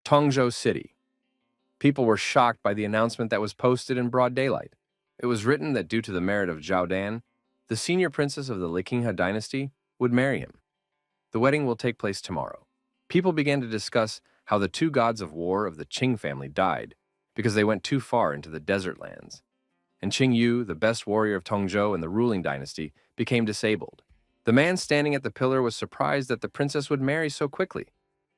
Tongzhou City. People were shocked by the announcement that was posted in broad daylight. It was written that due to the merit of Zhao Dan, the senior princess of the Liqinghe dynasty would marry him. The wedding will take place tomorrow. People began to discuss how the two gods of war of the Qing family died because they went too far into the desert lands. And Qing Yu, the best warrior of Tongzhou and the ruling dynasty, became disabled. The man standing at the pillar was surprised that the princess would marry so quickly,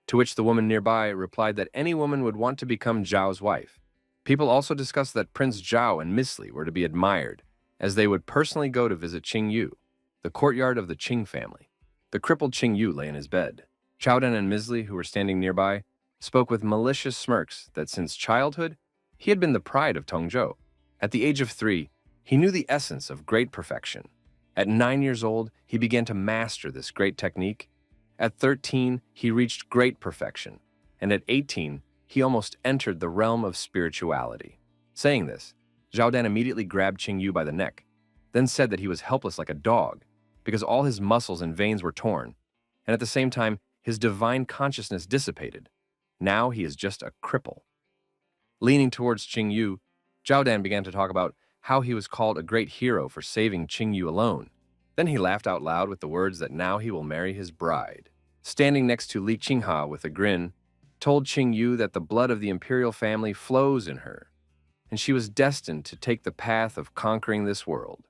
to which the woman nearby replied that any woman would want to become Zhao's wife. People also discussed that Prince Zhao and Miss Li were to be admired, as they would personally go to visit Qing Yu, the courtyard of the Qing family. The crippled Qing Yu lay in his bed. Chowden and Miss Li, who were standing nearby, spoke with malicious smirks that since childhood, he had been the pride of Tongzhou. At the age of 3, he knew the essence of great perfection. At 9 years old, he began to master this great technique. At 13, he reached great perfection. And at 18, he almost entered the realm of spirituality. Saying this, Zhao Dan immediately grabbed Qing Yu by the neck, then said that he was helpless like a dog, because all his muscles and veins were torn, and at the same time, his divine consciousness dissipated. Now he is just a cripple. Leaning towards Qing Yu, Zhao Dan began to talk about how he was called a great hero for saving Qing Yu alone. Then he laughed out loud with the words that now he will marry his bride. Standing next to Li Qingha with a grin, told Qing Yu that the blood of the imperial family flows in her, and she was destined to take the path of conquering this world.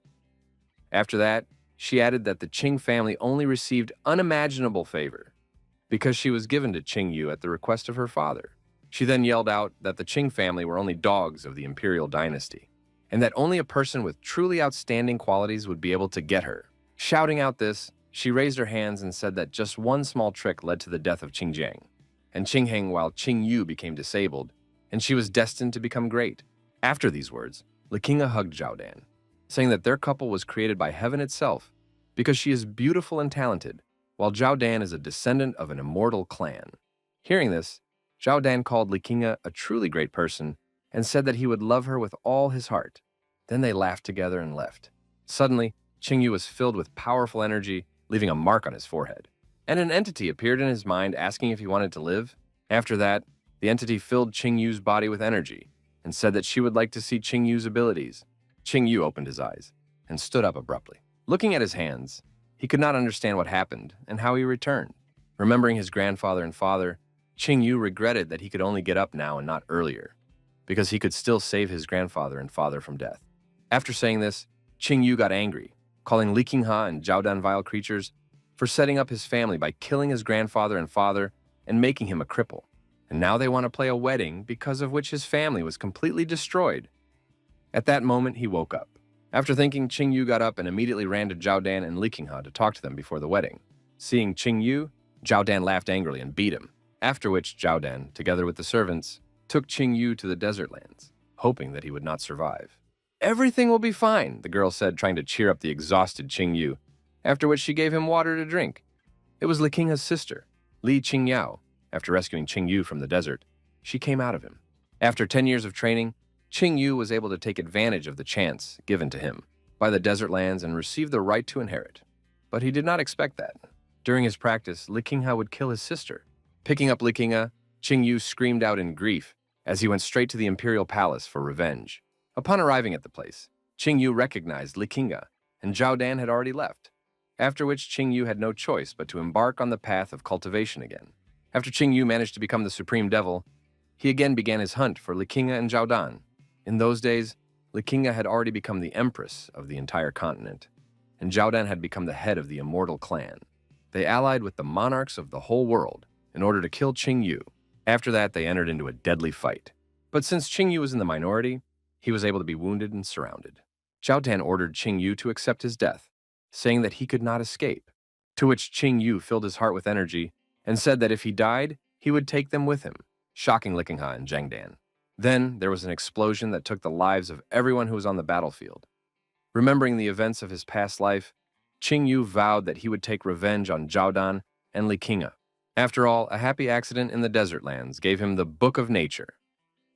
After that, she added that the Qing family only received unimaginable favor because she was given to Qing Yu at the request of her father. She then yelled out that the Qing family were only dogs of the imperial dynasty, and that only a person with truly outstanding qualities would be able to get her. Shouting out this, she raised her hands and said that just one small trick led to the death of Qing Jiang and Qing Heng while Qing Yu became disabled, and she was destined to become great. After these words, Liqinghe hugged Zhao Dan, saying that their couple was created by heaven itself because she is beautiful and talented, while Zhao Dan is a descendant of an immortal clan. Hearing this, Zhao Dan called Liqinghe a truly great person and said that he would love her with all his heart. Then they laughed together and left. Suddenly, Qing Yu was filled with powerful energy, leaving a mark on his forehead. And an entity appeared in his mind asking if he wanted to live. After that, the entity filled Qing Yu's body with energy and said that she would like to see Qing Yu's abilities. Qing Yu opened his eyes and stood up abruptly. Looking at his hands, he could not understand what happened and how he returned. Remembering his grandfather and father, Qing Yu regretted that he could only get up now and not earlier, because he could still save his grandfather and father from death. After saying this, Qing Yu got angry, calling Li Qinghe and Zhao Dan vile creatures for setting up his family by killing his grandfather and father and making him a cripple. And now they want to play a wedding because of which his family was completely destroyed. At that moment, he woke up. After thinking, Qing Yu got up and immediately ran to Zhao Dan and Li Qinghe to talk to them before the wedding. Seeing Qing Yu, Zhao Dan laughed angrily and beat him, after which Zhao Dan, together with the servants, took Qing Yu to the desert lands, hoping that he would not survive. "Everything will be fine," the girl said, trying to cheer up the exhausted Qing Yu, after which she gave him water to drink. It was Li Qinghe's sister, Li Qingyao. After rescuing Qing Yu from the desert, she came out of him. After 10 years of training, Qing Yu was able to take advantage of the chance given to him by the desert lands and receive the right to inherit. But he did not expect that. During his practice, Li Qinghe would kill his sister. Picking up Li Qinghe, Qing Yu screamed out in grief as he went straight to the imperial palace for revenge. Upon arriving at the place, Qing Yu recognized Li Qinghe, and Zhao Dan had already left, after which Qing Yu had no choice but to embark on the path of cultivation again. After Qing Yu managed to become the supreme devil, he again began his hunt for Li Qinghe and Zhao Dan. In those days, Li Qinghe had already become the empress of the entire continent, and Zhao Dan had become the head of the immortal clan. They allied with the monarchs of the whole world in order to kill Qing Yu. After that, they entered into a deadly fight. But since Qing Yu was in the minority, he was able to be wounded and surrounded. Zhao Dan ordered Qing Yu to accept his death, saying that he could not escape, to which Qing Yu filled his heart with energy and said that if he died, he would take them with him, shocking Li Qinghe and Zhang Dan. Then there was an explosion that took the lives of everyone who was on the battlefield. Remembering the events of his past life, Qing Yu vowed that he would take revenge on Zhao Dan and Li Qinghe. After all, a happy accident in the desert lands gave him the Book of Nature,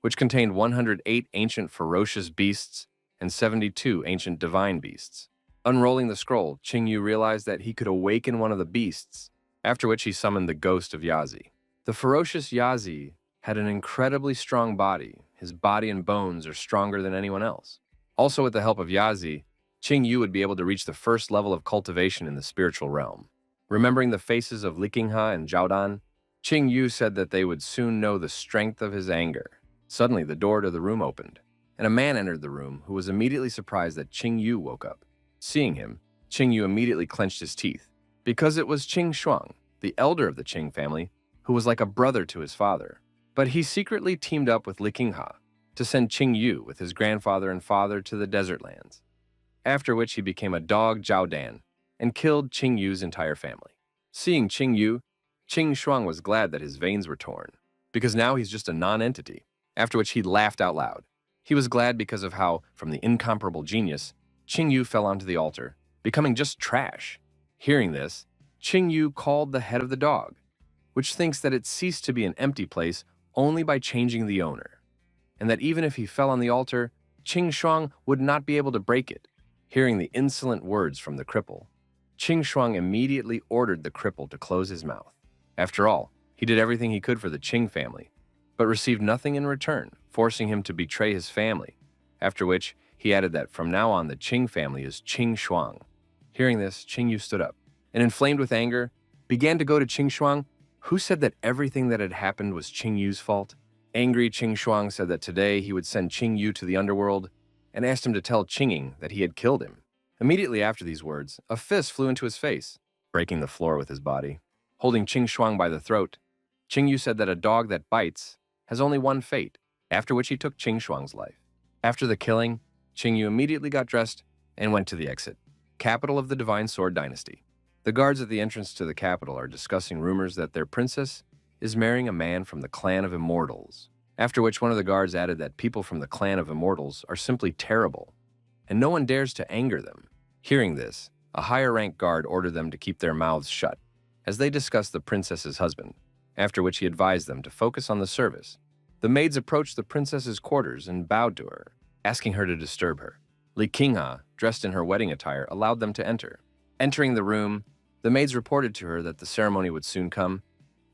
which contained 108 ancient ferocious beasts and 72 ancient divine beasts. Unrolling the scroll, Qing Yu realized that he could awaken one of the beasts, after which he summoned the ghost of Yazi. The ferocious Yazi had an incredibly strong body. His body and bones are stronger than anyone else. Also, with the help of Yazi, Qing Yu would be able to reach the first level of cultivation in the spiritual realm. Remembering the faces of Likingha and Zhaodan, Qing Yu said that they would soon know the strength of his anger. Suddenly, the door to the room opened, and a man entered the room who was immediately surprised that Qing Yu woke up. Seeing him, Qing Yu immediately clenched his teeth, because it was Qing Shuang, the elder of the Qing family, who was like a brother to his father. But he secretly teamed up with Likingha to send Qing Yu with his grandfather and father to the desert lands, after which he became a dog Zhaodan and killed Qing Yu's entire family. Seeing Qing Yu, Qing Shuang was glad that his veins were torn, because now he's just a non-entity, after which he laughed out loud. He was glad because of how, from the incomparable genius, Qing Yu fell onto the altar, becoming just trash. Hearing this, Qing Yu called the head of the dog, which thinks that it ceased to be an empty place only by changing the owner, and that even if he fell on the altar, Qing Shuang would not be able to break it. Hearing the insolent words from the cripple, Qing Shuang immediately ordered the cripple to close his mouth. After all, he did everything he could for the Qing family, but received nothing in return, forcing him to betray his family, after which he added that from now on the Qing family is Qing Shuang. Hearing this, Qing Yu stood up, and inflamed with anger, began to go to Qing Shuang, who said that everything that had happened was Qing Yu's fault. Angry Qing Shuang said that today he would send Qing Yu to the underworld, and asked him to tell Qinging that he had killed him. Immediately after these words, a fist flew into his face, breaking the floor with his body. Holding Qing Shuang by the throat, Qing Yu said that a dog that bites has only one fate, after which he took Qing Shuang's life. After the killing, Qing Yu immediately got dressed and went to the exit, capital of the Divine Sword Dynasty. The guards at the entrance to the capital are discussing rumors that their princess is marrying a man from the clan of Immortals, after which one of the guards added that people from the clan of Immortals are simply terrible, and no one dares to anger them. Hearing this, a higher-ranked guard ordered them to keep their mouths shut, as they discussed the princess's husband, after which he advised them to focus on the service. The maids approached the princess's quarters and bowed to her, asking her to disturb her. Li Qingha, dressed in her wedding attire, allowed them to enter. Entering the room, the maids reported to her that the ceremony would soon come,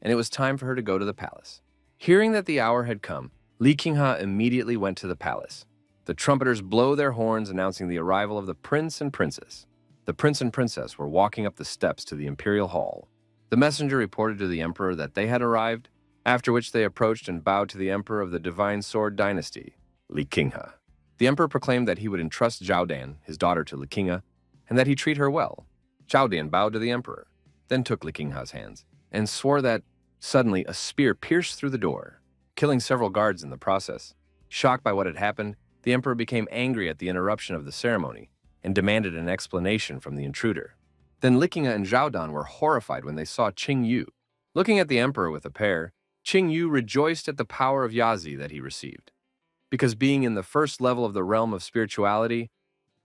and it was time for her to go to the palace. Hearing that the hour had come, Li Qingha immediately went to the palace. The trumpeters blow their horns announcing the arrival of the prince and princess. The prince and princess were walking up the steps to the imperial hall. The messenger reported to the emperor that they had arrived, after which they approached and bowed to the emperor of the Divine Sword Dynasty, Li Qingha. The emperor proclaimed that he would entrust Zhaodan, his daughter, to Li Qingha, and that he'd treat her well. Zhaodan bowed to the emperor, then took Li Qingha's hands, and swore that suddenly a spear pierced through the door, killing several guards in the process. Shocked by what had happened, the emperor became angry at the interruption of the ceremony and demanded an explanation from the intruder. Then Li Qingha and Zhaodan were horrified when they saw Qing Yu. Looking at the emperor with a pair, Qing Yu rejoiced at the power of Yazi that he received, because being in the first level of the realm of spirituality,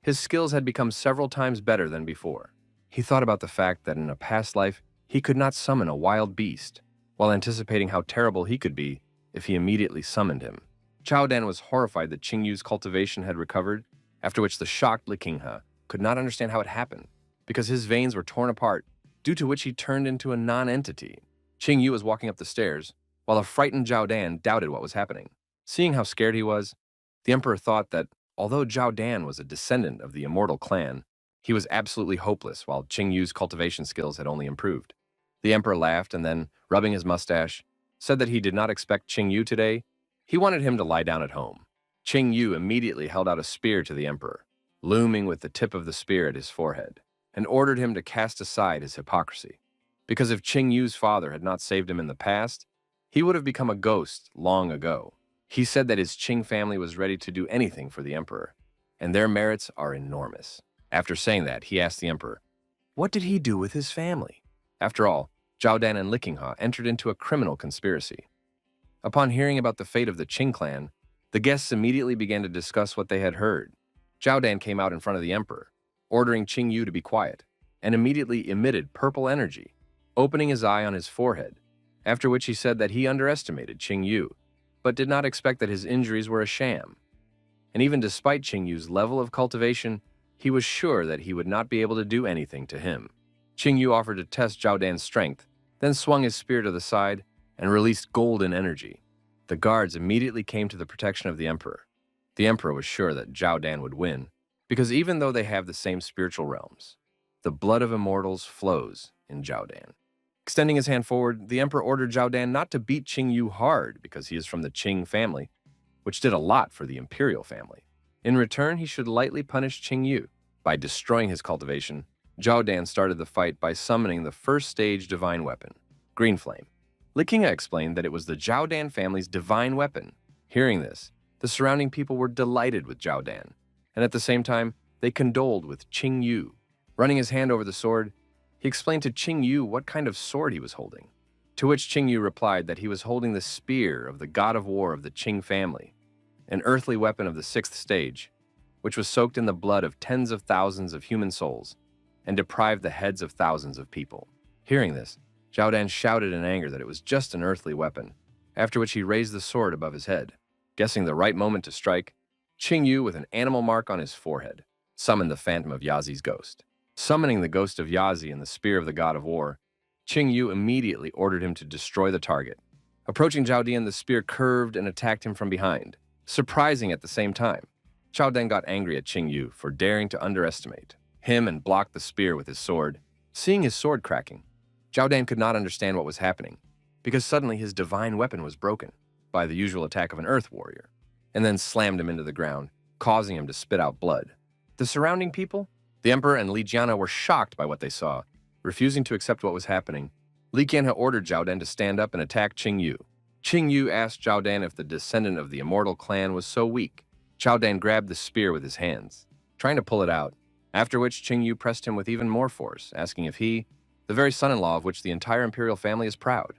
his skills had become several times better than before. He thought about the fact that in a past life, he could not summon a wild beast, while anticipating how terrible he could be if he immediately summoned him. Zhaodan was horrified that Qing Yu's cultivation had recovered, after which the shocked Li Qingha could not understand how it happened, because his veins were torn apart, due to which he turned into a non-entity. Qing Yu was walking up the stairs, while a frightened Zhaodan doubted what was happening. Seeing how scared he was, the emperor thought that, although Zhaodan was a descendant of the immortal clan, he was absolutely hopeless, while Qing Yu's cultivation skills had only improved. The emperor laughed and then, rubbing his mustache, said that he did not expect Qing Yu today. He wanted him to lie down at home. Qing Yu immediately held out a spear to the emperor, looming with the tip of the spear at his forehead, and ordered him to cast aside his hypocrisy. Because if Qing Yu's father had not saved him in the past, he would have become a ghost long ago. He said that his Qing family was ready to do anything for the emperor, and their merits are enormous. After saying that, he asked the emperor, what did he do with his family? After all, Zhaodan and Li Qingha entered into a criminal conspiracy. Upon hearing about the fate of the Qing clan, the guests immediately began to discuss what they had heard. Zhaodan came out in front of the emperor, ordering Qing Yu to be quiet, and immediately emitted purple energy, opening his eye on his forehead, after which he said that he underestimated Qing Yu, but did not expect that his injuries were a sham. And even despite Qing Yu's level of cultivation, he was sure that he would not be able to do anything to him. Qing Yu offered to test Zhaodan's strength, then swung his spear to the side and released golden energy. The guards immediately came to the protection of the emperor. The emperor was sure that Zhao Dan would win, because even though they have the same spiritual realms, the blood of immortals flows in Zhao Dan. Extending his hand forward, the emperor ordered Zhao Dan not to beat Qing Yu hard because he is from the Qing family, which did a lot for the imperial family. In return, he should lightly punish Qing Yu. By destroying his cultivation, Zhao Dan started the fight by summoning the first stage divine weapon, Green Flame. Likinga explained that it was the Zhao Dan family's divine weapon. Hearing this, the surrounding people were delighted with Zhao Dan, and at the same time, they condoled with Qing Yu. Running his hand over the sword, he explained to Qing Yu what kind of sword he was holding, to which Qing Yu replied that he was holding the spear of the god of war of the Qing family, an earthly weapon of the 6th stage, which was soaked in the blood of tens of thousands of human souls and deprived the heads of thousands of people. Hearing this, Zhao Dan shouted in anger that it was just an earthly weapon, after which he raised the sword above his head. Guessing the right moment to strike, Qing Yu, with an animal mark on his forehead, summoned the phantom of Yazi's ghost. Summoning the ghost of Yazi and the spear of the god of war, Qing Yu immediately ordered him to destroy the target. Approaching Zhao Dan, the spear curved and attacked him from behind, surprising at the same time. Zhao Dan got angry at Qing Yu for daring to underestimate him and blocked the spear with his sword. Seeing his sword cracking, Zhao Dan could not understand what was happening, because suddenly his divine weapon was broken by the usual attack of an earth warrior, and then slammed him into the ground, causing him to spit out blood. The surrounding people, the emperor and Li Jiana, were shocked by what they saw. Refusing to accept what was happening, Li Qianhe ordered Zhao Dan to stand up and attack Qing Yu. Qing Yu asked Zhao Dan if the descendant of the immortal clan was so weak. Zhao Dan grabbed the spear with his hands, trying to pull it out, after which Qing Yu pressed him with even more force, asking if he, the very son-in-law of which the entire imperial family is proud.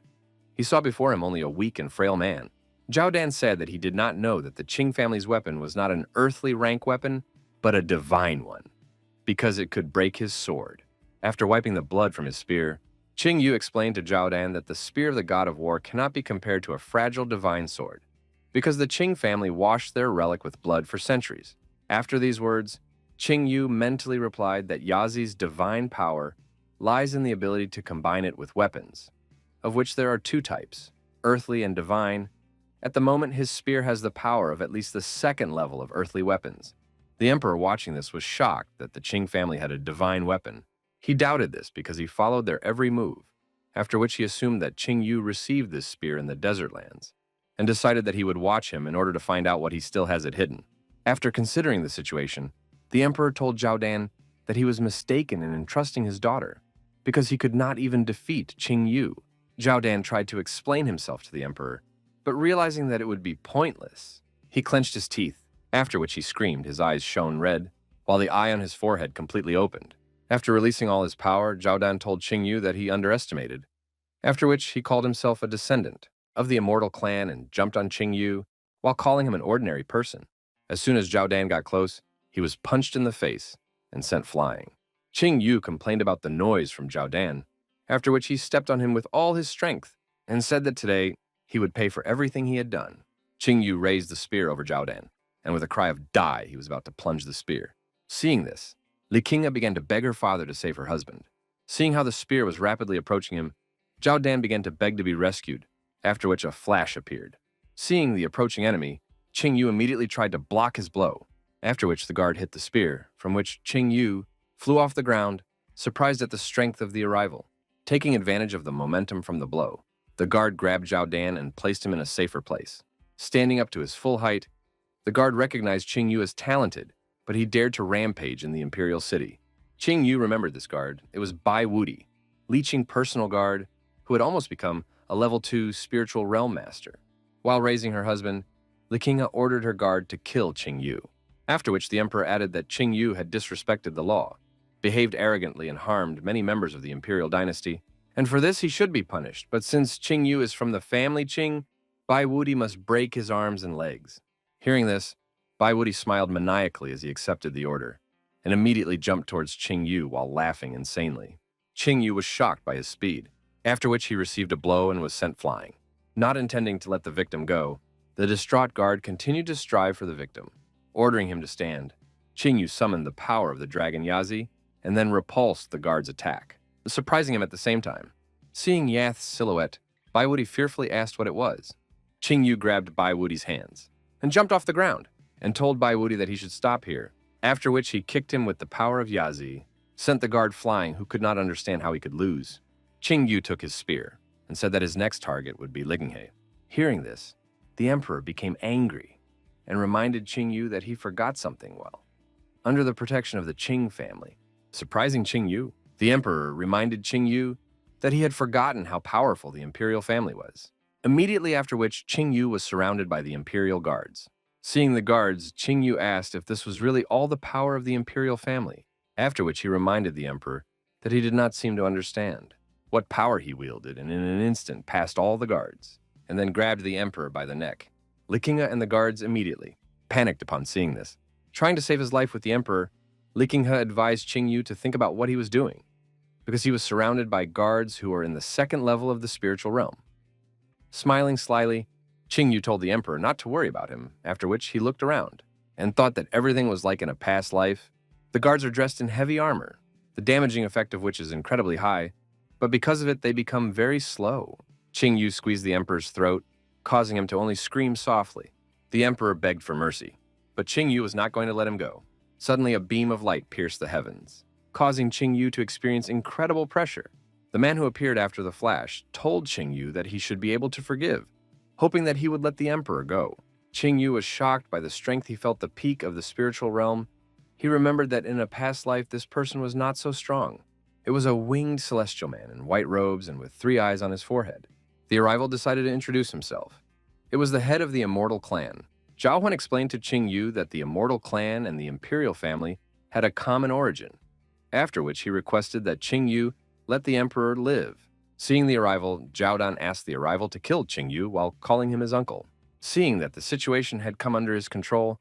He saw before him only a weak and frail man. Zhao Dan said that he did not know that the Qing family's weapon was not an earthly rank weapon, but a divine one, because it could break his sword. After wiping the blood from his spear, Qing Yu explained to Zhao Dan that the spear of the god of war cannot be compared to a fragile divine sword, because the Qing family washed their relic with blood for centuries. After these words, Qing Yu mentally replied that Yazi's divine power lies in the ability to combine it with weapons, of which there are 2 types, earthly and divine. At the moment, his spear has the power of at least the 2nd level of earthly weapons. The emperor watching this was shocked that the Qing family had a divine weapon. He doubted this because he followed their every move, after which he assumed that Qing Yu received this spear in the desert lands, and decided that he would watch him in order to find out what he still has it hidden. After considering the situation, the emperor told Zhao Dan that he was mistaken in entrusting his daughter, because he could not even defeat Qing Yu. Zhao Dan tried to explain himself to the emperor, but realizing that it would be pointless, he clenched his teeth, after which he screamed. His eyes shone red, while the eye on his forehead completely opened. After releasing all his power, Zhao Dan told Qing Yu that he underestimated, after which he called himself a descendant of the immortal clan and jumped on Qing Yu while calling him an ordinary person. As soon as Zhao Dan got close, he was punched in the face and sent flying. Qing Yu complained about the noise from Zhao Dan, after which he stepped on him with all his strength and said that today he would pay for everything he had done. Qing Yu raised the spear over Zhao Dan, and with a cry of "Die," he was about to plunge the spear. Seeing this, Likinga began to beg her father to save her husband. Seeing how the spear was rapidly approaching him, Zhao Dan began to beg to be rescued, after which a flash appeared. Seeing the approaching enemy, Qing Yu immediately tried to block his blow, after which the guard hit the spear, from which Qing Yu flew off the ground, surprised at the strength of the arrival. Taking advantage of the momentum from the blow, the guard grabbed Zhao Dan and placed him in a safer place. Standing up to his full height, the guard recognized Qing Yu as talented, but he dared to rampage in the imperial city. Qing Yu remembered this guard. It was Bai Wudi, Liching personal guard, who had almost become a level 2 spiritual realm master. While raising her husband, Likinga ordered her guard to kill Qing Yu, after which the emperor added that Qing Yu had disrespected the law, behaved arrogantly, and harmed many members of the imperial dynasty, and for this he should be punished. But since Qing Yu is from the family Qing, Bai Wudi must break his arms and legs. Hearing this, Bai Wudi smiled maniacally as he accepted the order, and immediately jumped towards Qing Yu while laughing insanely. Qing Yu was shocked by his speed, after which he received a blow and was sent flying. Not intending to let the victim go, the distraught guard continued to strive for the victim. Ordering him to stand, Qing Yu summoned the power of the dragon Yazi and then repulsed the guard's attack, surprising him at the same time. Seeing Yath's silhouette, Bai Wudi fearfully asked what it was. Qing Yu grabbed Bai Wudi's hands and jumped off the ground and told Bai Wudi that he should stop here, after which he kicked him with the power of Yazi, sent the guard flying who could not understand how he could lose. Qing Yu took his spear and said that his next target would be Liginghe. Hearing this, the emperor became angry and reminded Qing Yu that he forgot something well. Under the protection of the Qing family, surprising Qing Yu, the emperor reminded Qing Yu that he had forgotten how powerful the imperial family was. Immediately after which, Qing Yu was surrounded by the imperial guards. Seeing the guards, Qing Yu asked if this was really all the power of the imperial family, after which he reminded the emperor that he did not seem to understand what power he wielded, and in an instant passed all the guards, and then grabbed the emperor by the neck. Likinga and the guards immediately panicked upon seeing this. Trying to save his life with the emperor, Likinga advised Qing Yu to think about what he was doing, because he was surrounded by guards who were in the second level of the spiritual realm. Smiling slyly, Qing Yu told the emperor not to worry about him, after which he looked around and thought that everything was like in a past life. The guards are dressed in heavy armor, the damaging effect of which is incredibly high, but because of it they become very slow. Qing Yu squeezed the emperor's throat, causing him to only scream softly. The emperor begged for mercy, but Qing Yu was not going to let him go. Suddenly a beam of light pierced the heavens, causing Qing Yu to experience incredible pressure. The man who appeared after the flash told Qing Yu that he should be able to forgive, hoping that he would let the emperor go. Qing Yu was shocked by the strength he felt the peak of the spiritual realm. He remembered that in a past life this person was not so strong. It was a winged celestial man in white robes and with 3 eyes on his forehead. The arrival decided to introduce himself. It was the head of the immortal clan. Zhao Huan explained to Qing Yu that the immortal clan and the imperial family had a common origin, after which he requested that Qing Yu let the emperor live. Seeing the arrival, Zhao Dan asked the arrival to kill Qing Yu while calling him his uncle. Seeing that the situation had come under his control,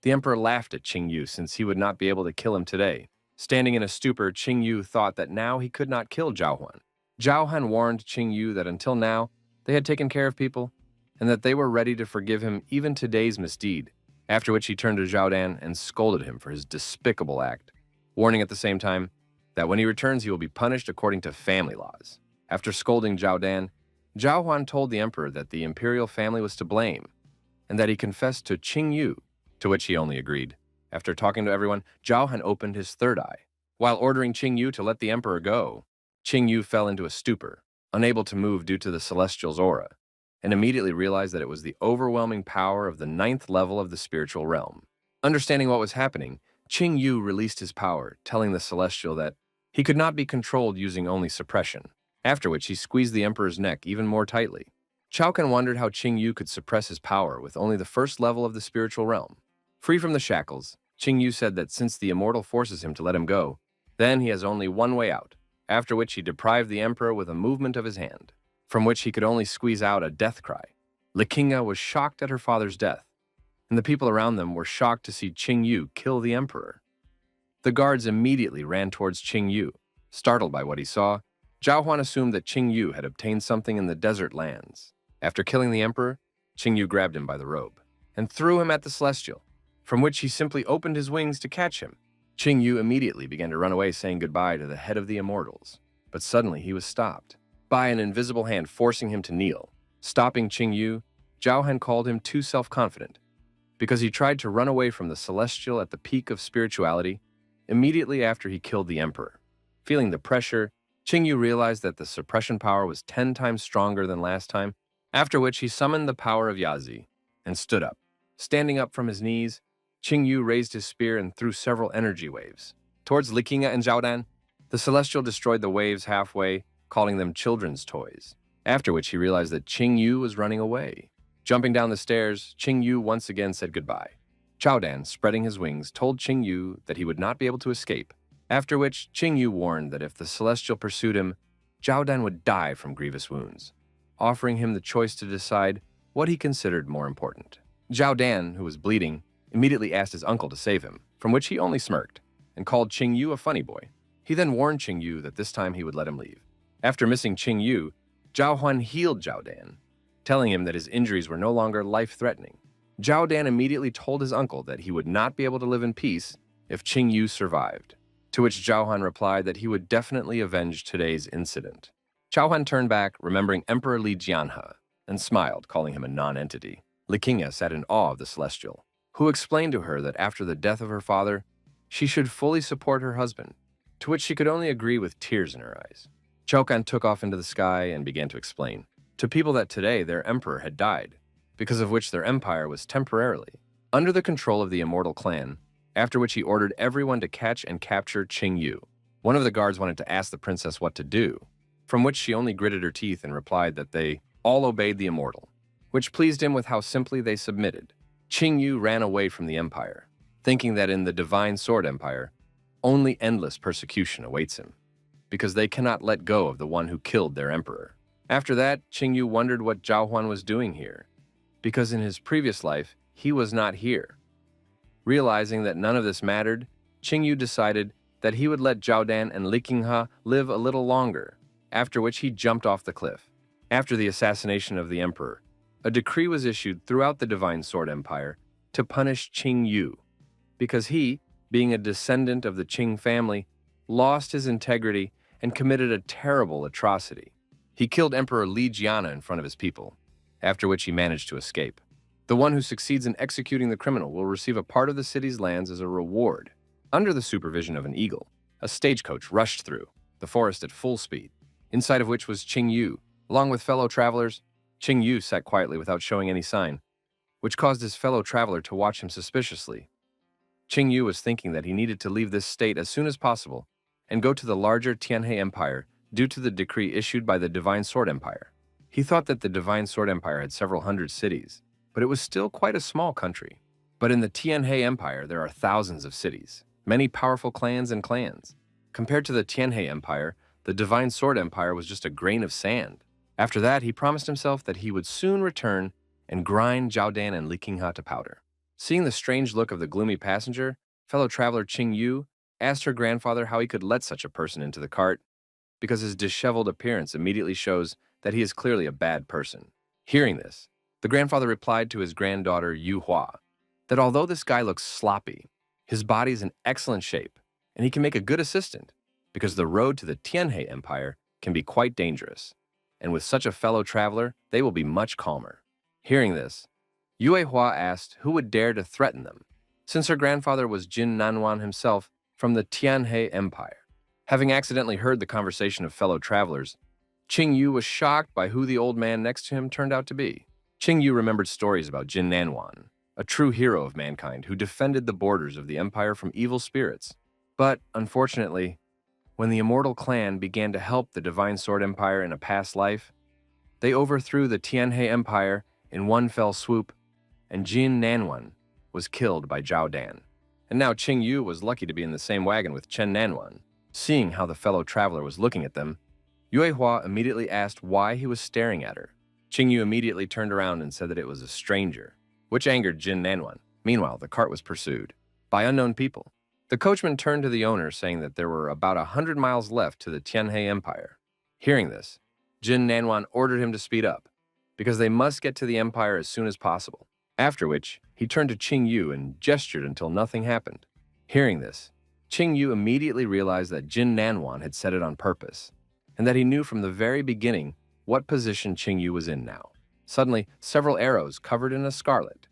the emperor laughed at Qing Yu since he would not be able to kill him today. Standing in a stupor, Qing Yu thought that now he could not kill Zhao Huan. Zhao Han warned Qing Yu that until now, they had taken care of people, and that they were ready to forgive him even today's misdeed, after which he turned to Zhao Dan and scolded him for his despicable act, warning at the same time that when he returns he will be punished according to family laws. After scolding Zhao Dan, Zhao Huan told the emperor that the imperial family was to blame, and that he confessed to Qing Yu, to which he only agreed. After talking to everyone, Zhao Han opened his third eye. While ordering Qing Yu to let the emperor go, Qing Yu fell into a stupor, unable to move due to the celestial's aura, and immediately realized that it was the overwhelming power of the 9th level of the spiritual realm. Understanding what was happening, Qing Yu released his power, telling the celestial that he could not be controlled using only suppression, after which he squeezed the emperor's neck even more tightly. Chao Can wondered how Qing Yu could suppress his power with only the 1st level of the spiritual realm. Free from the shackles, Qing Yu said that since the immortal forces him to let him go, then he has only one way out, after which he deprived the emperor with a movement of his hand, from which he could only squeeze out a death cry. Likinga was shocked at her father's death, and the people around them were shocked to see Qing Yu kill the emperor. The guards immediately ran towards Qing Yu. Startled by what he saw, Zhao Huan assumed that Qing Yu had obtained something in the desert lands. After killing the emperor, Qing Yu grabbed him by the robe and threw him at the celestial, from which he simply opened his wings to catch him. Qing Yu immediately began to run away, saying goodbye to the head of the immortals. But suddenly he was stopped by an invisible hand forcing him to kneel. Stopping Qing Yu, Zhao Han called him too self-confident, because he tried to run away from the celestial at the peak of spirituality immediately after he killed the emperor. Feeling the pressure, Qing Yu realized that the suppression power was 10 times stronger than last time, after which he summoned the power of Yazi and stood up. Standing up from his knees, Qing Yu raised his spear and threw several energy waves towards Likinga and Zhao Dan. The celestial destroyed the waves halfway, calling them children's toys, after which he realized that Qing Yu was running away. Jumping down the stairs, Qing Yu once again said goodbye. Zhao Dan, spreading his wings, told Qing Yu that he would not be able to escape, after which Qing Yu warned that if the celestial pursued him, Zhao Dan would die from grievous wounds, offering him the choice to decide what he considered more important. Zhao Dan, who was bleeding, immediately asked his uncle to save him, from which he only smirked, and called Qing Yu a funny boy. He then warned Qing Yu that this time he would let him leave. After missing Qing Yu, Zhao Huan healed Zhao Dan, telling him that his injuries were no longer life-threatening. Zhao Dan immediately told his uncle that he would not be able to live in peace if Qing Yu survived, to which Zhao Han replied that he would definitely avenge today's incident. Zhao Han turned back, remembering Emperor Li Jianhe, and smiled, calling him a non-entity. Likinga sat in awe of the celestial, who explained to her that after the death of her father, she should fully support her husband, to which she could only agree with tears in her eyes. Chokan took off into the sky and began to explain to people that today their emperor had died, because of which their empire was temporarily under the control of the immortal clan, after which he ordered everyone to catch and capture Qing Yu. One of the guards wanted to ask the princess what to do, from which she only gritted her teeth and replied that they all obeyed the immortal, which pleased him with how simply they submitted. Qing Yu ran away from the empire, thinking that in the Divine Sword Empire, only endless persecution awaits him, because they cannot let go of the one who killed their emperor. After that, Qing Yu wondered what Zhao Huan was doing here, because in his previous life, he was not here. Realizing that none of this mattered, Qing Yu decided that he would let Zhao Dan and Li Qinghe live a little longer, after which he jumped off the cliff. After the assassination of the emperor, a decree was issued throughout the Divine Sword Empire to punish Qing Yu, because he, being a descendant of the Qing family, lost his integrity and committed a terrible atrocity. He killed Emperor Li Jiana in front of his people, after which he managed to escape. The one who succeeds in executing the criminal will receive a part of the city's lands as a reward. Under the supervision of an eagle, a stagecoach rushed through the forest at full speed, inside of which was Qing Yu. Along with fellow travelers, Qing Yu sat quietly without showing any sign, which caused his fellow traveler to watch him suspiciously. Qing Yu was thinking that he needed to leave this state as soon as possible and go to the larger Tianhe Empire due to the decree issued by the Divine Sword Empire. He thought that the Divine Sword Empire had several hundred cities, but it was still quite a small country. But in the Tianhe Empire, there are thousands of cities, many powerful clans and clans. Compared to the Tianhe Empire, the Divine Sword Empire was just a grain of sand. After that, he promised himself that he would soon return and grind Zhao Dan and Li Qinghe to powder. Seeing the strange look of the gloomy passenger, fellow traveler Qing Yu asked her grandfather how he could let such a person into the cart, because his disheveled appearance immediately shows that he is clearly a bad person. Hearing this, the grandfather replied to his granddaughter Yu Hua that although this guy looks sloppy, his body is in excellent shape, and he can make a good assistant, because the road to the Tianhe Empire can be quite dangerous, and with such a fellow traveler, they will be much calmer. Hearing this, Yue Hua asked who would dare to threaten them, since her grandfather was Jin Nanwan himself from the Tianhe Empire. Having accidentally heard the conversation of fellow travelers, Qing Yu was shocked by who the old man next to him turned out to be. Qing Yu remembered stories about Jin Nanwan, a true hero of mankind who defended the borders of the empire from evil spirits. But, unfortunately, when the immortal clan began to help the Divine Sword Empire in a past life, they overthrew the Tianhe Empire in one fell swoop, and Jin Nanwan was killed by Zhao Dan. And now Qing Yu was lucky to be in the same wagon with Chen Nanwan. Seeing how the fellow traveler was looking at them, Yue Hua immediately asked why he was staring at her. Qing Yu immediately turned around and said that it was a stranger, which angered Jin Nanwan. Meanwhile, the cart was pursued by unknown people. The coachman turned to the owner, saying that there were about 100 miles left to the Tianhe Empire. Hearing this, Jin Nanwan ordered him to speed up, because they must get to the empire as soon as possible. After which, he turned to Qing Yu and gestured until nothing happened. Hearing this, Qing Yu immediately realized that Jin Nanwan had said it on purpose, and that he knew from the very beginning what position Qing Yu was in now. Suddenly, several arrows covered in a scarlet,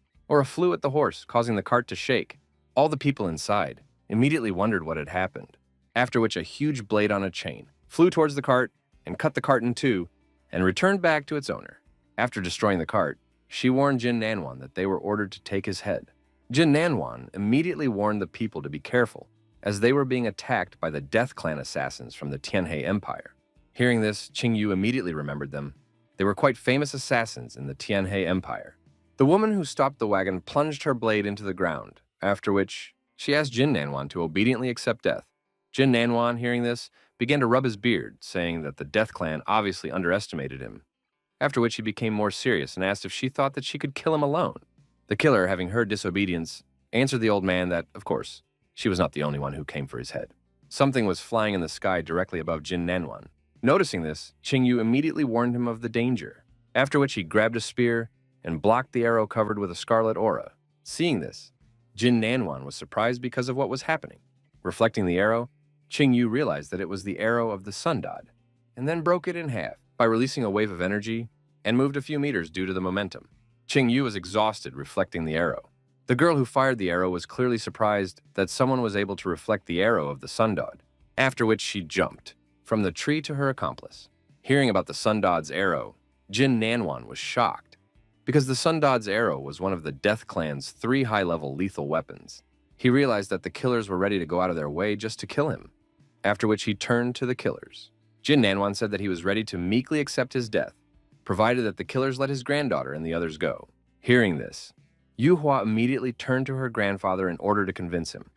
flew at the horse, causing the cart to shake. All the people inside immediately wondered what had happened, after which a huge blade on a chain flew towards the cart and cut the cart in two and returned back to its owner. After destroying the cart, she warned Jin Nanwan that they were ordered to take his head. Jin Nanwan immediately warned the people to be careful, as they were being attacked by the Death Clan assassins from the Tianhe Empire. Hearing this, Qing Yu immediately remembered them. They were quite famous assassins in the Tianhe Empire. The woman who stopped the wagon plunged her blade into the ground, after which she asked Jin Nanwan to obediently accept death. Jin Nanwan, hearing this, began to rub his beard, saying that the Death Clan obviously underestimated him, after which he became more serious and asked if she thought that she could kill him alone. The killer, having heard disobedience, answered the old man that, of course, she was not the only one who came for his head. Something was flying in the sky directly above Jin Nanwan. Noticing this, Qing Yu immediately warned him of the danger, after which he grabbed a spear and blocked the arrow covered with a scarlet aura. Seeing this, Jin Nanwan was surprised because of what was happening. Reflecting the arrow, Qing Yu realized that it was the arrow of the sun god, and then broke it in half. By releasing a wave of energy, and moved a few meters due to the momentum. Qing Yu was exhausted, reflecting the arrow. The girl who fired the arrow was clearly surprised that someone was able to reflect the arrow of the sun god, after which she jumped from the tree to her accomplice. Hearing about the sun god's arrow, Jin Nanwan was shocked, because the sun god's arrow was one of the Death Clan's 3 high-level lethal weapons. He realized that the killers were ready to go out of their way just to kill him, after which he turned to the killers. Jin Nanwan said that he was ready to meekly accept his death, provided that the killers let his granddaughter and the others go. Hearing this, Yu Hua immediately turned to her grandfather in order to convince him,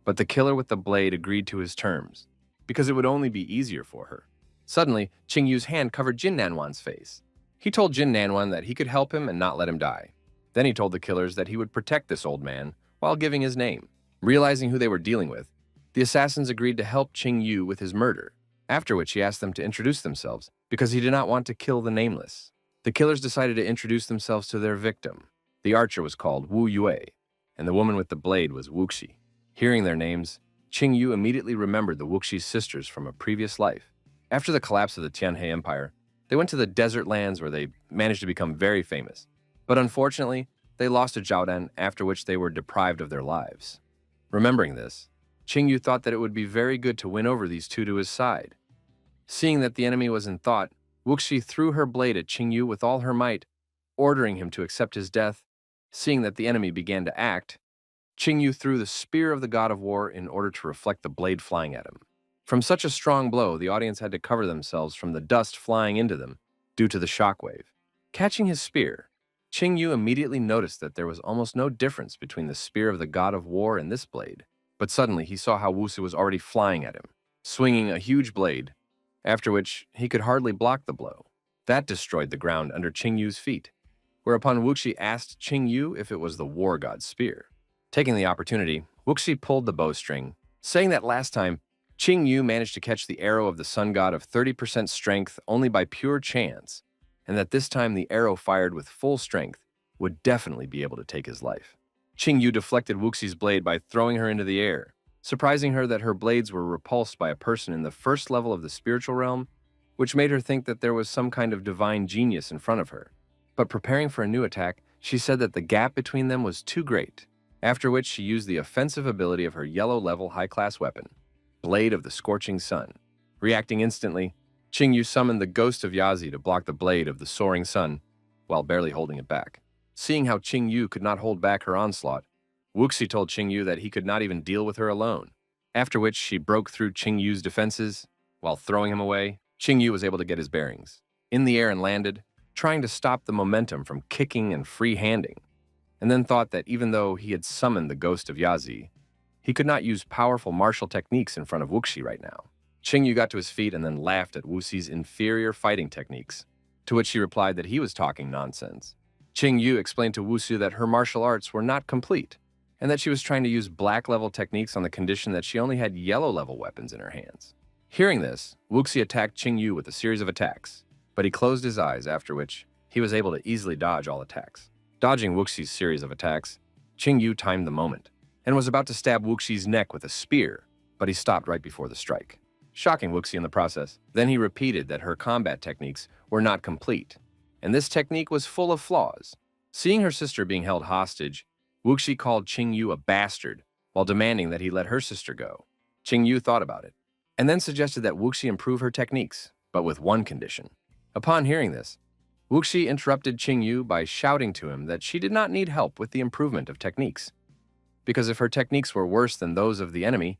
but the killer with the blade agreed to his terms, because it would only be easier for her. Suddenly, Qing Yu's hand covered Jin Nanwan's face. He told Jin Nanwan that he could help him and not let him die. Then he told the killers that he would protect this old man while giving his name. Realizing who they were dealing with, the assassins agreed to help Qing Yu with his murder, after which he asked them to introduce themselves because he did not want to kill the nameless. The killers decided to introduce themselves to their victim. The archer was called Wu Yue, and the woman with the blade was Wuxi. Hearing their names, Qing Yu immediately remembered the Wuxi's sisters from a previous life. After the collapse of the Tianhe Empire, they went to the desert lands where they managed to become very famous. But unfortunately, they lost to Zhaodan, after which they were deprived of their lives. Remembering this, Qing Yu thought that it would be very good to win over these two to his side. Seeing that the enemy was in thought, Wuxi threw her blade at Qing Yu with all her might, ordering him to accept his death. Seeing that the enemy began to act, Qing Yu threw the spear of the god of war in order to reflect the blade flying at him. From such a strong blow, the audience had to cover themselves from the dust flying into them due to the shockwave. Catching his spear, Qing Yu immediately noticed that there was almost no difference between the spear of the god of war and this blade. But suddenly he saw how Wuxi was already flying at him, swinging a huge blade, after which he could hardly block the blow. That destroyed the ground under Qing Yu's feet, whereupon Wuxi asked Qing Yu if it was the war god's spear. Taking the opportunity, Wuxi pulled the bowstring, saying that last time, Qing Yu managed to catch the arrow of the sun god of 30% strength only by pure chance, and that this time the arrow fired with full strength would definitely be able to take his life. Qing Yu deflected Wuxi's blade by throwing her into the air, surprising her that her blades were repulsed by a person in the first level of the spiritual realm, which made her think that there was some kind of divine genius in front of her. But preparing for a new attack, she said that the gap between them was too great, after which she used the offensive ability of her yellow-level high-class weapon, Blade of the Scorching Sun. Reacting instantly, Qing Yu summoned the ghost of Yazi to block the blade of the soaring sun, while barely holding it back. Seeing how Qing Yu could not hold back her onslaught, Wuxi told Qing Yu that he could not even deal with her alone, after which she broke through Qing Yu's defenses. While throwing him away, Qing Yu was able to get his bearings in the air and landed, trying to stop the momentum from kicking and free-handing, and then thought that even though he had summoned the ghost of Yazi, he could not use powerful martial techniques in front of Wuxi right now. Qing Yu got to his feet and then laughed at Wuxi's inferior fighting techniques, to which she replied that he was talking nonsense. Qing Yu explained to Wuxi that her martial arts were not complete, and that she was trying to use black-level techniques on the condition that she only had yellow-level weapons in her hands. Hearing this, Wuxi attacked Qing Yu with a series of attacks, but he closed his eyes, after which he was able to easily dodge all attacks. Dodging Wuxi's series of attacks, Qing Yu timed the moment, and was about to stab Wuxi's neck with a spear, but he stopped right before the strike, shocking Wuxi in the process. Then he repeated that her combat techniques were not complete, and this technique was full of flaws. Seeing her sister being held hostage, Wuxi called Qing Yu a bastard while demanding that he let her sister go. Qing Yu thought about it, and then suggested that Wuxi improve her techniques, but with one condition. Upon hearing this, Wuxi interrupted Qing Yu by shouting to him that she did not need help with the improvement of techniques, because if her techniques were worse than those of the enemy,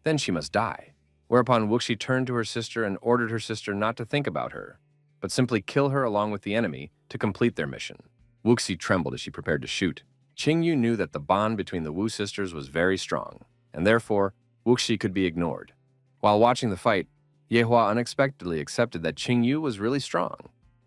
then she must die. Whereupon Wuxi turned to her sister and ordered her sister not to think about her, but simply kill her along with the enemy to complete their mission. Wuxi trembled as she prepared to shoot. Qing Yu knew that the bond between the Wu sisters was very strong, and therefore Wuxi could be ignored. While watching the fight, Yehua unexpectedly accepted that Qing Yu was really strong,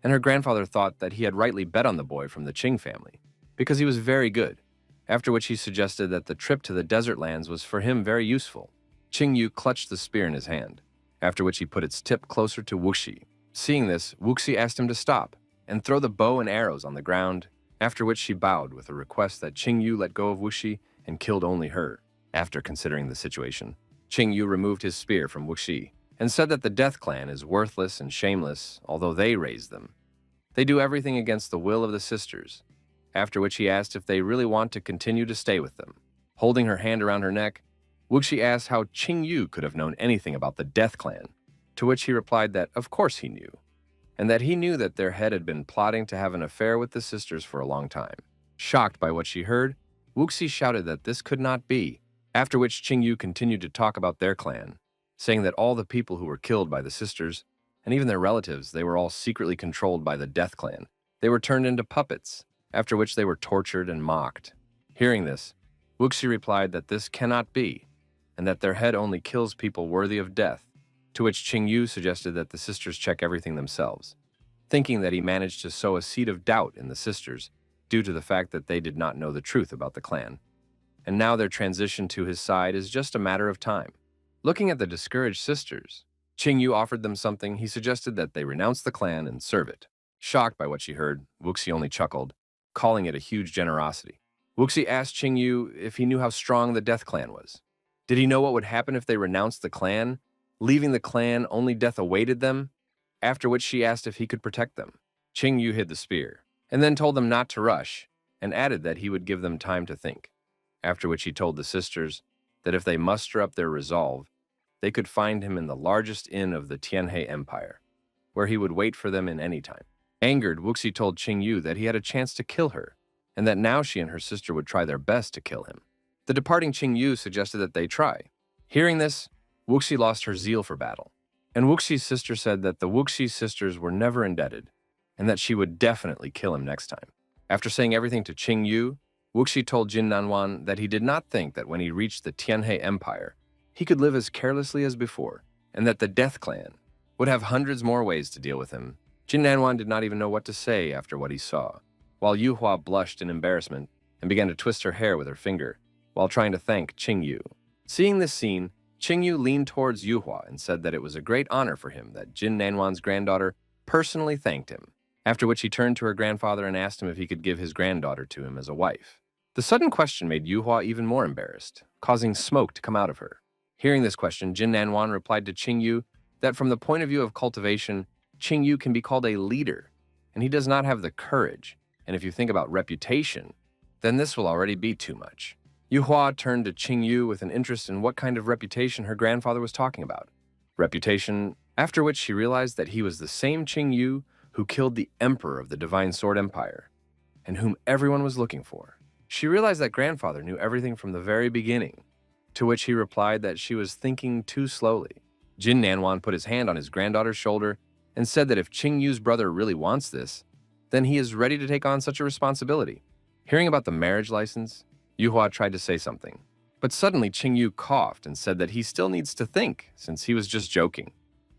and her grandfather thought that he had rightly bet on the boy from the Qing family, because he was very good, after which he suggested that the trip to the desert lands was for him very useful. Qing Yu clutched the spear in his hand, after which he put its tip closer to Wuxi. Seeing this, Wuxi asked him to stop and throw the bow and arrows on the ground, after which she bowed with a request that Qing Yu let go of Wuxi and killed only her. After considering the situation, Qing Yu removed his spear from Wuxi and said that the Death Clan is worthless and shameless, although they raised them. They do everything against the will of the sisters, after which he asked if they really want to continue to stay with them. Holding her hand around her neck, Wuxi asked how Qingyu could have known anything about the Death Clan, to which he replied that of course he knew, and that he knew that their head had been plotting to have an affair with the sisters for a long time. Shocked by what she heard, Wuxi shouted that this could not be, after which Qingyu continued to talk about their clan, saying that all the people who were killed by the sisters, and even their relatives, they were all secretly controlled by the Death Clan. They were turned into puppets, after which they were tortured and mocked. Hearing this, Wuxi replied that this cannot be, and that their head only kills people worthy of death, to which Qingyu suggested that the sisters check everything themselves, thinking that he managed to sow a seed of doubt in the sisters due to the fact that they did not know the truth about the clan. And now their transition to his side is just a matter of time. Looking at the discouraged sisters, Qingyu offered them something. He suggested that they renounce the clan and serve it. Shocked by what she heard, Wuxi only chuckled, calling it a huge generosity. Wuxi asked Qingyu if he knew how strong the Death Clan was. Did he know what would happen if they renounced the clan, leaving the clan only death awaited them? After which she asked if he could protect them. Qingyu hid the spear, and then told them not to rush, and added that he would give them time to think. After which he told the sisters that if they muster up their resolve, they could find him in the largest inn of the Tianhe Empire, where he would wait for them in any time. Angered, Wuxi told Qingyu that he had a chance to kill her, and that now she and her sister would try their best to kill him. The departing Qingyu suggested that they try. Hearing this, Wuxi lost her zeal for battle, and Wuxi's sister said that the Wuxi sisters were never indebted, and that she would definitely kill him next time. After saying everything to Qingyu, Wuxi told Jin Nanwan that he did not think that when he reached the Tianhe Empire, he could live as carelessly as before, and that the Death Clan would have hundreds more ways to deal with him. Jin Nanwan did not even know what to say after what he saw, while Yuhua blushed in embarrassment and began to twist her hair with her finger while trying to thank Qingyu. Seeing this scene, Qingyu leaned towards Yuhua and said that it was a great honor for him that Jin Nanwan's granddaughter personally thanked him, after which he turned to her grandfather and asked him if he could give his granddaughter to him as a wife. The sudden question made Yuhua even more embarrassed, causing smoke to come out of her. Hearing this question, Jin Nanwan replied to Qingyu that from the point of view of cultivation, Qingyu can be called a leader, and he does not have the courage, and if you think about reputation, then this will already be too much. Yuhua turned to Qingyu with an interest in what kind of reputation her grandfather was talking about. Reputation, after which she realized that he was the same Qingyu who killed the Emperor of the Divine Sword Empire, and whom everyone was looking for. She realized that grandfather knew everything from the very beginning, to which he replied that she was thinking too slowly. Jin Nanwan put his hand on his granddaughter's shoulder and said that if Qingyu's brother really wants this, then he is ready to take on such a responsibility. Hearing about the marriage license, Yuhua tried to say something, but suddenly Qingyu coughed and said that he still needs to think since he was just joking,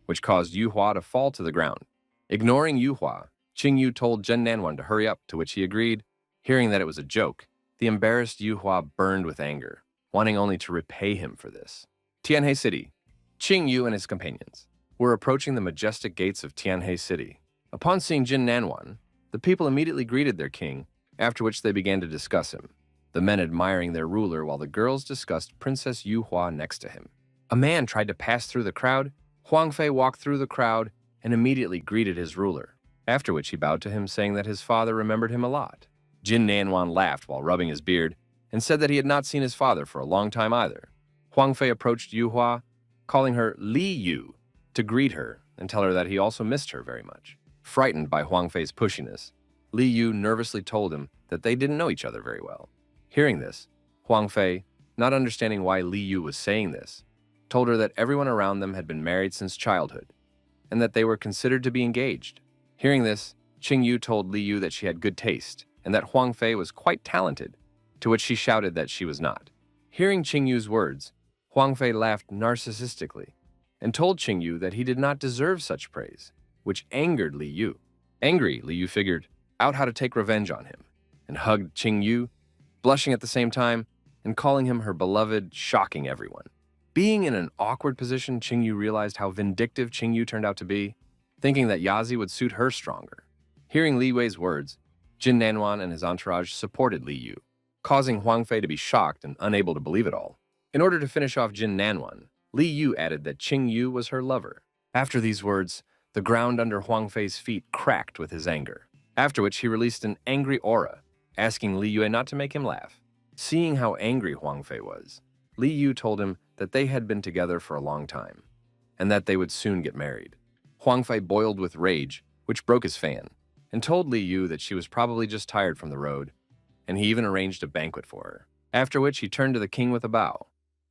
which caused Yuhua to fall to the ground. Ignoring Yuhua, Qingyu told Jin Nanwan to hurry up, to which he agreed. Hearing that it was a joke, the embarrassed Yuhua burned with anger, wanting only to repay him for this. Tianhe City. Qingyu and his companions were approaching the majestic gates of Tianhe City. Upon seeing Jin Nanwan, the people immediately greeted their king, after which they began to discuss him, the men admiring their ruler while the girls discussed Princess Yuhua next to him. A man tried to pass through the crowd. Huang Fei walked through the crowd and immediately greeted his ruler, after which he bowed to him, saying that his father remembered him a lot. Jin Nanwan laughed while rubbing his beard and said that he had not seen his father for a long time either. Huang Fei approached Yuhua, calling her Li Yu, to greet her and tell her that he also missed her very much. Frightened by Huang Fei's pushiness, Li Yu nervously told him that they didn't know each other very well. Hearing this, Huang Fei, not understanding why Li Yu was saying this, told her that everyone around them had been married since childhood, and that they were considered to be engaged. Hearing this, Qingyu told Li Yu that she had good taste, and that Huang Fei was quite talented, to which she shouted that she was not. Hearing Qingyu's words, Huang Fei laughed narcissistically, and told Qingyu that he did not deserve such praise, which angered Li Yu. Angry, Li Yu figured out how to take revenge on him, and hugged Qingyu, blushing at the same time, and calling him her beloved, shocking everyone. Being in an awkward position, Qingyu realized how vindictive Qingyu turned out to be, thinking that Yazi would suit her stronger. Hearing Li Wei's words, Jin Nanwan and his entourage supported Li Yu, causing Huang Fei to be shocked and unable to believe it all. In order to finish off Jin Nanwan, Li Yu added that Qingyu was her lover. After these words, the ground under Huang Fei's feet cracked with his anger. after which he released an angry aura, asking Li Yue not to make him laugh. Seeing how angry Huang Fei was, Li Yu told him that they had been together for a long time, and that they would soon get married. Huang Fei boiled with rage, which broke his fan, and told Li Yu that she was probably just tired from the road, and he even arranged a banquet for her. After which he turned to the king with a bow,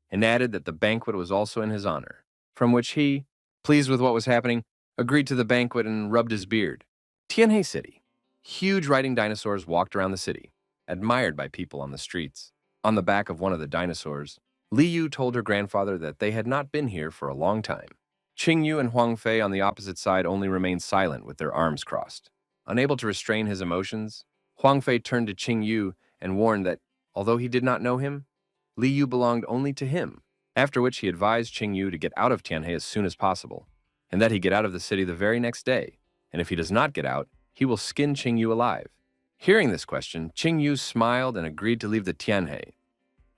and added that the banquet was also in his honor, from which he, pleased with what was happening, agreed to the banquet and rubbed his beard. Tianhe City. Huge riding dinosaurs walked around the city, admired by people on the streets. On the back of one of the dinosaurs, Li Yu told her grandfather that they had not been here for a long time. Qing Yu and Huang Fei on the opposite side only remained silent with their arms crossed. Unable to restrain his emotions, Huang Fei turned to Qing Yu and warned that, although he did not know him, Li Yu belonged only to him, after which he advised Qing Yu to get out of Tianhe as soon as possible, and that he get out of the city the very next day, and if he does not get out, he will skin Qing Yu alive. Hearing this question, Qing Yu smiled and agreed to leave the Tianhe.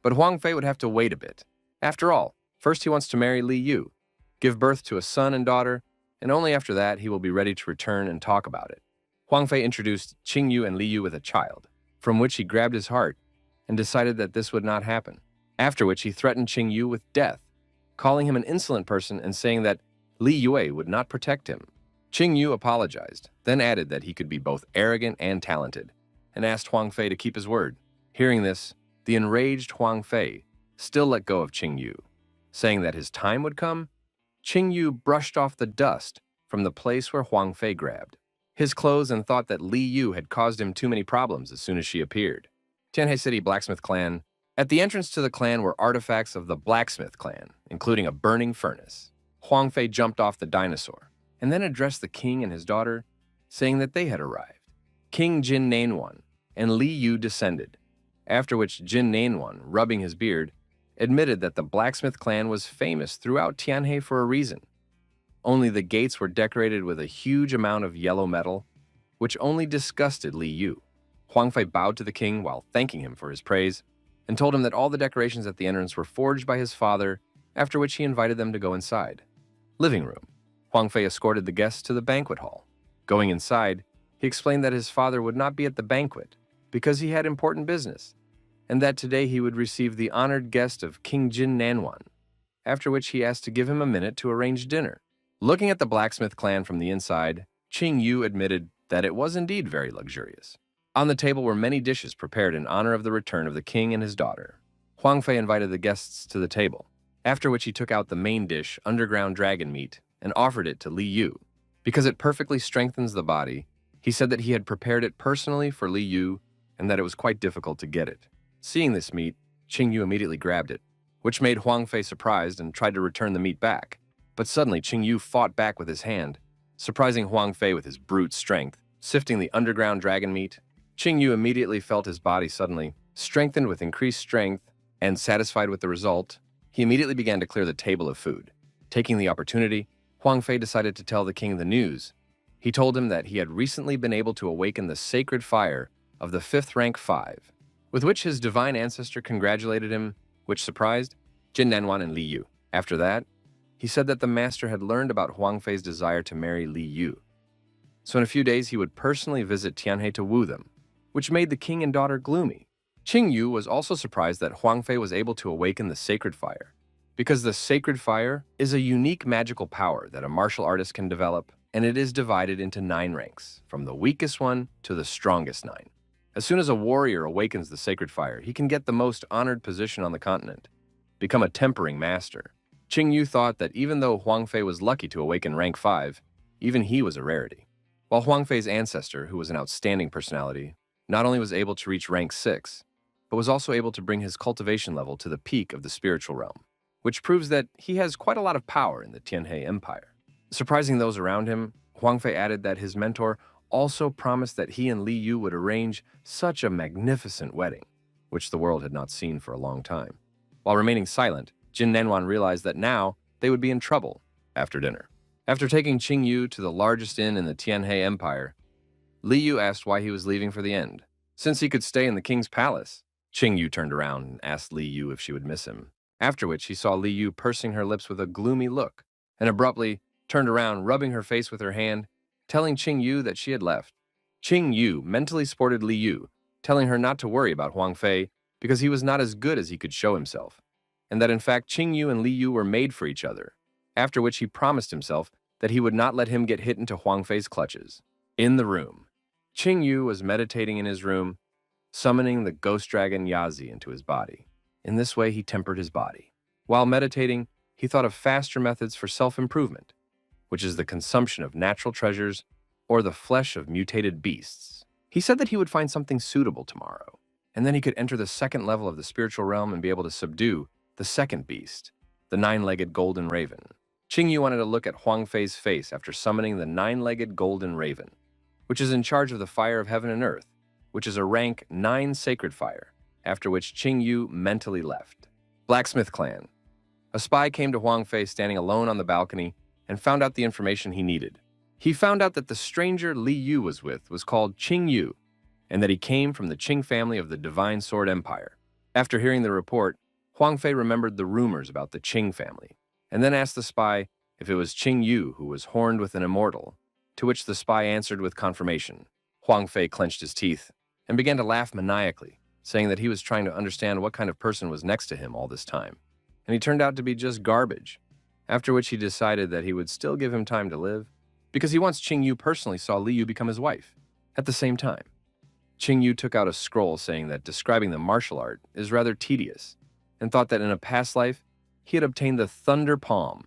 But Huang Fei would have to wait a bit. After all, first he wants to marry Li Yu, give birth to a son and daughter, and only after that he will be ready to return and talk about it. Huang Fei introduced Qing Yu and Li Yu with a child, from which he grabbed his heart and decided that this would not happen, after which he threatened Qing Yu with death, calling him an insolent person and saying that Li Yue would not protect him. Qing Yu apologized, then added that he could be both arrogant and talented, and asked Huang Fei to keep his word. Hearing this, the enraged Huang Fei still let go of Qing Yu, saying that his time would come. Qing Yu brushed off the dust from the place where Huang Fei grabbed his clothes and thought that Li Yu had caused him too many problems as soon as she appeared. Tianhe City Blacksmith Clan. At the entrance to the clan were artifacts of the Blacksmith Clan, including a burning furnace. Huang Fei jumped off the dinosaur, and then addressed the king and his daughter, saying that they had arrived. King Jin Nainwan and Li Yu descended, after which Jin Nainwan, rubbing his beard, admitted that the Blacksmith Clan was famous throughout Tianhe for a reason. Only the gates were decorated with a huge amount of yellow metal, which only disgusted Li Yu. Huang Fei bowed to the king while thanking him for his praise, and told him that all the decorations at the entrance were forged by his father, after which he invited them to go inside. Living room. Huang Fei escorted the guests to the banquet hall. Going inside, he explained that his father would not be at the banquet because he had important business, and that today he would receive the honored guest of King Jin Nanwan, after which he asked to give him a minute to arrange dinner. Looking at the Blacksmith Clan from the inside, Qing Yu admitted that it was indeed very luxurious. On the table were many dishes prepared in honor of the return of the king and his daughter. Huang Fei invited the guests to the table, after which he took out the main dish, underground dragon meat, and offered it to Li Yu. Because it perfectly strengthens the body, he said that he had prepared it personally for Li Yu and that it was quite difficult to get it. Seeing this meat, Qing Yu immediately grabbed it, which made Huang Fei surprised and tried to return the meat back. But suddenly Qing Yu fought back with his hand, surprising Huang Fei with his brute strength. Sifting the underground dragon meat, Qing Yu immediately felt his body suddenly strengthened with increased strength, and satisfied with the result, he immediately began to clear the table of food. Taking the opportunity, Huang Fei decided to tell the king the news. He told him that he had recently been able to awaken the sacred fire of the 5th rank 5, with which his divine ancestor congratulated him, which surprised Jin Nanwan and Li Yu. After that, he said that the master had learned about Huang Fei's desire to marry Li Yu. So in a few days he would personally visit Tianhe to woo them, which made the king and daughter gloomy. Qing Yu was also surprised that Huang Fei was able to awaken the sacred fire, because the sacred fire is a unique magical power that a martial artist can develop, and it is divided into 9 ranks, from the weakest one to the strongest 9. As soon as a warrior awakens the sacred fire, he can get the most honored position on the continent, become a tempering master. Qing Yu thought that even though Huang Fei was lucky to awaken rank 5, even he was a rarity. While Huang Fei's ancestor, who was an outstanding personality, not only was able to reach rank 6, but was also able to bring his cultivation level to the peak of the spiritual realm, which proves that he has quite a lot of power in the Tianhe Empire. Surprising those around him, Huang Fei added that his mentor also promised that he and Li Yu would arrange such a magnificent wedding, which the world had not seen for a long time. While remaining silent, Jin Nanwan realized that now they would be in trouble after dinner. After taking Qing Yu to the largest inn in the Tianhe Empire, Li Yu asked why he was leaving for the end, since he could stay in the king's palace. Qing Yu turned around and asked Li Yu if she would miss him, after which he saw Li Yu pursing her lips with a gloomy look, and abruptly turned around, rubbing her face with her hand, telling Qing Yu that she had left. Qing Yu mentally supported Li Yu, telling her not to worry about Huang Fei because he was not as good as he could show himself, and that in fact Qing Yu and Li Yu were made for each other, after which he promised himself that he would not let him get hit into Huang Fei's clutches. In the room, Qing Yu was meditating in his room, summoning the ghost dragon Yazi into his body. In this way, he tempered his body. While meditating, he thought of faster methods for self-improvement, which is the consumption of natural treasures or the flesh of mutated beasts. He said that he would find something suitable tomorrow, and then he could enter the second level of the spiritual realm and be able to subdue the second beast, the nine-legged golden raven. Qing Yu wanted to look at Huang Fei's face after summoning the nine-legged golden raven, which is in charge of the fire of heaven and earth, which is a rank 9 sacred fire, after which Qing Yu mentally left. Blacksmith Clan. A spy came to Huang Fei standing alone on the balcony and found out the information he needed. He found out that the stranger Li Yu was with was called Qing Yu, and that he came from the Qing family of the Divine Sword Empire. After hearing the report, Huang Fei remembered the rumors about the Qing family, and then asked the spy if it was Qing Yu who was horned with an immortal, to which the spy answered with confirmation. Huang Fei clenched his teeth and began to laugh maniacally, saying that he was trying to understand what kind of person was next to him all this time, and he turned out to be just garbage, after which he decided that he would still give him time to live, because he once Qing Yu personally saw Li Yu become his wife. At the same time, Qing Yu took out a scroll saying that describing the martial art is rather tedious, and thought that in a past life, he had obtained the Thunder Palm,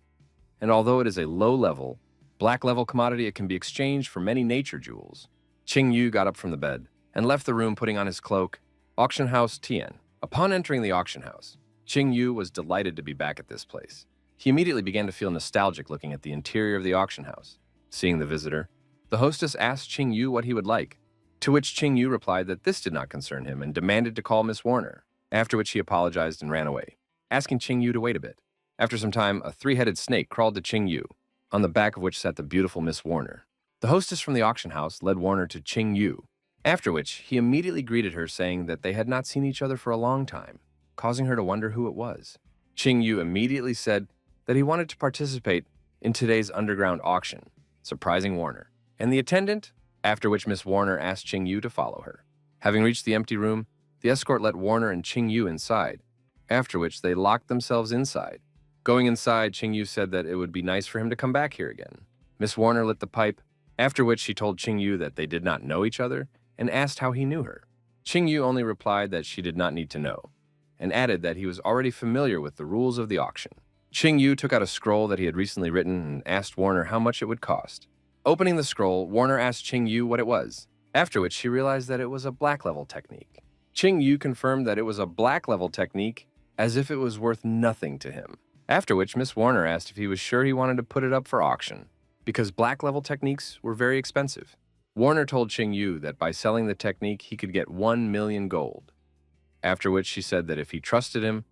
and although it is a low-level, black-level commodity, it can be exchanged for many nature jewels. Qing Yu got up from the bed and left the room putting on his cloak. Auction House Tian. Upon entering the auction house, Qing Yu was delighted to be back at this place. He immediately began to feel nostalgic looking at the interior of the auction house. Seeing the visitor, the hostess asked Qing Yu what he would like, to which Qing Yu replied that this did not concern him and demanded to call Miss Warner, after which he apologized and ran away, asking Qing Yu to wait a bit. After some time, a three-headed snake crawled to Qing Yu, on the back of which sat the beautiful Miss Warner. The hostess from the auction house led Warner to Qing Yu, after which he immediately greeted her saying that they had not seen each other for a long time, causing her to wonder who it was. Qing Yu immediately said that he wanted to participate in today's underground auction, surprising Warner and the attendant, after which Miss Warner asked Qing Yu to follow her. Having reached the empty room, the escort let Warner and Qing Yu inside, after which they locked themselves inside. Going inside, Qing Yu said that it would be nice for him to come back here again. Miss Warner lit the pipe, after which she told Qing Yu that they did not know each other and asked how he knew her. Qing Yu only replied that she did not need to know, and added that he was already familiar with the rules of the auction. Qing Yu took out a scroll that he had recently written and asked Warner how much it would cost. Opening the scroll, Warner asked Qing Yu what it was, after which she realized that it was a black-level technique. Qing Yu confirmed that it was a black-level technique as if it was worth nothing to him, after which Miss Warner asked if he was sure he wanted to put it up for auction, because black-level techniques were very expensive. Warner told Qing Yu that by selling the technique he could get 1 million gold, after which she said that if he trusted him,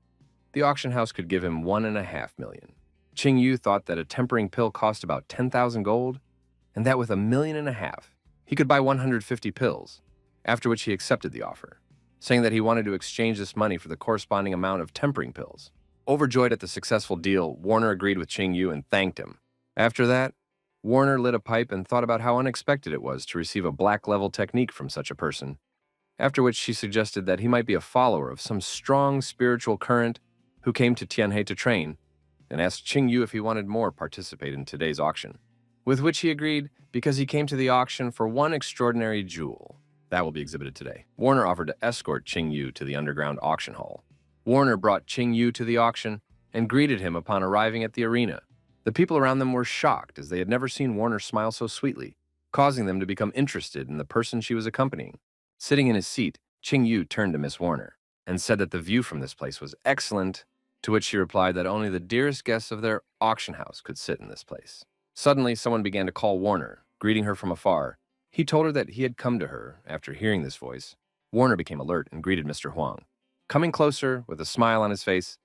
the auction house could give him 1.5 million. Qing Yu thought that a tempering pill cost about 10,000 gold, and that with 1.5 million, he could buy 150 pills, after which he accepted the offer, saying that he wanted to exchange this money for the corresponding amount of tempering pills. Overjoyed at the successful deal, Warner agreed with Qing Yu and thanked him. After that, Warner lit a pipe and thought about how unexpected it was to receive a black-level technique from such a person, after which she suggested that he might be a follower of some strong spiritual current who came to Tianhe to train, and asked Qing Yu if he wanted more participate in today's auction, with which he agreed because he came to the auction for one extraordinary jewel. That will be exhibited today. Warner offered to escort Qing Yu to the underground auction hall. Warner brought Qing Yu to the auction and greeted him upon arriving at the arena. The people around them were shocked as they had never seen Warner smile so sweetly, causing them to become interested in the person she was accompanying. Sitting in his seat, Qing Yu turned to Miss Warner and said that the view from this place was excellent, to which she replied that only the dearest guests of their auction house could sit in this place. Suddenly, someone began to call Warner, greeting her from afar. He told her that he had come to her after hearing this voice. Warner became alert and greeted Mr. Huang. Coming closer, with a smile on his face,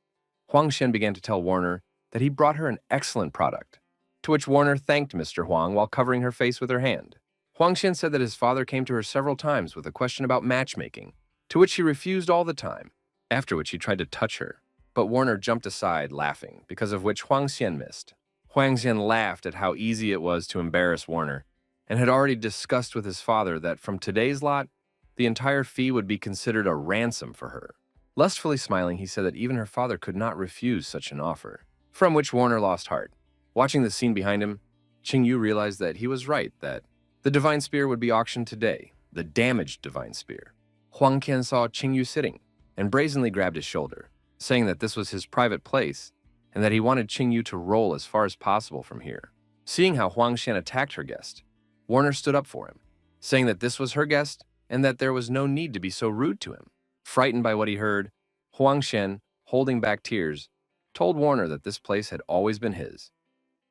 Huang Xian began to tell Warner that he brought her an excellent product, to which Warner thanked Mr. Huang while covering her face with her hand. Huang Xian said that his father came to her several times with a question about matchmaking, to which she refused all the time, after which he tried to touch her, but Warner jumped aside, laughing, because of which Huang Xian missed. Huang Xian laughed at how easy it was to embarrass Warner, and had already discussed with his father that from today's lot, the entire fee would be considered a ransom for her. Lustfully smiling, he said that even her father could not refuse such an offer, from which Warner lost heart. Watching the scene behind him, Qingyu realized that he was right, that the divine spear would be auctioned today, the damaged divine spear. Huang Qian saw Qingyu sitting and brazenly grabbed his shoulder, saying that this was his private place and that he wanted Qingyu to roll as far as possible from here. Seeing how Huang Qian attacked her guest, Warner stood up for him, saying that this was her guest and that there was no need to be so rude to him. Frightened by what he heard, Huang Qian, holding back tears, told Warner that this place had always been his,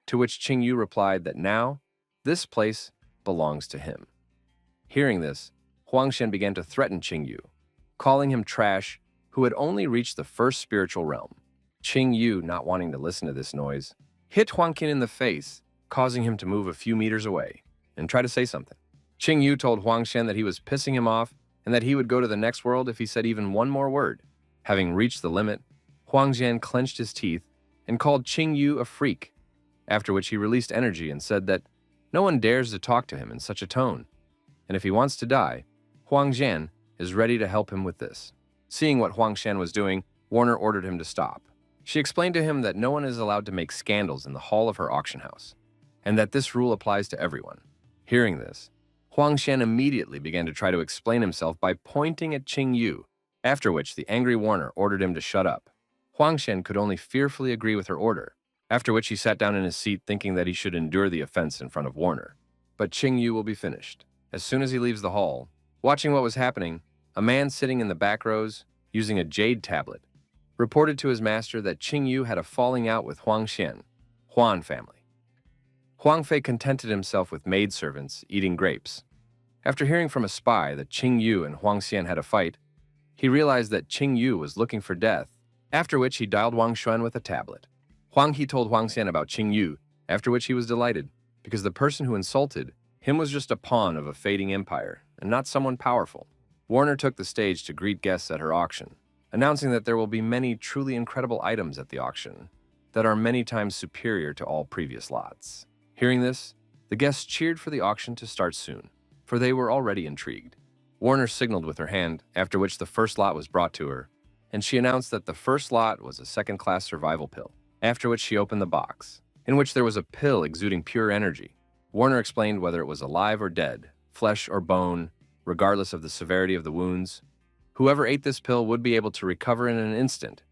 to which Qingyu replied that now, this place belongs to him. Hearing this, Huang Qian began to threaten Qingyu, calling him trash who had only reached the first spiritual realm. Qingyu, not wanting to listen to this noise, hit Huang Qian in the face, causing him to move a few meters away and try to say something. Qingyu told Huang Qian that he was pissing him off and that he would go to the next world if he said even one more word. Having reached the limit, Huang Qian clenched his teeth and called Qingyu a freak, after which he released energy and said that no one dares to talk to him in such a tone, and if he wants to die, Huang Qian is ready to help him with this. Seeing what Huang Qian was doing, Warner ordered him to stop. She explained to him that no one is allowed to make scandals in the hall of her auction house, and that this rule applies to everyone. Hearing this, Huang Qian immediately began to try to explain himself by pointing at Qingyu, after which the angry Warner ordered him to shut up. Huang Qian could only fearfully agree with her order, after which he sat down in his seat thinking that he should endure the offense in front of Warner. But Qingyu will be finished. As soon as he leaves the hall, watching what was happening, a man sitting in the back rows, using a jade tablet, reported to his master that Qingyu had a falling out with Huang Qian, Huan family. Huang Fei contented himself with maidservants eating grapes. After hearing from a spy that Qingyu and Huang Xian had a fight, he realized that Qingyu was looking for death, after which he dialed Wang Xuan with a tablet. Huang He told Huang Xian about Qingyu, after which he was delighted, because the person who insulted him was just a pawn of a fading empire, and not someone powerful. Warner took the stage to greet guests at her auction, announcing that there will be many truly incredible items at the auction that are many times superior to all previous lots. Hearing this, the guests cheered for the auction to start soon, for they were already intrigued. Warner signaled with her hand, after which the first lot was brought to her, and she announced that the first lot was a second-class survival pill, after which she opened the box, in which there was a pill exuding pure energy. Warner explained whether it was alive or dead, flesh or bone, regardless of the severity of the wounds. Whoever ate this pill would be able to recover in an instant,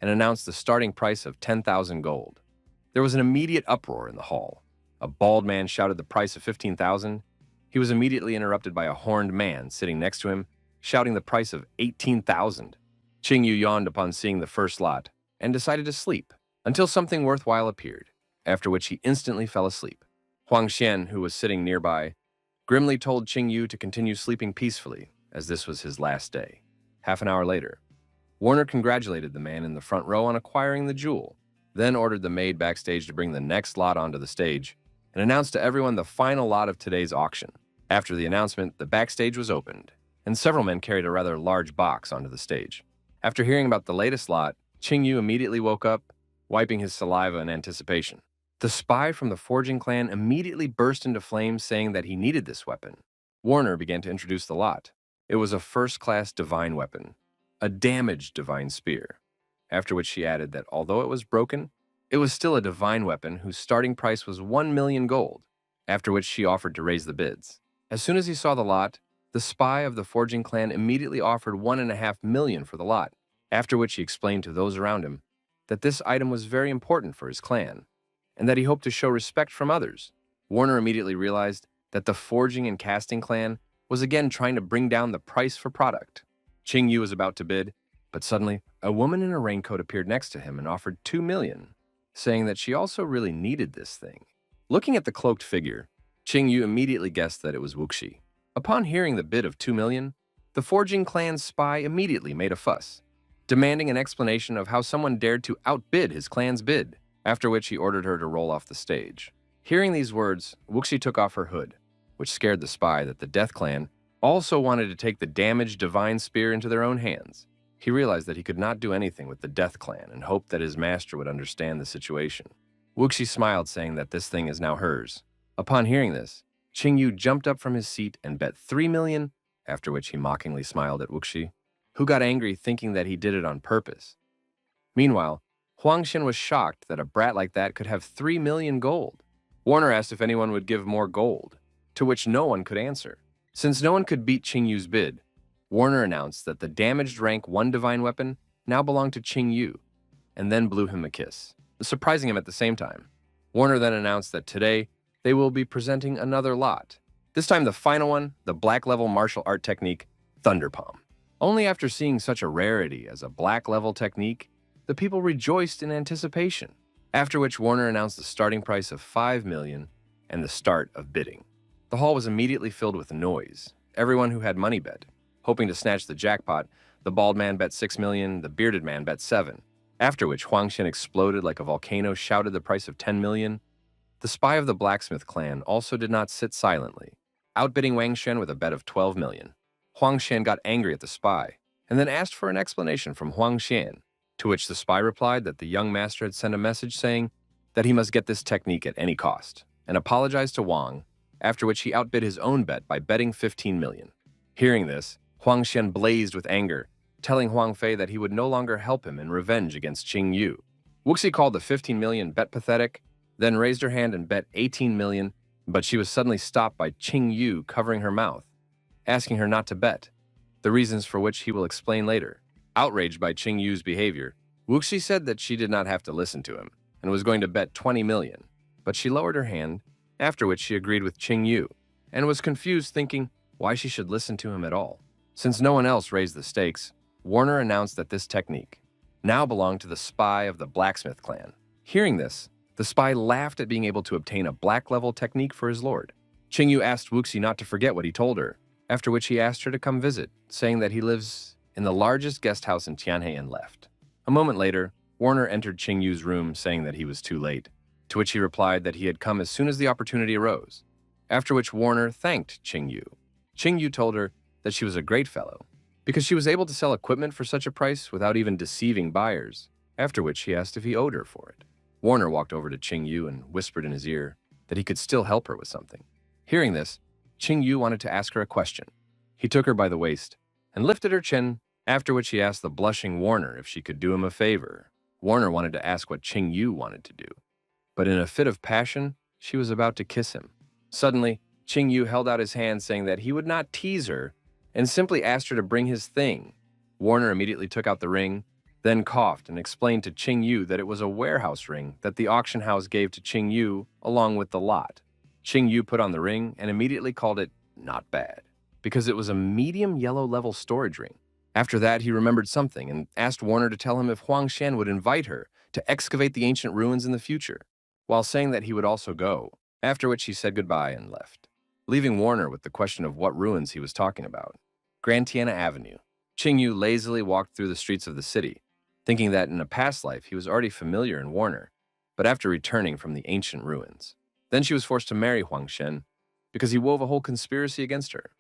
and announced the starting price of 10,000 gold. There was an immediate uproar in the hall. A bald man shouted the price of 15,000. He was immediately interrupted by a horned man sitting next to him, shouting the price of 18,000. Qingyu yawned upon seeing the first lot and decided to sleep until something worthwhile appeared, after which he instantly fell asleep. Huang Xian, who was sitting nearby, grimly told Qingyu to continue sleeping peacefully, as this was his last day. Half an hour later, Warner congratulated the man in the front row on acquiring the jewel, then ordered the maid backstage to bring the next lot onto the stage, and announced to everyone the final lot of today's auction. After the announcement, the backstage was opened, and several men carried a rather large box onto the stage. After hearing about the latest lot, Qingyu immediately woke up, wiping his saliva in anticipation. The spy from the forging clan immediately burst into flames, saying that he needed this weapon. Warner began to introduce the lot. It was a first-class divine weapon, a damaged divine spear, after which she added that although it was broken, it was still a divine weapon whose starting price was 1 million gold, after which she offered to raise the bids. As soon as he saw the lot, the spy of the forging clan immediately offered 1.5 million for the lot, after which he explained to those around him that this item was very important for his clan, and that he hoped to show respect from others. Warner immediately realized that the forging and casting clan was again trying to bring down the price for product. Qingyu was about to bid, but suddenly a woman in a raincoat appeared next to him and offered 2 million, saying that she also really needed this thing. Looking at the cloaked figure, Qingyu immediately guessed that it was Wuxi. Upon hearing the bid of 2 million, the forging clan's spy immediately made a fuss, demanding an explanation of how someone dared to outbid his clan's bid, after which he ordered her to roll off the stage. Hearing these words, Wuxi took off her hood, which scared the spy that the Death Clan also wanted to take the damaged divine spear into their own hands. He realized that he could not do anything with the Death Clan and hoped that his master would understand the situation. Wuxi smiled, saying that this thing is now hers. Upon hearing this, Yu jumped up from his seat and bet 3 million, after which he mockingly smiled at Wuxi, who got angry thinking that he did it on purpose. Meanwhile, Huangxian was shocked that a brat like that could have 3 million gold. Warner asked if anyone would give more gold, to which no one could answer. Since no one could beat Yu's bid, Warner announced that the damaged rank 1 divine weapon now belonged to Yu, and then blew him a kiss, surprising him at the same time. Warner then announced that today they will be presenting another lot. This time the final one, the black level martial art technique, Thunder Palm. Only after seeing such a rarity as a black level technique, the people rejoiced in anticipation, after which Warner announced the starting price of 5 million and the start of bidding. The hall was immediately filled with noise. Everyone who had money bet, hoping to snatch the jackpot. The bald man bet 6 million, the bearded man bet 7, after which Huangxian exploded like a volcano, shouted the price of 10 million. The spy of the blacksmith clan also did not sit silently, outbidding Wang Shen with a bet of 12 million. Huangxian got angry at the spy, and then asked for an explanation from Huangxian, to which the spy replied that the young master had sent a message saying that he must get this technique at any cost, and apologized to Wang, after which he outbid his own bet by betting 15 million. Hearing this, Huangxian blazed with anger, telling Huang Fei that he would no longer help him in revenge against Yu. Wuxi called the 15 million bet pathetic, then raised her hand and bet 18 million, but she was suddenly stopped by Yu covering her mouth, asking her not to bet, the reasons for which he will explain later. Outraged by Yu's behavior, Wuxi said that she did not have to listen to him and was going to bet 20 million, but she lowered her hand, after which she agreed with Yu, and was confused thinking why she should listen to him at all. Since no one else raised the stakes, Warner announced that this technique now belonged to the spy of the blacksmith clan. Hearing this, the spy laughed at being able to obtain a black-level technique for his lord. Yu asked Wuxi not to forget what he told her, after which he asked her to come visit, saying that he lives in the largest guest house in Tianhe and left. A moment later, Warner entered Yu's room saying that he was too late, to which he replied that he had come as soon as the opportunity arose, after which Warner thanked Yu. Yu told her that she was a great fellow, because she was able to sell equipment for such a price without even deceiving buyers, after which he asked if he owed her for it. Warner walked over to Yu and whispered in his ear that he could still help her with something. Hearing this, Yu wanted to ask her a question. He took her by the waist and lifted her chin, after which he asked the blushing Warner if she could do him a favor. Warner wanted to ask what Yu wanted to do, but in a fit of passion, she was about to kiss him. Suddenly, Yu held out his hand saying that he would not tease her and simply asked her to bring his thing. Warner immediately took out the ring, then coughed and explained to Yu that it was a warehouse ring that the auction house gave to Yu along with the lot. Yu put on the ring and immediately called it not bad, because it was a medium yellow level storage ring. After that, he remembered something and asked Warner to tell him if Huangxian would invite her to excavate the ancient ruins in the future, while saying that he would also go, after which he said goodbye and left, leaving Warner with the question of what ruins he was talking about. Grand Tiana Avenue. Yu lazily walked through the streets of the city, thinking that in a past life he was already familiar in Warner, but after returning from the ancient ruins. Then she was forced to marry Huangxian because he wove a whole conspiracy against her.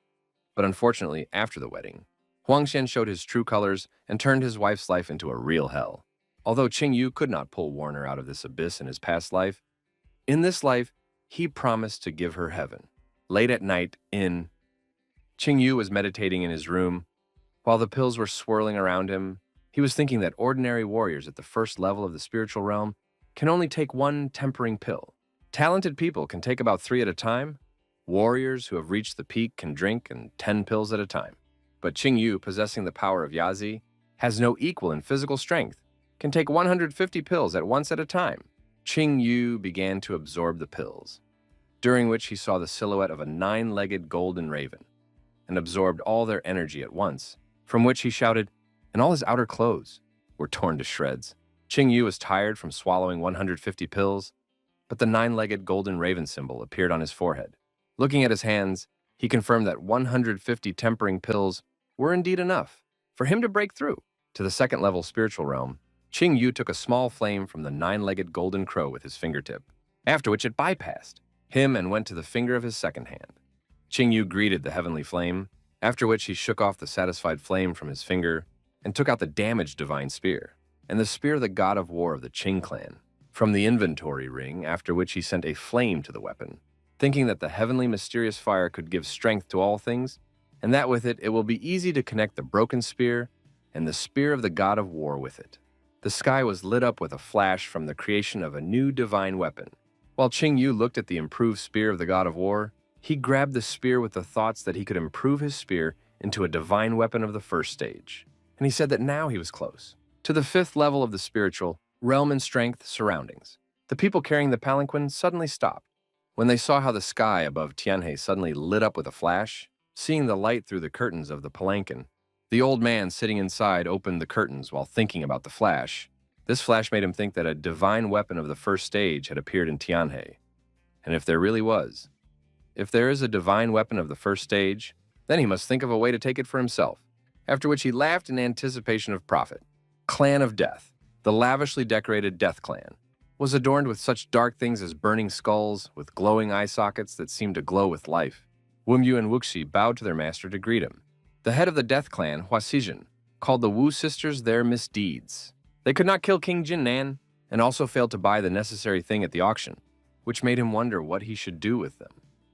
But unfortunately, after the wedding, Huangxian showed his true colors and turned his wife's life into a real hell. Although Yu could not pull Warner out of this abyss in his past life, in this life, he promised to give her heaven. Late at night, Yu was meditating in his room. While the pills were swirling around him, he was thinking that ordinary warriors at the first level of the spiritual realm can only take 1 tempering pill. Talented people can take about 3 at a time. Warriors who have reached the peak can drink 10 pills at a time. But Yu, possessing the power of Yazi, has no equal in physical strength, can take 150 pills at once at a time. Yu began to absorb the pills, during which he saw the silhouette of a 9-legged golden raven, and absorbed all their energy at once, from which he shouted, and all his outer clothes were torn to shreds. Yu was tired from swallowing 150 pills, but the 9-legged golden raven symbol appeared on his forehead. Looking at his hands, he confirmed that 150 tempering pills were indeed enough for him to break through to the second-level spiritual realm. Yu took a small flame from the 9-legged golden crow with his fingertip, after which it bypassed him and went to the finger of his second hand. Yu greeted the heavenly flame, after which he shook off the satisfied flame from his finger and took out the damaged divine spear, and the spear of the god of war of the Qing clan, from the inventory ring, after which he sent a flame to the weapon, thinking that the heavenly mysterious fire could give strength to all things, and that with it will be easy to connect the broken spear and the spear of the god of war with it. The sky was lit up with a flash from the creation of a new divine weapon. While Qing Yu looked at the improved spear of the god of war, he grabbed the spear with the thoughts that he could improve his spear into a divine weapon of the first stage. And he said that now he was close to the 5th level of the spiritual realm in strength surroundings. The people carrying the palanquin suddenly stopped. When they saw how the sky above Tianhe suddenly lit up with a flash, seeing the light through the curtains of the palanquin, the old man sitting inside opened the curtains while thinking about the flash. This flash made him think that a divine weapon of the first stage had appeared in Tianhe. And if there really was, if there is a divine weapon of the first stage, then he must think of a way to take it for himself. After which he laughed in anticipation of profit. Clan of Death, the lavishly decorated Death Clan, was adorned with such dark things as burning skulls with glowing eye sockets that seemed to glow with life. Wumyu and Wuxi bowed to their master to greet him. The head of the Death Clan, Hua Xijin, called the Wu sisters their misdeeds. They could not kill King Jinnan, and also failed to buy the necessary thing at the auction, which made him wonder what he should do with them.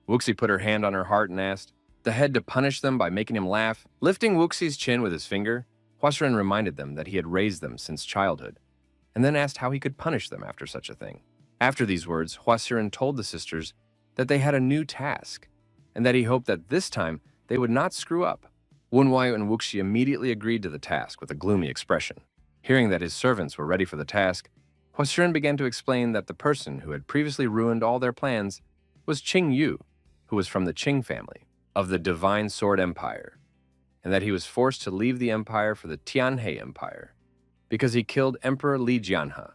Wuxi put her hand on her heart and asked the head to punish them by making him laugh. Lifting Wuxi's chin with his finger, Huasiren reminded them that he had raised them since childhood, and then asked how he could punish them after such a thing. After these words, Huasiren told the sisters that they had a new task, and that he hoped that this time they would not screw up. Wunwai and Wuxi immediately agreed to the task with a gloomy expression. Hearing that his servants were ready for the task, Huasiren began to explain that the person who had previously ruined all their plans was Qing Yu, who was from the Qing family of the Divine Sword Empire, and that he was forced to leave the empire for the Tianhe Empire because he killed Emperor Li Jianhe,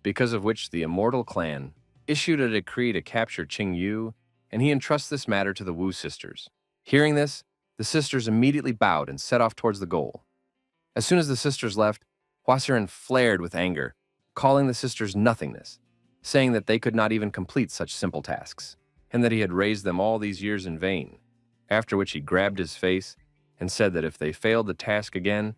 because of which the Immortal Clan issued a decree to capture Qing Yu, and he entrusts this matter to the Wu sisters. Hearing this, the sisters immediately bowed and set off towards the goal. As soon as the sisters left, Huasiren flared with anger, calling the sisters nothingness, saying that they could not even complete such simple tasks, and that he had raised them all these years in vain, after which he grabbed his face and said that if they failed the task again,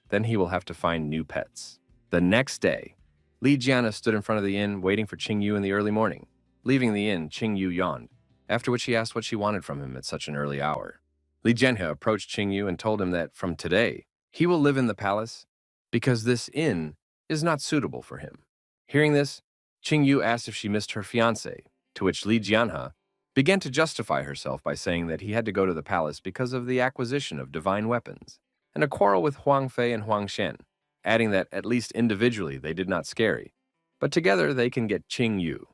then he will have to find new pets. The next day, Li Jianhe stood in front of the inn waiting for Qing Yu in the early morning. Leaving the inn, Qing Yu yawned, after which he asked what she wanted from him at such an early hour. Li Jianhe approached Qing Yu and told him that from today, he will live in the palace because this inn is not suitable for him. Hearing this, Qing Yu asked if she missed her fiancé, to which Li Jianhe began to justify herself by saying that he had to go to the palace because of the acquisition of divine weapons, and a quarrel with Huang Fei and Huang Shen, adding that at least individually they did not scary, but together they can get Qing Yu.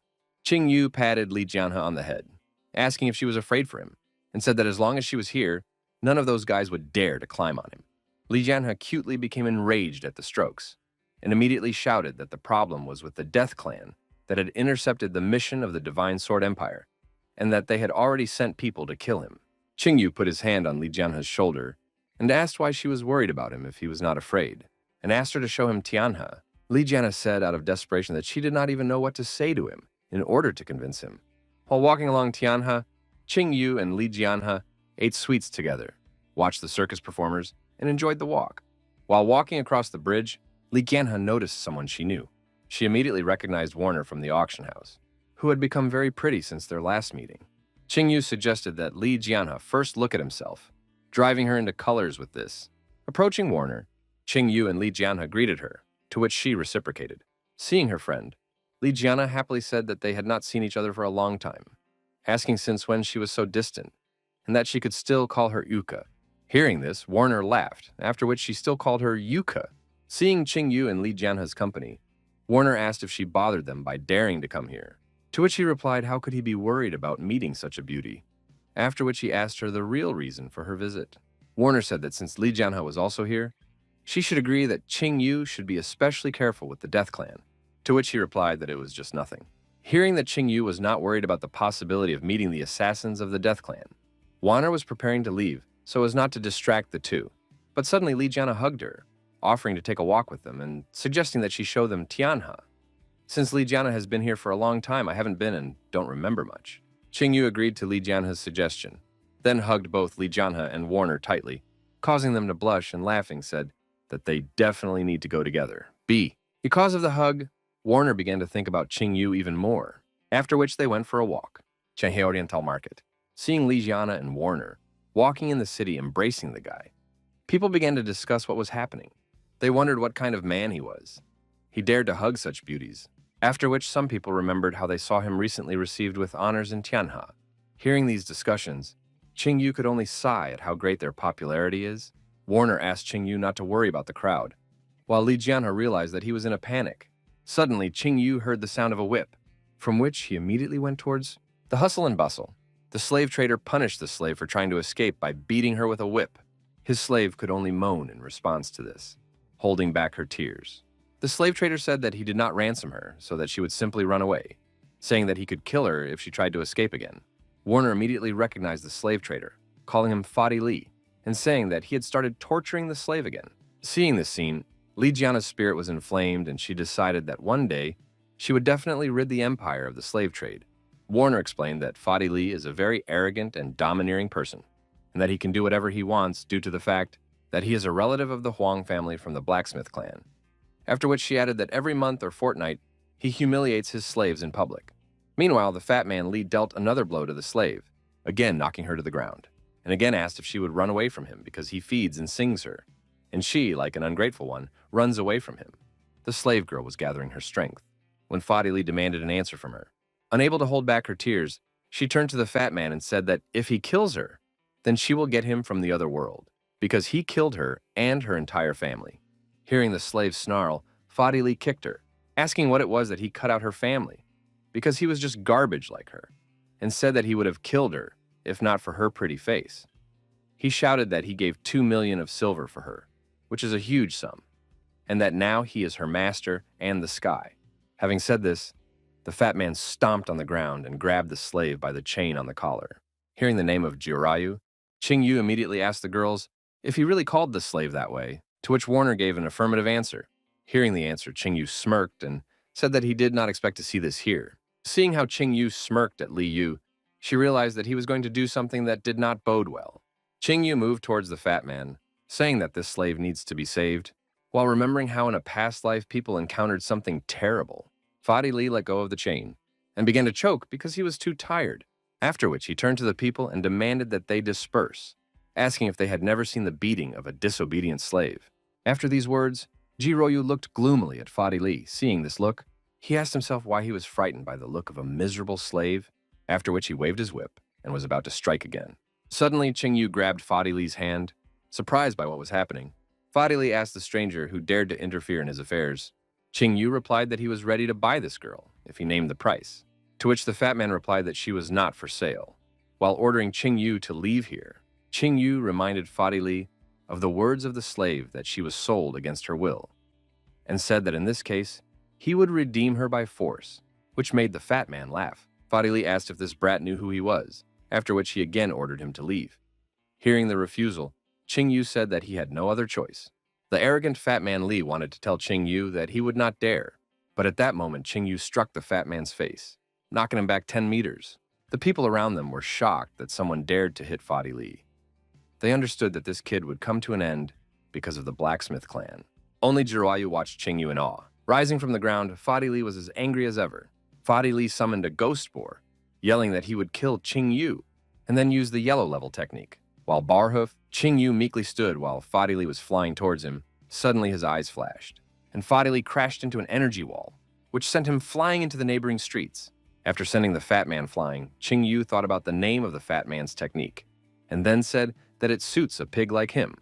Qing Yu patted Li Jianhe on the head, asking if she was afraid for him, and said that as long as she was here, none of those guys would dare to climb on him. Li Jianhe cutely became enraged at the strokes, and immediately shouted that the problem was with the Death Clan that had intercepted the mission of the Divine Sword Empire, and that they had already sent people to kill him. Qing Yu put his hand on Li Jianhe's shoulder and asked why she was worried about him if he was not afraid, and asked her to show him Tianhe. Li Jianhe said out of desperation that she did not even know what to say to him in order to convince him. While walking along Tianhe, Qing Yu and Li Jianhe ate sweets together, watched the circus performers, and enjoyed the walk. While walking across the bridge, Li Jianhe noticed someone she knew. She immediately recognized Warner from the auction house, who had become very pretty since their last meeting. Qing Yu suggested that Li Jianhe first look at himself, driving her into colors with this. Approaching Warner, Qing Yu and Li Jianhe greeted her, to which she reciprocated. Seeing her friend, Li Jianhe happily said that they had not seen each other for a long time, asking since when she was so distant, and that she could still call her Yuka. Hearing this, Warner laughed, after which she still called her Yuka. Seeing Qing Yu and Li Jianhe's company, Warner asked if she bothered them by daring to come here, to which he replied how could he be worried about meeting such a beauty, after which he asked her the real reason for her visit. Warner said that since Li Jianhe was also here, she should agree that Qing Yu should be especially careful with the Death Clan, to which he replied that it was just nothing. Hearing that Qing Yu was not worried about the possibility of meeting the assassins of the Death Clan, Warner was preparing to leave so as not to distract the two, but suddenly Li Jianhe hugged her, offering to take a walk with them and suggesting that she show them Tianhe. Since Li Jianhe has been here for a long time, I haven't been and don't remember much. Qing Yu agreed to Li Jianhe's suggestion, then hugged both Li Jianhe and Warner tightly, causing them to blush and laughing said that they definitely need to go together. Because of the hug, Warner began to think about Qing Yu even more, after which they went for a walk. Shanghai Oriental Market. Seeing Li Jiana and Warner walking in the city embracing the guy, people began to discuss what was happening. They wondered what kind of man he was. He dared to hug such beauties, after which some people remembered how they saw him recently received with honors in Tianhe. Hearing these discussions, Qing Yu could only sigh at how great their popularity is. Warner asked Qing Yu not to worry about the crowd, while Li Jianhe realized that he was in a panic. Suddenly, Qing Yu heard the sound of a whip, from which he immediately went towards the hustle and bustle. The slave trader punished the slave for trying to escape by beating her with a whip. His slave could only moan in response to this, holding back her tears. The slave trader said that he did not ransom her, so that she would simply run away, saying that he could kill her if she tried to escape again. Warner immediately recognized the slave trader, calling him Fadi Li, and saying that he had started torturing the slave again. Seeing this scene, Li Jiana's spirit was inflamed, and she decided that one day she would definitely rid the empire of the slave trade. Warner explained that Fadi Li is a very arrogant and domineering person, and that he can do whatever he wants due to the fact that he is a relative of the Huang family from the blacksmith clan. After which she added that every month or fortnight, he humiliates his slaves in public. Meanwhile, the fat man Li dealt another blow to the slave, again knocking her to the ground, and again asked if she would run away from him because he feeds and sings her. And she, like an ungrateful one, runs away from him. The slave girl was gathering her strength when Fadi Li demanded an answer from her. Unable to hold back her tears, she turned to the fat man and said that if he kills her, then she will get him from the other world, because he killed her and her entire family. Hearing the slave snarl, Fadi Li kicked her, asking what it was that he cut out her family, because he was just garbage like her, and said that he would have killed her if not for her pretty face. He shouted that he gave 2 million of silver for her, which is a huge sum, and that now he is her master and the sky. Having said this, the fat man stomped on the ground and grabbed the slave by the chain on the collar. Hearing the name of Jiurayu, Qing Yu immediately asked the girls if he really called the slave that way, to which Warner gave an affirmative answer. Hearing the answer, Qing Yu smirked and said that he did not expect to see this here. Seeing how Qing Yu smirked at Li Yu, she realized that he was going to do something that did not bode well. Qing Yu moved towards the fat man, saying that this slave needs to be saved, while remembering how in a past life people encountered something terrible. Fadi Li let go of the chain and began to choke because he was too tired, after which he turned to the people and demanded that they disperse, asking if they had never seen the beating of a disobedient slave. After these words, Jiroyu looked gloomily at Fadi Li. Seeing this look, he asked himself why he was frightened by the look of a miserable slave, after which he waved his whip and was about to strike again. Suddenly, Qing Yu grabbed Fadi Li's hand. Surprised by what was happening, Fadi Li asked the stranger who dared to interfere in his affairs. Qing Yu replied that he was ready to buy this girl if he named the price, to which the fat man replied that she was not for sale. While ordering Qing Yu to leave here, Qing Yu reminded Fadi Li of the words of the slave that she was sold against her will, and said that in this case, he would redeem her by force, which made the fat man laugh. Fadi Li asked if this brat knew who he was, after which he again ordered him to leave. Hearing the refusal, Qing Yu said that he had no other choice. The arrogant fat man Li wanted to tell Qing Yu that he would not dare, but at that moment Qing Yu struck the fat man's face, knocking him back 10 meters. The people around them were shocked that someone dared to hit Fadi Li. They understood that this kid would come to an end because of the blacksmith clan. Only Jiroyu watched Qing Yu in awe. Rising from the ground, Fadi Li was as angry as ever. Fadi Li summoned a ghost boar, yelling that he would kill Qing Yu, and then use the yellow level technique. While Barhoof, Qing Yu meekly stood while Fadi Li was flying towards him. Suddenly his eyes flashed, and Fadi Li crashed into an energy wall, which sent him flying into the neighboring streets. After sending the fat man flying, Qing Yu thought about the name of the fat man's technique, and then said that it suits a pig like him.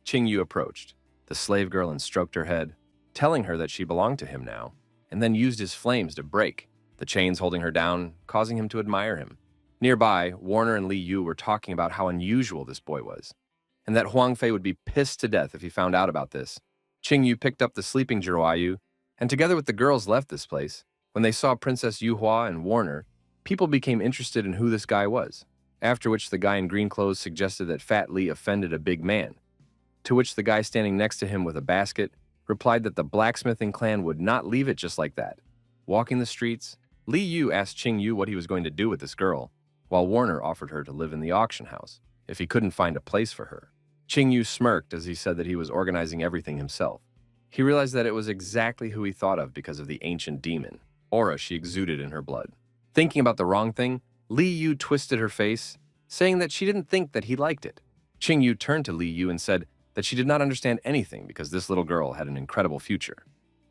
Qing Yu approached the slave girl and stroked her head, telling her that she belonged to him now, and then used his flames to break the chains holding her down, causing him to admire him. Nearby, Warner and Li Yu were talking about how unusual this boy was, and that Huang Fei would be pissed to death if he found out about this. Qing Yu picked up the sleeping Jiroyu, and together with the girls left this place. When they saw Princess Yu Hua and Warner, people became interested in who this guy was, after which the guy in green clothes suggested that Fat Li offended a big man, to which the guy standing next to him with a basket replied that the blacksmithing clan would not leave it just like that. Walking the streets, Li Yu asked Qing Yu what he was going to do with this girl, while Warner offered her to live in the auction house if he couldn't find a place for her. Qing Yu smirked as he said that he was organizing everything himself. He realized that it was exactly who he thought of because of the ancient demon aura she exuded in her blood. Thinking about the wrong thing, Li Yu twisted her face, saying that she didn't think that he liked it. Qing Yu turned to Li Yu and said that she did not understand anything because this little girl had an incredible future,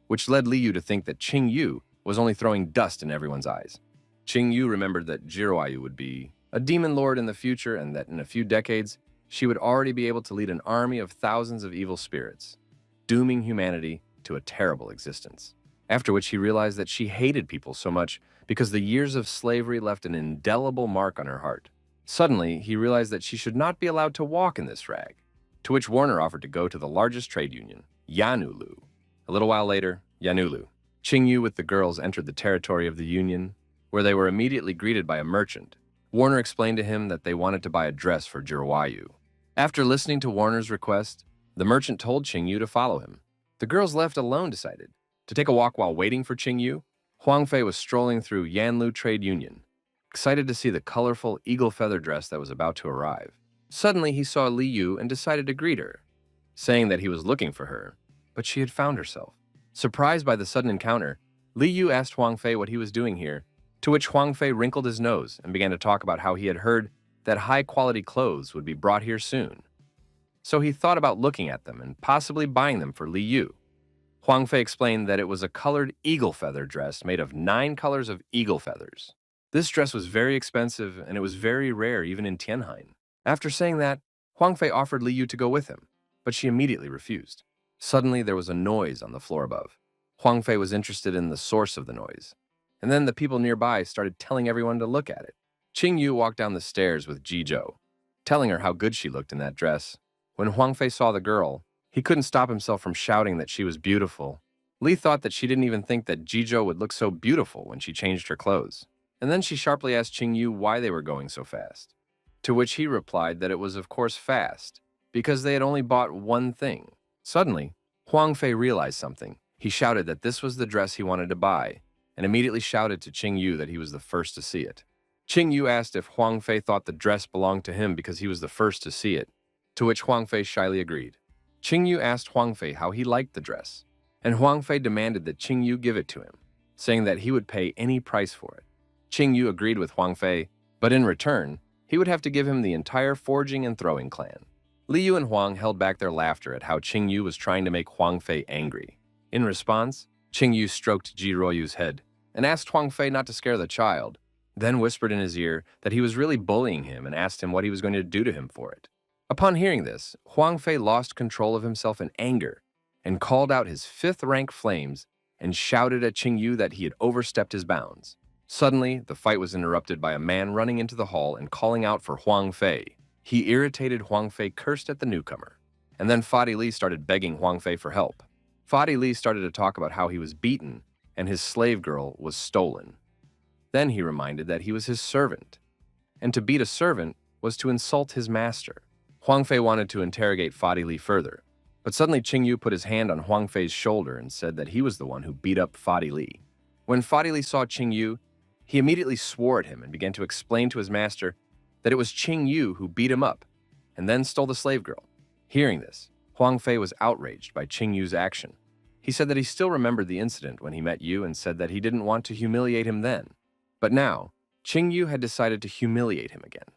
which led Li Yu to think that Qing Yu was only throwing dust in everyone's eyes. Qing Yu remembered that Jiroayu would be a demon lord in the future and that in a few decades, she would already be able to lead an army of thousands of evil spirits, dooming humanity to a terrible existence. After which he realized that she hated people so much because the years of slavery left an indelible mark on her heart. Suddenly, he realized that she should not be allowed to walk in this rag, to which Warner offered to go to the largest trade union, Yanulu. A little while later, Yanulu. Qing Yu with the girls entered the territory of the union, where they were immediately greeted by a merchant. Warner explained to him that they wanted to buy a dress for Jiroayu. After listening to Warner's request, the merchant told Qing Yu to follow him. The girls left alone decided to take a walk while waiting for Qing Yu. Huang Fei was strolling through Yanlu Trade Union, excited to see the colorful eagle feather dress that was about to arrive. Suddenly, he saw Li Yu and decided to greet her, saying that he was looking for her, but she had found herself. Surprised by the sudden encounter, Li Yu asked Huang Fei what he was doing here, to which Huang Fei wrinkled his nose and began to talk about how he had heard that high-quality clothes would be brought here soon. So he thought about looking at them and possibly buying them for Li Yu. Huang Fei explained that it was a colored eagle feather dress made of 9 colors of eagle feathers. This dress was very expensive and it was very rare even in Tianhain. After saying that, Huang Fei offered Li Yu to go with him, but she immediately refused. Suddenly, there was a noise on the floor above. Huang Fei was interested in the source of the noise, and then the people nearby started telling everyone to look at it. Qing Yu walked down the stairs with Ji Zhou, telling her how good she looked in that dress. When Huang Fei saw the girl, he couldn't stop himself from shouting that she was beautiful. Li thought that she didn't even think that Ji Zhou would look so beautiful when she changed her clothes. And then she sharply asked Qing Yu why they were going so fast, to which he replied that it was of course fast, because they had only bought one thing. Suddenly, Huang Fei realized something. He shouted that this was the dress he wanted to buy, and immediately shouted to Qing Yu that he was the first to see it. Qing Yu asked if Huang Fei thought the dress belonged to him because he was the first to see it, to which Huang Fei shyly agreed. Qing Yu asked Huang Fei how he liked the dress, and Huang Fei demanded that Qing Yu give it to him, saying that he would pay any price for it. Qing Yu agreed with Huang Fei, but in return, he would have to give him the entire forging and throwing clan. Li Yu and Huang held back their laughter at how Qing Yu was trying to make Huang Fei angry. In response, Qing Yu stroked Jiroyu's head and asked Huang Fei not to scare the child, then whispered in his ear that he was really bullying him and asked him what he was going to do to him for it. Upon hearing this, Huang Fei lost control of himself in anger and called out his 5th-rank flames and shouted at Qing Yu that he had overstepped his bounds. Suddenly, the fight was interrupted by a man running into the hall and calling out for Huang Fei. He irritated Huang Fei cursed at the newcomer, and then Fadi Li started begging Huang Fei for help. Fadi Li started to talk about how he was beaten and his slave girl was stolen. Then he reminded that he was his servant, and to beat a servant was to insult his master. Huang Fei wanted to interrogate Fadi Li further, but suddenly Qing Yu put his hand on Huang Fei's shoulder and said that he was the one who beat up Fadi Li. When Fadi Li saw Qing Yu, he immediately swore at him and began to explain to his master that it was Qing Yu who beat him up and then stole the slave girl. Hearing this, Huang Fei was outraged by Qing Yu's action. He said that he still remembered the incident when he met Yu and said that he didn't want to humiliate him then. But now, Qing Yu had decided to humiliate him again.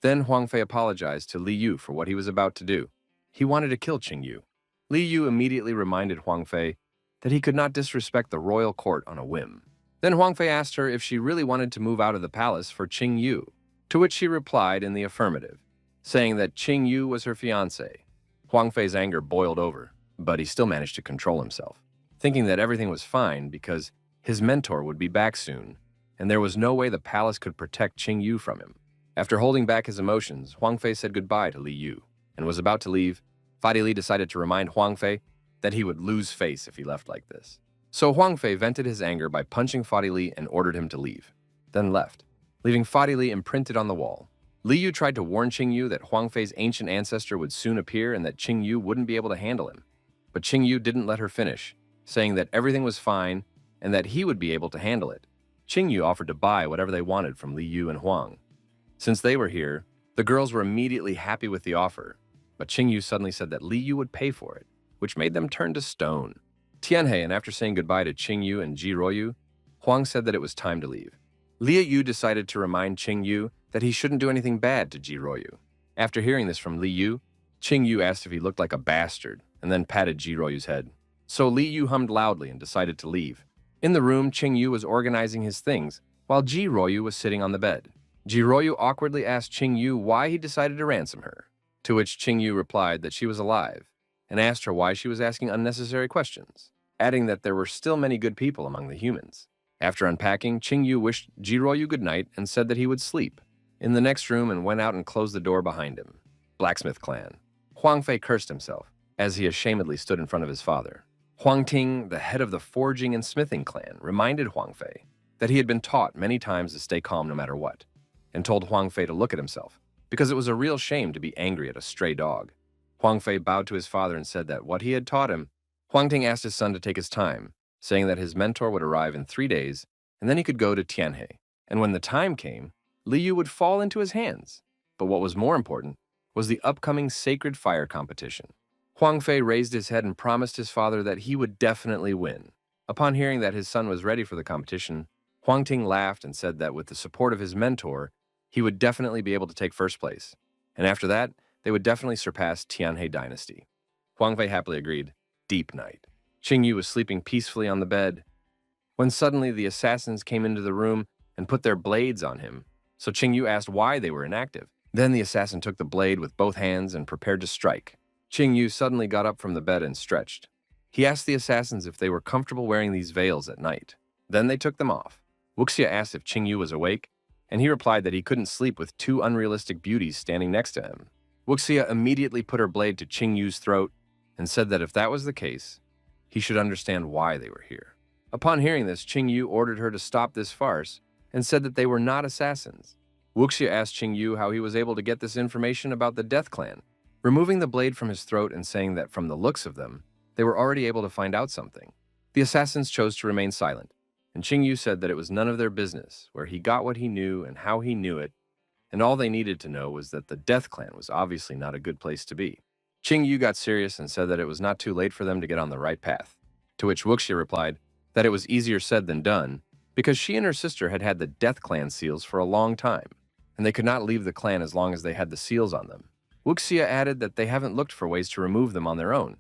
Then Huang Fei apologized to Li Yu for what he was about to do. He wanted to kill Qing Yu. Li Yu immediately reminded Huang Fei that he could not disrespect the royal court on a whim. Then Huang Fei asked her if she really wanted to move out of the palace for Qing Yu, to which she replied in the affirmative, saying that Qing Yu was her fiancé. Huang Fei's anger boiled over, but he still managed to control himself, thinking that everything was fine because his mentor would be back soon, and there was no way the palace could protect Qing Yu from him. After holding back his emotions, Huang Fei said goodbye to Li Yu, and was about to leave. Fadi Li decided to remind Huang Fei that he would lose face if he left like this. So Huang Fei vented his anger by punching Fadi Li and ordered him to leave, then left, leaving Fadi Li imprinted on the wall. Li Yu tried to warn Qing Yu that Huang Fei's ancient ancestor would soon appear and that Qing Yu wouldn't be able to handle him. But Qing Yu didn't let her finish, saying that everything was fine and that he would be able to handle it. Qing Yu offered to buy whatever they wanted from Li Yu and Huang. Since they were here, the girls were immediately happy with the offer, but Qing Yu suddenly said that Li Yu would pay for it, which made them turn to stone. Tianhe, and after saying goodbye to Qing Yu and Ji Royu, Huang said that it was time to leave. Liu Yu decided to remind Qing Yu that he shouldn't do anything bad to Ji Royu. After hearing this from Li Yu, Qing Yu asked if he looked like a bastard and then patted Ji Royu's head. So Li Yu hummed loudly and decided to leave. In the room, Qing Yu was organizing his things while Ji Royu was sitting on the bed. Ji Royu awkwardly asked Qing Yu why he decided to ransom her, to which Qing Yu replied that she was alive and asked her why she was asking unnecessary questions, adding that there were still many good people among the humans. After unpacking, Qing Yu wished Ji Royu good night and said that he would sleep in the next room and went out and closed the door behind him. Blacksmith clan. Huang Fei cursed himself as he ashamedly stood in front of his father. Huang Ting, the head of the forging and smithing clan, reminded Huang Fei that he had been taught many times to stay calm no matter what, and told Huang Fei to look at himself, because it was a real shame to be angry at a stray dog. Huang Fei bowed to his father and said that what he had taught him. Huang Ting asked his son to take his time, saying that his mentor would arrive in 3 days, and then he could go to Tianhe. And when the time came, Li Yu would fall into his hands. But what was more important was the upcoming sacred fire competition. Huang Fei raised his head and promised his father that he would definitely win. Upon hearing that his son was ready for the competition, Huang Ting laughed and said that with the support of his mentor, he would definitely be able to take first place. And after that, they would definitely surpass Tianhe dynasty. Huang Fei happily agreed. Deep night. Qing Yu was sleeping peacefully on the bed when suddenly the assassins came into the room and put their blades on him, so Qing Yu asked why they were inactive. Then the assassin took the blade with both hands and prepared to strike. Qing Yu suddenly got up from the bed and stretched. He asked the assassins if they were comfortable wearing these veils at night. Then they took them off. Wuxia asked if Qing Yu was awake, and he replied that he couldn't sleep with 2 unrealistic beauties standing next to him. Wuxia immediately put her blade to Qing Yu's throat and said that if that was the case, he should understand why they were here. Upon hearing this, Qing Yu ordered her to stop this farce and said that they were not assassins. Wuxia asked Qing Yu how he was able to get this information about the Death Clan, removing the blade from his throat and saying that from the looks of them, they were already able to find out something. The assassins chose to remain silent, and Qing Yu said that it was none of their business, where he got what he knew and how he knew it, and all they needed to know was that the Death Clan was obviously not a good place to be. Qing Yu got serious and said that it was not too late for them to get on the right path, to which Wuxia replied that it was easier said than done, because she and her sister had had the Death Clan seals for a long time, and they could not leave the clan as long as they had the seals on them. Wuxia added that they haven't looked for ways to remove them on their own,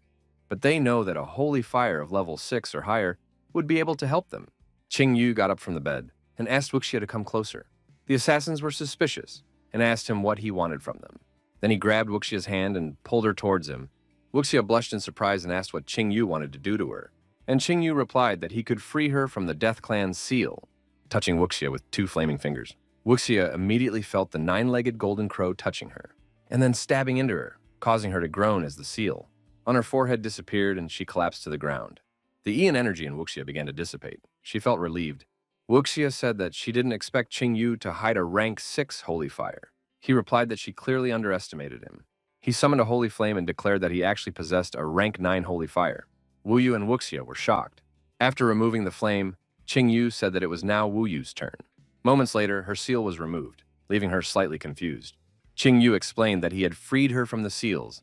but they know that a holy fire of level 6 or higher would be able to help them. Qing Yu got up from the bed and asked Wuxia to come closer. The assassins were suspicious and asked him what he wanted from them. Then he grabbed Wuxia's hand and pulled her towards him. Wuxia blushed in surprise and asked what Qing Yu wanted to do to her, and Qing Yu replied that he could free her from the Death Clan's seal, touching Wuxia with 2 flaming fingers. Wuxia immediately felt the 9-legged golden crow touching her, and then stabbing into her, causing her to groan as the seal on her forehead disappeared and she collapsed to the ground. The Ian energy in Wuxia began to dissipate. She felt relieved. Wuxia said that she didn't expect Qing Yu to hide a rank 6 holy fire. He replied that she clearly underestimated him. He summoned a holy flame and declared that he actually possessed a rank 9 holy fire. Wu Yu and Wuxia were shocked. After removing the flame, Qing Yu said that it was now Wu Yu's turn. Moments later, her seal was removed, leaving her slightly confused. Qing Yu explained that he had freed her from the seals,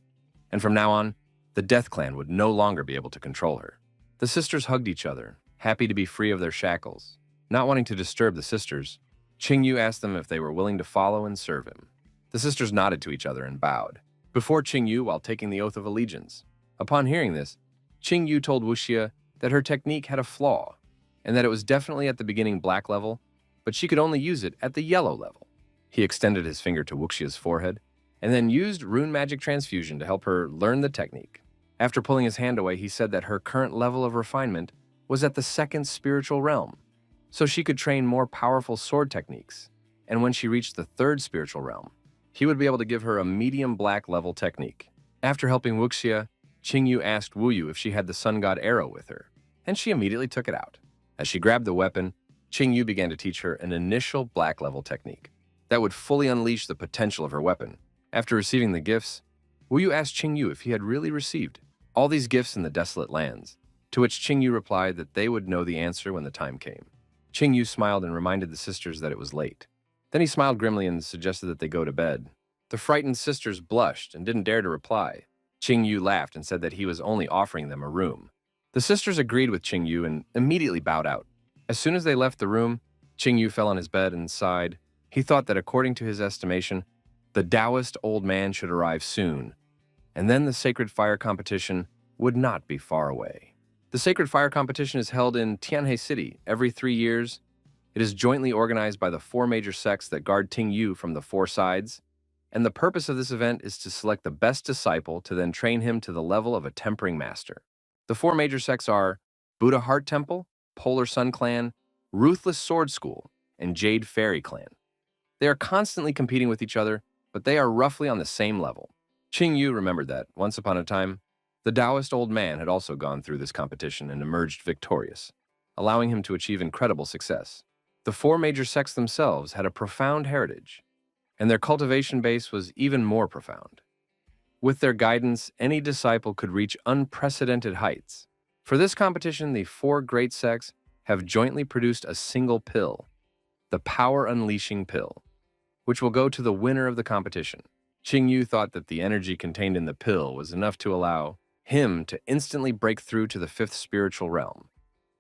and from now on, the Death Clan would no longer be able to control her. The sisters hugged each other, happy to be free of their shackles. Not wanting to disturb the sisters, Qing Yu asked them if they were willing to follow and serve him. The sisters nodded to each other and bowed before Qing Yu while taking the oath of allegiance. Upon hearing this, Qing Yu told Wuxia that her technique had a flaw, and that it was definitely at the beginning black level, but she could only use it at the yellow level. He extended his finger to Wuxia's forehead, and then used rune magic transfusion to help her learn the technique. After pulling his hand away, he said that her current level of refinement was at the 2nd spiritual realm, so she could train more powerful sword techniques, and when she reached the 3rd spiritual realm, he would be able to give her a medium black level technique. After helping Wuxia, Qing Yu asked Wu Yu if she had the sun god arrow with her, and she immediately took it out. As she grabbed the weapon, Qing Yu began to teach her an initial black level technique that would fully unleash the potential of her weapon. After receiving the gifts, Wu Yu asked Qing Yu if he had really received all these gifts in the desolate lands, to which Qing Yu replied that they would know the answer when the time came. Qing Yu smiled and reminded the sisters that it was late. Then he smiled grimly and suggested that they go to bed. The frightened sisters blushed and didn't dare to reply. Qing Yu laughed and said that he was only offering them a room. The sisters agreed with Qing Yu and immediately bowed out. As soon as they left the room, Qingyu fell on his bed and sighed. He thought that according to his estimation, the Taoist old man should arrive soon, and then the sacred fire competition would not be far away. The sacred fire competition is held in Tianhe City every 3 years. It is jointly organized by the 4 major sects that guard Tingyu from the 4 sides, and the purpose of this event is to select the best disciple to then train him to the level of a tempering master. The 4 major sects are Buddha Heart Temple, Polar Sun Clan, Ruthless Sword School, and Jade Fairy Clan. They are constantly competing with each other, but they are roughly on the same level. Qingyu remembered that, once upon a time, the Taoist old man had also gone through this competition and emerged victorious, allowing him to achieve incredible success. The 4 major sects themselves had a profound heritage, and their cultivation base was even more profound. With their guidance, any disciple could reach unprecedented heights. For this competition, the 4 great sects have jointly produced a single pill, the Power Unleashing Pill, which will go to the winner of the competition. Qingyu thought that the energy contained in the pill was enough to allow him to instantly break through to the 5th spiritual realm.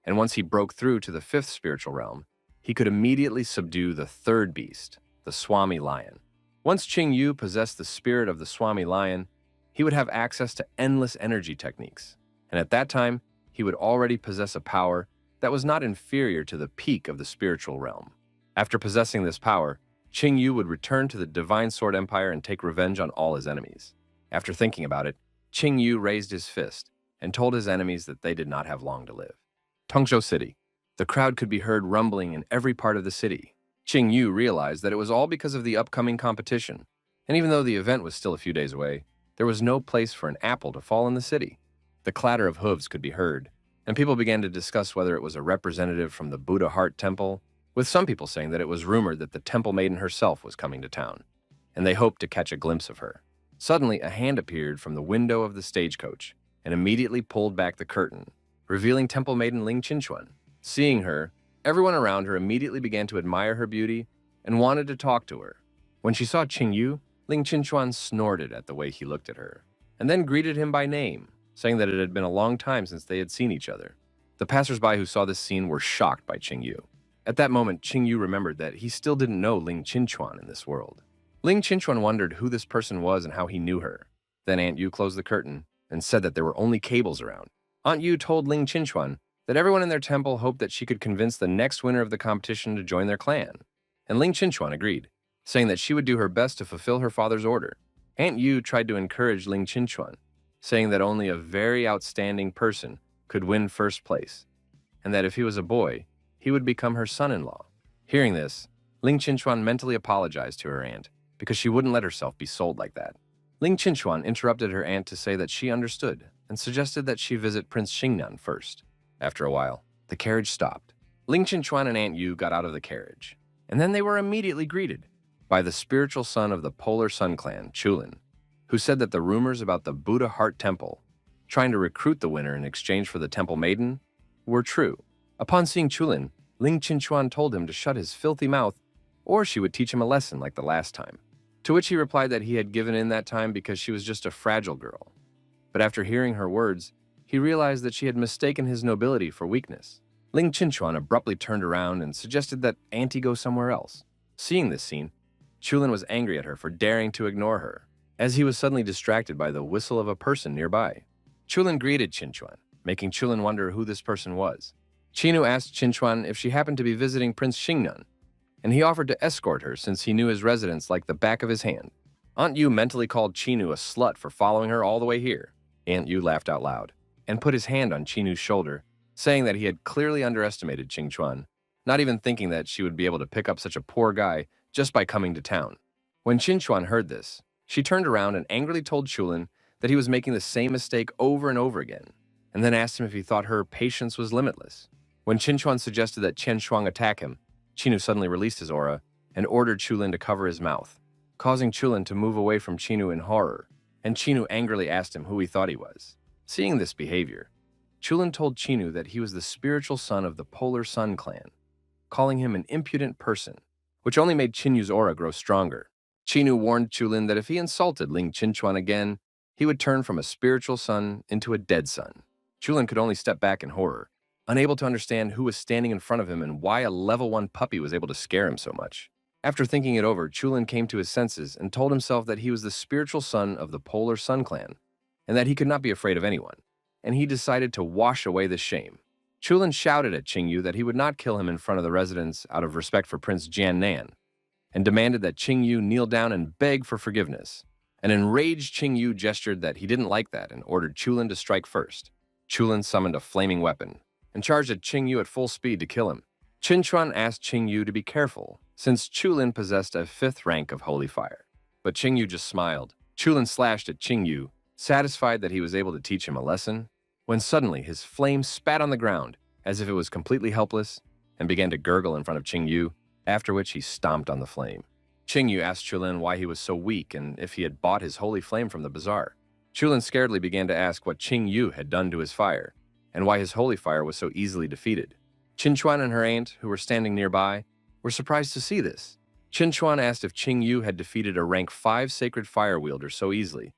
And once he broke through to the 5th spiritual realm, he could immediately subdue the 3rd beast, the Swami Lion. Once Qingyu possessed the spirit of the Swami Lion, he would have access to endless energy techniques. And at that time, he would already possess a power that was not inferior to the peak of the spiritual realm. After possessing this power, Qingyu would return to the Divine Sword Empire and take revenge on all his enemies. After thinking about it, Qingyu raised his fist and told his enemies that they did not have long to live. Tongzhou City. The crowd could be heard rumbling in every part of the city. Qingyu realized that it was all because of the upcoming competition, and even though the event was still a few days away, there was no place for an apple to fall in the city. The clatter of hooves could be heard, and people began to discuss whether it was a representative from the Buddha Heart Temple, with some people saying that it was rumored that the Temple Maiden herself was coming to town, and they hoped to catch a glimpse of her. Suddenly, a hand appeared from the window of the stagecoach and immediately pulled back the curtain, revealing Temple Maiden Ling Qinchuan. Seeing her, everyone around her immediately began to admire her beauty and wanted to talk to her. When she saw Qingyu, Ling Qinchuan snorted at the way he looked at her, and then greeted him by name, saying that it had been a long time since they had seen each other. The passersby who saw this scene were shocked by Qingyu. At that moment, Qingyu remembered that he still didn't know Ling Qinchuan in this world. Ling Qinchuan wondered who this person was and how he knew her. Then Aunt Yu closed the curtain and said that there were only cables around. Aunt Yu told Ling Qinchuan that everyone in their temple hoped that she could convince the next winner of the competition to join their clan. And Ling Qinchuan agreed, saying that she would do her best to fulfill her father's order. Aunt Yu tried to encourage Ling Qinchuan, saying that only a very outstanding person could win first place, and that if he was a boy, he would become her son-in-law. Hearing this, Ling Qinchuan mentally apologized to her aunt because she wouldn't let herself be sold like that. Ling Qinchuan interrupted her aunt to say that she understood and suggested that she visit Prince Xingnan first. After a while, the carriage stopped. Ling Qinchuan and Aunt Yu got out of the carriage, and then they were immediately greeted by the spiritual son of the Polar Sun Clan, Chulin, who said that the rumors about the Buddha Heart Temple trying to recruit the winner in exchange for the Temple Maiden were true. Upon seeing Chulin, Ling Qinchuan told him to shut his filthy mouth or she would teach him a lesson like the last time. To which he replied that he had given in that time because she was just a fragile girl. But after hearing her words, he realized that she had mistaken his nobility for weakness. Ling Qinchuan abruptly turned around and suggested that Auntie go somewhere else. Seeing this scene, Chulin was angry at her for daring to ignore her, as he was suddenly distracted by the whistle of a person nearby. Chulin greeted Qinchuan, making Chulin wonder who this person was. Qinu asked Qinchuan if she happened to be visiting Prince Xingnan, and he offered to escort her since he knew his residence like the back of his hand. Aunt Yu mentally called Qinu a slut for following her all the way here. Aunt Yu laughed out loud and put his hand on Qinu's shoulder, saying that he had clearly underestimated Qinchuan, not even thinking that she would be able to pick up such a poor guy just by coming to town. When Qinchuan heard this, she turned around and angrily told Chulin that he was making the same mistake over and over again, and then asked him if he thought her patience was limitless. When Qinchuan suggested that Chen Shuang attack him, Qinu suddenly released his aura and ordered Chulin to cover his mouth, causing Chulin to move away from Qinu in horror, and Qinu angrily asked him who he thought he was. Seeing this behavior, Chulin told Qinu that he was the spiritual son of the Polar Sun Clan, calling him an impudent person, which only made Qinu's aura grow stronger. Qinu warned Chulin that if he insulted Ling Qinchuan again, he would turn from a spiritual son into a dead son. Chulin could only step back in horror, unable to understand who was standing in front of him and why a level 1 puppy was able to scare him so much. After thinking it over, Chulin came to his senses and told himself that he was the spiritual son of the Polar Sun Clan, and that he could not be afraid of anyone, and he decided to wash away this shame. Chulin shouted at Qingyu that he would not kill him in front of the residents out of respect for Prince Jiannan, and demanded that Qingyu kneel down and beg for forgiveness. An enraged Qingyu gestured that he didn't like that and ordered Chulin to strike first. Chulin summoned a flaming weapon and charged at Qingyu at full speed to kill him. Qinchuan asked Qingyu to be careful, since Chulin possessed a 5th rank of holy fire. But Qingyu just smiled. Chulin slashed at Qingyu, satisfied that he was able to teach him a lesson, when suddenly his flame spat on the ground as if it was completely helpless and began to gurgle in front of Qingyu, after which he stomped on the flame. Qingyu asked Chulin why he was so weak and if he had bought his holy flame from the bazaar. Chulin scaredly began to ask what Qingyu had done to his fire, and why his holy fire was so easily defeated. Qinchuan and her aunt, who were standing nearby, were surprised to see this. Qinchuan asked if Qingyu had defeated a rank 5 sacred fire wielder so easily,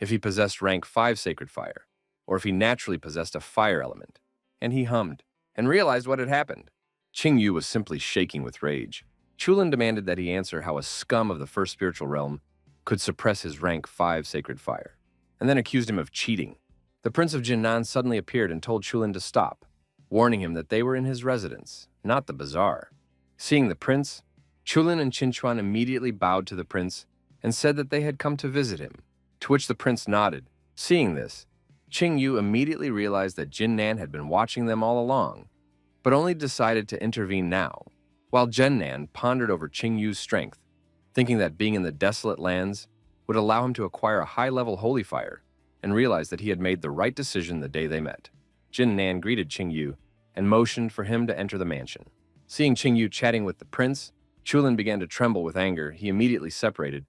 if he possessed rank 5 sacred fire, or if he naturally possessed a fire element. And he hummed, and realized what had happened. Qingyu was simply shaking with rage. Chulin demanded that he answer how a scum of the first spiritual realm could suppress his rank 5 sacred fire, and then accused him of cheating. The Prince of Jinnan suddenly appeared and told Chulin to stop, warning him that they were in his residence, not the bazaar. Seeing the prince, Chulin and Qinchuan immediately bowed to the prince and said that they had come to visit him, to which the prince nodded. Seeing this, Qingyu immediately realized that Jinnan had been watching them all along, but only decided to intervene now, while Jinnan pondered over Qingyu's strength, thinking that being in the desolate lands would allow him to acquire a high-level holy fire, and realized that he had made the right decision the day they met. Jinnan greeted Qingyu and motioned for him to enter the mansion. Seeing Qingyu chatting with the prince, Chulin began to tremble with anger. He immediately separated,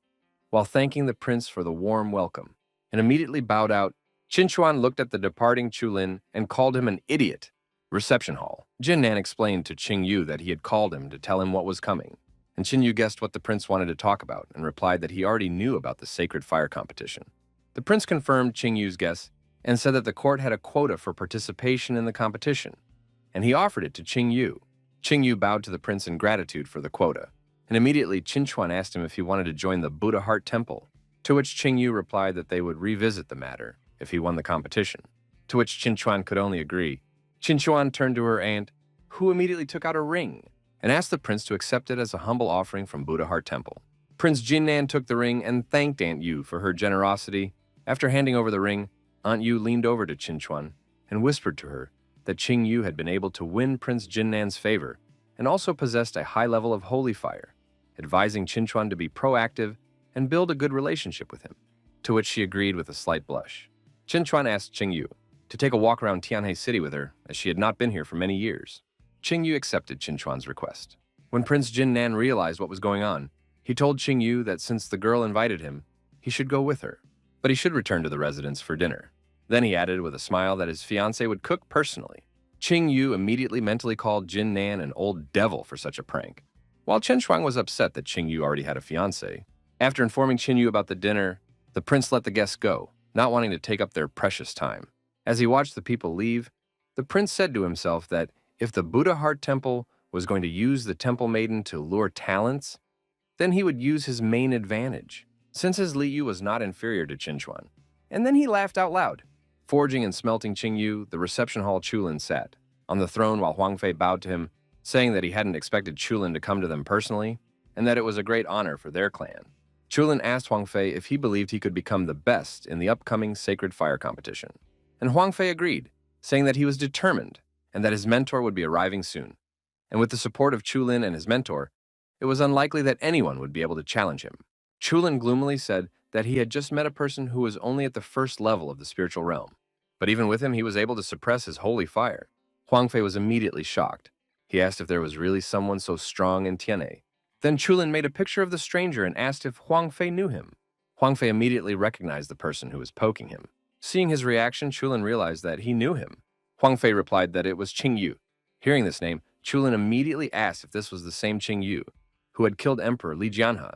while thanking the prince for the warm welcome, and immediately bowed out. Qinchuan looked at the departing Chulin and called him an idiot. Reception hall. Jinnan explained to Qingyu that he had called him to tell him what was coming, and Qingyu guessed what the prince wanted to talk about and replied that he already knew about the sacred fire competition. The prince confirmed Qingyu's guess and said that the court had a quota for participation in the competition, and he offered it to Qingyu. Qingyu bowed to the prince in gratitude for the quota, and immediately Qinchuan asked him if he wanted to join the Buddha Heart Temple, to which Qingyu replied that they would revisit the matter if he won the competition, to which Qinchuan could only agree. Qinchuan turned to her aunt, who immediately took out a ring and asked the prince to accept it as a humble offering from Buddha Heart Temple. Prince Jinnan took the ring and thanked Aunt Yu for her generosity. After handing over the ring, Aunt Yu leaned over to Qinchuan and whispered to her that Qingyu had been able to win Prince Jinnan's favor and also possessed a high level of holy fire, advising Qinchuan to be proactive and build a good relationship with him, to which she agreed with a slight blush. Qinchuan asked Qingyu to take a walk around Tianhe City with her, as she had not been here for many years. Qingyu accepted Qinchuan's request. When Prince Jinnan realized what was going on, he told Qingyu that since the girl invited him, he should go with her, but he should return to the residence for dinner. Then he added with a smile that his fiancée would cook personally. Qingyu immediately mentally called Jinnan an old devil for such a prank. While Chen was upset that Qingyu already had a fiancée, after informing Qingyu about the dinner, the prince let the guests go, not wanting to take up their precious time. As he watched the people leave, the prince said to himself that if the Buddha Heart Temple was going to use the Temple Maiden to lure talents, then he would use his main advantage, since his Liyu was not inferior to Qinchuan. And then he laughed out loud. Forging and smelting Qingyu, the reception hall Chulin sat on the throne while Huangfei bowed to him, saying that he hadn't expected Chulin to come to them personally, and that it was a great honor for their clan. Chulin asked Huangfei if he believed he could become the best in the upcoming Sacred Fire competition, and Huangfei agreed, saying that he was determined and that his mentor would be arriving soon. And with the support of Chulin and his mentor, it was unlikely that anyone would be able to challenge him. Chulin gloomily said that he had just met a person who was only at the first level of the spiritual realm, but even with him he was able to suppress his holy fire. Huangfei was immediately shocked. He asked if there was really someone so strong in Tianhe. Then Chulin made a picture of the stranger and asked if Huangfei knew him. Huangfei immediately recognized the person who was poking him. Seeing his reaction, Chulin realized that he knew him. Huangfei replied that it was Qingyu. Hearing this name, Chulin immediately asked if this was the same Qingyu who had killed Emperor Li Jianhe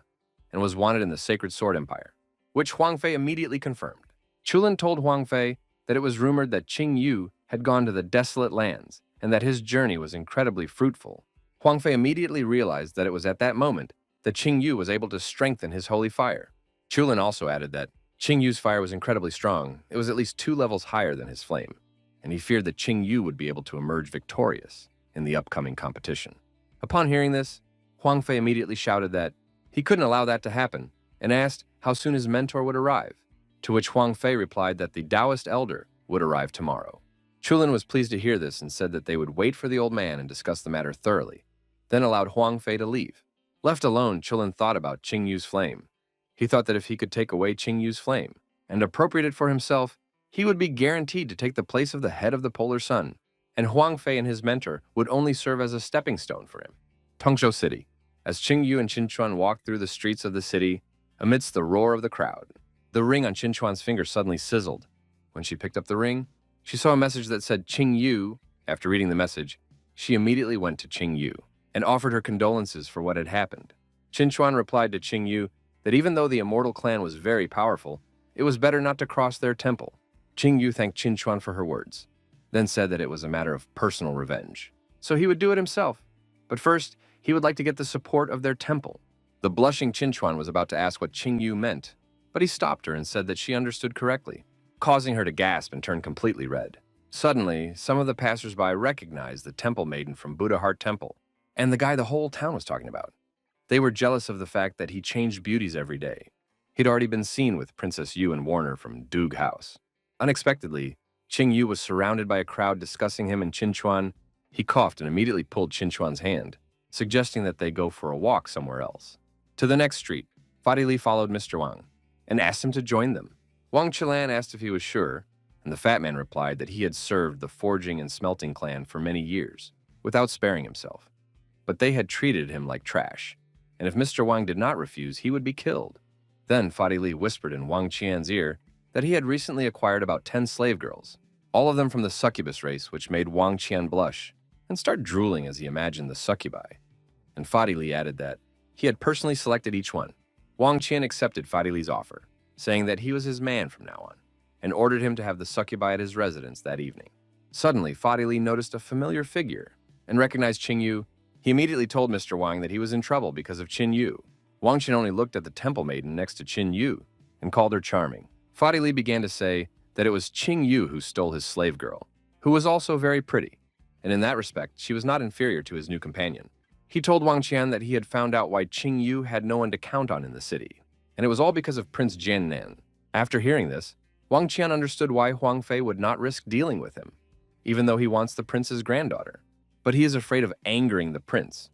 and was wanted in the Sacred Sword Empire, which Huangfei immediately confirmed. Chulin told Huangfei that it was rumored that Qingyu had gone to the desolate lands and that his journey was incredibly fruitful. Huang Fei immediately realized that it was at that moment that Qing Yu was able to strengthen his holy fire. Chulin also added that Qing Yu's fire was incredibly strong. It was at least 2 levels higher than his flame, and he feared that Qing Yu would be able to emerge victorious in the upcoming competition. Upon hearing this, Huang Fei immediately shouted that he couldn't allow that to happen and asked how soon his mentor would arrive, to which Huang Fei replied that the Taoist elder would arrive tomorrow. Chulin was pleased to hear this and said that they would wait for the old man and discuss the matter thoroughly, then allowed Huang Fei to leave. Left alone, Chulin thought about Qing Yu's flame. He thought that if he could take away Qing Yu's flame and appropriate it for himself, he would be guaranteed to take the place of the head of the polar sun, and Huang Fei and his mentor would only serve as a stepping stone for him. Tongzhou City. As Qing Yu and Qin Chuan walked through the streets of the city, amidst the roar of the crowd, the ring on Qin Chuan's finger suddenly sizzled. When she picked up the ring, she saw a message that said Qing Yu. After reading the message, she immediately went to Qing Yu and offered her condolences for what had happened. Qin Chuan replied to Qing Yu that even though the immortal clan was very powerful, it was better not to cross their temple. Qing Yu thanked Qin Chuan for her words, then said that it was a matter of personal revenge, so he would do it himself. But first, he would like to get the support of their temple. The blushing Qin Chuan was about to ask what Qing Yu meant, but he stopped her and said that she understood correctly, causing her to gasp and turn completely red. Suddenly, some of the passers-by recognized the temple maiden from Buddha Heart Temple, and the guy the whole town was talking about. They were jealous of the fact that he changed beauties every day. He'd already been seen with Princess Yu and Warner from Doog House. Unexpectedly, Qing Yu was surrounded by a crowd discussing him and Qin Chuan. He coughed and immediately pulled Qin Chuan's hand, suggesting that they go for a walk somewhere else. To the next street, Fadi Li followed Mr. Wang and asked him to join them. Wang Chilan asked if he was sure, and the fat man replied that he had served the forging and smelting clan for many years, without sparing himself. But they had treated him like trash, and if Mr. Wang did not refuse, he would be killed. Then Fadi Li whispered in Wang Qian's ear that he had recently acquired about 10 slave girls, all of them from the succubus race, which made Wang Qian blush and start drooling as he imagined the succubi. And Fadi Li added that he had personally selected each one. Wang Qian accepted Fadi Li's offer, saying that he was his man from now on, and ordered him to have the succubi at his residence that evening. Suddenly, Fadi Li noticed a familiar figure and recognized Qing Yu. He immediately told Mr. Wang that he was in trouble because of Qin Yu. Wang Qian only looked at the temple maiden next to Qin Yu and called her charming. Fadi Li began to say that it was Qing Yu who stole his slave girl, who was also very pretty, and in that respect, she was not inferior to his new companion. He told Wang Qian that he had found out why Qing Yu had no one to count on in the city, and it was all because of Prince Jiannan. After hearing this, Wang Qian understood why Huang Fei would not risk dealing with him, even though he wants the prince's granddaughter. But he is afraid of angering the prince,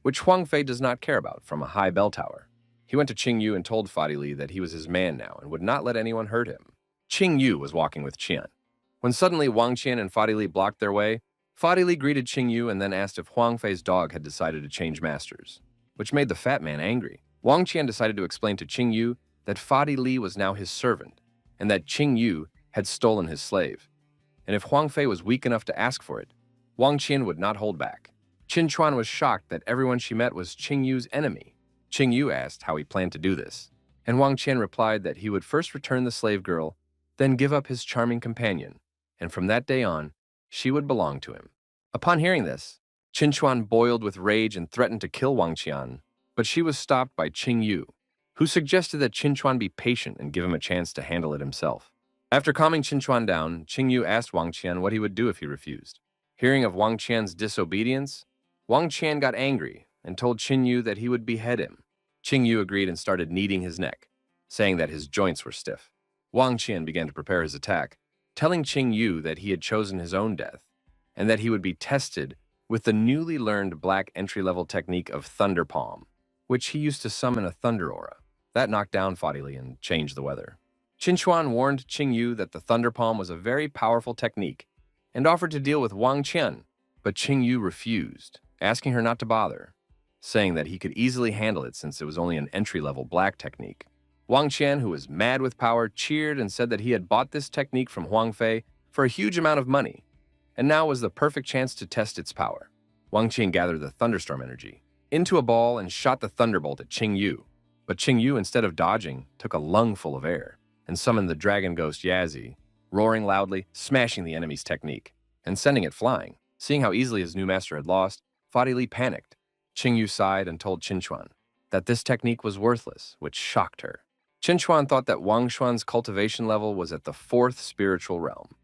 which Huang Fei does not care about from a high bell tower. He went to Qing Yu and told Fadi Li that he was his man now and would not let anyone hurt him. Qing Yu was walking with Qian. When suddenly Wang Qian and Fadi Li blocked their way, Fadi Li greeted Qing Yu and then asked if Huang Fei's dog had decided to change masters, which made the fat man angry. Wang Qian decided to explain to Qing Yu that Fadi Li was now his servant, and that Qing Yu had stolen his slave. And if Huang Fei was weak enough to ask for it, Wang Qian would not hold back. Qin Chuan was shocked that everyone she met was Qing Yu's enemy. Qing Yu asked how he planned to do this, and Wang Qian replied that he would first return the slave girl, then give up his charming companion, and from that day on, she would belong to him. Upon hearing this, Qin Chuan boiled with rage and threatened to kill Wang Qian, but she was stopped by Qing Yu, who suggested that Qin Chuan be patient and give him a chance to handle it himself. After calming Qin Chuan down, Qing Yu asked Wang Qian what he would do if he refused. Hearing of Wang Qian's disobedience, Wang Qian got angry and told Qin Yu that he would behead him. Qing Yu agreed and started kneading his neck, saying that his joints were stiff. Wang Qian began to prepare his attack, telling Qing Yu that he had chosen his own death, and that he would be tested with the newly learned black entry-level technique of Thunder Palm, which he used to summon a thunder aura. That knocked down Fadi Li and changed the weather. Qin Chuan warned Qing Yu that the Thunder Palm was a very powerful technique and offered to deal with Wang Qian, but Qing Yu refused, asking her not to bother, saying that he could easily handle it since it was only an entry-level black technique. Wang Qian, who was mad with power, cheered and said that he had bought this technique from Huang Fei for a huge amount of money, and now was the perfect chance to test its power. Wang Qian gathered the thunderstorm energy into a ball and shot the thunderbolt at Qing Yu, but Qing Yu, instead of dodging, took a lungful of air and summoned the dragon ghost Yazi, roaring loudly, smashing the enemy's technique, and sending it flying. Seeing how easily his new master had lost, Fadi Li panicked. Qingyu sighed and told Qinchuan that this technique was worthless, which shocked her. Qinchuan thought that Wang Xuan's cultivation level was at the 4th spiritual realm,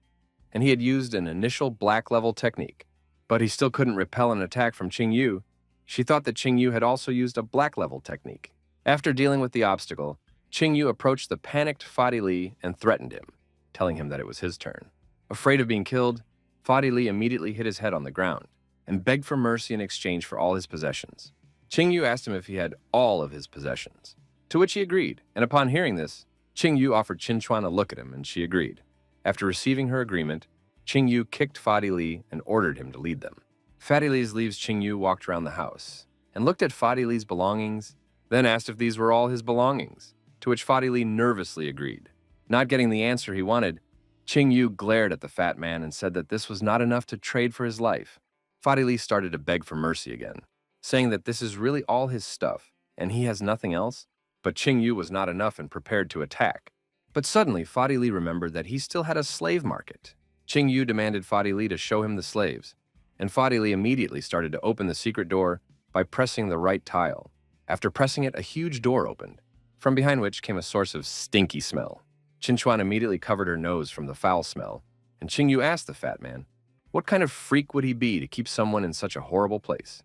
and he had used an initial black-level technique. But he still couldn't repel an attack from Qingyu. She thought that Qingyu had also used a black-level technique. After dealing with the obstacle, Qingyu approached the panicked Fadi Li and threatened him, telling him that it was his turn. Afraid of being killed, Fadi Li immediately hit his head on the ground and begged for mercy in exchange for all his possessions. Qingyu asked him if he had all of his possessions, to which he agreed, and upon hearing this, Qingyu offered Qinchuan a look at him, and she agreed. After receiving her agreement, Qingyu kicked Fadi Li and ordered him to lead them. Fadi Li's leaves Qingyu walked around the house and looked at Fadi Li's belongings, then asked if these were all his belongings, to which Fadi Li nervously agreed. Not getting the answer he wanted, Qingyu glared at the fat man and said that this was not enough to trade for his life. Fadi Li started to beg for mercy again, saying that this is really all his stuff and he has nothing else. But Qingyu was not enough and prepared to attack. But suddenly, Fadi Li remembered that he still had a slave market. Qingyu demanded Fadi Li to show him the slaves, and Fadi Li immediately started to open the secret door by pressing the right tile. After pressing it, a huge door opened, from behind which came a source of stinky smell. Qinchuan immediately covered her nose from the foul smell, and Qingyu asked the fat man, what kind of freak would he be to keep someone in such a horrible place?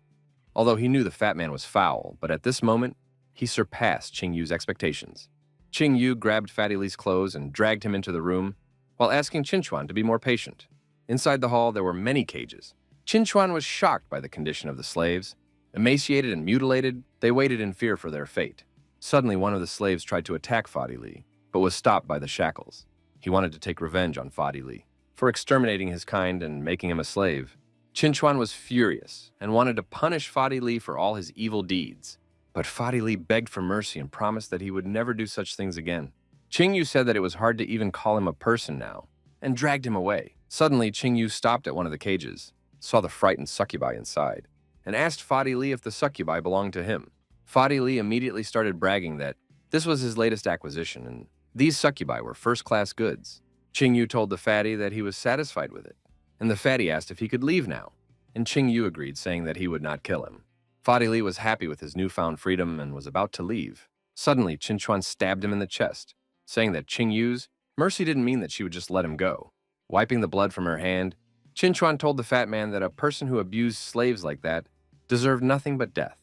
Although he knew the fat man was foul, but at this moment, he surpassed Qingyu's expectations. Qingyu grabbed Fadi Li's clothes and dragged him into the room, while asking Qinchuan to be more patient. Inside the hall, there were many cages. Qinchuan was shocked by the condition of the slaves. Emaciated and mutilated, they waited in fear for their fate. Suddenly, one of the slaves tried to attack Fadi Li, but was stopped by the shackles. He wanted to take revenge on Fadi Li for exterminating his kind and making him a slave. Qinchuan was furious and wanted to punish Fadi Li for all his evil deeds. But Fadi Li begged for mercy and promised that he would never do such things again. Qingyu said that it was hard to even call him a person now, and dragged him away. Suddenly, Qingyu stopped at one of the cages, saw the frightened succubi inside, and asked Fadi Li if the succubi belonged to him. Fadi Li immediately started bragging that this was his latest acquisition, and these succubi were first-class goods. Qingyu told the fatty that he was satisfied with it, and the fatty asked if he could leave now, and Qingyu agreed, saying that he would not kill him. Fadi Li was happy with his newfound freedom and was about to leave. Suddenly, Qinchuan stabbed him in the chest, saying that Qingyu's mercy didn't mean that she would just let him go. Wiping the blood from her hand, Qinchuan told the fat man that a person who abused slaves like that deserved nothing but death.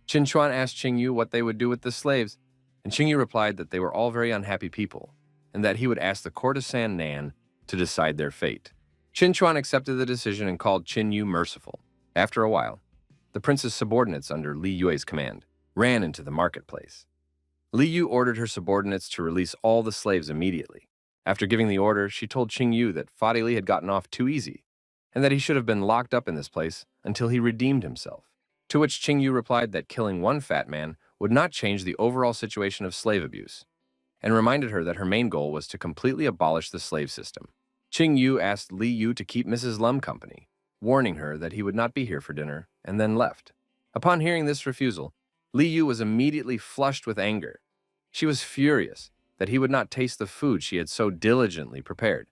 Qinchuan asked Qingyu what they would do with the slaves, and Qingyu replied that they were all very unhappy people, and that he would ask the courtesan Nan to decide their fate. Qinchuan accepted the decision and called Qingyu merciful. After a while, the prince's subordinates under Li Yue's command ran into the marketplace. Li Yue ordered her subordinates to release all the slaves immediately. After giving the order, she told Qingyu that Fadi Li had gotten off too easy, and that he should have been locked up in this place until he redeemed himself. To which Qingyu replied that killing one fat man would not change the overall situation of slave abuse, and reminded her that her main goal was to completely abolish the slave system. Qingyu asked Li Yue to keep Mrs. Lum company, warning her that he would not be here for dinner, and then left. Upon hearing this refusal, Li Yue was immediately flushed with anger. She was furious that he would not taste the food she had so diligently prepared,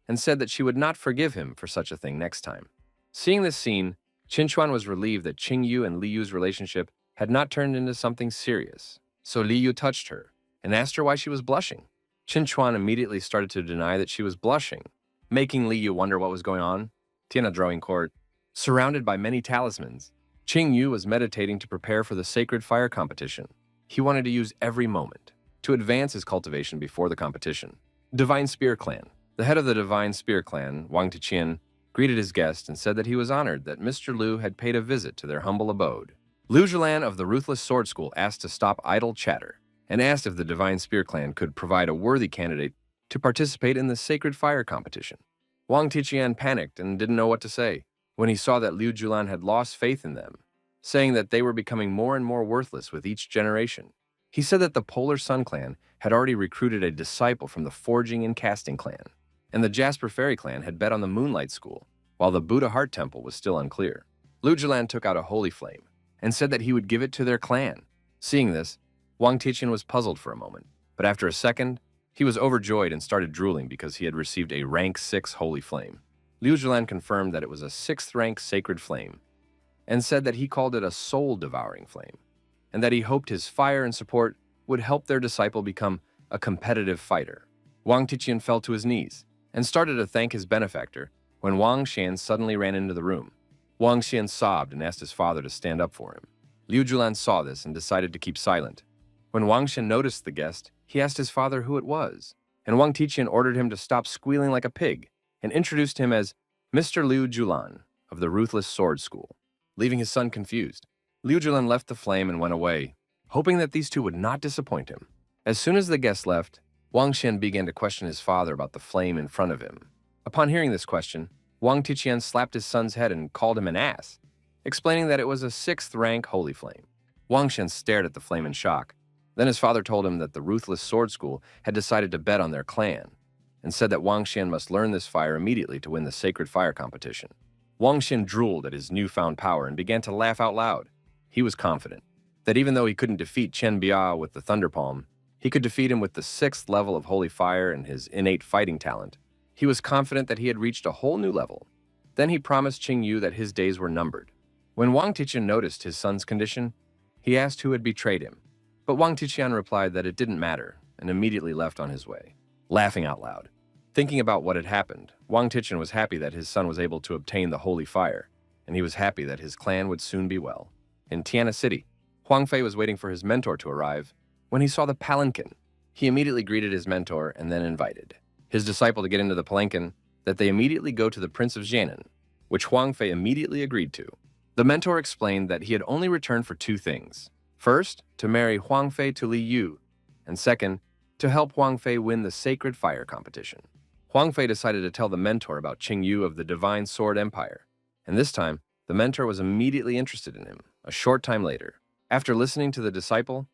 and said that she would not forgive him for such a thing next time. Seeing this scene, Qinchuan was relieved that Qingyu and Li Yue's relationship had not turned into something serious. So Li Yue touched her and asked her why she was blushing. Qinchuan immediately started to deny that she was blushing, making Li Yue wonder what was going on. Tiana drawing court. Surrounded by many talismans, Qingyu was meditating to prepare for the sacred fire competition. He wanted to use every moment to advance his cultivation before the competition. Divine Spear Clan. The head of the Divine Spear Clan, Wang Tiqian, greeted his guest and said that he was honored that Mr. Liu had paid a visit to their humble abode. Liu Zhilan of the Ruthless Sword School asked to stop idle chatter and asked if the Divine Spear Clan could provide a worthy candidate to participate in the sacred fire competition. Wang Tiqian panicked and didn't know what to say when he saw that Liu Zhilan had lost faith in them, saying that they were becoming more and more worthless with each generation. He said that the Polar Sun Clan had already recruited a disciple from the Forging and Casting Clan, and the Jasper Fairy Clan had bet on the Moonlight School, while the Buddha Heart Temple was still unclear. Liu Zhilan took out a holy flame and said that he would give it to their clan. Seeing this, Wang Tiqian was puzzled for a moment, but after a second, he was overjoyed and started drooling because he had received a rank 6 holy flame. Liu Zhilan confirmed that it was a 6th-rank sacred flame, and said that he called it a soul-devouring flame, and that he hoped his fire and support would help their disciple become a competitive fighter. Wang Tiqian fell to his knees and started to thank his benefactor when Wang Xian suddenly ran into the room. Wang Xian sobbed and asked his father to stand up for him. Liu Zhilan saw this and decided to keep silent. When Wang Xian noticed the guest, he asked his father who it was, and Wang Tiqian ordered him to stop squealing like a pig and introduced him as Mr. Liu Zhilan of the Ruthless Sword School. Leaving his son confused, Liu Zhilan left the flame and went away, hoping that these two would not disappoint him. As soon as the guest left, Wang Xian began to question his father about the flame in front of him. Upon hearing this question, Wang Tiqian slapped his son's head and called him an ass, explaining that it was a 6th-rank holy flame. Wang Xian stared at the flame in shock. Then his father told him that the Ruthless Sword School had decided to bet on their clan, and said that Wang Xian must learn this fire immediately to win the sacred fire competition. Wang Xian drooled at his newfound power and began to laugh out loud. He was confident that even though he couldn't defeat Chen Bia with the Thunder Palm, he could defeat him with the 6th level of holy fire and his innate fighting talent. He was confident that he had reached a whole new level. Then he promised Qing Yu that his days were numbered. When Wang Tiqian noticed his son's condition, he asked who had betrayed him. But Wang Tiqian replied that it didn't matter and immediately left on his way, laughing out loud. Thinking about what had happened, Wang Tiqian was happy that his son was able to obtain the holy fire, and he was happy that his clan would soon be well. In Tiana City, Huang Fei was waiting for his mentor to arrive when he saw the palanquin. He immediately greeted his mentor and then invited his disciple to get into the palanquin, that they immediately go to the Prince of Jianan, which Huang Fei immediately agreed to. The mentor explained that he had only returned for 2 things. First, to marry Huang Fei to Li Yu, and second, to help Huang Fei win the sacred fire competition. Huang Fei decided to tell the mentor about Qing Yu of the Divine Sword Empire, and this time, the mentor was immediately interested in him. A short time later, after listening to the disciple,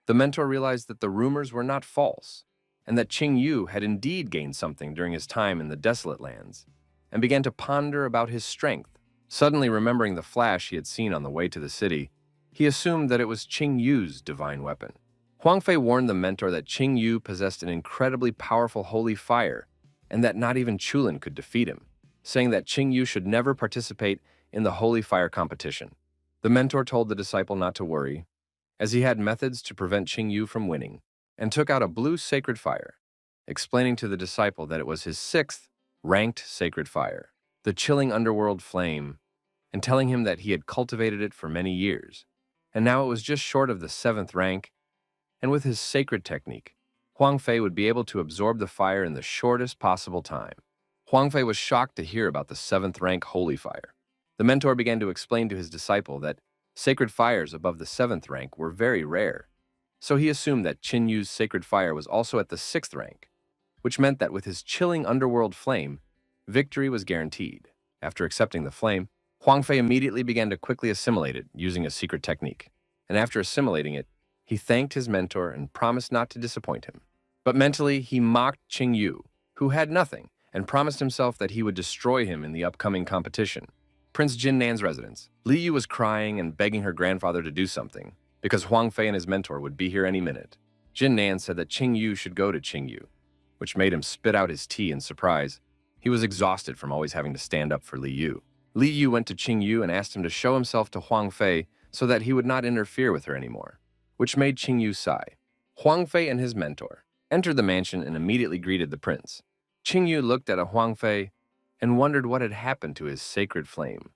the mentor realized that the rumors were not false, and that Qing Yu had indeed gained something during his time in the desolate lands, and began to ponder about his strength. Suddenly remembering the flash he had seen on the way to the city, he assumed that it was Qing Yu's divine weapon. Huang Fei warned the mentor that Qing Yu possessed an incredibly powerful holy fire, and that not even Chulin could defeat him, saying that Qing Yu should never participate in the holy fire competition. The mentor told the disciple not to worry, as he had methods to prevent Qing Yu from winning, and took out a blue sacred fire, explaining to the disciple that it was his 6th ranked sacred fire, the chilling underworld flame, and telling him that he had cultivated it for many years, and now it was just short of the 7th rank, and with his sacred technique, Huang Fei would be able to absorb the fire in the shortest possible time. Huang Fei was shocked to hear about the 7th rank holy fire. The mentor began to explain to his disciple that sacred fires above the 7th rank were very rare, so he assumed that Qin Yu's sacred fire was also at the 6th rank, which meant that with his chilling underworld flame, victory was guaranteed. After accepting the flame, Huang Fei immediately began to quickly assimilate it using a secret technique, and after assimilating it, he thanked his mentor and promised not to disappoint him. But mentally, he mocked Qing Yu, who had nothing, and promised himself that he would destroy him in the upcoming competition. Prince Jin Nan's residence. Li Yu was crying and begging her grandfather to do something, because Huang Fei and his mentor would be here any minute. Jin Nan said that Qing Yu should go to Qing Yu, which made him spit out his tea in surprise. He was exhausted from always having to stand up for Li Yu. Li Yu went to Qing Yu and asked him to show himself to Huang Fei so that he would not interfere with her anymore, which made Qing Yu sigh. Huang Fei and his mentor entered the mansion and immediately greeted the prince. Qing Yu looked at Huang Fei and wondered what had happened to his sacred flame,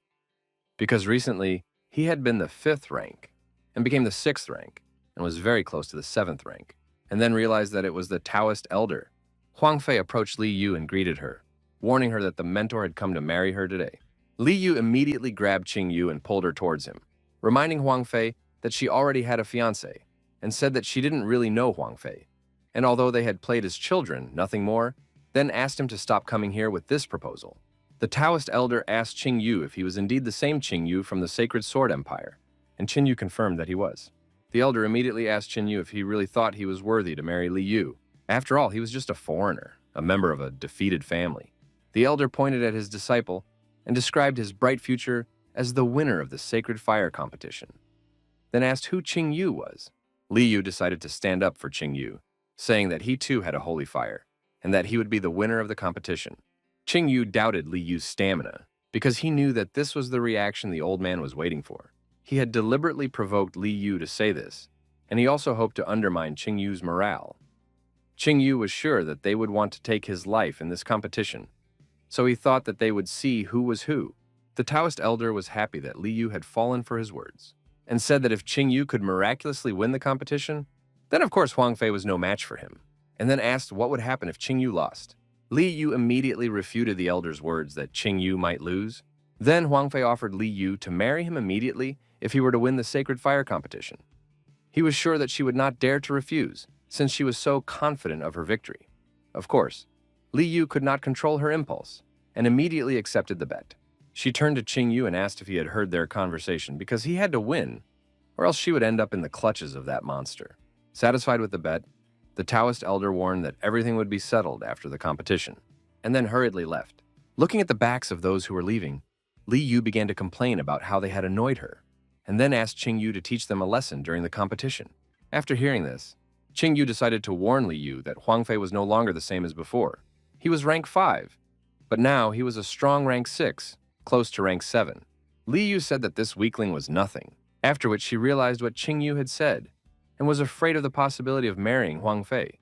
because recently he had been the 5th rank and became the 6th rank and was very close to the 7th rank, and then realized that it was the Taoist elder. Huang Fei approached Li Yu and greeted her, warning her that the mentor had come to marry her today. Li Yu immediately grabbed Qing Yu and pulled her towards him, reminding Huang Fei that she already had a fiancé, and said that she didn't really know Huang Fei, and although they had played as children, nothing more, then asked him to stop coming here with this proposal. The Taoist elder asked Qing Yu if he was indeed the same Qing Yu from the Sacred Sword Empire, and Qing Yu confirmed that he was. The elder immediately asked Qing Yu if he really thought he was worthy to marry Li Yu. After all, he was just a foreigner, a member of a defeated family. The elder pointed at his disciple and described his bright future as the winner of the Sacred Fire competition, then asked who Qing Yu was. Li Yu decided to stand up for Qing Yu, saying that he too had a holy fire, and that he would be the winner of the competition. Yu doubted Li Yu's stamina, because he knew that this was the reaction the old man was waiting for. He had deliberately provoked Li Yu to say this, and he also hoped to undermine Yu's morale. Yu was sure that they would want to take his life in this competition, so he thought that they would see who was who. The Taoist elder was happy that Li Yu had fallen for his words, and said that if Yu could miraculously win the competition, then of course Huang Fei was no match for him, and then asked what would happen if Yu lost. Li Yu immediately refuted the elder's words that Yu might lose. Then Huang Fei offered Li Yu to marry him immediately if he were to win the sacred fire competition. He was sure that she would not dare to refuse, since she was so confident of her victory. Of course, Li Yu could not control her impulse, and immediately accepted the bet. She turned to Yu and asked if he had heard their conversation, because he had to win, or else she would end up in the clutches of that monster. Satisfied with the bet, the Taoist elder warned that everything would be settled after the competition, and then hurriedly left. Looking at the backs of those who were leaving, Li Yu began to complain about how they had annoyed her, and then asked Yu to teach them a lesson during the competition. After hearing this, Yu decided to warn Li Yu that Huang Fei was no longer the same as before. He was rank 5, but now he was a strong rank 6, close to rank 7. Li Yu said that this weakling was nothing, after which she realized what Yu had said, and was afraid of the possibility of marrying Huang Fei,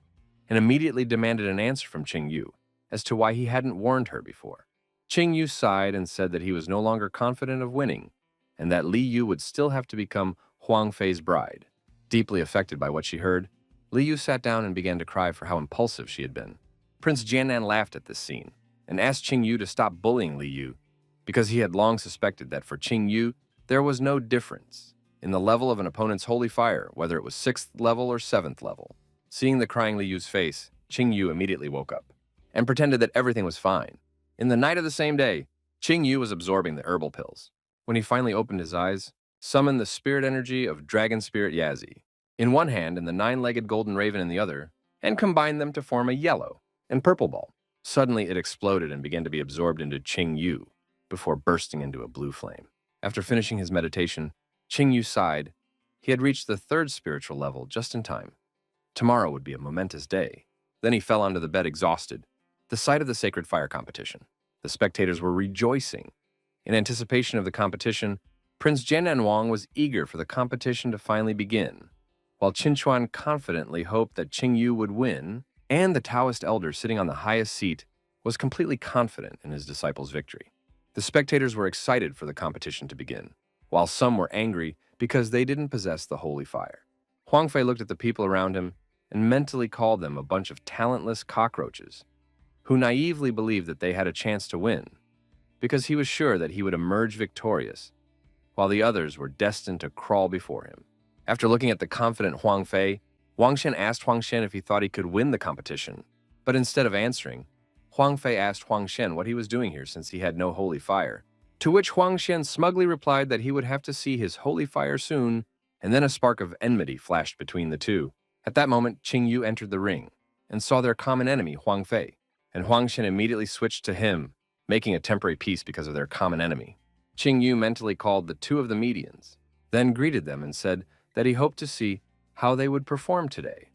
and immediately demanded an answer from Yu as to why he hadn't warned her before. Yu sighed and said that he was no longer confident of winning, and that Li Yu would still have to become Huang Fei's bride. Deeply affected by what she heard, Li Yu sat down and began to cry for how impulsive she had been. Prince Jiannan laughed at this scene, and asked Yu to stop bullying Li Yu, because he had long suspected that for Yu, there was no difference in the level of an opponent's holy fire, whether it was 6th level or 7th level. Seeing the crying Li Yu's face, Yu immediately woke up, and pretended that everything was fine. In the night of the same day, Yu was absorbing the herbal pills. When he finally opened his eyes, summoned the spirit energy of Dragon Spirit Yazi in one hand and the 9-legged golden raven in the other, and combined them to form a yellow and purple ball. Suddenly it exploded and began to be absorbed into Yu, before bursting into a blue flame. After finishing his meditation, Yu sighed. He had reached the 3rd spiritual level just in time. Tomorrow would be a momentous day. Then he fell onto the bed exhausted. The sight of the sacred fire competition. The spectators were rejoicing. In anticipation of the competition, Prince Jiannan Wang was eager for the competition to finally begin, while Qinchuan confidently hoped that Yu would win, and the Taoist elder sitting on the highest seat was completely confident in his disciple's victory. The spectators were excited for the competition to begin, while some were angry because they didn't possess the holy fire. Huang Fei looked at the people around him and mentally called them a bunch of talentless cockroaches, who naively believed that they had a chance to win, because he was sure that he would emerge victorious, while the others were destined to crawl before him. After looking at the confident Huang Fei, Wang Shen asked Huang Shen if he thought he could win the competition, but instead of answering, Huang Fei asked Huang Shen what he was doing here since he had no holy fire, to which Huang Shen smugly replied that he would have to see his holy fire soon, and then a spark of enmity flashed between the two. At that moment, Yu entered the ring and saw their common enemy, Huang Fei, and Huang Shen immediately switched to him, making a temporary peace because of their common enemy. Yu mentally called the 2 of the medians, then greeted them and said that he hoped to see how they would perform today,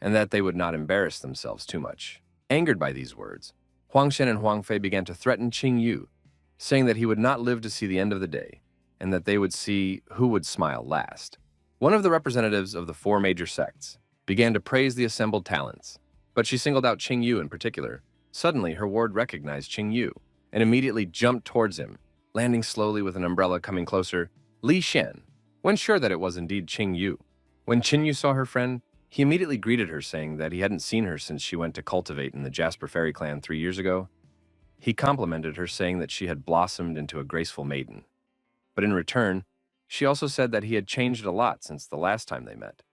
and that they would not embarrass themselves too much. Angered by these words, Huang Shen and Huang Fei began to threaten Yu, saying that he would not live to see the end of the day, and that they would see who would smile last. One of the representatives of the 4 major sects began to praise the assembled talents, but she singled out Yu in particular. Suddenly, her ward recognized Yu and immediately jumped towards him, landing slowly with an umbrella coming closer. Li Shen, when sure that it was indeed Yu. When Yu saw her friend, he immediately greeted her, saying that he hadn't seen her since she went to cultivate in the Jasper Fairy clan 3 years ago. He complimented her, saying that she had blossomed into a graceful maiden. But in return, she also said that he had changed a lot since the last time they met,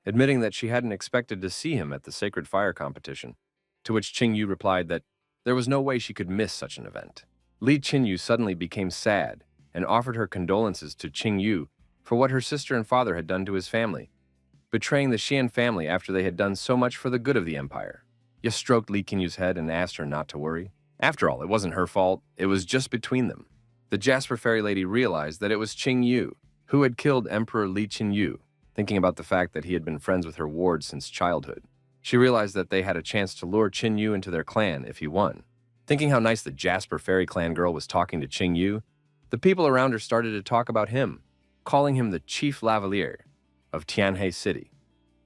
admitting that she hadn't expected to see him at the Sacred Fire competition, to which Yu replied that there was no way she could miss such an event. Li Qinyu suddenly became sad and offered her condolences to Yu for what her sister and father had done to his family, betraying the Xian family after they had done so much for the good of the empire. He stroked Li Qinyu's head and asked her not to worry. After all, it wasn't her fault, it was just between them. The Jasper Fairy Lady realized that it was Yu who had killed Emperor Li Qinyu, thinking about the fact that he had been friends with her ward since childhood. She realized that they had a chance to lure Yu into their clan if he won. Thinking how nice the Jasper Fairy Clan girl was talking to Qing Yu, the people around her started to talk about him, calling him the Chief Lavalier of Tianhe City.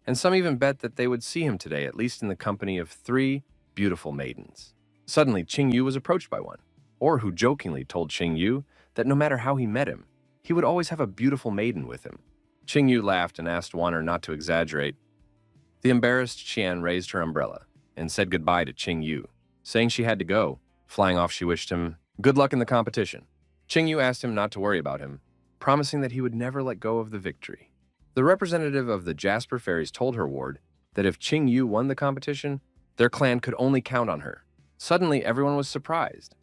And some even bet that they would see him today, at least in the company of 3 beautiful maidens. Suddenly, Qing Yu was approached by one, or who jokingly told Qing Yu that no matter how he met him, he would always have a beautiful maiden with him. Qing Yu laughed and asked Wanner not to exaggerate. The embarrassed Qian raised her umbrella and said goodbye to Qing Yu, saying she had to go. Flying off, she wished him good luck in the competition. Qing Yu asked him not to worry about him, promising that he would never let go of the victory. The representative of the Jasper Fairies told her ward that if Qing Yu won the competition, their clan could only count on her. Suddenly, everyone was surprised.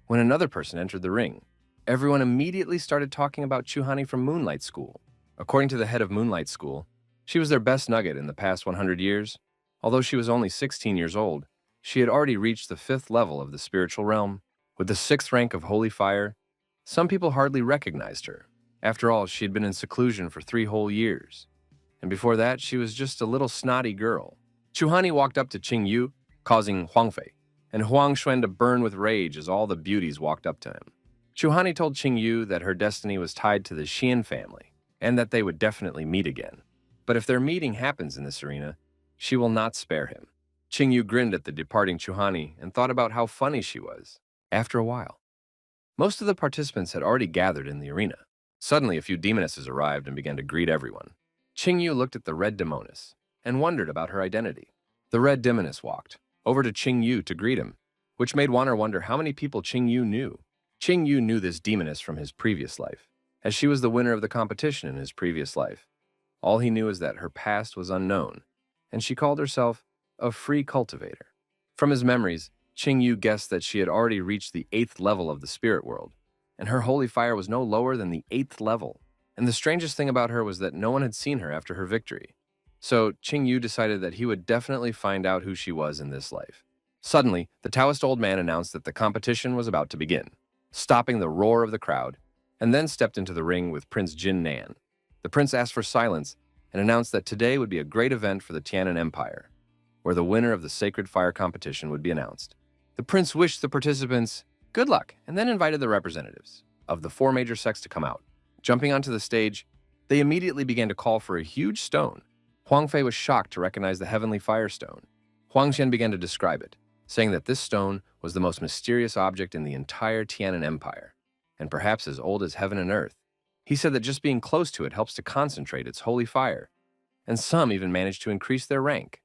When another person entered the ring, everyone immediately started talking about Chuhani from Moonlight School. According to the head of Moonlight School, she was their best nugget in the past 100 years. Although she was only 16 years old, she had already reached the 5th level of the spiritual realm. With the 6th rank of Holy Fire, some people hardly recognized her. After all, she had been in seclusion for 3 whole years. And before that, she was just a little snotty girl. Chuhani walked up to Qing Yu, causing Huangfei and Huang Xuan to burn with rage as all the beauties walked up to him. Chuhani told Qing Yu that her destiny was tied to the Xian family, and that they would definitely meet again. But if their meeting happens in this arena, she will not spare him. Qing Yu grinned at the departing Chuhani and thought about how funny she was. After a while, most of the participants had already gathered in the arena. Suddenly, a few demonesses arrived and began to greet everyone. Qing Yu looked at the red demoness and wondered about her identity. The red demoness walked over to Qing Yu to greet him, which made Wanner wonder how many people Qing Yu knew. Qing Yu knew this demoness from his previous life, as she was the winner of the competition in his previous life. All he knew is that her past was unknown, and she called herself a free cultivator. From his memories, Qing Yu guessed that she had already reached the 8th level of the spirit world, and her holy fire was no lower than the 8th level. And the strangest thing about her was that no one had seen her after her victory. So Qing Yu decided that he would definitely find out who she was in this life. Suddenly, the Taoist old man announced that the competition was about to begin, stopping the roar of the crowd, and then stepped into the ring with Prince Jin Nan. The prince asked for silence and announced that today would be a great event for the Tianan Empire, where the winner of the Sacred Fire competition would be announced. The prince wished the participants good luck and then invited the representatives of the 4 major sects to come out. Jumping onto the stage, they immediately began to call for a huge stone. Huangfei was shocked to recognize the heavenly fire stone. Huangxian began to describe it, saying that this stone was the most mysterious object in the entire Tianan Empire, and perhaps as old as heaven and earth. He said that just being close to it helps to concentrate its holy fire, and some even managed to increase their rank.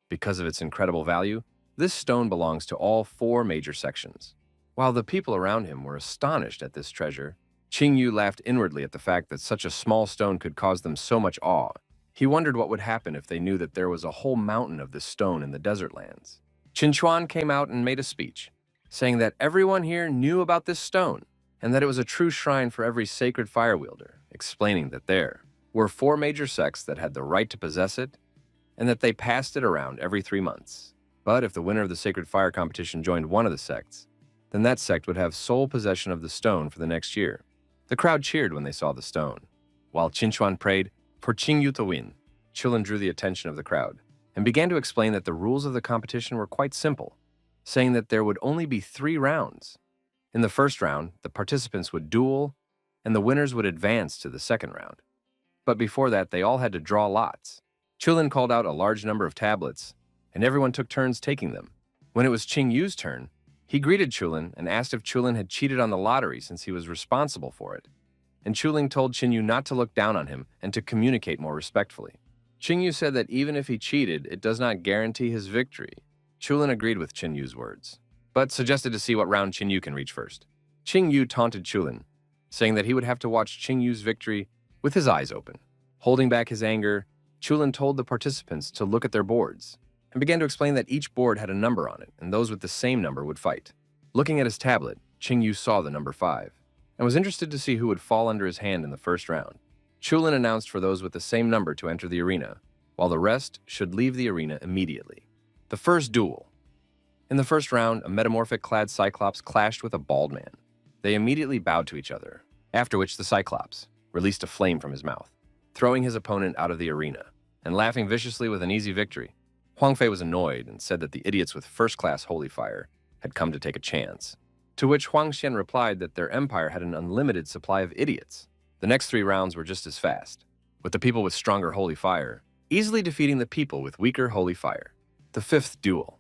Because of its incredible value, this stone belongs to all 4 major sections. While the people around him were astonished at this treasure, Qing Yu laughed inwardly at the fact that such a small stone could cause them so much awe. He wondered what would happen if they knew that there was a whole mountain of this stone in the desert lands. Qin Chuan came out and made a speech, saying that everyone here knew about this stone, and that it was a true shrine for every sacred fire wielder, explaining that there were 4 major sects that had the right to possess it, and that they passed it around every 3 months. But if the winner of the Sacred Fire competition joined one of the sects, then that sect would have sole possession of the stone for the next year. The crowd cheered when they saw the stone. While Qin Chuan prayed for Qing Yu to win, Chulin drew the attention of the crowd and began to explain that the rules of the competition were quite simple, saying that there would only be 3 rounds. In the first round, the participants would duel, and the winners would advance to the second round. But before that, they all had to draw lots. Chulin called out a large number of tablets, and everyone took turns taking them. When it was Qing Yu's turn, he greeted Chulin and asked if Chulin had cheated on the lottery since he was responsible for it. And Chulin told Qing Yu not to look down on him and to communicate more respectfully. Qing Yu said that even if he cheated, it does not guarantee his victory. Chulin agreed with Qing Yu's words, but suggested to see what round Qing Yu can reach first. Qing Yu taunted Chulin, saying that he would have to watch Qing Yu's victory with his eyes open. Holding back his anger, Chulin told the participants to look at their boards and began to explain that each board had a number on it, and those with the same number would fight. Looking at his tablet, Qing Yu saw the number 5 and was interested to see who would fall under his hand in the first round. Chulin announced for those with the same number to enter the arena, while the rest should leave the arena immediately. The first duel. In the first round, a metamorphic-clad Cyclops clashed with a bald man. They immediately bowed to each other, after which the Cyclops released a flame from his mouth, throwing his opponent out of the arena, and laughing viciously with an easy victory. Huangfei was annoyed and said that the idiots with first-class holy fire had come to take a chance. To which Huang Xian replied that their empire had an unlimited supply of idiots. The next 3 rounds were just as fast, with the people with stronger holy fire easily defeating the people with weaker holy fire. The 5th duel.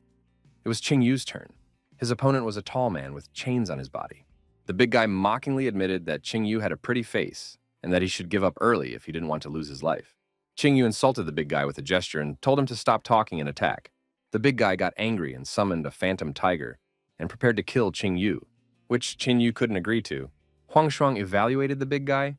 It was Qing Yu's turn. His opponent was a tall man with chains on his body. The big guy mockingly admitted that Qing Yu had a pretty face and that he should give up early if he didn't want to lose his life. Qing Yu insulted the big guy with a gesture and told him to stop talking and attack. The big guy got angry and summoned a phantom tiger and prepared to kill Qing Yu, which Qing Yu couldn't agree to. Huang Shuang evaluated the big guy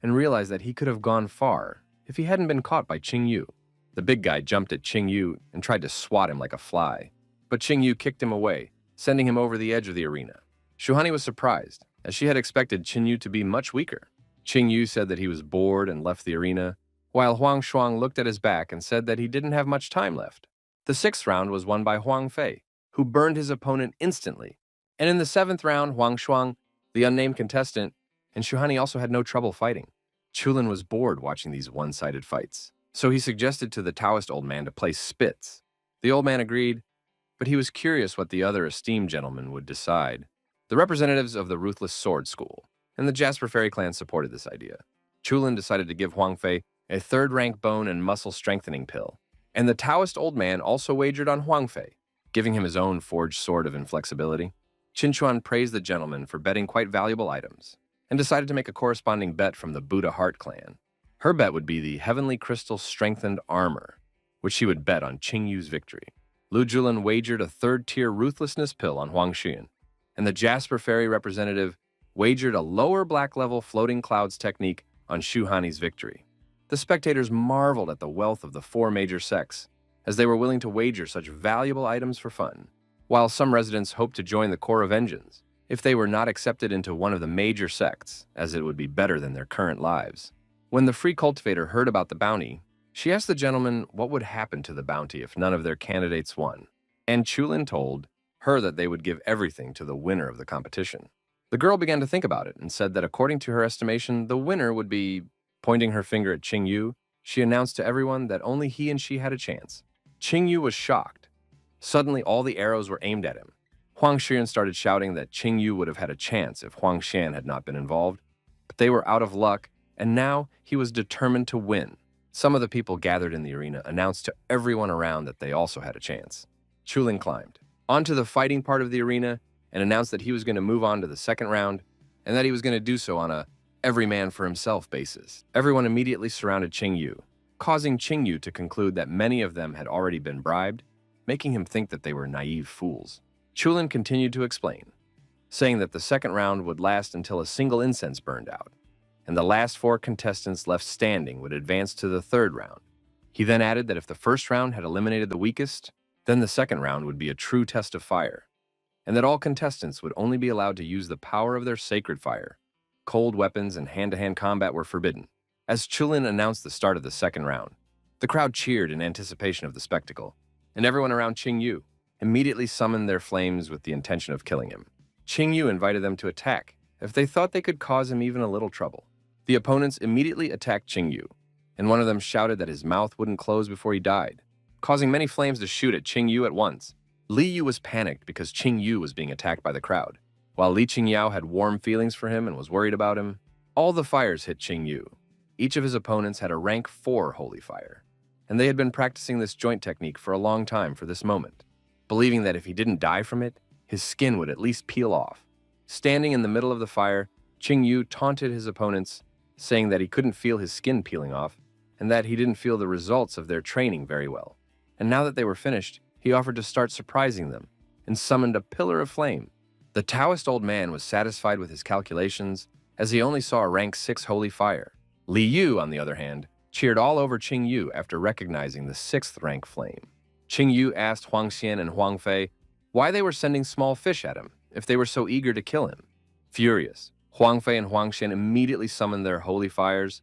and realized that he could have gone far if he hadn't been caught by Qing Yu. The big guy jumped at Qing Yu and tried to swat him like a fly, but Qing Yu kicked him away, sending him over the edge of the arena. Shuhani was surprised, as she had expected Qing Yu to be much weaker. Qing Yu said that he was bored and left the arena, while Huang Shuang looked at his back and said that he didn't have much time left. The 6th round was won by Huang Fei, who burned his opponent instantly. And in the 7th round, Huang Shuang, the unnamed contestant, and Shuhani also had no trouble fighting. Chulin was bored watching these one-sided fights, so he suggested to the Taoist old man to play spits. The old man agreed, but he was curious what the other esteemed gentlemen would decide. The representatives of the Ruthless Sword School and the Jasper Fairy clan supported this idea. Chulin decided to give Huang Fei a 3rd-rank bone and muscle strengthening pill, and the Taoist old man also wagered on Huang Fei, giving him his own forged sword of inflexibility. Qin Chuan praised the gentleman for betting quite valuable items, and decided to make a corresponding bet from the Buddha Heart clan. Her bet would be the Heavenly Crystal Strengthened Armor, which she would bet on Qing Yu's victory. Lu Julin wagered a 3rd-tier Ruthlessness pill on Huang Xian, and the Jasper Fairy representative wagered a lower black-level Floating Clouds technique on Shuhani's victory. The spectators marveled at the wealth of the 4 major sects, as they were willing to wager such valuable items for fun, while some residents hoped to join the Corps of Engines if they were not accepted into one of the major sects, as it would be better than their current lives. When the free cultivator heard about the bounty, she asked the gentleman what would happen to the bounty if none of their candidates won, and Chulin told her that they would give everything to the winner of the competition. The girl began to think about it and said that according to her estimation, the winner would be, pointing her finger at Qing Yu, she announced to everyone that only he and she had a chance. Qing Yu was shocked. Suddenly, all the arrows were aimed at him. Huang Xian started shouting that Qing Yu would have had a chance if Huang Xian had not been involved, but they were out of luck, and now he was determined to win. Some of the people gathered in the arena announced to everyone around that they also had a chance. Chulin climbed onto the fighting part of the arena and announced that he was going to move on to the 2nd round, and that he was going to do so on a every man for himself basis. Everyone immediately surrounded Qing Yu, causing Qing Yu to conclude that many of them had already been bribed, making him think that they were naive fools. Chulin continued to explain, saying that the 2nd round would last until a single incense burned out, and the last 4 contestants left standing would advance to the 3rd round. He then added that if the 1st round had eliminated the weakest, then the 2nd round would be a true test of fire, and that all contestants would only be allowed to use the power of their sacred fire. Cold weapons and hand-to-hand combat were forbidden. As Chulin announced the start of the 2nd round, the crowd cheered in anticipation of the spectacle, and everyone around Qing Yu immediately summoned their flames with the intention of killing him. Qing Yu invited them to attack if they thought they could cause him even a little trouble. The opponents immediately attacked Qing Yu, and one of them shouted that his mouth wouldn't close before he died, causing many flames to shoot at Qing Yu at once. Li Yu was panicked because Qing Yu was being attacked by the crowd. While Li Qingyao had warm feelings for him and was worried about him, all the fires hit Qing Yu. Each of his opponents had a rank 4 holy fire, and they had been practicing this joint technique for a long time for this moment, believing that if he didn't die from it, his skin would at least peel off. Standing in the middle of the fire, Qing Yu taunted his opponents, saying that he couldn't feel his skin peeling off, and that he didn't feel the results of their training very well. And now that they were finished, he offered to start surprising them, and summoned a pillar of flame. The Taoist old man was satisfied with his calculations, as he only saw a rank 6 holy fire. Li Yu, on the other hand, cheered all over Qing Yu after recognizing the 6th rank flame. Qing Yu asked Huang Xian and Huang Fei why they were sending small fish at him if they were so eager to kill him. Furious, Huang Fei and Huang Xian immediately summoned their holy fires.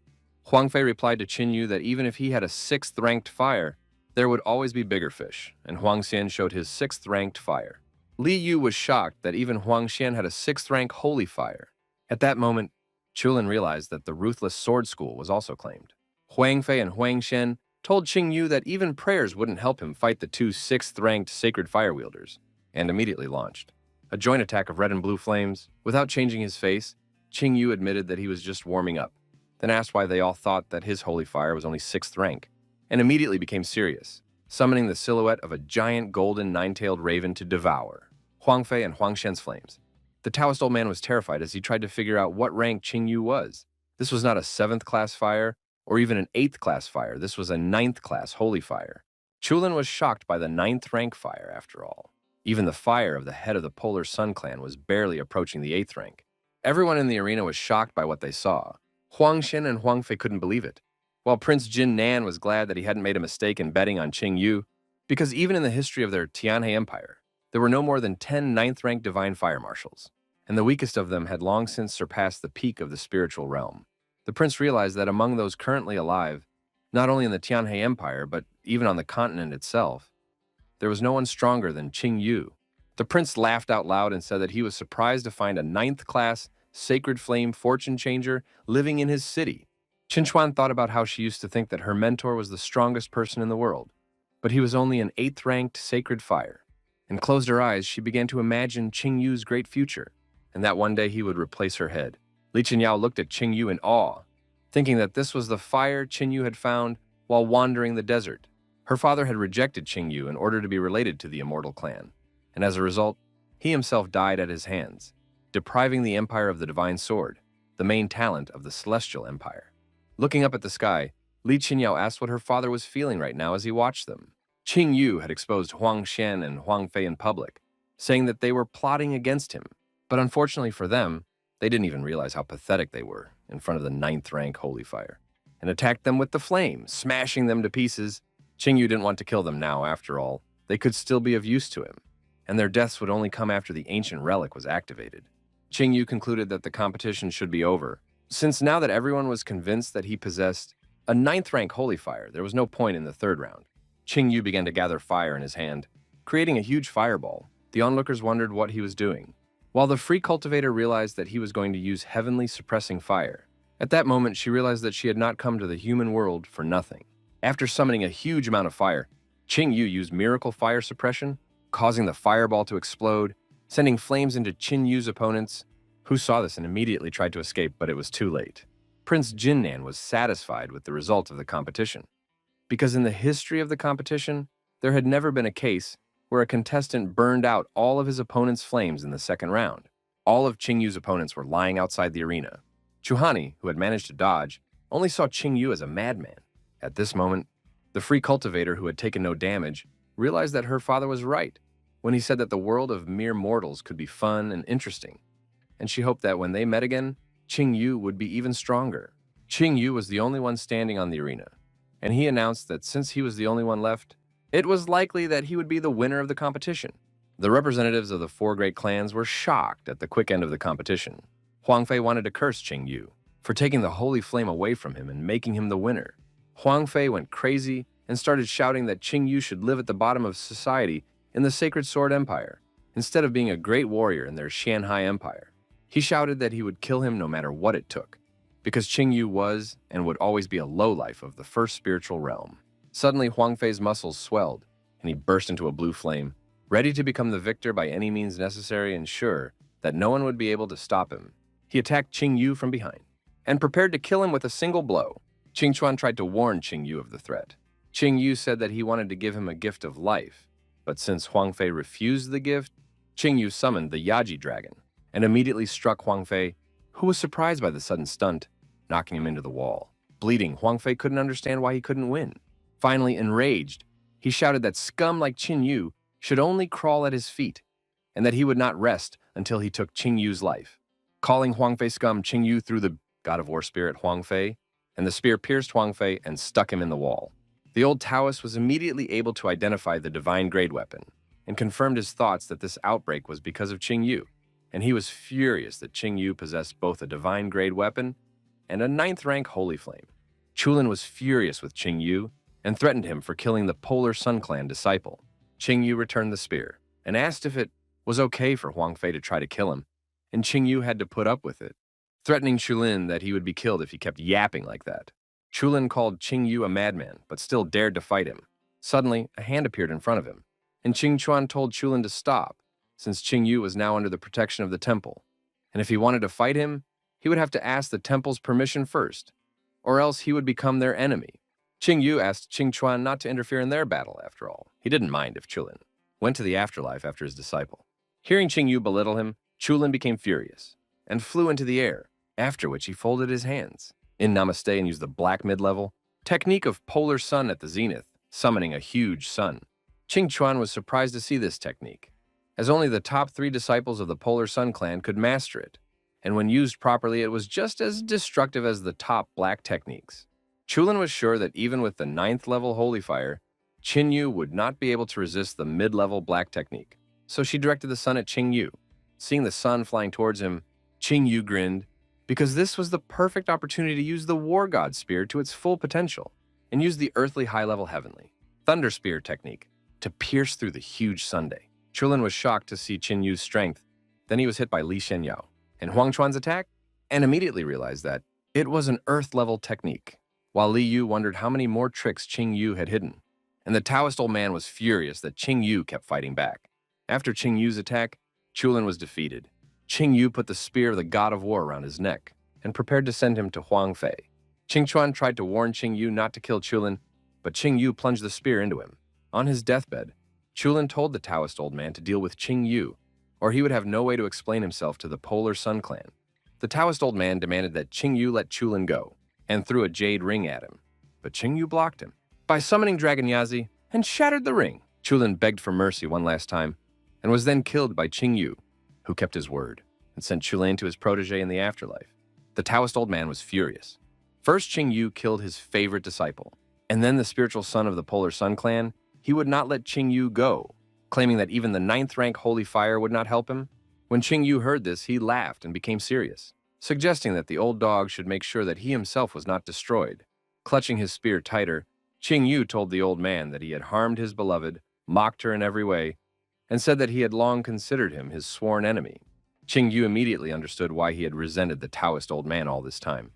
Huang Fei replied to Qin Yu that even if he had a 6th ranked fire, there would always be bigger fish, and Huang Xian showed his 6th ranked fire. Li Yu was shocked that even Huang Xian had a 6th rank holy fire. At that moment, Chulin realized that the Ruthless Sword School was also claimed. Huang Fei and Huang Xian told Qing Yu that even prayers wouldn't help him fight the 2 6th ranked sacred fire wielders, and immediately launched. A joint attack of red and blue flames. Without changing his face, Qing Yu admitted that he was just warming up, then asked why they all thought that his holy fire was only 6th rank, and immediately became serious, summoning the silhouette of a giant golden nine-tailed raven to devour Huang Fei and Huang Shen's flames. The Taoist old man was terrified as he tried to figure out what rank Qing Yu was. This was not a 7th class fire or even an 8th class fire. This was a 9th class holy fire. Chulin was shocked by the 9th rank fire after all. Even the fire of the head of the Polar Sun clan was barely approaching the 8th rank. Everyone in the arena was shocked by what they saw. Huang Shen and Huang Fei couldn't believe it, while Prince Jin Nan was glad that he hadn't made a mistake in betting on Qing Yu, because even in the history of their Tianhe Empire, there were no more than 10 9th-rank divine fire marshals, and the weakest of them had long since surpassed the peak of the spiritual realm. The prince realized that among those currently alive, not only in the Tianhe Empire, but even on the continent itself, there was no one stronger than Qing Yu. The prince laughed out loud and said that he was surprised to find a 9th-class sacred flame fortune changer living in his city. Qin Chuan thought about how she used to think that her mentor was the strongest person in the world, but he was only an 8th-ranked sacred fire. And closed her eyes, she began to imagine Qing Yu's great future, and that one day he would replace her head. Li Qinyao looked at Qing Yu in awe, thinking that this was the fire Qing Yu had found while wandering the desert. Her father had rejected Qing Yu in order to be related to the immortal clan, and as a result, he himself died at his hands, depriving the empire of the divine sword, the main talent of the celestial empire. Looking up at the sky, Li Qinyao asked what her father was feeling right now as he watched them. Qing Yu had exposed Huang Shen and Huang Fei in public, saying that they were plotting against him, but unfortunately for them, they didn't even realize how pathetic they were in front of the 9th-rank holy fire, and attacked them with the flame, smashing them to pieces. Qing Yu didn't want to kill them now, after all. They could still be of use to him, and their deaths would only come after the ancient relic was activated. Qing Yu concluded that the competition should be over, since now that everyone was convinced that he possessed a 9th-rank holy fire, there was no point in the 3rd round. Qing Yu began to gather fire in his hand, creating a huge fireball. The onlookers wondered what he was doing, while the free cultivator realized that he was going to use heavenly suppressing fire. At that moment, she realized that she had not come to the human world for nothing. After summoning a huge amount of fire, Qing Yu used miracle fire suppression, causing the fireball to explode, sending flames into Qin Yu's opponents, who saw this and immediately tried to escape, but it was too late. Prince Jinnan was satisfied with the result of the competition, because in the history of the competition, there had never been a case where a contestant burned out all of his opponent's flames in the 2nd round. All of Qing Yu's opponents were lying outside the arena. Chuhani, who had managed to dodge, only saw Qing Yu as a madman. At this moment, the free cultivator, who had taken no damage, realized that her father was right when he said that the world of mere mortals could be fun and interesting, and she hoped that when they met again, Qing Yu would be even stronger. Qing Yu was the only one standing on the arena, and he announced that since he was the only one left, it was likely that he would be the winner of the competition. The representatives of the 4 great clans were shocked at the quick end of the competition. Huang Fei wanted to curse Qing Yu for taking the holy flame away from him and making him the winner. Huang Fei went crazy and started shouting that Qing Yu should live at the bottom of society in the Sacred Sword Empire, instead of being a great warrior in their Xianhai Empire. He shouted that he would kill him no matter what it took, because Qing Yu was and would always be a lowlife of the first spiritual realm. Suddenly, Huang Fei's muscles swelled, and he burst into a blue flame, ready to become the victor by any means necessary and sure that no one would be able to stop him. He attacked Qing Yu from behind, and prepared to kill him with a single blow. Qing Chuan tried to warn Qing Yu of the threat. Qing Yu said that he wanted to give him a gift of life, but since Huang Fei refused the gift, Qing Yu summoned the Yaji dragon, and immediately struck Huang Fei, who was surprised by the sudden stunt, knocking him into the wall. Bleeding, Huang Fei couldn't understand why he couldn't win. Finally, enraged, he shouted that scum like Qing Yu should only crawl at his feet, and that he would not rest until he took Qing Yu's life. Calling Huang Fei scum, Qing Yu threw the god of war spear at Huang Fei, and the spear pierced Huang Fei and stuck him in the wall. The old Taoist was immediately able to identify the divine grade weapon, and confirmed his thoughts that this outbreak was because of Qing Yu, and he was furious that Qing Yu possessed both a divine grade weapon and a 9th-rank holy flame. Chulin was furious with Qing Yu and threatened him for killing the Polar Sun Clan disciple. Qing Yu returned the spear and asked if it was okay for Huang Fei to try to kill him, and Qing Yu had to put up with it, threatening Chulin that he would be killed if he kept yapping like that. Chulin called Qing Yu a madman, but still dared to fight him. Suddenly, a hand appeared in front of him, and Qing Chuan told Chulin to stop, since Qing Yu was now under the protection of the temple, and if he wanted to fight him, he would have to ask the temple's permission first, or else he would become their enemy. Qing Yu asked Qing Chuan not to interfere in their battle, after all. He didn't mind if Chulin went to the afterlife after his disciple. Hearing Qing Yu belittle him, Chulin became furious and flew into the air, after which he folded his hands in Namaste and used the black mid-level technique of polar sun at the zenith, summoning a huge sun. Qing Chuan was surprised to see this technique, as only the top 3 disciples of the Polar Sun clan could master it, and when used properly it was just as destructive as the top black techniques. Chulin was sure that even with the 9th level Holy Fire, Qing Yu would not be able to resist the mid-level black technique, so she directed the sun at Qing Yu. Seeing the sun flying towards him, Qing Yu grinned, because this was the perfect opportunity to use the War God Spear to its full potential, and use the earthly high-level heavenly Thunder Spear technique to pierce through the huge Sunday. Chulin was shocked to see Qing Yu's strength. Then he was hit by Li Shenyao and Huang Chuan's attack, and immediately realized that it was an earth-level technique, while Li Yu wondered how many more tricks Qing Yu had hidden. And the Taoist old man was furious that Qing Yu kept fighting back. After Qing Yu's attack, Chulin was defeated. Qing Yu put the spear of the god of war around his neck and prepared to send him to Huang Fei. Qing Chuan tried to warn Qing Yu not to kill Chulin, but Qing Yu plunged the spear into him. On his deathbed, Chulin told the Taoist old man to deal with Qing Yu, or he would have no way to explain himself to the Polar Sun clan. The Taoist old man demanded that Qing Yu let Chulin go, and threw a jade ring at him, but Qing Yu blocked him by summoning Dragon Yazi and shattered the ring. Chulin begged for mercy one last time, and was then killed by Qing Yu, who kept his word and sent Chulin to his protege in the afterlife. The Taoist old man was furious. First, Qing Yu killed his favorite disciple, and then the spiritual son of the Polar Sun clan. He would not let Qing Yu go, claiming that even the 9th rank Holy Fire would not help him. When Qing Yu heard this, he laughed and became serious, suggesting that the old dog should make sure that he himself was not destroyed. Clutching his spear tighter, Qing Yu told the old man that he had harmed his beloved, mocked her in every way, and said that he had long considered him his sworn enemy. Qing Yu immediately understood why he had resented the Taoist old man all this time,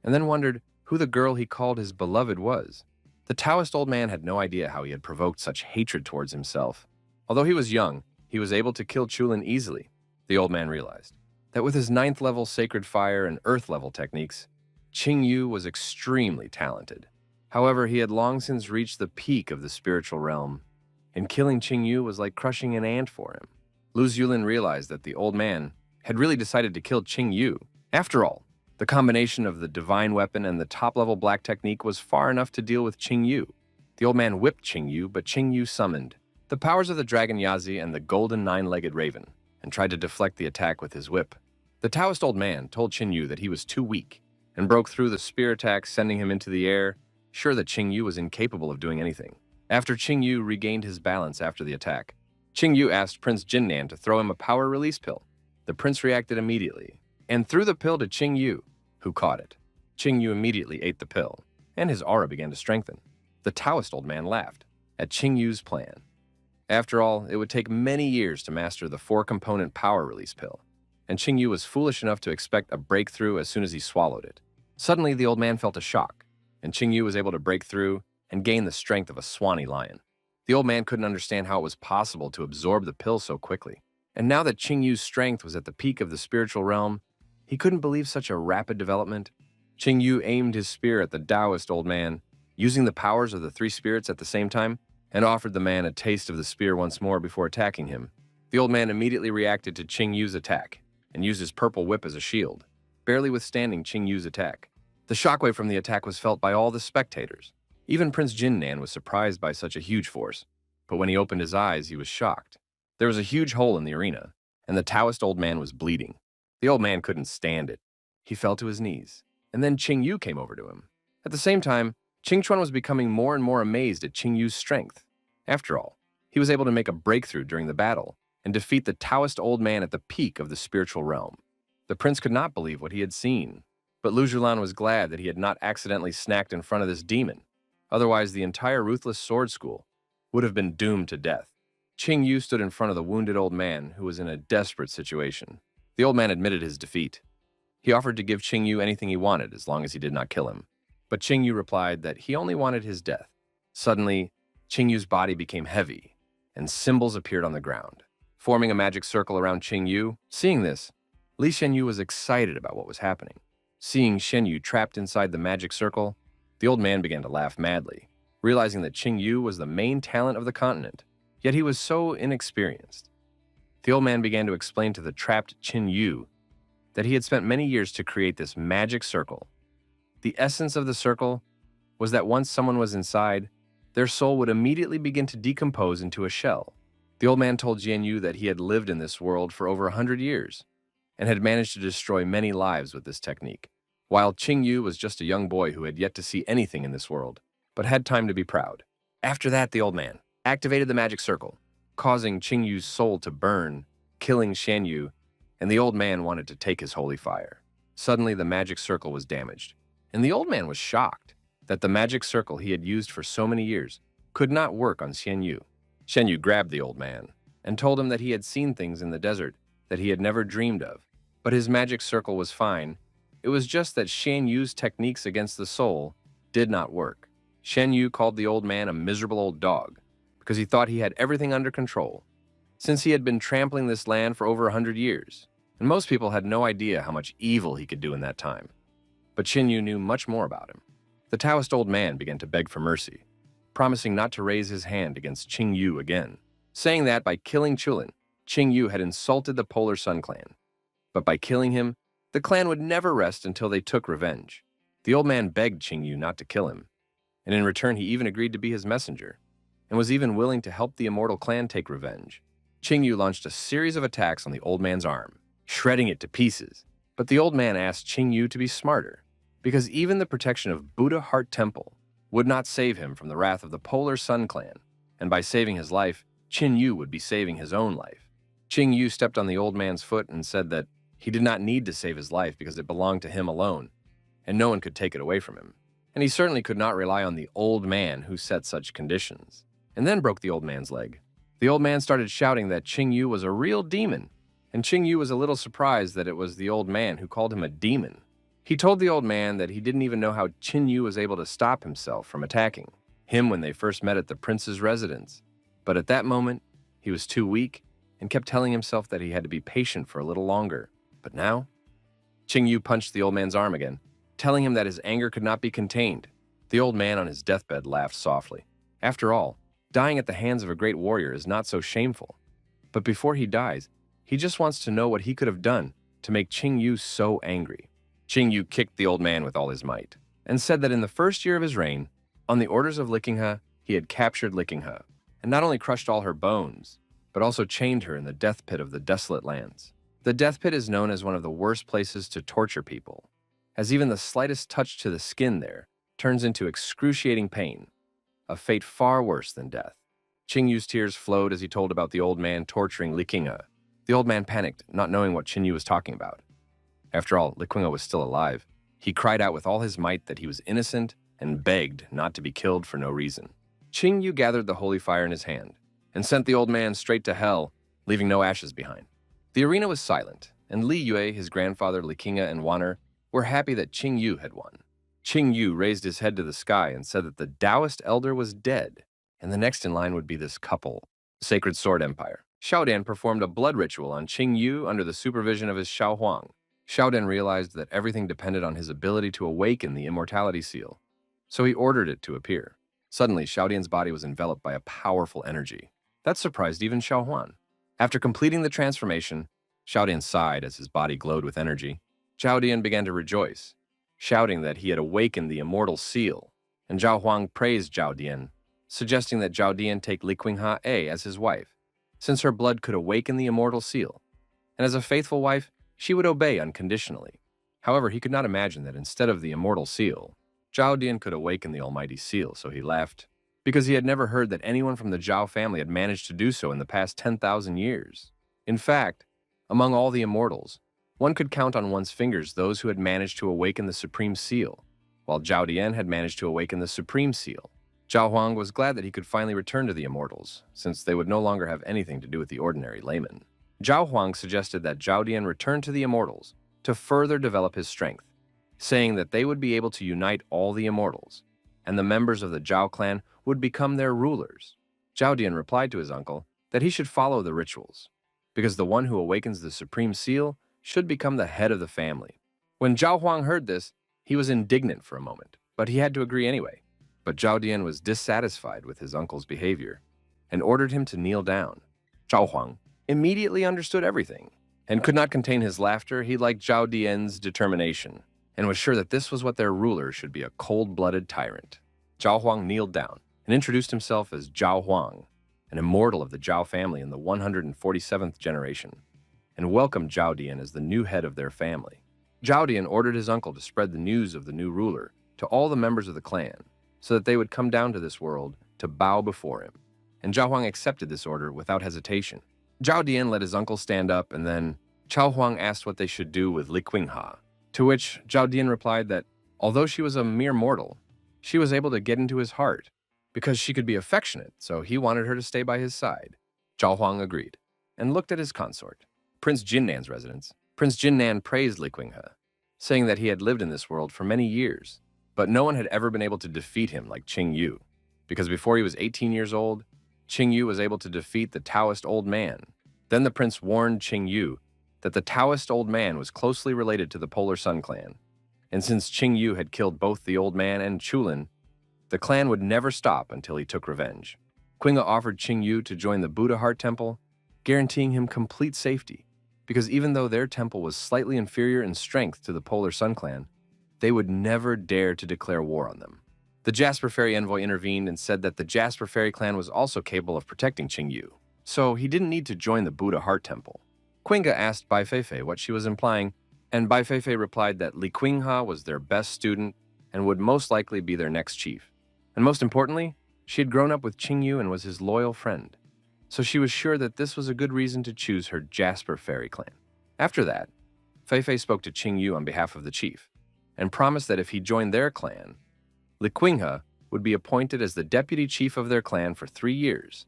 and then wondered who the girl he called his beloved was. The Taoist old man had no idea how he had provoked such hatred towards himself. Although he was young, he was able to kill Chulin easily. The old man realized that with his 9th level sacred fire and earth level techniques, Qing Yu was extremely talented. However, he had long since reached the peak of the spiritual realm, and killing Qing Yu was like crushing an ant for him. Lu Zhulin realized that the old man had really decided to kill Qing Yu. After all, the combination of the divine weapon and the top-level black technique was far enough to deal with Qing Yu. The old man whipped Qing Yu, but Qing Yu summoned the powers of the Dragon Yazi and the golden 9-legged raven, and tried to deflect the attack with his whip. The Taoist old man told Qing Yu that he was too weak, and broke through the spear attack, sending him into the air, sure that Qing Yu was incapable of doing anything. After Qing Yu regained his balance after the attack, Qing Yu asked Prince Jinnan to throw him a power release pill. The prince reacted immediately, and threw the pill to Qing Yu, who caught it. Qing Yu immediately ate the pill, and his aura began to strengthen. The Taoist old man laughed at Qing Yu's plan. After all, it would take many years to master the 4-component power release pill, and Qing Yu was foolish enough to expect a breakthrough as soon as he swallowed it. Suddenly, the old man felt a shock, and Qing Yu was able to break through and gain the strength of a Swanee lion. The old man couldn't understand how it was possible to absorb the pill so quickly. And now that Qing Yu's strength was at the peak of the spiritual realm, he couldn't believe such a rapid development. Qing Yu aimed his spear at the Taoist old man, using the powers of the 3 spirits at the same time, and offered the man a taste of the spear once more before attacking him. The old man immediately reacted to Qing Yu's attack, and used his purple whip as a shield, barely withstanding Qing Yu's attack. The shockwave from the attack was felt by all the spectators. Even Prince Jinnan was surprised by such a huge force, but when he opened his eyes, he was shocked. There was a huge hole in the arena, and the Taoist old man was bleeding. The old man couldn't stand it. He fell to his knees, and then Qing Yu came over to him. At the same time, Qing Chuan was becoming more and more amazed at Qing Yu's strength. After all, he was able to make a breakthrough during the battle and defeat the Taoist old man at the peak of the spiritual realm. The prince could not believe what he had seen, but Lu Zhulan was glad that he had not accidentally snacked in front of this demon. Otherwise, the entire ruthless sword school would have been doomed to death. Qing Yu stood in front of the wounded old man who was in a desperate situation. The old man admitted his defeat. He offered to give Qing Yu anything he wanted as long as he did not kill him. But Qing Yu replied that he only wanted his death. Suddenly, Qing Yu's body became heavy, and symbols appeared on the ground. forming a magic circle around Qingyu. Seeing this, Li Shenyu was excited about what was happening. Seeing Shenyu trapped inside the magic circle, the old man began to laugh madly, realizing that Qingyu was the main talent of the continent, yet he was so inexperienced. The old man began to explain to the trapped Qingyu that he had spent many years to create this magic circle. The essence of the circle was that once someone was inside, their soul would immediately begin to decompose into a shell. The old man told Jianyu that he had lived in this world for over 100 years and had managed to destroy many lives with this technique, while Qingyu was just a young boy who had yet to see anything in this world, but had time to be proud. After that, the old man activated the magic circle, causing Qingyu's soul to burn, killing Shenyu, and the old man wanted to take his holy fire. Suddenly, the magic circle was damaged, and the old man was shocked that the magic circle he had used for so many years could not work on Shenyu. Shenyu grabbed the old man and told him that he had seen things in the desert that he had never dreamed of, but his magic circle was fine. It was just that Shenyu's techniques against the soul did not work. Shenyu called the old man a miserable old dog because he thought he had everything under control, since he had been trampling this land for over 100 years, and most people had no idea how much evil he could do in that time. But Shenyu knew much more about him. The Taoist old man began to beg for mercy, promising not to raise his hand against Qingyu again, saying that by killing Chulin, Qingyu had insulted the Polar Sun clan. But by killing him, the clan would never rest until they took revenge. The old man begged Qingyu not to kill him, and in return he even agreed to be his messenger, and was even willing to help the immortal clan take revenge. Qingyu launched a series of attacks on the old man's arm, shredding it to pieces. But the old man asked Qingyu to be smarter, because even the protection of Buddha Heart Temple would not save him from the wrath of the Polar Sun clan, and by saving his life, Qingyu would be saving his own life. Qingyu stepped on the old man's foot and said that he did not need to save his life because it belonged to him alone, and no one could take it away from him. And he certainly could not rely on the old man who set such conditions, and then broke the old man's leg. The old man started shouting that Qingyu was a real demon, and Qingyu was a little surprised that it was the old man who called him a demon. He told the old man that he didn't even know how Qingyu was able to stop himself from attacking him when they first met at the prince's residence. But at that moment, he was too weak and kept telling himself that he had to be patient for a little longer. But now, Qingyu punched the old man's arm again, telling him that his anger could not be contained. The old man on his deathbed laughed softly. After all, dying at the hands of a great warrior is not so shameful. But before he dies, he just wants to know what he could have done to make Qingyu so angry. Qingyu kicked the old man with all his might, and said that in the first year of his reign, on the orders of Likingha, he had captured Likingha, and not only crushed all her bones, but also chained her in the death pit of the desolate lands. The death pit is known as one of the worst places to torture people, as even the slightest touch to the skin there turns into excruciating pain, a fate far worse than death. Qingyu's tears flowed as he told about the old man torturing Likingha. The old man panicked, not knowing what Qingyu was talking about. After all, Likingha was still alive. He cried out with all his might that he was innocent and begged not to be killed for no reason. Qingyu gathered the holy fire in his hand and sent the old man straight to hell, leaving no ashes behind. The arena was silent, and Li Yue, his grandfather, Likingha, and Wanner were happy that Qingyu had won. Qingyu raised his head to the sky and said that the Taoist elder was dead, and the next in line would be this couple, the Sacred Sword Empire. Xiaodan performed a blood ritual on Qingyu under the supervision of his Xiaohuang. Xiaodan realized that everything depended on his ability to awaken the immortality seal, so he ordered it to appear. Suddenly, Xiaodan's body was enveloped by a powerful energy. That surprised even Xiaohuan. After completing the transformation, Xiaodan sighed as his body glowed with energy. Xiaodan began to rejoice, shouting that he had awakened the immortal seal, and Zhao Huang praised Zhao Dian, suggesting that Zhao Dian take Liqingha A as his wife, since her blood could awaken the immortal seal, and as a faithful wife, she would obey unconditionally. However, he could not imagine that instead of the immortal seal, Zhao Dian could awaken the almighty seal, so he laughed, because he had never heard that anyone from the Zhao family had managed to do so in the past 10,000 years. In fact, among all the immortals, one could count on one's fingers those who had managed to awaken the Supreme Seal, while Zhao Dian had managed to awaken the Supreme Seal. Zhao Huang was glad that he could finally return to the immortals, since they would no longer have anything to do with the ordinary layman. Zhao Huang suggested that Zhao Dian return to the immortals to further develop his strength, saying that they would be able to unite all the immortals, and the members of the Zhao clan would become their rulers. Zhao Dian replied to his uncle that he should follow the rituals, because the one who awakens the supreme seal should become the head of the family. When Zhao Huang heard this, he was indignant for a moment, but he had to agree anyway. But Zhao Dian was dissatisfied with his uncle's behavior and ordered him to kneel down. Zhao Huang immediately understood everything and could not contain his laughter. He liked Zhao Dian's determination and was sure that this was what their ruler should be, a cold-blooded tyrant. Zhao Huang kneeled down and introduced himself as Zhao Huang, an immortal of the Zhao family in the 147th generation, and welcomed Zhao Dian as the new head of their family. Zhao Dian ordered his uncle to spread the news of the new ruler to all the members of the clan so that they would come down to this world to bow before him, and Zhao Huang accepted this order without hesitation. Zhao Dian let his uncle stand up, and then Zhao Huang asked what they should do with Li Qingha, to which Zhao Dian replied that although she was a mere mortal, she was able to get into his heart because she could be affectionate, so he wanted her to stay by his side. Zhao Huang agreed and looked at his consort, Prince Jinnan's residence. Prince Jinnan praised Li Qinghe, saying that he had lived in this world for many years, but no one had ever been able to defeat him like Qing Yu, because before he was 18 years old, Qing Yu was able to defeat the Taoist old man. Then the prince warned Qing Yu that the Taoist old man was closely related to the Polar Sun clan, and since Qing Yu had killed both the old man and Chulin, the clan would never stop until he took revenge. Qinghe offered Qing Yu to join the Buddha Heart Temple, guaranteeing him complete safety, because even though their temple was slightly inferior in strength to the Polar Sun clan, they would never dare to declare war on them. The Jasper Fairy envoy intervened and said that the Jasper Fairy clan was also capable of protecting Qing Yu, so he didn't need to join the Buddha Heart Temple. Qinghe asked Bai Feifei what she was implying, and Bai Feifei replied that Li Qinghe was their best student and would most likely be their next chief. And most importantly, she had grown up with Qing Yu and was his loyal friend, so she was sure that this was a good reason to choose her Jasper Fairy clan. After that, Feifei spoke to Qing Yu on behalf of the chief, and promised that if he joined their clan, Li Qinghe would be appointed as the deputy chief of their clan for 3 years,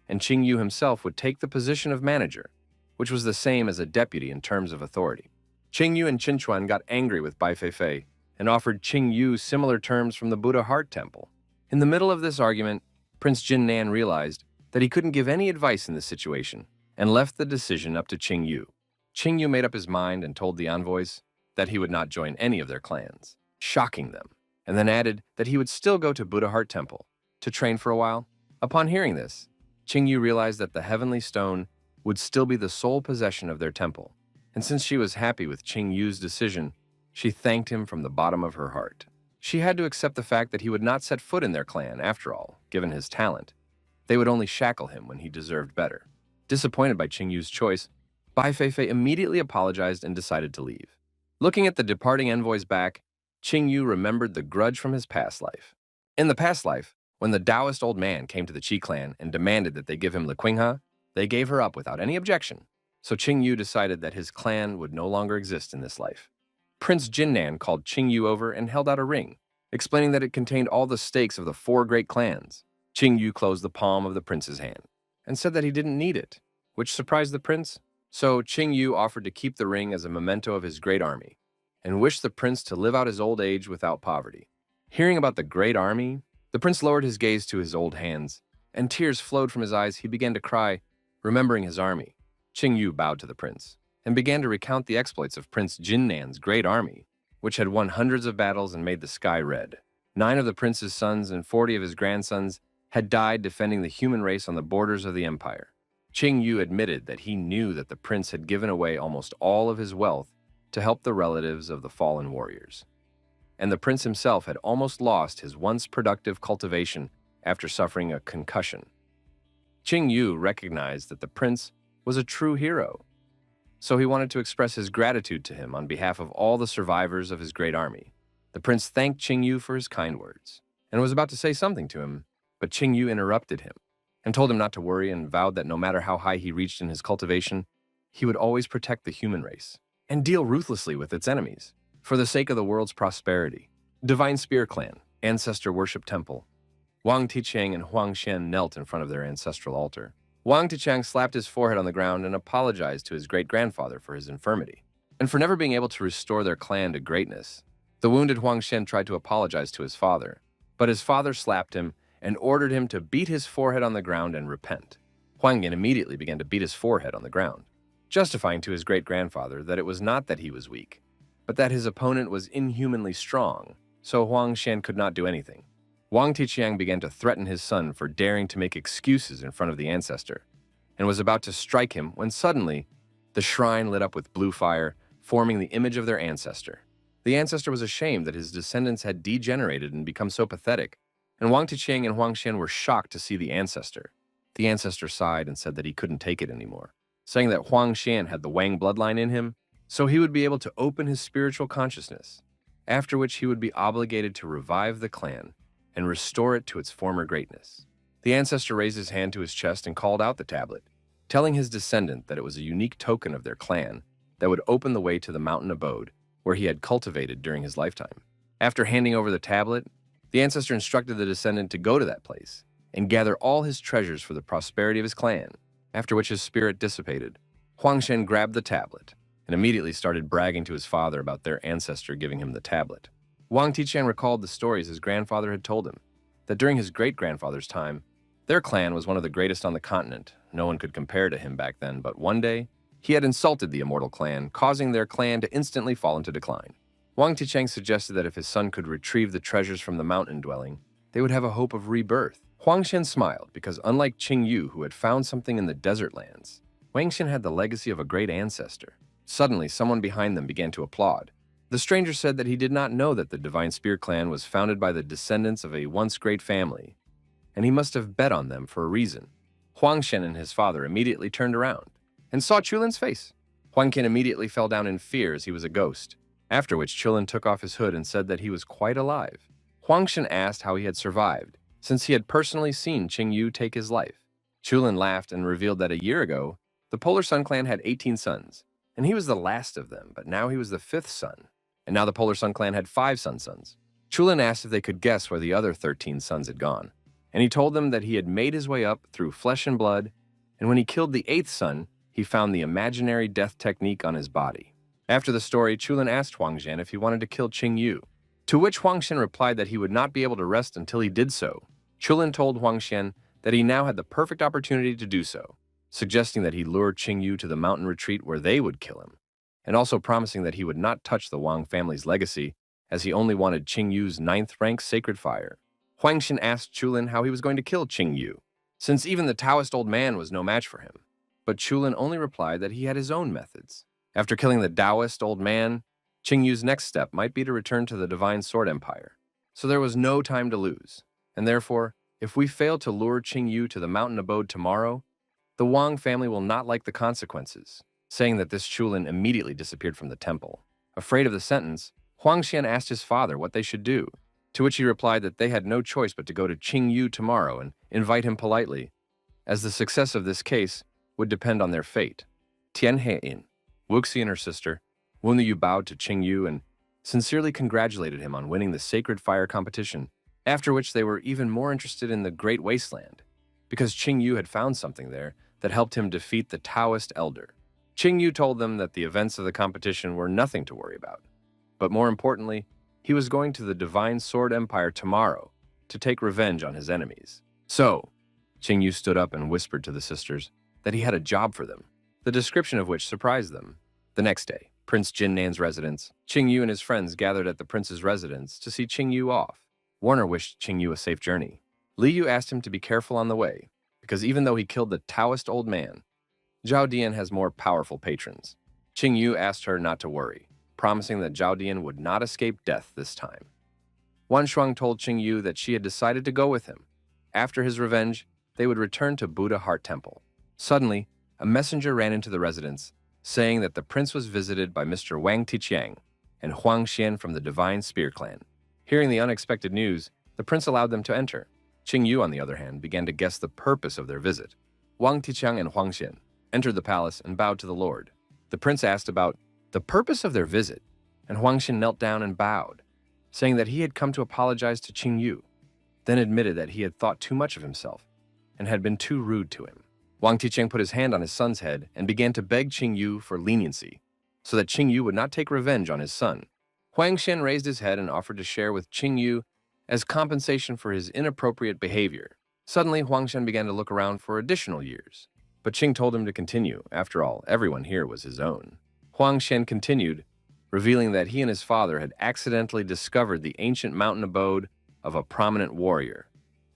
and Qing Yu himself would take the position of manager, which was the same as a deputy in terms of authority. Qing Yu and Qin Chuan got angry with Bai Feifei and offered Qing Yu similar terms from the Buddha Heart Temple. In the middle of this argument, Prince Jinnan realized that he couldn't give any advice in this situation and left the decision up to Qing Yu. Qing Yu made up his mind and told the envoys that he would not join any of their clans, shocking them, and then added that he would still go to Buddha Heart Temple to train for a while. Upon hearing this, Qing Yu realized that the heavenly stone would still be the sole possession of their temple, and since she was happy with Qing Yu's decision, she thanked him from the bottom of her heart. She had to accept the fact that he would not set foot in their clan after all, given his talent. They would only shackle him when he deserved better. Disappointed by Qing Yu's choice, Bai Feifei immediately apologized and decided to leave. Looking at the departing envoy's back, Qing Yu remembered the grudge from his past life. In the past life, when the Taoist old man came to the Qi clan and demanded that they give him Li Qinghe, they gave her up without any objection, so Qing Yu decided that his clan would no longer exist in this life. Prince Jinnan called Qing Yu over and held out a ring, explaining that it contained all the stakes of the 4 great clans. Qing Yu closed the palm of the prince's hand and said that he didn't need it, which surprised the prince. So Qing Yu offered to keep the ring as a memento of his great army and wished the prince to live out his old age without poverty. Hearing about the great army, the prince lowered his gaze to his old hands, and tears flowed from his eyes. He began to cry, remembering his army. Qing Yu bowed to the prince and began to recount the exploits of Prince Jinnan's great army, which had won hundreds of battles and made the sky red. 9 of the prince's sons and 40 of his grandsons had died defending the human race on the borders of the empire. Qing Yu admitted that he knew that the prince had given away almost all of his wealth to help the relatives of the fallen warriors, and the prince himself had almost lost his once productive cultivation after suffering a concussion. Qing Yu recognized that the prince was a true hero, so he wanted to express his gratitude to him on behalf of all the survivors of his great army. The prince thanked Qing Yu for his kind words and was about to say something to him, but Qing Yu interrupted him and told him not to worry and vowed that no matter how high he reached in his cultivation, he would always protect the human race and deal ruthlessly with its enemies for the sake of the world's prosperity. Divine Spear Clan, Ancestor Worship Temple. Wang Tiqiang and Huang Xian knelt in front of their ancestral altar. Wang Tiqiang slapped his forehead on the ground and apologized to his great-grandfather for his infirmity and for never being able to restore their clan to greatness. The wounded Huang Xian tried to apologize to his father, but his father slapped him and ordered him to beat his forehead on the ground and repent. Huang Yin immediately began to beat his forehead on the ground. justifying to his great-grandfather that it was not that he was weak, but that his opponent was inhumanly strong, so Huang Xian could not do anything. Wang Tiqiang began to threaten his son for daring to make excuses in front of the ancestor, and was about to strike him when suddenly the shrine lit up with blue fire, forming the image of their ancestor. The ancestor was ashamed that his descendants had degenerated and become so pathetic, and Wang Tiqiang and Huang Xian were shocked to see the ancestor. The ancestor sighed and said that he couldn't take it anymore, saying that Huang Xian had the Wang bloodline in him, so he would be able to open his spiritual consciousness, after which he would be obligated to revive the clan and restore it to its former greatness. The ancestor raised his hand to his chest and called out the tablet, telling his descendant that it was a unique token of their clan that would open the way to the mountain abode where he had cultivated during his lifetime. After handing over the tablet, the ancestor instructed the descendant to go to that place and gather all his treasures for the prosperity of his clan, after which his spirit dissipated. Huang Xian grabbed the tablet and immediately started bragging to his father about their ancestor giving him the tablet. Wang Tiqiang recalled the stories his grandfather had told him, that during his great-grandfather's time, their clan was one of the greatest on the continent. No one could compare to him back then, but one day, he had insulted the immortal clan, causing their clan to instantly fall into decline. Wang Tiqiang suggested that if his son could retrieve the treasures from the mountain dwelling, they would have a hope of rebirth. Huang Xian smiled because unlike Qing Yu, who had found something in the desert lands, Wang Xian had the legacy of a great ancestor. Suddenly, someone behind them began to applaud. The stranger said that he did not know that the Divine Spear clan was founded by the descendants of a once great family, and he must have bet on them for a reason. Huang Xian and his father immediately turned around and saw Chulin's face. Huang Qian immediately fell down in fear as he was a ghost, after which Chulin took off his hood and said that he was quite alive. Huang Xian asked how he had survived, since he had personally seen Qing Yu take his life. Chulin laughed and revealed that a year ago, the Polar Sun clan had 18 sons, and he was the last of them, but now he was the 5th son. And now the Polar Sun clan had 5 sons. Chulin asked if they could guess where the other 13 sons had gone, and he told them that he had made his way up through flesh and blood, and when he killed the 8th son, he found the imaginary death technique on his body. After the story, Chulin asked Huang Xian if he wanted to kill Qing Yu, to which Huang Xian replied that he would not be able to rest until he did so. Chulin told Huang Xian that he now had the perfect opportunity to do so, suggesting that he lure Qing Yu to the mountain retreat where they would kill him, and also promising that he would not touch the Wang family's legacy, as he only wanted Qing Yu's 9th rank sacred fire. Huang Xian asked Chulin how he was going to kill Qing Yu, since even the Taoist old man was no match for him. But Chulin only replied that he had his own methods. After killing the Taoist old man, Qing Yu's next step might be to return to the Divine Sword Empire. So there was no time to lose, and therefore, if we fail to lure Qing Yu to the mountain abode tomorrow, the Wang family will not like the consequences. Saying that this, Chulin immediately disappeared from the temple. Afraid of the sentence, Huang Xian asked his father what they should do, to which he replied that they had no choice but to go to Qing Yu tomorrow and invite him politely, as the success of this case would depend on their fate. Tian He-in, Wuxi and her sister, Wen Yu bowed to Qing Yu and sincerely congratulated him on winning the Sacred Fire competition, after which they were even more interested in the Great Wasteland, because Qing Yu had found something there that helped him defeat the Taoist elder. Qing Yu told them that the events of the competition were nothing to worry about, but more importantly, he was going to the Divine Sword Empire tomorrow to take revenge on his enemies. So, Qing Yu stood up and whispered to the sisters that he had a job for them, the description of which surprised them. The next day, Prince Jinnan's residence, Qing Yu and his friends gathered at the prince's residence to see Qing Yu off. Warner wished Qing Yu a safe journey. Li Yu asked him to be careful on the way, because even though he killed the Taoist old man, Zhao Dian has more powerful patrons. Qing Yu asked her not to worry, promising that Zhao Dian would not escape death this time. Wan Shuang told Qing Yu that she had decided to go with him. After his revenge, they would return to Buddha Heart Temple. Suddenly, a messenger ran into the residence, saying that the prince was visited by Mr. Wang Tiqiang and Huang Xian from the Divine Spear clan. Hearing the unexpected news, the prince allowed them to enter. Qing Yu, on the other hand, began to guess the purpose of their visit. Wang Tiqiang and Huang Xian entered the palace and bowed to the Lord. The prince asked about the purpose of their visit, and Huang Xian knelt down and bowed, saying that he had come to apologize to Qing Yu, then admitted that he had thought too much of himself and had been too rude to him. Wang Tiqiang put his hand on his son's head and began to beg Qing Yu for leniency, so that Qing Yu would not take revenge on his son. Huang Xian raised his head and offered to share with Qing Yu as compensation for his inappropriate behavior. Suddenly, Huang Xian began to look around for additional years, But Qing told him to continue. After all, everyone here was his own. Huang Xian continued, revealing that he and his father had accidentally discovered the ancient mountain abode of a prominent warrior,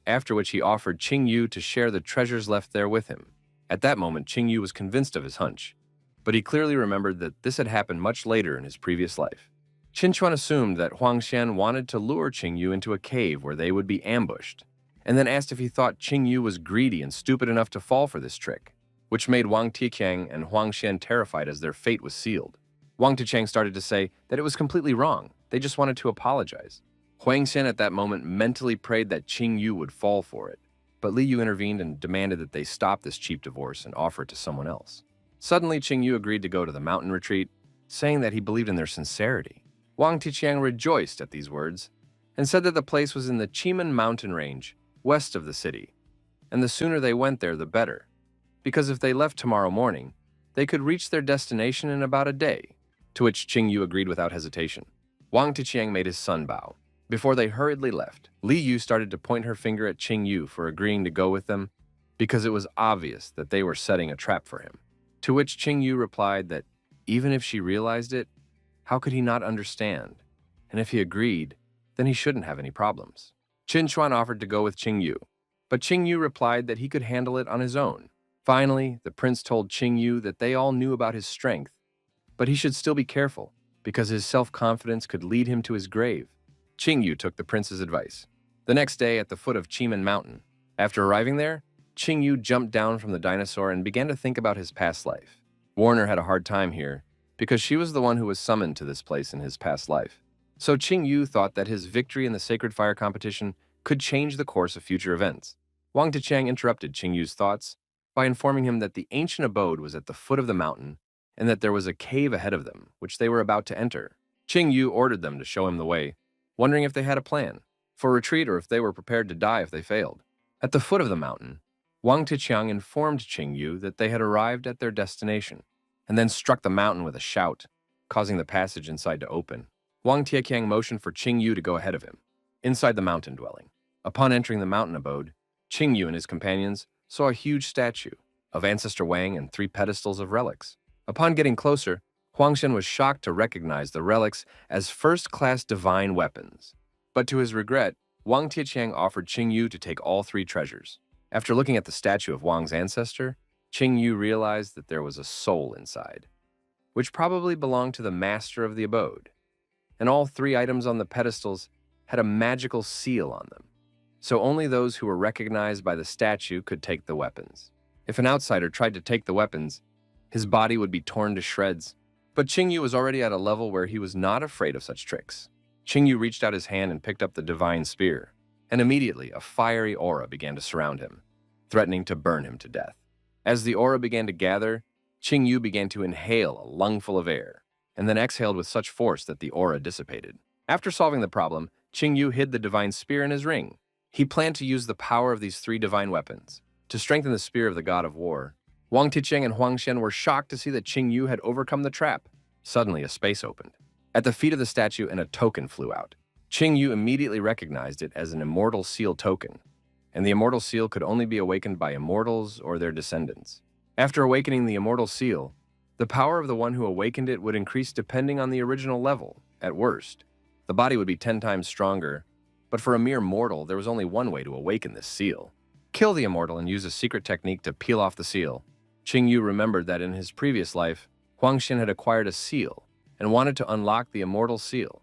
after which he offered Qing Yu to share the treasures left there with him. At that moment, Qing Yu was convinced of his hunch, but he clearly remembered that this had happened much later in his previous life. Qin Chuan assumed that Huang Xian wanted to lure Qing Yu into a cave where they would be ambushed, and then asked if he thought Qing Yu was greedy and stupid enough to fall for this trick, which made Wang Tiqiang and Huang Xian terrified as their fate was sealed. Wang Tiqiang started to say that it was completely wrong. They just wanted to apologize. Huang Xian at that moment mentally prayed that Qing Yu would fall for it, but Li Yu intervened and demanded that they stop this cheap divorce and offer it to someone else. Suddenly, Qing Yu agreed to go to the mountain retreat, saying that he believed in their sincerity. Wang Tiqiang rejoiced at these words and said that the place was in the Chimen mountain range, west of the city, and the sooner they went there, the better, because if they left tomorrow morning, they could reach their destination in about a day, to which Qing Yu agreed without hesitation. Wang Tiqiang made his son bow. Before they hurriedly left, Li Yu started to point her finger at Qing Yu for agreeing to go with them because it was obvious that they were setting a trap for him. To which Qing Yu replied that even if she realized it, how could he not understand? And if he agreed, then he shouldn't have any problems. Qin Chuan offered to go with Qing Yu, but Qing Yu replied that he could handle it on his own. Finally, the prince told Qing Yu that they all knew about his strength, but he should still be careful because his self-confidence could lead him to his grave. Qing Yu took the prince's advice. The next day, at the foot of Chimen Mountain, after arriving there, Qing Yu jumped down from the dinosaur and began to think about his past life. Warner had a hard time here because she was the one who was summoned to this place in his past life. So Qing Yu thought that his victory in the Sacred Fire competition could change the course of future events. Wang Tiqiang interrupted Qing Yu's thoughts by informing him that the ancient abode was at the foot of the mountain and that there was a cave ahead of them, which they were about to enter. Qing Yu ordered them to show him the way, wondering if they had a plan for retreat or if they were prepared to die if they failed. At the foot of the mountain, Wang Tiqiang informed Qing Yu that they had arrived at their destination, and then struck the mountain with a shout, causing the passage inside to open. Wang Tiqiang motioned for Qing Yu to go ahead of him, inside the mountain dwelling. Upon entering the mountain abode, Qing Yu and his companions saw a huge statue of Ancestor Wang and 3 pedestals of relics. Upon getting closer, Huang Xian was shocked to recognize the relics as first-class divine weapons. But to his regret, Wang Tiqiang offered Qing Yu to take all 3 treasures. After looking at the statue of Wang's ancestor, Qing Yu realized that there was a soul inside, which probably belonged to the master of the abode. And all 3 items on the pedestals had a magical seal on them, so only those who were recognized by the statue could take the weapons. If an outsider tried to take the weapons, his body would be torn to shreds. But Qing Yu was already at a level where he was not afraid of such tricks. Qing Yu reached out his hand and picked up the divine spear, and immediately a fiery aura began to surround him, threatening to burn him to death. As the aura began to gather, Qing Yu began to inhale a lungful of air, and then exhaled with such force that the aura dissipated. After solving the problem, Qing Yu hid the divine spear in his ring. He planned to use the power of these 3 divine weapons to strengthen the spear of the god of war. Wang Tiqiang and Huang Xian were shocked to see that Qing Yu had overcome the trap. Suddenly, a space opened. At the feet of the statue, and a token flew out. Qing Yu immediately recognized it as an immortal seal token, and the immortal seal could only be awakened by immortals or their descendants. After awakening the immortal seal, the power of the one who awakened it would increase depending on the original level. At worst, the body would be 10 times stronger, but for a mere mortal, there was only one way to awaken this seal: kill the immortal and use a secret technique to peel off the seal. Qing Yu remembered that in his previous life, Huang Xian had acquired a seal and wanted to unlock the immortal seal.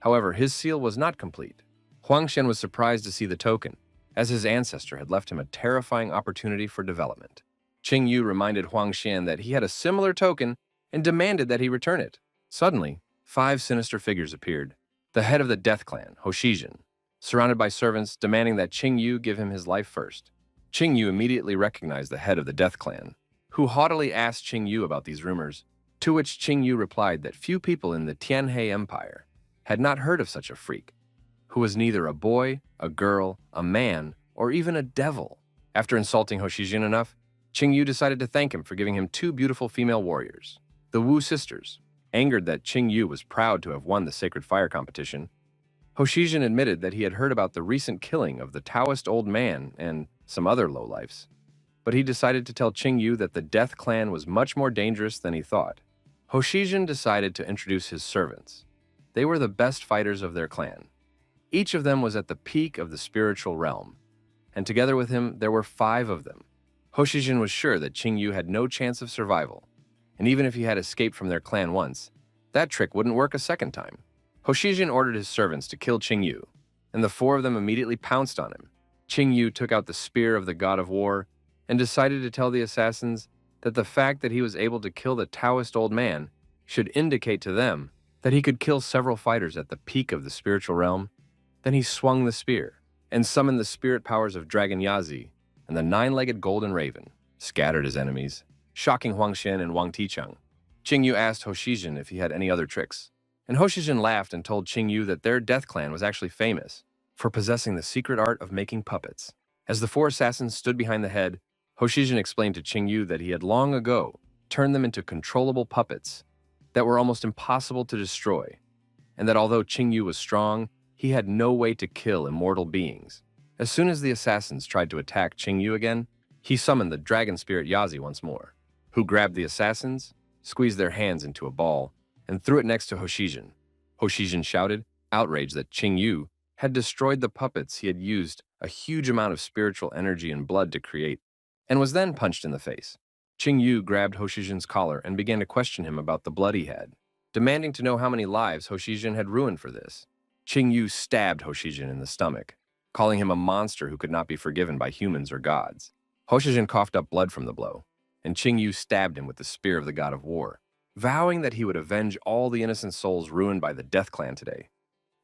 However, his seal was not complete. Huang Xian was surprised to see the token, as his ancestor had left him a terrifying opportunity for development. Qing Yu reminded Huang Xian that he had a similar token and demanded that he return it. Suddenly, 5 sinister figures appeared. The head of the Death Clan, Hoshijin, surrounded by servants demanding that Qing Yu give him his life first. Qing Yu immediately recognized the head of the Death Clan, who haughtily asked Qing Yu about these rumors, to which Qing Yu replied that few people in the Tianhe Empire had not heard of such a freak, who was neither a boy, a girl, a man, or even a devil. After insulting Hoshijin enough, Qing Yu decided to thank him for giving him 2 beautiful female warriors, the Wu sisters. Angered that Qing Yu was proud to have won the Sacred Fire competition, Hoshijin admitted that he had heard about the recent killing of the Taoist old man and some other lowlifes. but he decided to tell Qingyu that the Death Clan was much more dangerous than he thought. Hoshijin decided to introduce his servants. They were the best fighters of their clan. Each of them was at the peak of the spiritual realm, and together with him there were 5 of them. Hoshijin was sure that Qingyu had no chance of survival, and even if he had escaped from their clan once, that trick wouldn't work a second time. Hoshijin ordered his servants to kill Qingyu, and the 4 of them immediately pounced on him. Qingyu took out the spear of the god of war and decided to tell the assassins that the fact that he was able to kill the Taoist old man should indicate to them that he could kill several fighters at the peak of the spiritual realm. Then he swung the spear and summoned the spirit powers of Dragon Yazi and the 9-legged golden raven, scattered his enemies, shocking Huangxian and Wang Ticheng. Qingyu asked Hoshijin if he had any other tricks, and Hoshijin laughed and told Qingyu that their Death Clan was actually famous for possessing the secret art of making puppets. As the 4 assassins stood behind the head, Hoshijin explained to Qingyu that he had long ago turned them into controllable puppets that were almost impossible to destroy, and that although Qingyu was strong, he had no way to kill immortal beings. As soon as the assassins tried to attack Qingyu again, he summoned the dragon spirit Yazi once more, who grabbed the assassins, squeezed their hands into a ball, and threw it next to Hoshijin. Hoshijin shouted, outraged that Qingyu had destroyed the puppets he had used a huge amount of spiritual energy and blood to create, and was then punched in the face. Qingyu grabbed Hoshijin's collar and began to question him about the blood he had, demanding to know how many lives Hoshijin had ruined for this. Qingyu stabbed Hoshijin in the stomach, calling him a monster who could not be forgiven by humans or gods. Hoshijin coughed up blood from the blow, and Qingyu stabbed him with the spear of the god of war, vowing that he would avenge all the innocent souls ruined by the Death Clan today,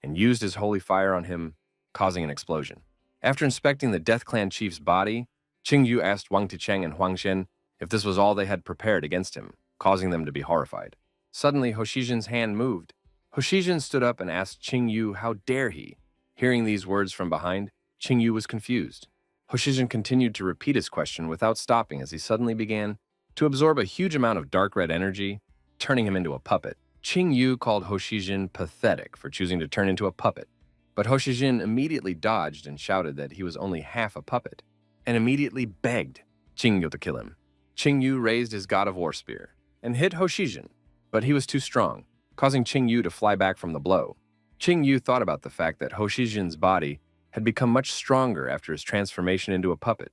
and used his holy fire on him, causing an explosion. After inspecting the Death Clan chief's body, Qingyu asked Wang Ticheng and Huangxian if this was all they had prepared against him, causing them to be horrified. Suddenly, Hoshijin's hand moved. Hoshijin stood up and asked Qingyu how dare he. Hearing these words from behind, Qingyu was confused. Hoshijin continued to repeat his question without stopping as he suddenly began to absorb a huge amount of dark red energy, turning him into a puppet. Qingyu called Hoshijin pathetic for choosing to turn into a puppet, but Hoshijin immediately dodged and shouted that he was only half a puppet, and immediately begged Qingyu to kill him. Qingyu raised his god of war spear and hit Hoshijin, but he was too strong, causing Qingyu to fly back from the blow. Qingyu thought about the fact that Hoshijin's body had become much stronger after his transformation into a puppet,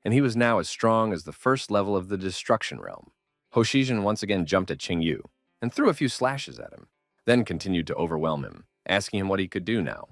and he was now as strong as the first level of the destruction realm. Hoshijin once again jumped at Qingyu and threw a few slashes at him, then continued to overwhelm him, asking him what he could do now.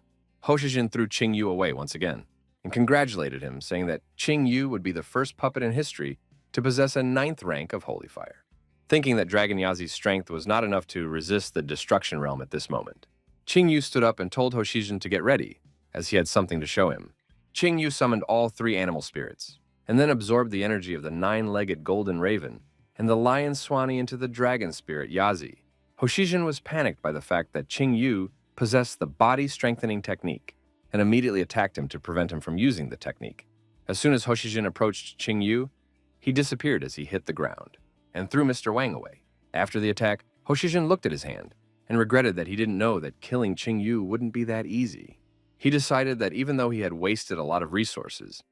Hoshijin threw Qingyu away once again and congratulated him, saying that Qingyu would be the first puppet in history to possess a 9th rank of Holy Fire. Thinking that Dragon Yazi's strength was not enough to resist the destruction realm at this moment, Qingyu stood up and told Hoshijin to get ready, as he had something to show him. Qingyu summoned all 3 animal spirits, and then absorbed the energy of the 9-legged golden raven and the lion swanee into the dragon spirit Yazi. Hoshijin was panicked by the fact that Qingyu possessed the body-strengthening technique, and immediately attacked him to prevent him from using the technique. As soon as Hoshijin approached Qingyu, he disappeared as he hit the ground, and threw Mr. Wang away. After the attack, Hoshijin looked at his hand, and regretted that he didn't know that killing Qingyu wouldn't be that easy. He decided that even though he had wasted a lot of resources,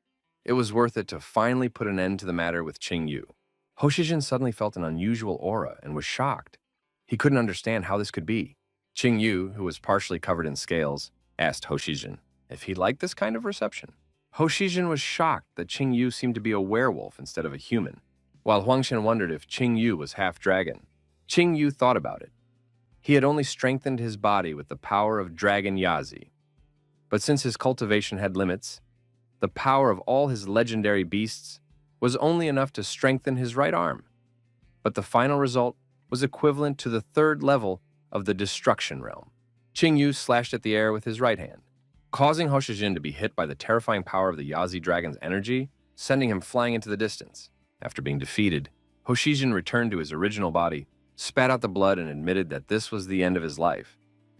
it was worth it to finally put an end to the matter with Qingyu. Hoshijin suddenly felt an unusual aura and was shocked. He couldn't understand how this could be. Qingyu, who was partially covered in scales, asked Hoshijin if he liked this kind of reception. Hoshijin was shocked that Qingyu seemed to be a werewolf instead of a human, while Huangxian wondered if Qingyu was half dragon. Qingyu thought about it. He had only strengthened his body with the power of Dragon Yazi, but since his cultivation had limits, the power of all his legendary beasts was only enough to strengthen his right arm. But the final result was equivalent to the 3rd level of the destruction realm. Qingyu slashed at the air with his right hand, causing Hoshijin to be hit by the terrifying power of the Yazi dragon's energy, sending him flying into the distance. After being defeated, Hoshijin returned to his original body, spat out the blood, and admitted that this was the end of his life,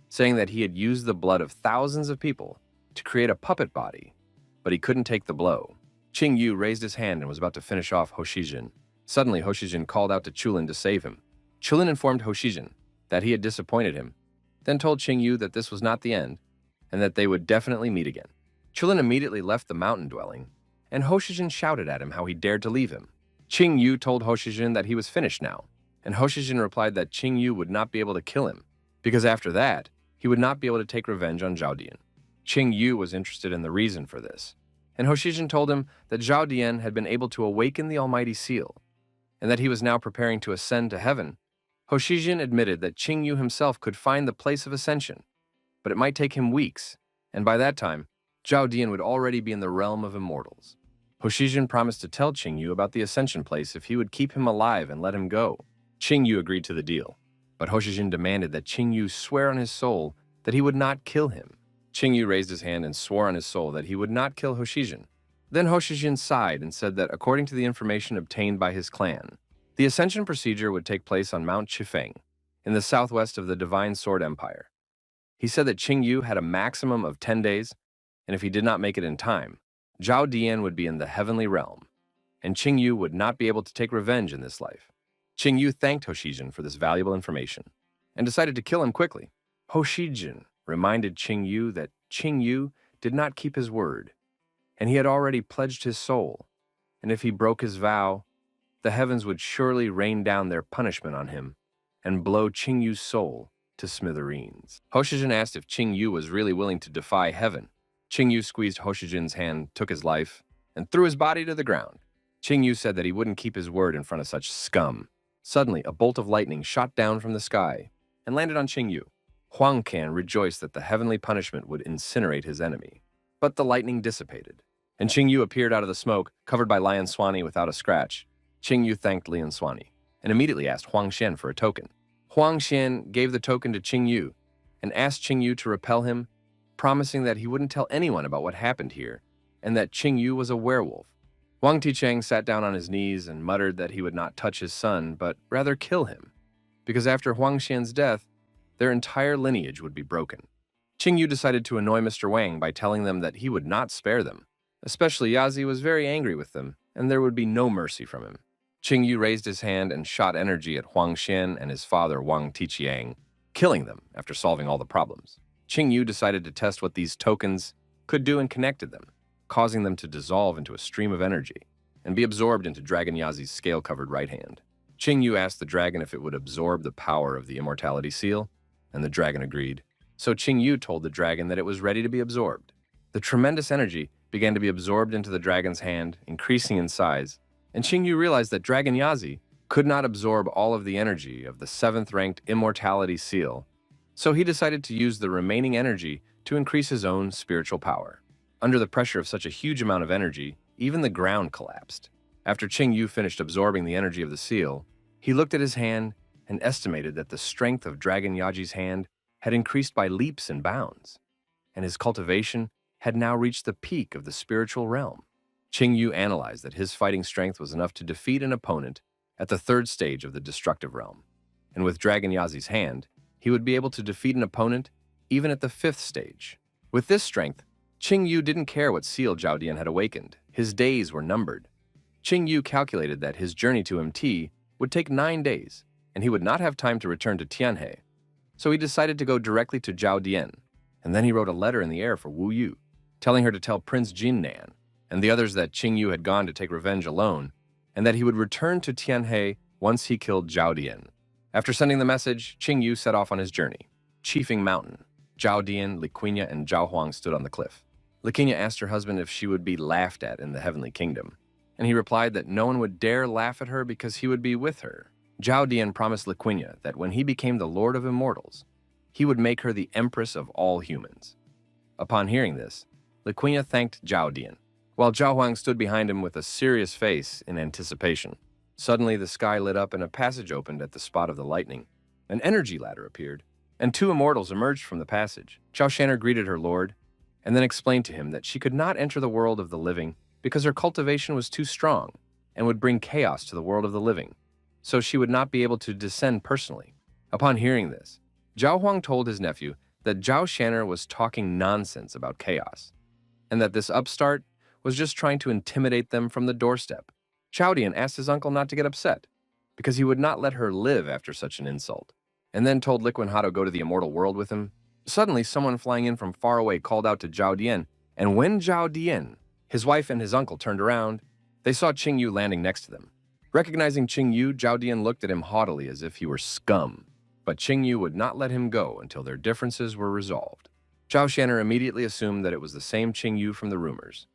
saying that he had used the blood of thousands of people to create a puppet body, but he couldn't take the blow. Qingyu raised his hand and was about to finish off Hoshijin. Suddenly, Hoshijin called out to Chulin to save him. Chulin informed Hoshijin that he had disappointed him, then told Qingyu that this was not the end, and that they would definitely meet again. Chulin immediately left the mountain dwelling and Hoshijin shouted at him how he dared to leave him. Qing Yu told Hoshijin that he was finished now, and Hoshijin replied that Qing Yu would not be able to kill him, because after that, he would not be able to take revenge on Zhao Dian. Qing Yu was interested in the reason for this, and Hoshijin told him that Zhao Dian had been able to awaken the Almighty Seal, and that he was now preparing to ascend to heaven. Hoshijin admitted that Qing Yu himself could find the place of ascension, but it might take him weeks, and by that time, Zhao Dian would already be in the realm of immortals. Hoshijin promised to tell Qing Yu about the ascension place if he would keep him alive and let him go. Qing Yu agreed to the deal, but Hoshijin demanded that Qing Yu swear on his soul that he would not kill him. Qing Yu raised his hand and swore on his soul that he would not kill Hoshijin. Then Hoshijin sighed and said that according to the information obtained by his clan, the ascension procedure would take place on Mount Chifeng, in the southwest of the Divine Sword Empire. He said that Qing Yu had a maximum of 10 days, and if he did not make it in time, Zhao Dian would be in the heavenly realm, and Qing Yu would not be able to take revenge in this life. Qing Yu thanked Hoshijin for this valuable information, and decided to kill him quickly. Hoshijin reminded Qing Yu that Qing Yu did not keep his word, and he had already pledged his soul, and if he broke his vow, the heavens would surely rain down their punishment on him and blow Qing Yu's soul to smithereens. Hoshijin asked if Qing Yu was really willing to defy heaven. Qing Yu squeezed Hoshijin's hand, took his life, and threw his body to the ground. Qing Yu said that he wouldn't keep his word in front of such scum. Suddenly, a bolt of lightning shot down from the sky and landed on Qing Yu. Huang Can rejoiced that the heavenly punishment would incinerate his enemy. But the lightning dissipated, and Qing Yu appeared out of the smoke, covered by Lian Swanee without a scratch. Qing Yu thanked Lian Swanee and immediately asked Huang Xian for a token. Huang Xian gave the token to Qing Yu and asked Qing Yu to repel him, promising that he wouldn't tell anyone about what happened here and that Qing Yu was a werewolf. Huang Ticheng sat down on his knees and muttered that he would not touch his son, but rather kill him, because after Huang Xian's death, their entire lineage would be broken. Qing Yu decided to annoy Mr. Wang by telling them that he would not spare them. Especially Yazi was very angry with them, and there would be no mercy from him. Qing Yu raised his hand and shot energy at Huang Xian and his father Wang Tiqiang, killing them after solving all the problems. Qing Yu decided to test what these tokens could do and connected them, causing them to dissolve into a stream of energy and be absorbed into Dragon Yazi's scale-covered right hand. Qing Yu asked the dragon if it would absorb the power of the immortality seal, and the dragon agreed. So Qing Yu told the dragon that it was ready to be absorbed. The tremendous energy began to be absorbed into the dragon's hand, increasing in size, and Qing Yu realized that Dragon Yazi could not absorb all of the energy of the 7th-ranked immortality seal, so he decided to use the remaining energy to increase his own spiritual power. Under the pressure of such a huge amount of energy, even the ground collapsed. After Qing Yu finished absorbing the energy of the seal, he looked at his hand and estimated that the strength of Dragon Yaji's hand had increased by leaps and bounds, and his cultivation had now reached the peak of the spiritual realm. Qing Yu analyzed that his fighting strength was enough to defeat an opponent at the 3rd stage of the destructive realm, and with Dragon Yazi's hand, he would be able to defeat an opponent even at the 5th stage. With this strength, Qing Yu didn't care what seal Zhao Dian had awakened. His days were numbered. Qing Yu calculated that his journey to MT would take 9 days, and he would not have time to return to Tianhe. So he decided to go directly to Zhao Dian, and then he wrote a letter in the air for Wu Yu, telling her to tell Prince Jinnan and the others that Qing Yu had gone to take revenge alone, and that he would return to Tianhe once he killed Zhao Dian. After sending the message, Qing Yu set off on his journey. Chiefing Mountain, Zhao Dian, Liquinia, and Zhao Huang stood on the cliff. Liquinia asked her husband if she would be laughed at in the heavenly kingdom, and he replied that no one would dare laugh at her because he would be with her. Zhao Dian promised Liquinia that when he became the Lord of Immortals, he would make her the Empress of all humans. Upon hearing this, Liquinia thanked Zhao Dian, while Zhao Huang stood behind him with a serious face in anticipation. Suddenly, the sky lit up and a passage opened at the spot of the lightning. An energy ladder appeared, and 2 immortals emerged from the passage. Zhao Shanner greeted her lord, and then explained to him that she could not enter the world of the living because her cultivation was too strong and would bring chaos to the world of the living, so she would not be able to descend personally. Upon hearing this, Zhao Huang told his nephew that Zhao Shanner was talking nonsense about chaos, and that this upstart was just trying to intimidate them from the doorstep. Zhao Dian asked his uncle not to get upset, because he would not let her live after such an insult, and then told Liquin how to go to the immortal world with him. Suddenly, someone flying in from far away called out to Zhao Dian, and when Zhao Dian His wife and his uncle turned around. They saw Qing Yu landing next to them. Recognizing Qing Yu, Zhao Dian looked at him haughtily as if he were scum. But Qing Yu would not let him go until their differences were resolved. Zhao Xian'er immediately assumed that it was the same Qing Yu from the rumors,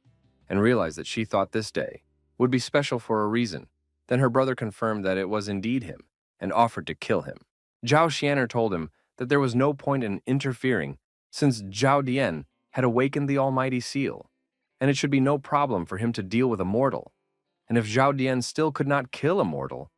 and realized that she thought this day would be special for a reason. Then her brother confirmed that it was indeed him, and offered to kill him. Zhao Xian'er told him that there was no point in interfering, since Zhao Dian had awakened the almighty seal, and it should be no problem for him to deal with a mortal. And if Zhao Dian still could not kill a mortal,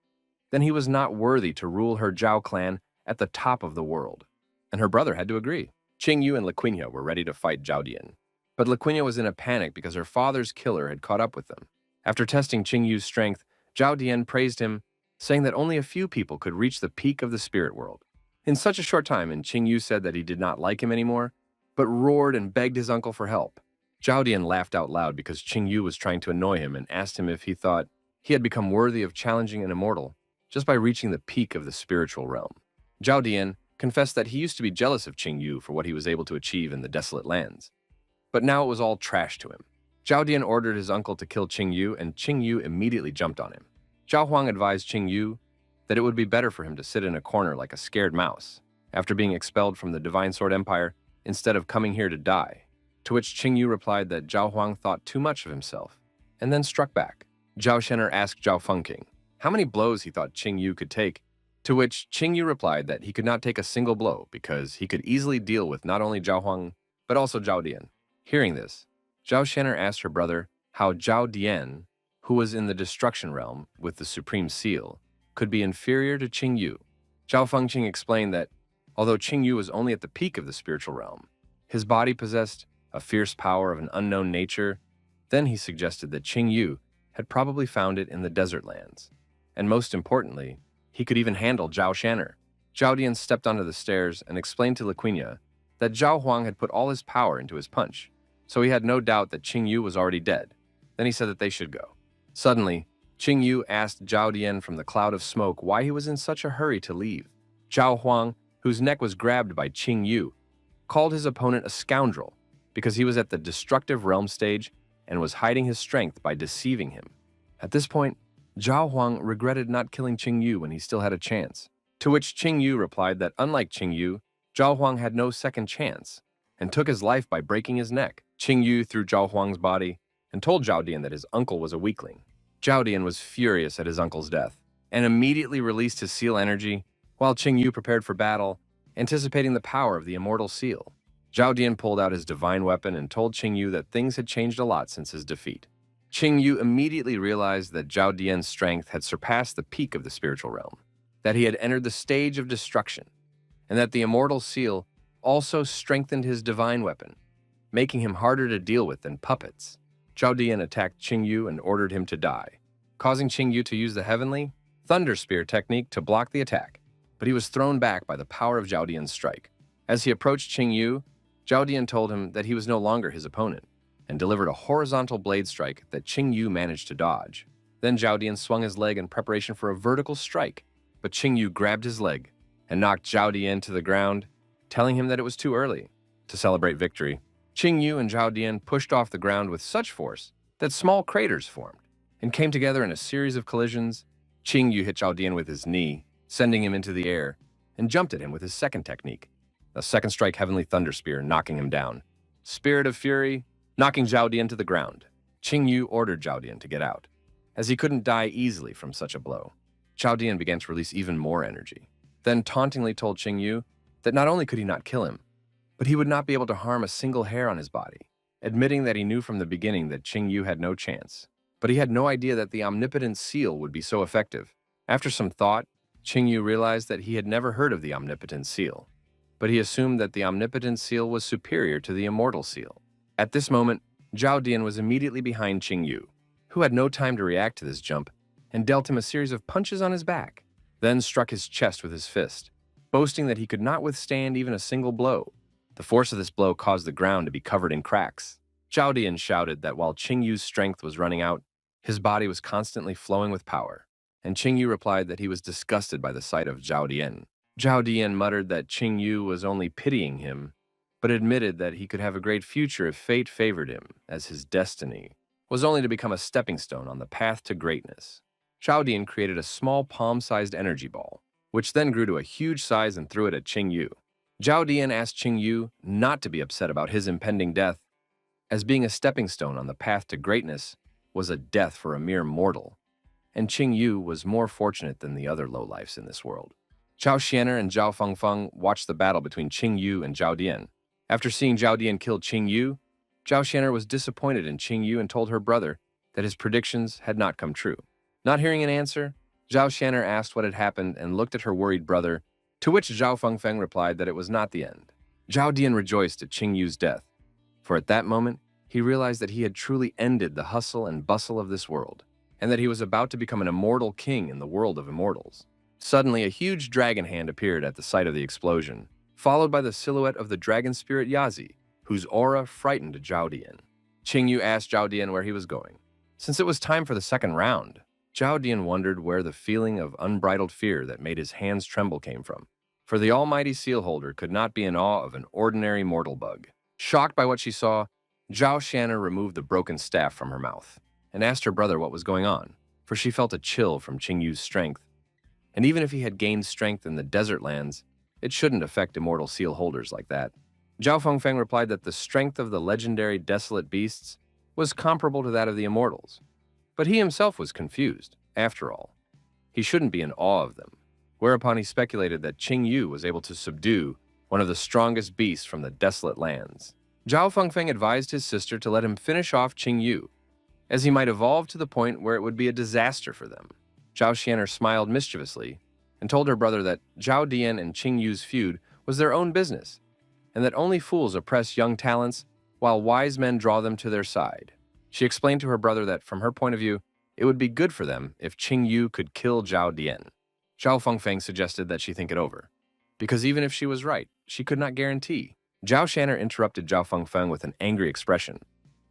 then he was not worthy to rule her Zhao clan at the top of the world. And her brother had to agree. Qing Yu and Liquinia were ready to fight Zhao Dian. But Liquinia was in a panic because her father's killer had caught up with them. After testing Qing Yu's strength, Zhao Dian praised him, saying that only a few people could reach the peak of the spirit world. In such a short time, and Qing Yu said that he did not like him anymore, but roared and begged his uncle for help. Zhao Dian laughed out loud because Qing Yu was trying to annoy him and asked him if he thought he had become worthy of challenging an immortal just by reaching the peak of the spiritual realm. Zhao Dian confessed that he used to be jealous of Qing Yu for what he was able to achieve in the desolate lands. But now it was all trash to him. Zhao Dian ordered his uncle to kill Qing Yu, and Qing Yu immediately jumped on him. Zhao Huang advised Qing Yu that it would be better for him to sit in a corner like a scared mouse after being expelled from the Divine Sword Empire instead of coming here to die. To which Qing Yu replied that Zhao Huang thought too much of himself, and then struck back. Zhao Xian'er asked Zhao Fengqing how many blows he thought Qing Yu could take, to which Qing Yu replied that he could not take a single blow because he could easily deal with not only Zhao Huang, but also Zhao Dian. Hearing this, Zhao Xian'er asked her brother how Zhao Dian, who was in the destruction realm with the supreme seal, could be inferior to Qing Yu. Zhao Fengqing explained that although Qing Yu was only at the peak of the spiritual realm, his body possessed a fierce power of an unknown nature. Then he suggested that Qing Yu had probably found it in the desert lands. And most importantly, he could even handle Zhao Xian'er. Zhao Dian stepped onto the stairs and explained to Liquinia that Zhao Huang had put all his power into his punch, so he had no doubt that Qing Yu was already dead. Then he said that they should go. Suddenly, Qing Yu asked Zhao Dian from the cloud of smoke why he was in such a hurry to leave. Zhao Huang, whose neck was grabbed by Qing Yu, called his opponent a scoundrel because he was at the destructive realm stage and was hiding his strength by deceiving him. At this point, Zhao Huang regretted not killing Qing Yu when he still had a chance, to which Qing Yu replied that unlike Qing Yu, Zhao Huang had no second chance and took his life by breaking his neck. Qing Yu threw Zhao Huang's body and told Zhao Dian that his uncle was a weakling. Zhao Dian was furious at his uncle's death and immediately released his seal energy while Qing Yu prepared for battle, anticipating the power of the immortal seal. Zhao Dian pulled out his divine weapon and told Qing Yu that things had changed a lot since his defeat. Qing Yu immediately realized that Zhao Dian's strength had surpassed the peak of the spiritual realm, that he had entered the stage of destruction, and that the immortal seal also strengthened his divine weapon, making him harder to deal with than puppets. Zhao Dian attacked Qing Yu and ordered him to die, causing Qing Yu to use the heavenly Thunder Spear technique to block the attack, but he was thrown back by the power of Zhao Dian's strike. As he approached Qing Yu, Zhao Dian told him that he was no longer his opponent, and delivered a horizontal blade strike that Qing Yu managed to dodge. Then Zhao Dian swung his leg in preparation for a vertical strike, but Qing Yu grabbed his leg and knocked Zhao Dian to the ground, telling him that it was too early to celebrate victory. Qing Yu and Zhao Dian pushed off the ground with such force that small craters formed and came together in a series of collisions. Qing Yu hit Zhao Dian with his knee, sending him into the air, and jumped at him with his second technique, the second strike Heavenly Thunder Spear, knocking him down. Spirit of Fury, knocking Zhao Dian to the ground. Qing Yu ordered Zhao Dian to get out, as he couldn't die easily from such a blow. Zhao Dian began to release even more energy, then tauntingly told Qing Yu that not only could he not kill him, but he would not be able to harm a single hair on his body, admitting that he knew from the beginning that Qing Yu had no chance. But he had no idea that the omnipotent seal would be so effective. After some thought, Qing Yu realized that he had never heard of the omnipotent seal, but he assumed that the omnipotent seal was superior to the immortal seal. At this moment, Zhao Dian was immediately behind Qing Yu, who had no time to react to this jump, and dealt him a series of punches on his back, then struck his chest with his fist, boasting that he could not withstand even a single blow. The force of this blow caused the ground to be covered in cracks. Zhao Dian shouted that while Qing Yu's strength was running out, his body was constantly flowing with power, and Qing Yu replied that he was disgusted by the sight of Zhao Dian. Zhao Dian muttered that Qing Yu was only pitying him, but admitted that he could have a great future if fate favored him, as his destiny was only to become a stepping stone on the path to greatness. Zhao Dian created a small palm-sized energy ball, which then grew to a huge size and threw it at Qing Yu. Zhao Dian asked Qing Yu not to be upset about his impending death, as being a stepping stone on the path to greatness was a death for a mere mortal, and Qing Yu was more fortunate than the other lowlifes in this world. Zhao Xianer and Zhao Fengfeng watched the battle between Qing Yu and Zhao Dian. After seeing Zhao Dian kill Qing Yu, Zhao Xianer was disappointed in Qing Yu and told her brother that his predictions had not come true. Not hearing an answer, Zhao Xianer asked what had happened and looked at her worried brother, to which Zhao Fengfeng replied that it was not the end. Zhao Dian rejoiced at Qing Yu's death, for at that moment, he realized that he had truly ended the hustle and bustle of this world, and that he was about to become an immortal king in the world of immortals. Suddenly, a huge dragon hand appeared at the site of the explosion, followed by the silhouette of the dragon spirit Yazi, whose aura frightened Zhao Dian. Qing Yu asked Zhao Dian where he was going. Since it was time for the second round, Zhao Dian wondered where the feeling of unbridled fear that made his hands tremble came from. For the almighty seal holder could not be in awe of an ordinary mortal bug. Shocked by what she saw, Zhao Xianer removed the broken staff from her mouth and asked her brother what was going on, for she felt a chill from Qing Yu's strength. And even if he had gained strength in the desert lands, it shouldn't affect immortal seal holders like that. Zhao Fengfeng replied that the strength of the legendary desolate beasts was comparable to that of the immortals. But he himself was confused, after all. He shouldn't be in awe of them. Whereupon he speculated that Qing Yu was able to subdue one of the strongest beasts from the desolate lands. Zhao Fengfeng advised his sister to let him finish off Qing Yu, as he might evolve to the point where it would be a disaster for them. Zhao Xianer smiled mischievously and told her brother that Zhao Dian and Qing Yu's feud was their own business, and that only fools oppress young talents while wise men draw them to their side. She explained to her brother that, from her point of view, it would be good for them if Qing Yu could kill Zhao Dian. Zhao Fengfeng suggested that she think it over, because even if she was right, she could not guarantee. Zhao Xianer interrupted Zhao Fengfeng with an angry expression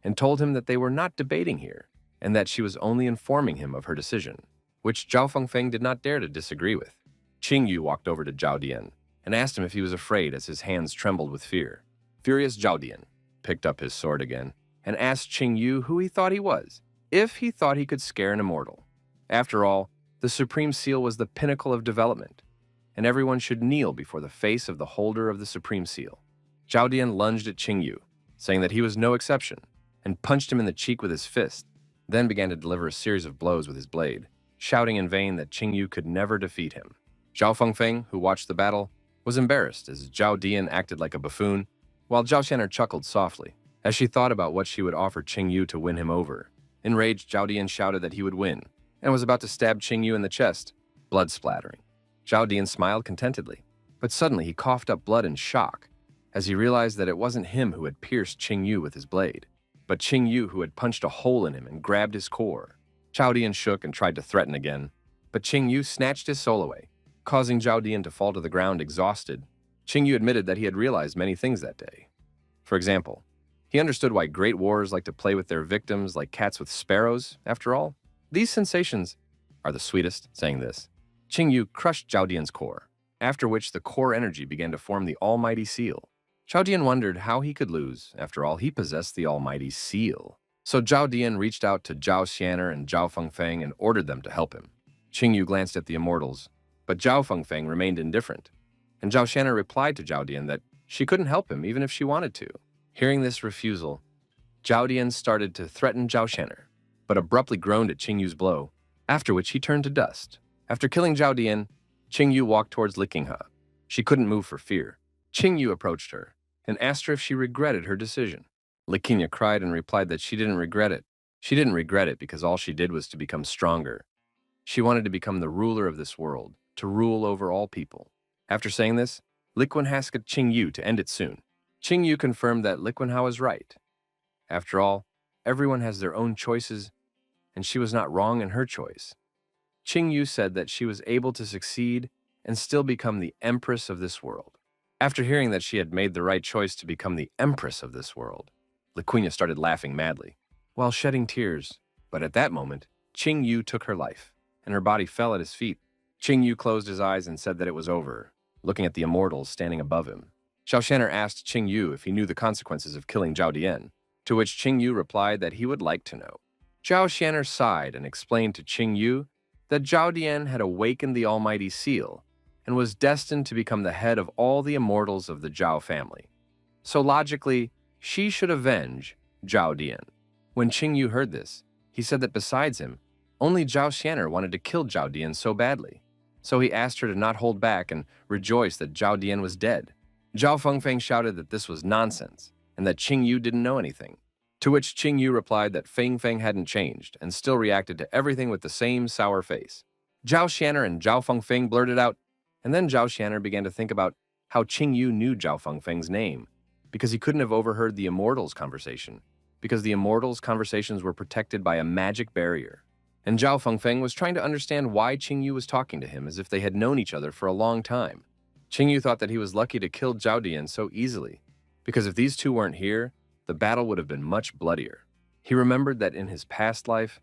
and told him that they were not debating here and that she was only informing him of her decision, which Zhao Fengfeng did not dare to disagree with. Qing Yu walked over to Zhao Dian and asked him if he was afraid as his hands trembled with fear. Furious Zhao Dian picked up his sword again and asked Qing Yu who he thought he was, if he thought he could scare an immortal. After all, the Supreme Seal was the pinnacle of development, and everyone should kneel before the face of the holder of the Supreme Seal. Zhao Dian lunged at Qing Yu, saying that he was no exception, and punched him in the cheek with his fist, then began to deliver a series of blows with his blade, shouting in vain that Qing Yu could never defeat him. Zhao Fengfeng, who watched the battle, was embarrassed as Zhao Dian acted like a buffoon, while Zhao Xianer chuckled softly as she thought about what she would offer Qing Yu to win him over. Enraged, Zhao Dian shouted that he would win, and was about to stab Qing Yu in the chest, blood splattering. Zhao Dian smiled contentedly, but suddenly he coughed up blood in shock as he realized that it wasn't him who had pierced Qing Yu with his blade, but Qing Yu who had punched a hole in him and grabbed his core. Zhao Dian shook and tried to threaten again, but Qing Yu snatched his soul away, causing Zhao Dian to fall to the ground exhausted. Qing Yu admitted that he had realized many things that day. For example, he understood why great warriors like to play with their victims like cats with sparrows. After all, these sensations are the sweetest. Saying this, Qing Yu crushed Zhao Dian's core, after which the core energy began to form the almighty seal. Zhao Dian wondered how he could lose. After all, he possessed the almighty seal. So Zhao Dian reached out to Zhao Xianer and Zhao Fengfeng and ordered them to help him. Qing Yu glanced at the immortals, but Zhao Fengfeng remained indifferent, and Zhao Xianer replied to Zhao Dian that she couldn't help him even if she wanted to. Hearing this refusal, Zhao Dian started to threaten Zhao Xianer, but abruptly groaned at Qing Yu's blow, after which he turned to dust. After killing Zhao Dian, Qing Yu walked towards Liqinghe. She couldn't move for fear. Qing Yu approached her and asked her if she regretted her decision. Liqinghe cried and replied that she didn't regret it. She didn't regret it because all she did was to become stronger. She wanted to become the ruler of this world, to rule over all people. After saying this, Liqinghe asked Qing Yu to end it soon. Qing Yu confirmed that Liqinghe was right. After all, everyone has their own choices, and she was not wrong in her choice. Qing Yu said that she was able to succeed and still become the empress of this world. After hearing that she had made the right choice to become the empress of this world, Liqinghe started laughing madly, while shedding tears. But at that moment, Qing Yu took her life, and her body fell at his feet. Qing Yu closed his eyes and said that it was over, looking at the immortals standing above him. Zhao Xianer asked Qing Yu if he knew the consequences of killing Zhao Dian, to which Qing Yu replied that he would like to know. Zhao Xianer sighed and explained to Qing Yu that Zhao Dian had awakened the almighty seal and was destined to become the head of all the immortals of the Zhao family. So logically, she should avenge Zhao Dian. When Qing Yu heard this, he said that besides him, only Zhao Xianer wanted to kill Zhao Dian so badly. So he asked her to not hold back and rejoice that Zhao Dian was dead. Zhao Fengfeng shouted that this was nonsense and that Qing Yu didn't know anything. To which Qing Yu replied that Fengfeng hadn't changed and still reacted to everything with the same sour face. Zhao Xianer and Zhao Fengfeng blurted out, and then Zhao Xianer began to think about how Qing Yu knew Zhao Fengfeng's name, because he couldn't have overheard the Immortals' conversation, because the Immortals' conversations were protected by a magic barrier. And Zhao Fengfeng was trying to understand why Qing Yu was talking to him as if they had known each other for a long time. Qing Yu thought that he was lucky to kill Zhao Dian so easily, because if these two weren't here, the battle would have been much bloodier. He remembered that in his past life,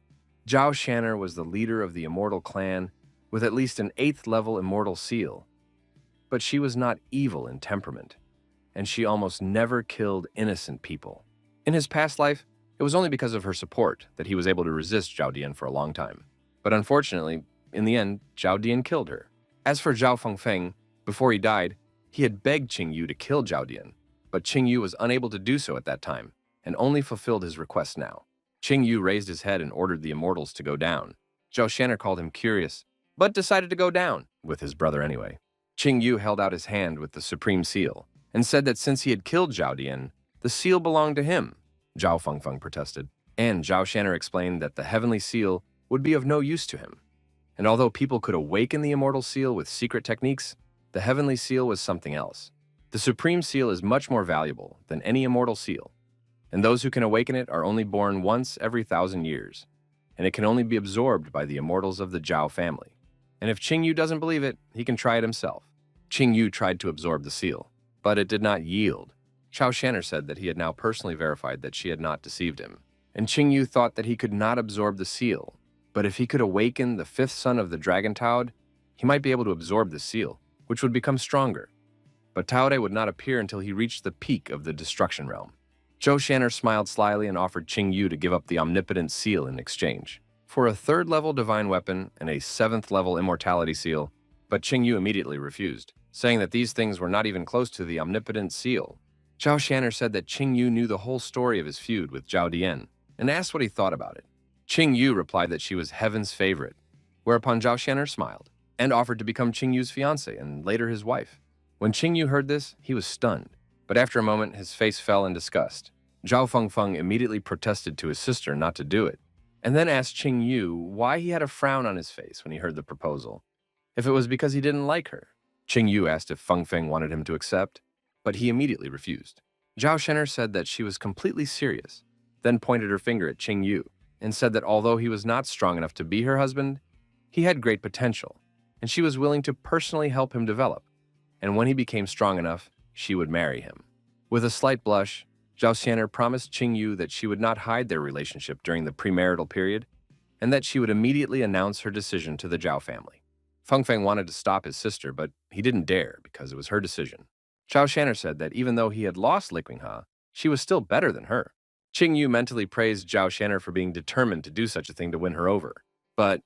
Zhao Xianer was the leader of the Immortal clan with at least an 8th level Immortal seal. But she was not evil in temperament, and she almost never killed innocent people. In his past life, it was only because of her support that he was able to resist Zhao Dian for a long time. But unfortunately, in the end, Zhao Dian killed her. As for Zhao Fengfeng, before he died, he had begged Qing Yu to kill Zhao Dian, but Qing Yu was unable to do so at that time, and only fulfilled his request now. Qing Yu raised his head and ordered the immortals to go down. Zhao Xianer called him curious, but decided to go down, with his brother anyway. Qing Yu held out his hand with the supreme seal, and said that since he had killed Zhao Dian, the seal belonged to him. Zhao Fengfeng protested, and Zhao Xianer explained that the heavenly seal would be of no use to him. And although people could awaken the immortal seal with secret techniques, the heavenly seal was something else. The supreme seal is much more valuable than any immortal seal, and those who can awaken it are only born once every 1,000 years, and it can only be absorbed by the immortals of the Zhao family. And if Qing Yu doesn't believe it, he can try it himself. Qing Yu tried to absorb the seal, but it did not yield. Zhao Xianer said that he had now personally verified that she had not deceived him, and Qing Yu thought that he could not absorb the seal, but if he could awaken the 5th son of the Dragon Taod, he might be able to absorb the seal, which would become stronger. But Taode would not appear until he reached the peak of the destruction realm. Zhao Xianer smiled slyly and offered Qing Yu to give up the omnipotent seal in exchange for a 3rd-level divine weapon and a 7th-level immortality seal, but Qing Yu immediately refused, saying that these things were not even close to the omnipotent seal. Zhao Xianer said that Qing Yu knew the whole story of his feud with Zhao Dian and asked what he thought about it. Qing Yu replied that she was heaven's favorite, whereupon Zhao Xianer smiled and offered to become Qing Yu's fiancée and later his wife. When Qing Yu heard this, he was stunned, but after a moment his face fell in disgust. Zhao Fengfeng immediately protested to his sister not to do it, and then asked Qing Yu why he had a frown on his face when he heard the proposal. If it was because he didn't like her. Qing Yu asked if Fengfeng wanted him to accept, but he immediately refused. Zhao Xianer said that she was completely serious, then pointed her finger at Qing Yu, and said that although he was not strong enough to be her husband, he had great potential, and she was willing to personally help him develop, and when he became strong enough, she would marry him. With a slight blush, Zhao Xianer promised Qing Yu that she would not hide their relationship during the premarital period, and that she would immediately announce her decision to the Zhao family. Fengfeng wanted to stop his sister, but he didn't dare because it was her decision. Zhao Xianer said that even though he had lost Liqinghe, she was still better than her. Qing Yu mentally praised Zhao Xianer for being determined to do such a thing to win her over. But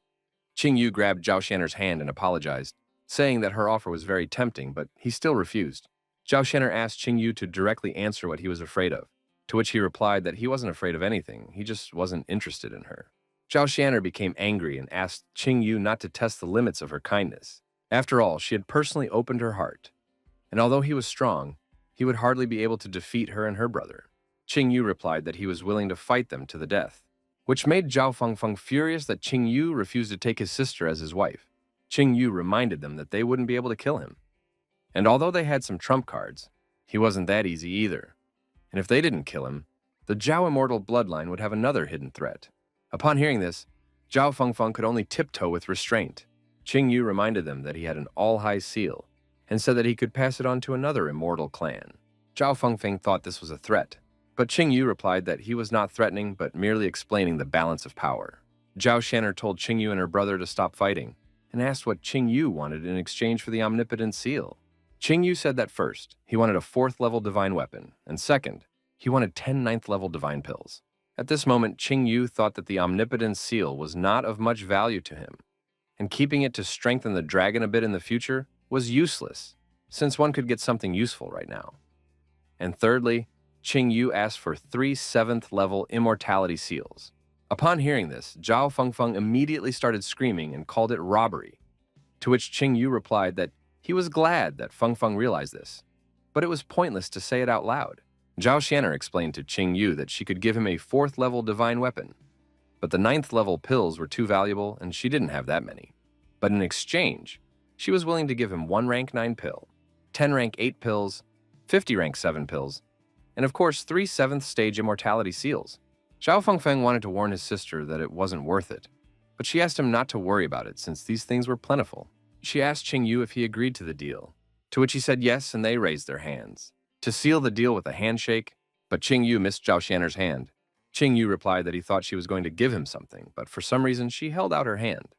Qing Yu grabbed Zhao Xianer's hand and apologized, saying that her offer was very tempting, but he still refused. Zhao Xianer asked Qing Yu to directly answer what he was afraid of, to which he replied that he wasn't afraid of anything, he just wasn't interested in her. Zhao Xianer became angry and asked Qing Yu not to test the limits of her kindness. After all, she had personally opened her heart, and although he was strong, he would hardly be able to defeat her and her brother. Qing Yu replied that he was willing to fight them to the death, which made Zhao Fengfeng furious that Qing Yu refused to take his sister as his wife. Qing Yu reminded them that they wouldn't be able to kill him. And although they had some trump cards, he wasn't that easy either. And if they didn't kill him, the Zhao immortal bloodline would have another hidden threat. Upon hearing this, Zhao Fengfeng could only tiptoe with restraint. Qing Yu reminded them that he had an all-high seal, and said that he could pass it on to another immortal clan. Zhao Fengfeng thought this was a threat, but Qing Yu replied that he was not threatening but merely explaining the balance of power. Zhao Xianer told Qing Yu and her brother to stop fighting, and asked what Qing Yu wanted in exchange for the omnipotent seal. Qing Yu said that first, he wanted a 4th-level divine weapon, and second, he wanted 10 9th-level divine pills. At this moment, Qing Yu thought that the omnipotent seal was not of much value to him, and keeping it to strengthen the dragon a bit in the future was useless, since one could get something useful right now. And thirdly, Qing Yu asked for 3 7th level immortality seals. Upon hearing this, Zhao Fengfeng immediately started screaming and called it robbery, to which Qing Yu replied that he was glad that Fengfeng realized this, but it was pointless to say it out loud. Zhao Xianer explained to Qing Yu that she could give him a 4th level divine weapon, but the 9th level pills were too valuable and she didn't have that many. But in exchange, she was willing to give him 1 rank 9 pill, 10 rank 8 pills, 50 rank 7 pills, and of course 3 7th stage immortality seals. Zhao Fengfeng wanted to warn his sister that it wasn't worth it, but she asked him not to worry about it since these things were plentiful. She asked Qing Yu if he agreed to the deal, to which he said yes, and they raised their hands to seal the deal with a handshake, but Qing Yu missed Zhao Xianer's hand. Qing Yu replied that he thought she was going to give him something, but for some reason she held out her hand.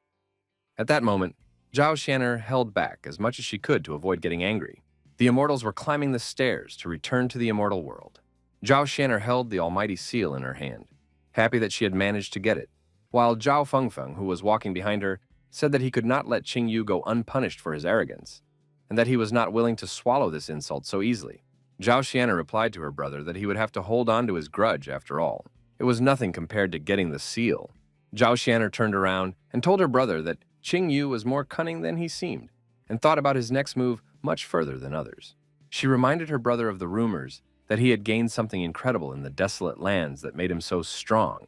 At that moment, Zhao Xianer held back as much as she could to avoid getting angry. The immortals were climbing the stairs to return to the immortal world. Zhao Xianer held the almighty seal in her hand, happy that she had managed to get it, while Zhao Fengfeng, who was walking behind her, said that he could not let Qing Yu go unpunished for his arrogance, and that he was not willing to swallow this insult so easily. Zhao Xianer replied to her brother that he would have to hold on to his grudge after all. It was nothing compared to getting the seal. Zhao Xianer turned around and told her brother that Qing Yu was more cunning than he seemed, and thought about his next move much further than others. She reminded her brother of the rumors that he had gained something incredible in the desolate lands that made him so strong,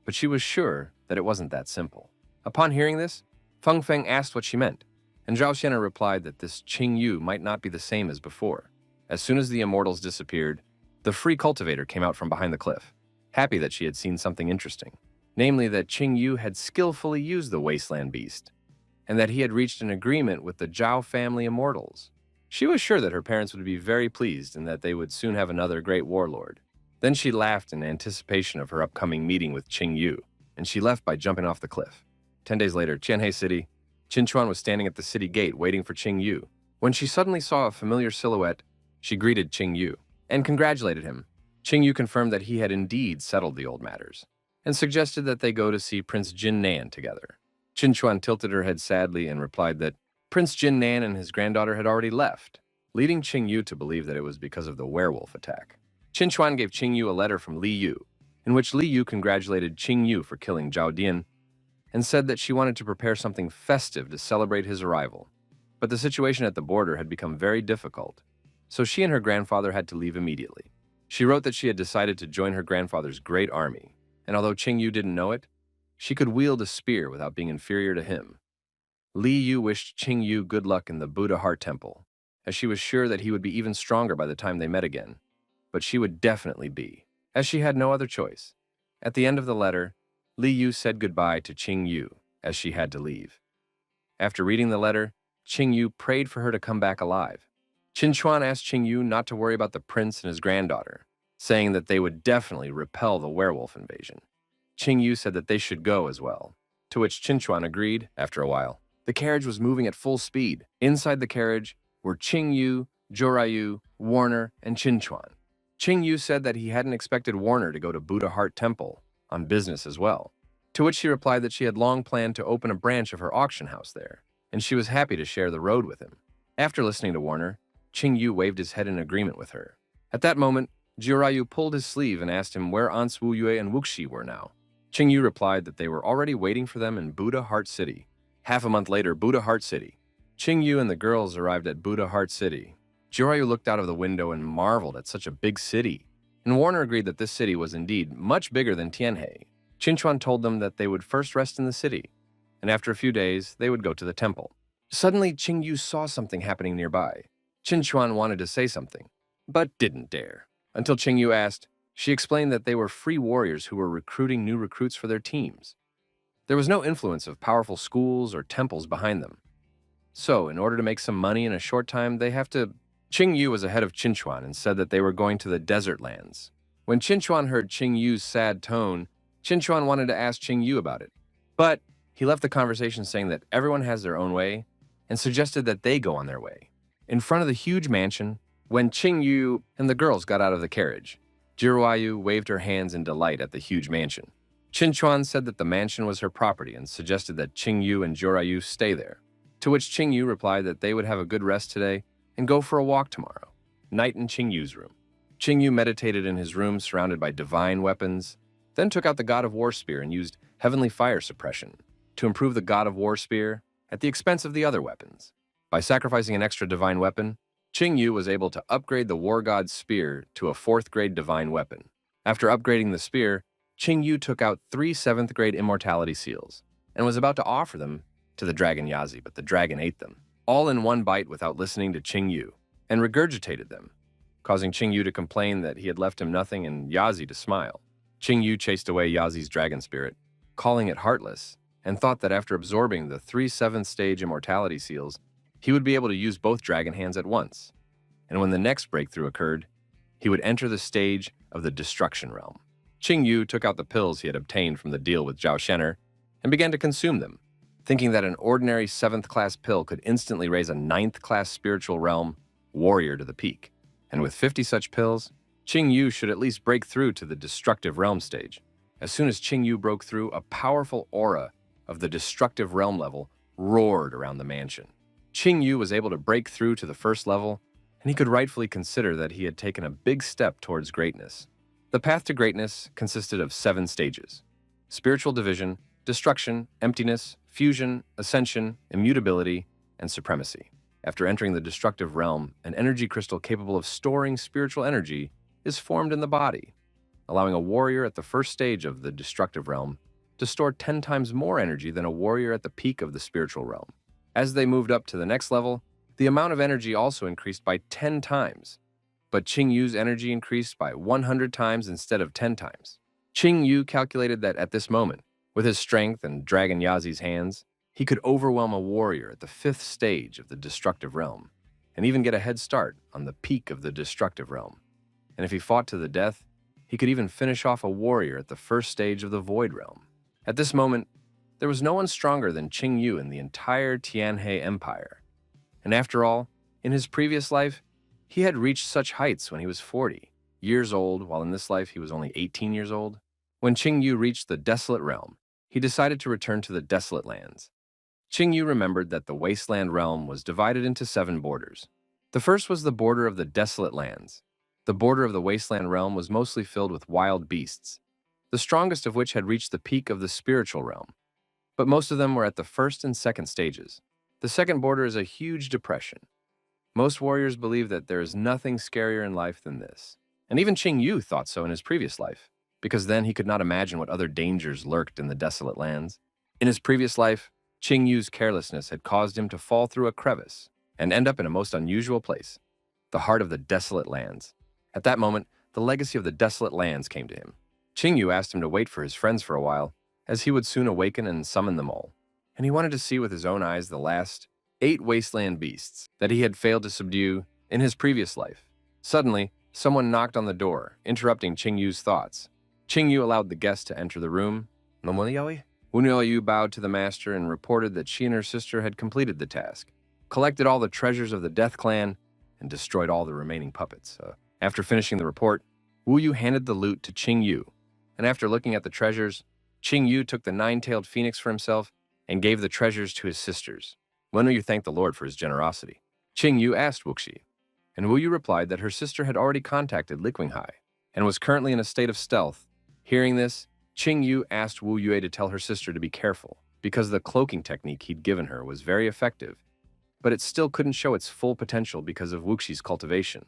but she was sure that it wasn't that simple. Upon hearing this, Feng Feng asked what she meant, and Zhao Xianer replied that this Qing Yu might not be the same as before. As soon as the immortals disappeared, the free cultivator came out from behind the cliff, happy that she had seen something interesting, namely that Qing Yu had skillfully used the wasteland beast, and that he had reached an agreement with the Zhao family immortals. She was sure that her parents would be very pleased and that they would soon have another great warlord. Then she laughed in anticipation of her upcoming meeting with Qing Yu, and she left by jumping off the cliff. 10 days later, Qianhe City, Qin Chuan was standing at the city gate waiting for Qing Yu. When she suddenly saw a familiar silhouette, she greeted Qing Yu and congratulated him. Qing Yu confirmed that he had indeed settled the old matters and suggested that they go to see Prince Jin Nan together. Qin Chuan tilted her head sadly and replied that Prince Jin Nan and his granddaughter had already left, leading Qing Yu to believe that it was because of the werewolf attack. Qin Chuan gave Qing Yu a letter from Li Yu, in which Li Yu congratulated Qing Yu for killing Zhao Dian and said that she wanted to prepare something festive to celebrate his arrival. But the situation at the border had become very difficult, so she and her grandfather had to leave immediately. She wrote that she had decided to join her grandfather's great army, and although Qing Yu didn't know it, she could wield a spear without being inferior to him. Li Yu wished Qing Yu good luck in the Buddha Heart Temple, as she was sure that he would be even stronger by the time they met again. But she would definitely be, as she had no other choice. At the end of the letter, Li Yu said goodbye to Qing Yu, as she had to leave. After reading the letter, Qing Yu prayed for her to come back alive. Qin Chuan asked Qing Yu not to worry about the prince and his granddaughter, saying that they would definitely repel the werewolf invasion. Qing Yu said that they should go as well, to which Qin Chuan agreed after a while. The carriage was moving at full speed. Inside the carriage were Qing Yu, Jorayu, Warner, and Qin Chuan. Qing Yu said that he hadn't expected Warner to go to Buddha Heart Temple on business as well, to which she replied that she had long planned to open a branch of her auction house there, and she was happy to share the road with him. After listening to Warner, Qing Yu waved his head in agreement with her. At that moment, Jorayu pulled his sleeve and asked him where Aunts Wu Yue and Wuxi were now. Qing Yu replied that they were already waiting for them in Buddha Heart City. Half a month later, Buddha Heart City. Qing Yu and the girls arrived at Buddha Heart City. Jorayu looked out of the window and marveled at such a big city, and Warner agreed that this city was indeed much bigger than Tianhe. Qin Chuan told them that they would first rest in the city, and after a few days, they would go to the temple. Suddenly, Qing Yu saw something happening nearby. Qin Chuan wanted to say something, but didn't dare. Until Qing Yu asked, she explained that they were free warriors who were recruiting new recruits for their teams. There was no influence of powerful schools or temples behind them. So, in order to make some money in a short time, they have to... Qing Yu was ahead of Qin Chuan and said that they were going to the desert lands. When Qin Chuan heard Qing Yu's sad tone, Qin Chuan wanted to ask Qing Yu about it. But he left the conversation saying that everyone has their own way and suggested that they go on their way. In front of the huge mansion, when Qing Yu and the girls got out of the carriage, Jiruayu waved her hands in delight at the huge mansion. Qinchuan said that the mansion was her property and suggested that Qingyu and Jiruayu stay there, to which Qingyu replied that they would have a good rest today and go for a walk tomorrow. Night in Qingyu's room. Qingyu meditated in his room surrounded by divine weapons, then took out the God of War spear and used heavenly fire suppression to improve the God of War spear at the expense of the other weapons. By sacrificing an extra divine weapon, Qingyu was able to upgrade the War God's spear to a 4th grade divine weapon. After upgrading the spear, Qingyu took out 3 7th grade immortality seals and was about to offer them to the dragon Yazi, but the dragon ate them, all in one bite without listening to Qingyu, and regurgitated them, causing Qingyu to complain that he had left him nothing and Yazi to smile. Qingyu chased away Yazi's dragon spirit, calling it heartless, and thought that after absorbing the 3 7th stage immortality seals, he would be able to use both dragon hands at once. And when the next breakthrough occurred, he would enter the stage of the destruction realm. Qingyu took out the pills he had obtained from the deal with Zhao Shen'er and began to consume them, thinking that an ordinary 7th class pill could instantly raise a 9th class spiritual realm warrior to the peak. And with 50 such pills, Qingyu should at least break through to the destructive realm stage. As soon as Qingyu broke through, a powerful aura of the destructive realm level roared around the mansion. Qingyu was able to break through to the 1st level, and he could rightfully consider that he had taken a big step towards greatness. The path to greatness consisted of 7 stages: spiritual division, destruction, emptiness, fusion, ascension, immutability, and supremacy. After entering the destructive realm, an energy crystal capable of storing spiritual energy is formed in the body, allowing a warrior at the 1st stage of the destructive realm to store 10 times more energy than a warrior at the peak of the spiritual realm. As they moved up to the next level, the amount of energy also increased by 10 times, but Qingyu's energy increased by 100 times instead of 10 times. Qingyu calculated that at this moment, with his strength and Dragon Yazi's hands, he could overwhelm a warrior at the 5th stage of the destructive realm, and even get a head start on the peak of the destructive realm. And if he fought to the death, he could even finish off a warrior at the 1st stage of the void realm. At this moment, there was no one stronger than Qingyu in the entire Tianhe Empire. And after all, in his previous life, he had reached such heights when he was 40 years old, while in this life he was only 18 years old. When Qingyu reached the Desolate Realm, he decided to return to the Desolate Lands. Qingyu remembered that the Wasteland Realm was divided into 7 borders. The first was the border of the Desolate Lands. The border of the Wasteland Realm was mostly filled with wild beasts, the strongest of which had reached the peak of the spiritual realm, but most of them were at the 1st and 2nd stages. The second border is a huge depression. Most warriors believe that there is nothing scarier in life than this. And even Qingyu thought so in his previous life, because then he could not imagine what other dangers lurked in the Desolate Lands. In his previous life, Qingyu's carelessness had caused him to fall through a crevice and end up in a most unusual place, the heart of the Desolate Lands. At that moment, the legacy of the Desolate Lands came to him. Qingyu asked him to wait for his friends for a while, as he would soon awaken and summon them all, and he wanted to see with his own eyes the last 8 wasteland beasts that he had failed to subdue in his previous life. Suddenly, someone knocked on the door, interrupting Qingyu's thoughts. Qingyu allowed the guest to enter the room. Wunyoyu bowed to the master and reported that she and her sister had completed the task, collected all the treasures of the Death Clan, and destroyed all the remaining puppets. After finishing the report, Wu Yu handed the loot to Qingyu, and after looking at the treasures, Qingyu took the 9-tailed phoenix for himself and gave the treasures to his sisters. Wen Yu thanked the Lord for his generosity. Qingyu asked Wuxi, and Wu Yu replied that her sister had already contacted Liqinghai and was currently in a state of stealth. Hearing this, Qingyu asked Wu Yue to tell her sister to be careful, because the cloaking technique he'd given her was very effective, but it still couldn't show its full potential because of Wuxi's cultivation.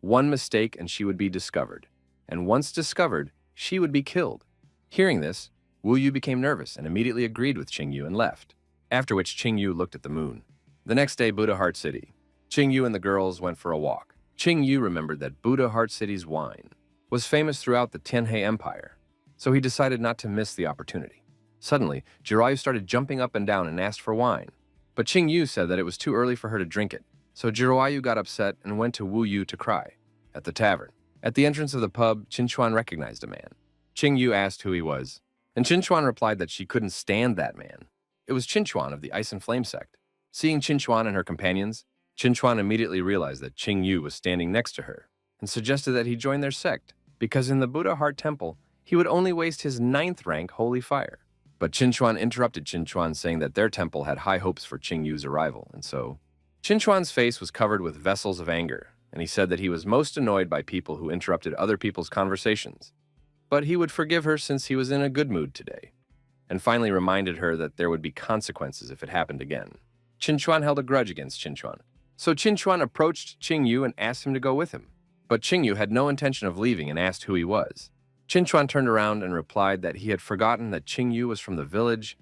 One mistake and she would be discovered, and once discovered, she would be killed. Hearing this, Wu Yu became nervous and immediately agreed with Qingyu and left, after which Qingyu looked at the moon. The next day, Buddha Heart City. Qingyu and the girls went for a walk. Qingyu remembered that Buddha Heart City's wine was famous throughout the Tianhe Empire, so he decided not to miss the opportunity. Suddenly, Jiraiya started jumping up and down and asked for wine, but Qingyu said that it was too early for her to drink it, so Jiraiya got upset and went to Wu Yu to cry. At the tavern, at the entrance of the pub, Qinchuan recognized a man. Qingyu asked who he was, and Qinchuan replied that she couldn't stand that man. It was Qinchuan of the Ice and Flame sect. Seeing Qinchuan and her companions, Qinchuan immediately realized that Qingyu was standing next to her and suggested that he join their sect. because in the Buddha Heart Temple, he would only waste his 9th rank holy fire. But Qinchuan interrupted Qinchuan, saying that their temple had high hopes for Qing Yu's arrival, and so Qinchuan's face was covered with vessels of anger, and he said that he was most annoyed by people who interrupted other people's conversations. But he would forgive her since he was in a good mood today, and finally reminded her that there would be consequences if it happened again. Qinchuan held a grudge against Qinchuan, so Qinchuan approached Qing Yu and asked him to go with him. But Qing Yu had no intention of leaving and asked who he was. Qinchuan turned around and replied that he had forgotten that Qing Yu was from the village,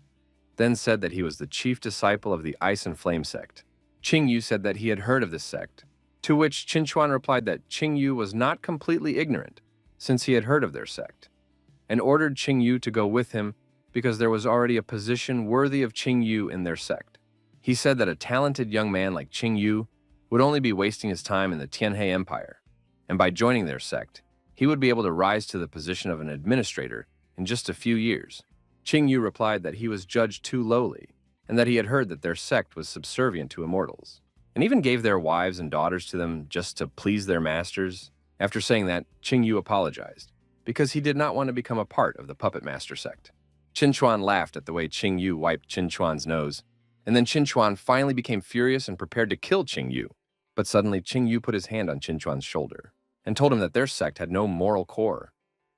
then said that he was the chief disciple of the Ice and Flame sect. Qing Yu said that he had heard of this sect, to which Qinchuan replied that Qing Yu was not completely ignorant, since he had heard of their sect, and ordered Qing Yu to go with him because there was already a position worthy of Qing Yu in their sect. He said that a talented young man like Qing Yu would only be wasting his time in the Tianhe Empire, and by joining their sect, he would be able to rise to the position of an administrator in just a few years. Qing Yu replied that he was judged too lowly, and that he had heard that their sect was subservient to immortals, and even gave their wives and daughters to them just to please their masters. After saying that, Qing Yu apologized, because he did not want to become a part of the Puppet Master sect. Qinchuan laughed at the way Qing Yu wiped Qinchuan's nose, and then Qinchuan finally became furious and prepared to kill Qing Yu. But suddenly Qing Yu put his hand on Qinchuan's shoulder and told him that their sect had no moral core,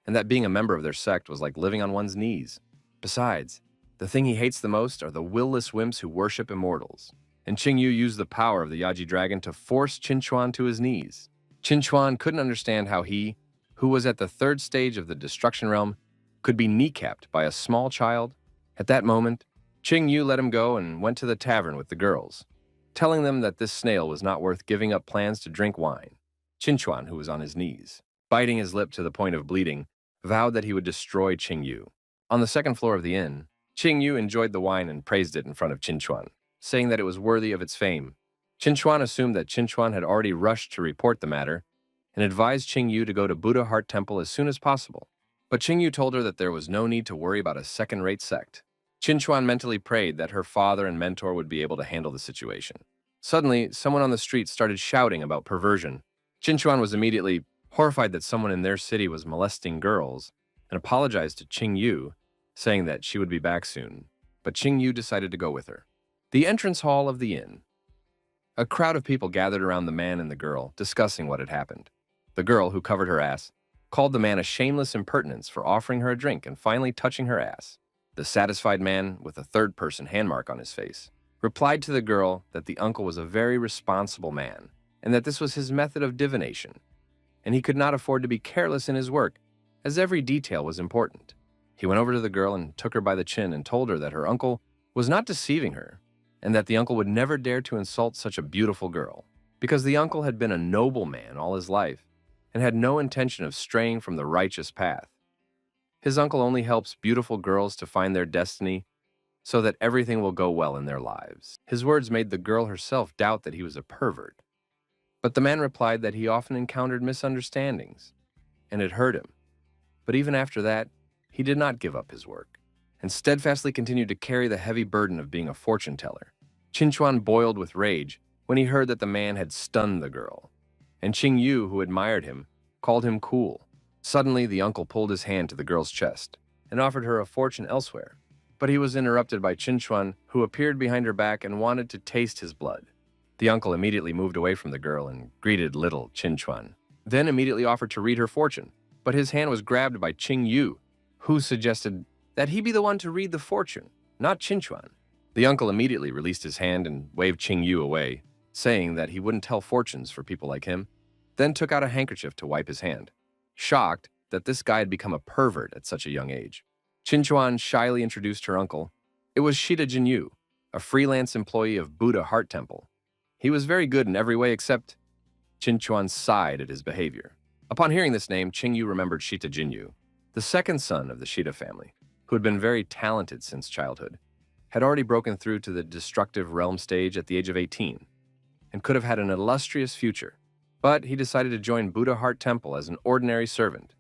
and that being a member of their sect was like living on one's knees. Besides, the thing he hates the most are the willless wimps who worship immortals. And Qing Yu used the power of the Yaji dragon to force Qinchuan to his knees. Qinchuan couldn't understand how he, who was at the 3rd stage of the destruction realm, could be kneecapped by a small child. At that moment, Qing Yu let him go and went to the tavern with the girls, telling them that this snail was not worth giving up plans to drink wine. Qinchuan, who was on his knees, biting his lip to the point of bleeding, vowed that he would destroy Qing Yu. On the 2nd floor of the inn, Qing Yu enjoyed the wine and praised it in front of Qinchuan, saying that it was worthy of its fame. Qinchuan assumed that Qinchuan had already rushed to report the matter and advised Qing Yu to go to Buddha Heart Temple as soon as possible. But Qing Yu told her that there was no need to worry about a second-rate sect. Qinchuan mentally prayed that her father and mentor would be able to handle the situation. Suddenly, someone on the street started shouting about perversion. Qinchuan was immediately horrified that someone in their city was molesting girls and apologized to Qing Yu, saying that she would be back soon. But Qing Yu decided to go with her. The entrance hall of the inn. A crowd of people gathered around the man and the girl, discussing what had happened. The girl, who covered her ass, called the man a shameless impertinence for offering her a drink and finally touching her ass. The satisfied man, with a third-person handmark on his face, replied to the girl that the uncle was a very responsible man and that this was his method of divination, and he could not afford to be careless in his work, as every detail was important. He went over to the girl and took her by the chin and told her that her uncle was not deceiving her, and that the uncle would never dare to insult such a beautiful girl, because the uncle had been a noble man all his life and had no intention of straying from the righteous path. His uncle only helps beautiful girls to find their destiny so that everything will go well in their lives. His words made the girl herself doubt that he was a pervert. But the man replied that he often encountered misunderstandings, and it hurt him. But even after that, he did not give up his work, and steadfastly continued to carry the heavy burden of being a fortune teller. Qinchuan boiled with rage when he heard that the man had stunned the girl, and Qing Yu, who admired him, called him cool. Suddenly, the uncle pulled his hand to the girl's chest and offered her a fortune elsewhere. But he was interrupted by Qinchuan, who appeared behind her back and wanted to taste his blood. The uncle immediately moved away from the girl and greeted little Qinchuan, then immediately offered to read her fortune. But his hand was grabbed by Qing Yu, who suggested that he be the one to read the fortune, not Qinchuan. The uncle immediately released his hand and waved Qing Yu away, saying that he wouldn't tell fortunes for people like him, then took out a handkerchief to wipe his hand, shocked that this guy had become a pervert at such a young age. Qinchuan shyly introduced her uncle. It was Shida Jinyu, a freelance employee of Buddha Heart Temple. He was very good in every way except Qinchuan sighed at his behavior. Upon hearing this name, Qing Yu remembered Shita Jinyu, the second son of the Shida family, who had been very talented since childhood, had already broken through to the destructive realm stage at the age of 18, and could have had an illustrious future. But he decided to join Buddha Heart Temple as an ordinary servant.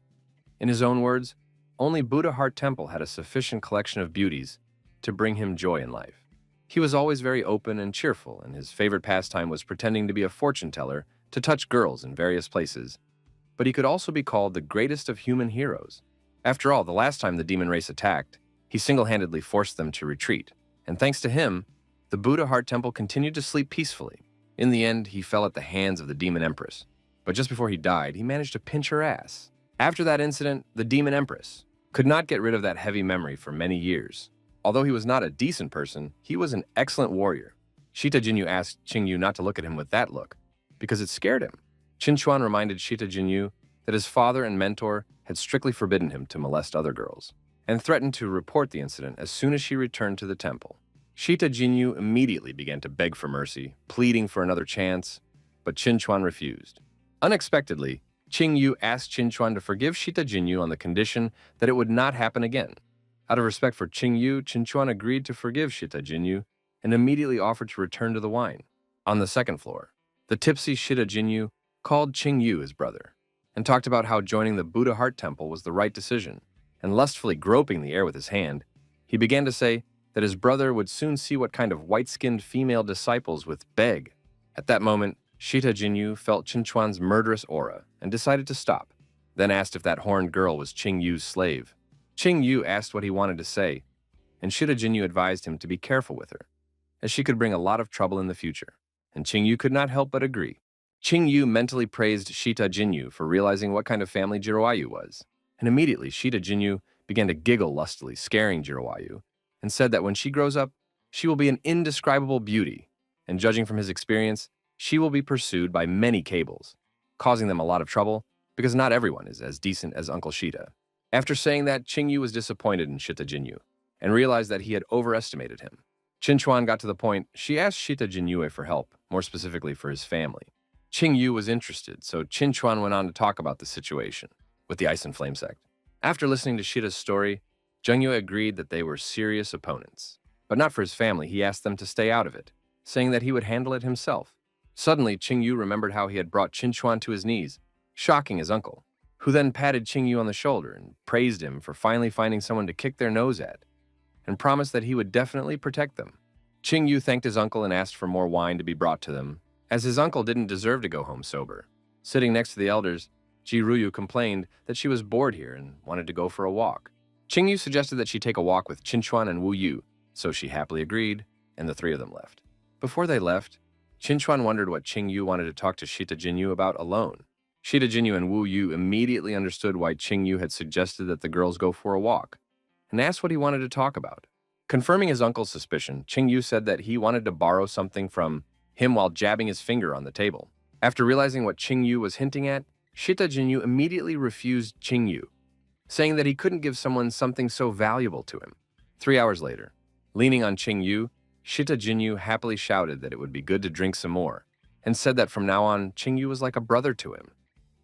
In his own words, only Buddha Heart Temple had a sufficient collection of beauties to bring him joy in life. He was always very open and cheerful, and his favorite pastime was pretending to be a fortune teller to touch girls in various places but he could also be called the greatest of human heroes. After all, the last time the demon race attacked, he single-handedly forced them to retreat, and thanks to him, the Buddha Heart Temple continued to sleep peacefully. In the end, he fell at the hands of the Demon Empress, but just before he died, he managed to pinch her ass. After that incident, the Demon Empress could not get rid of that heavy memory for many years. Although he was not a decent person, he was an excellent warrior. Shita Jinyu asked Qingyu not to look at him with that look, because it scared him. Qinchuan reminded Shita Jinyu that his father and mentor had strictly forbidden him to molest other girls, and threatened to report the incident as soon as she returned to the temple. Shita Jinyu immediately began to beg for mercy, pleading for another chance, but Qinchuan refused. Unexpectedly, Qingyu asked Qinchuan to forgive Shita Jinyu on the condition that it would not happen again. Out of respect for Qingyu, Qinchuan agreed to forgive Shita Jinyu and immediately offered to return to the wine. On the second floor, the tipsy Shita Jinyu called Qingyu his brother and talked about how joining the Buddha Heart Temple was the right decision, and lustfully groping the air with his hand, he began to say that his brother would soon see what kind of white-skinned female disciples would beg. At that moment, Shita Jinyu felt Qinchuan's murderous aura and decided to stop, then asked if that horned girl was Qingyu's slave. Qingyu asked what he wanted to say, and Shita Jinyu advised him to be careful with her, as she could bring a lot of trouble in the future, and Qingyu could not help but agree. Qingyu mentally praised Shita Jinyu for realizing what kind of family Jirowayu was, and immediately Shita Jinyu began to giggle lustily, scaring Jirowayu, and said that when she grows up, she will be an indescribable beauty, and judging from his experience, she will be pursued by many cables, causing them a lot of trouble because not everyone is as decent as Uncle Shita. After saying that, Qingyu was disappointed in Shita Jinyu and realized that he had overestimated him. Qinchuan got to the point. She asked Shita Jinyu for help, more specifically for his family. Qingyu was interested, so Qinchuan went on to talk about the situation with the Ice and Flame sect. After listening to Shita's story, Zhengyu agreed that they were serious opponents. But not for his family, he asked them to stay out of it, saying that he would handle it himself. Suddenly, Qingyu remembered how he had brought Qinchuan to his knees, shocking his uncle, who then patted Qingyu on the shoulder and praised him for finally finding someone to kick their nose at, and promised that he would definitely protect them. Qingyu thanked his uncle and asked for more wine to be brought to them, as his uncle didn't deserve to go home sober. Sitting next to the elders, Jiruyu complained that she was bored here and wanted to go for a walk. Qingyu suggested that she take a walk with Qinchuan and Wu Yu, so she happily agreed, and the three of them left. Before they left, Qinchuan wondered what Qingyu wanted to talk to Shita Jinyu about alone. Shita Jinyu and Wu Yu immediately understood why Qingyu had suggested that the girls go for a walk, and asked what he wanted to talk about. Confirming his uncle's suspicion, Qingyu said that he wanted to borrow something from him while jabbing his finger on the table. After realizing what Qingyu was hinting at, Shita Jinyu immediately refused Qingyu, saying that he couldn't give someone something so valuable to him. 3 hours later, leaning on Qingyu, Shita Jinyu happily shouted that it would be good to drink some more, and said that from now on, Qingyu was like a brother to him,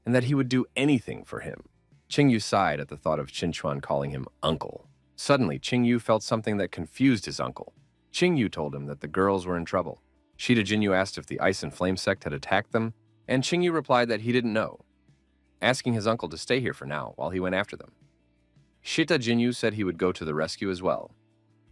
and that he would do anything for him. Qingyu sighed at the thought of Qinchuan calling him uncle. Suddenly, Qingyu felt something that confused his uncle. Qingyu told him that the girls were in trouble. Shita Jinyu asked if the Ice and Flame sect had attacked them, and Qingyu replied that he didn't know, asking his uncle to stay here for now while he went after them. Shita Jinyu said he would go to the rescue as well,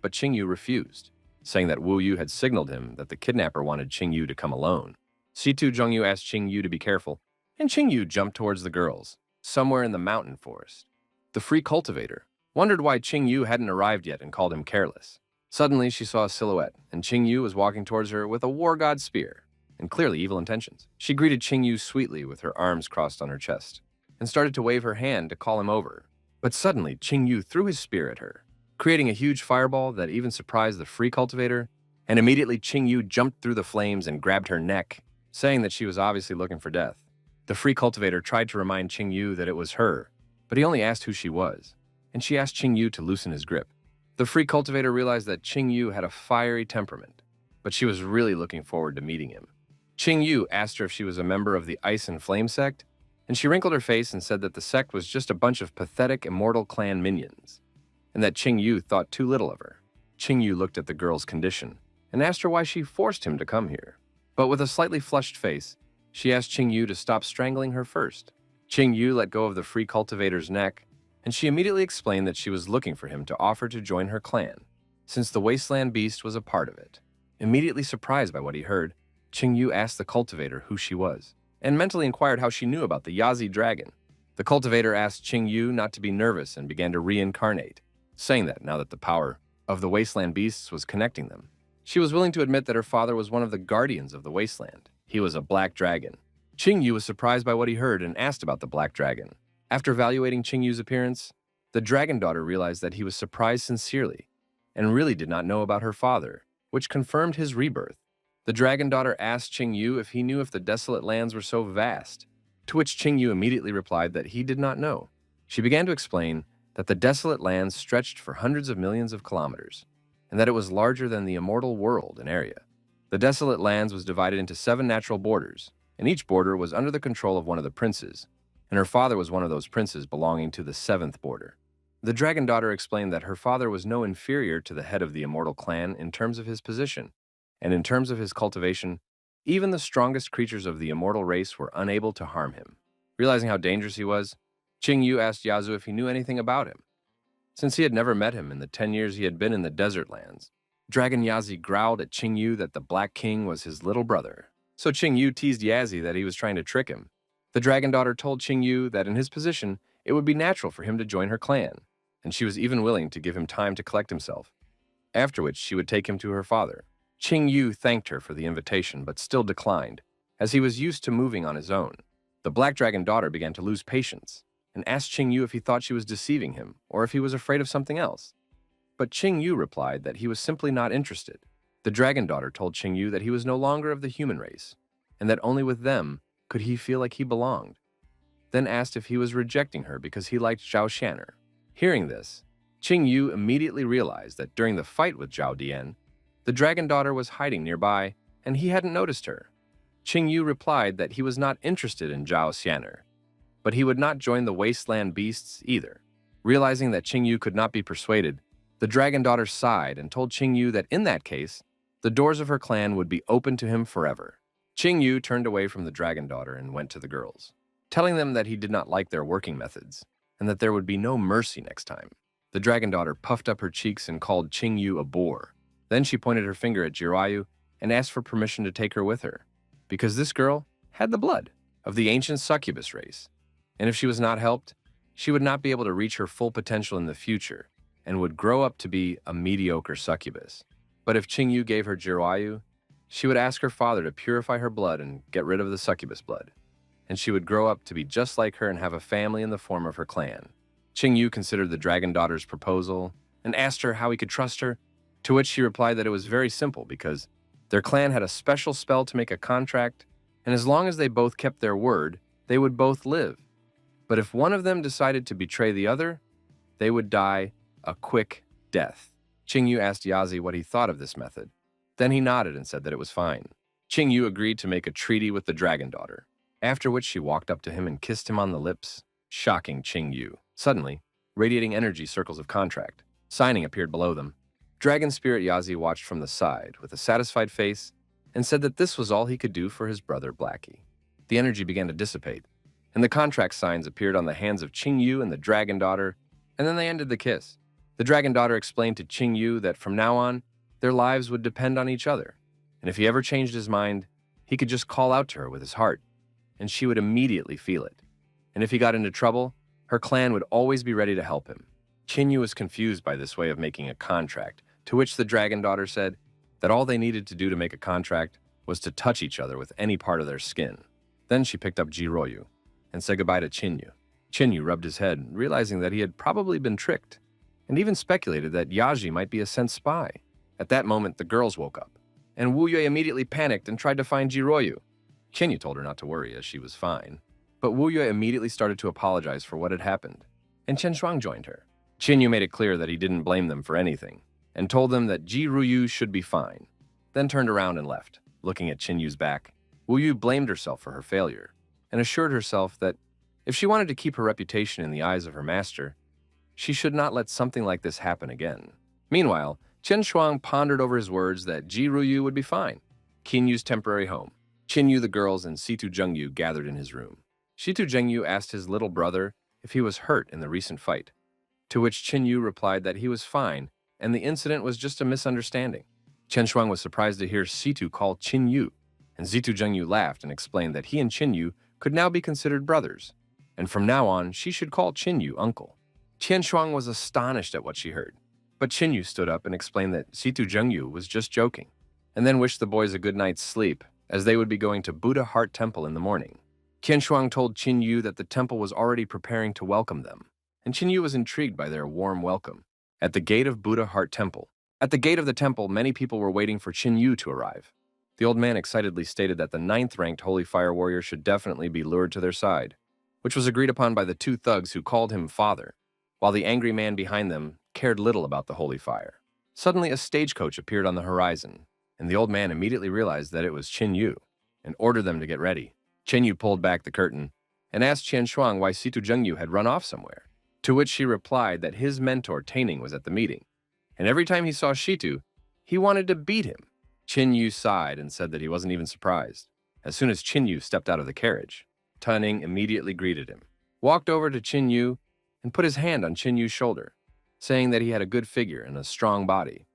but Qingyu refused, saying that Wu Yu had signaled him that the kidnapper wanted Qingyu to come alone. Situ Zhengyu asked Qingyu to be careful, and Qingyu jumped towards the girls, somewhere in the mountain forest. The free cultivator wondered why Qingyu hadn't arrived yet and called him careless. Suddenly, she saw a silhouette, and Qingyu was walking towards her with a war god spear, and clearly evil intentions. She greeted Qingyu sweetly with her arms crossed on her chest, and started to wave her hand to call him over. But suddenly, Qingyu threw his spear at her, creating a huge fireball that even surprised the free cultivator, and immediately Qingyu jumped through the flames and grabbed her neck, saying that she was obviously looking for death. The free cultivator tried to remind Qingyu that it was her, but he only asked who she was, and she asked Qingyu to loosen his grip. The free cultivator realized that Qingyu had a fiery temperament, but she was really looking forward to meeting him. Qingyu asked her if she was a member of the Ice and Flame sect, and she wrinkled her face and said that the sect was just a bunch of pathetic immortal clan minions, and that Qingyu thought too little of her. Qingyu looked at the girl's condition and asked her why she forced him to come here. But with a slightly flushed face, she asked Qingyu to stop strangling her first. Qingyu let go of the free cultivator's neck, and she immediately explained that she was looking for him to offer to join her clan, since the wasteland beast was a part of it. Immediately surprised by what he heard, Qingyu asked the cultivator who she was. and mentally inquired how she knew about the Yazi dragon. The cultivator asked Qing Yu not to be nervous and began to reincarnate, saying that now that the power of the wasteland beasts was connecting them, she was willing to admit that her father was one of the guardians of the wasteland. He was a black dragon. Qing Yu was surprised by what he heard and asked about the black dragon. After evaluating Qing Yu's appearance, the dragon daughter realized that he was surprised sincerely and really did not know about her father, which confirmed his rebirth. The dragon daughter asked Qing Yu if he knew if the desolate lands were so vast, to which Qing Yu immediately replied that he did not know. She began to explain that the desolate lands stretched for hundreds of millions of kilometers, and that it was larger than the immortal world in area. The desolate lands was divided into 7 natural borders, and each border was under the control of one of the princes, and her father was one of those princes belonging to the 7th border. The dragon daughter explained that her father was no inferior to the head of the immortal clan in terms of his position, and in terms of his cultivation, even the strongest creatures of the immortal race were unable to harm him. Realizing how dangerous he was, Qing Yu asked Yazu if he knew anything about him. Since he had never met him in the 10 years he had been in the desert lands, Dragon Yazi growled at Qing Yu that the Black King was his little brother. So Qing Yu teased Yazi that he was trying to trick him. The dragon daughter told Qing Yu that in his position, it would be natural for him to join her clan, and she was even willing to give him time to collect himself, after which she would take him to her father. Qing Yu thanked her for the invitation, but still declined, as he was used to moving on his own. The black dragon daughter began to lose patience, and asked Qing Yu if he thought she was deceiving him, or if he was afraid of something else. But Qing Yu replied that he was simply not interested. The dragon daughter told Qing Yu that he was no longer of the human race, and that only with them could he feel like he belonged. Then asked if he was rejecting her because he liked Zhao Shan'er. Hearing this, Qing Yu immediately realized that during the fight with Zhao Dian, the dragon daughter was hiding nearby, and he hadn't noticed her. Qing Yu replied that he was not interested in Zhao Shan'er, but he would not join the wasteland beasts either. Realizing that Qing Yu could not be persuaded, the dragon daughter sighed and told Qing Yu that in that case, the doors of her clan would be open to him forever. Qing Yu turned away from the dragon daughter and went to the girls, telling them that he did not like their working methods, and that there would be no mercy next time. The dragon daughter puffed up her cheeks and called Qing Yu a boor. Then she pointed her finger at Jiraiya and asked for permission to take her with her, because this girl had the blood of the ancient succubus race, and if she was not helped, she would not be able to reach her full potential in the future and would grow up to be a mediocre succubus. But if Qing Yu gave her Jiraiya, she would ask her father to purify her blood and get rid of the succubus blood, and she would grow up to be just like her and have a family in the form of her clan. Qing Yu considered the dragon daughter's proposal and asked her how he could trust her, to which she replied that it was very simple because their clan had a special spell to make a contract, and as long as they both kept their word, they would both live. But if one of them decided to betray the other, they would die a quick death. Qing Yu asked Yazi what he thought of this method. Then he nodded and said that it was fine. Qing Yu agreed to make a treaty with the dragon daughter, after which she walked up to him and kissed him on the lips, shocking Qing Yu. Suddenly, radiating energy circles of contract, signing appeared below them. Dragon Spirit Yazi watched from the side with a satisfied face and said that this was all he could do for his brother Blackie. The energy began to dissipate, and the contract signs appeared on the hands of Qing Yu and the dragon daughter, and then they ended the kiss. The dragon daughter explained to Qing Yu that from now on, their lives would depend on each other, and if he ever changed his mind, he could just call out to her with his heart, and she would immediately feel it. And if he got into trouble, her clan would always be ready to help him. Qing Yu was confused by this way of making a contract, to which the dragon daughter said that all they needed to do to make a contract was to touch each other with any part of their skin. Then she picked up Jiroyu and said goodbye to Qin Yu. Qin Yu rubbed his head, realizing that he had probably been tricked, and even speculated that Yaji might be a sent spy. At that moment, the girls woke up, and Wu Yue immediately panicked and tried to find Jiroyu. Qin Yu told her not to worry, as she was fine, but Wu Yue immediately started to apologize for what had happened, and Chen Shuang joined her. Qin Yu made it clear that he didn't blame them for anything, and told them that Ji Ruyu should be fine, then turned around and left. Looking at Qin Yu's back, Wu Yu blamed herself for her failure, and assured herself that if she wanted to keep her reputation in the eyes of her master, she should not let something like this happen again. Meanwhile, Chen Shuang pondered over his words that Ji Ruyu would be fine. Qin Yu's temporary home. Qin Yu, the girls, and Situ Zhengyu gathered in his room. Situ Zhengyu asked his little brother if he was hurt in the recent fight, to which Qin Yu replied that he was fine and the incident was just a misunderstanding. Chen Shuang was surprised to hear Situ call Qin Yu and Zitu Zhengyu laughed and explained that he and Qinyu could now be considered brothers, and from now on she should call Qinyu uncle. Qian Shuang was astonished at what she heard, but Qinyu stood up and explained that Zitu Zhengyu was just joking, and then wished the boys a good night's sleep, as they would be going to Buddha Heart Temple in the morning. Qian Shuang told Qinyu that the temple was already preparing to welcome them, and Qinyu was intrigued by their warm welcome. At the gate of Buddha Heart Temple. At the gate of the temple, many people were waiting for Qinyu to arrive. The old man excitedly stated that the 9th-ranked Holy Fire Warrior should definitely be lured to their side, which was agreed upon by the 2 thugs who called him father, while the angry man behind them cared little about the Holy Fire. Suddenly, a stagecoach appeared on the horizon, and the old man immediately realized that it was Qinyu, and ordered them to get ready. Qinyu pulled back the curtain and asked Qian Shuang why Zitu Zhengyu had run off somewhere, to which she replied that his mentor Taining was at the meeting, and every time he saw Shitu, he wanted to beat him. Qinyu sighed and said that he wasn't even surprised. As soon as Qinyu stepped out of the carriage, Taining immediately greeted him, walked over to Qinyu, and put his hand on Qinyu's shoulder, saying that he had a good figure and a strong body,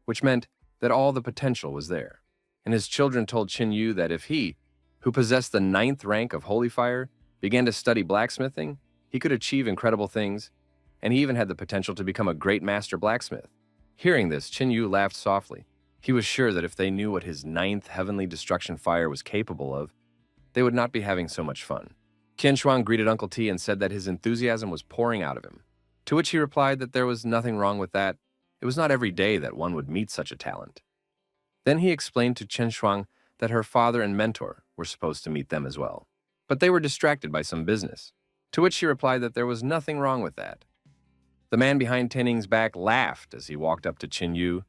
which meant that all the potential was there. And his children told Qinyu that if he, who possessed the 9th rank of Holy Fire, began to study blacksmithing, he could achieve incredible things, and he even had the potential to become a great master blacksmith. Hearing this, Qinyu laughed softly. He was sure that if they knew what his 9th heavenly destruction fire was capable of, they would not be having so much fun. Qian Shuang greeted Uncle T and said that his enthusiasm was pouring out of him, to which he replied that there was nothing wrong with that. It was not every day that one would meet such a talent. Then he explained to Qian Shuang that her father and mentor were supposed to meet them as well, but they were distracted by some business, to which she replied that there was nothing wrong with that. The man behind Taining's back laughed as he walked up to Qinyu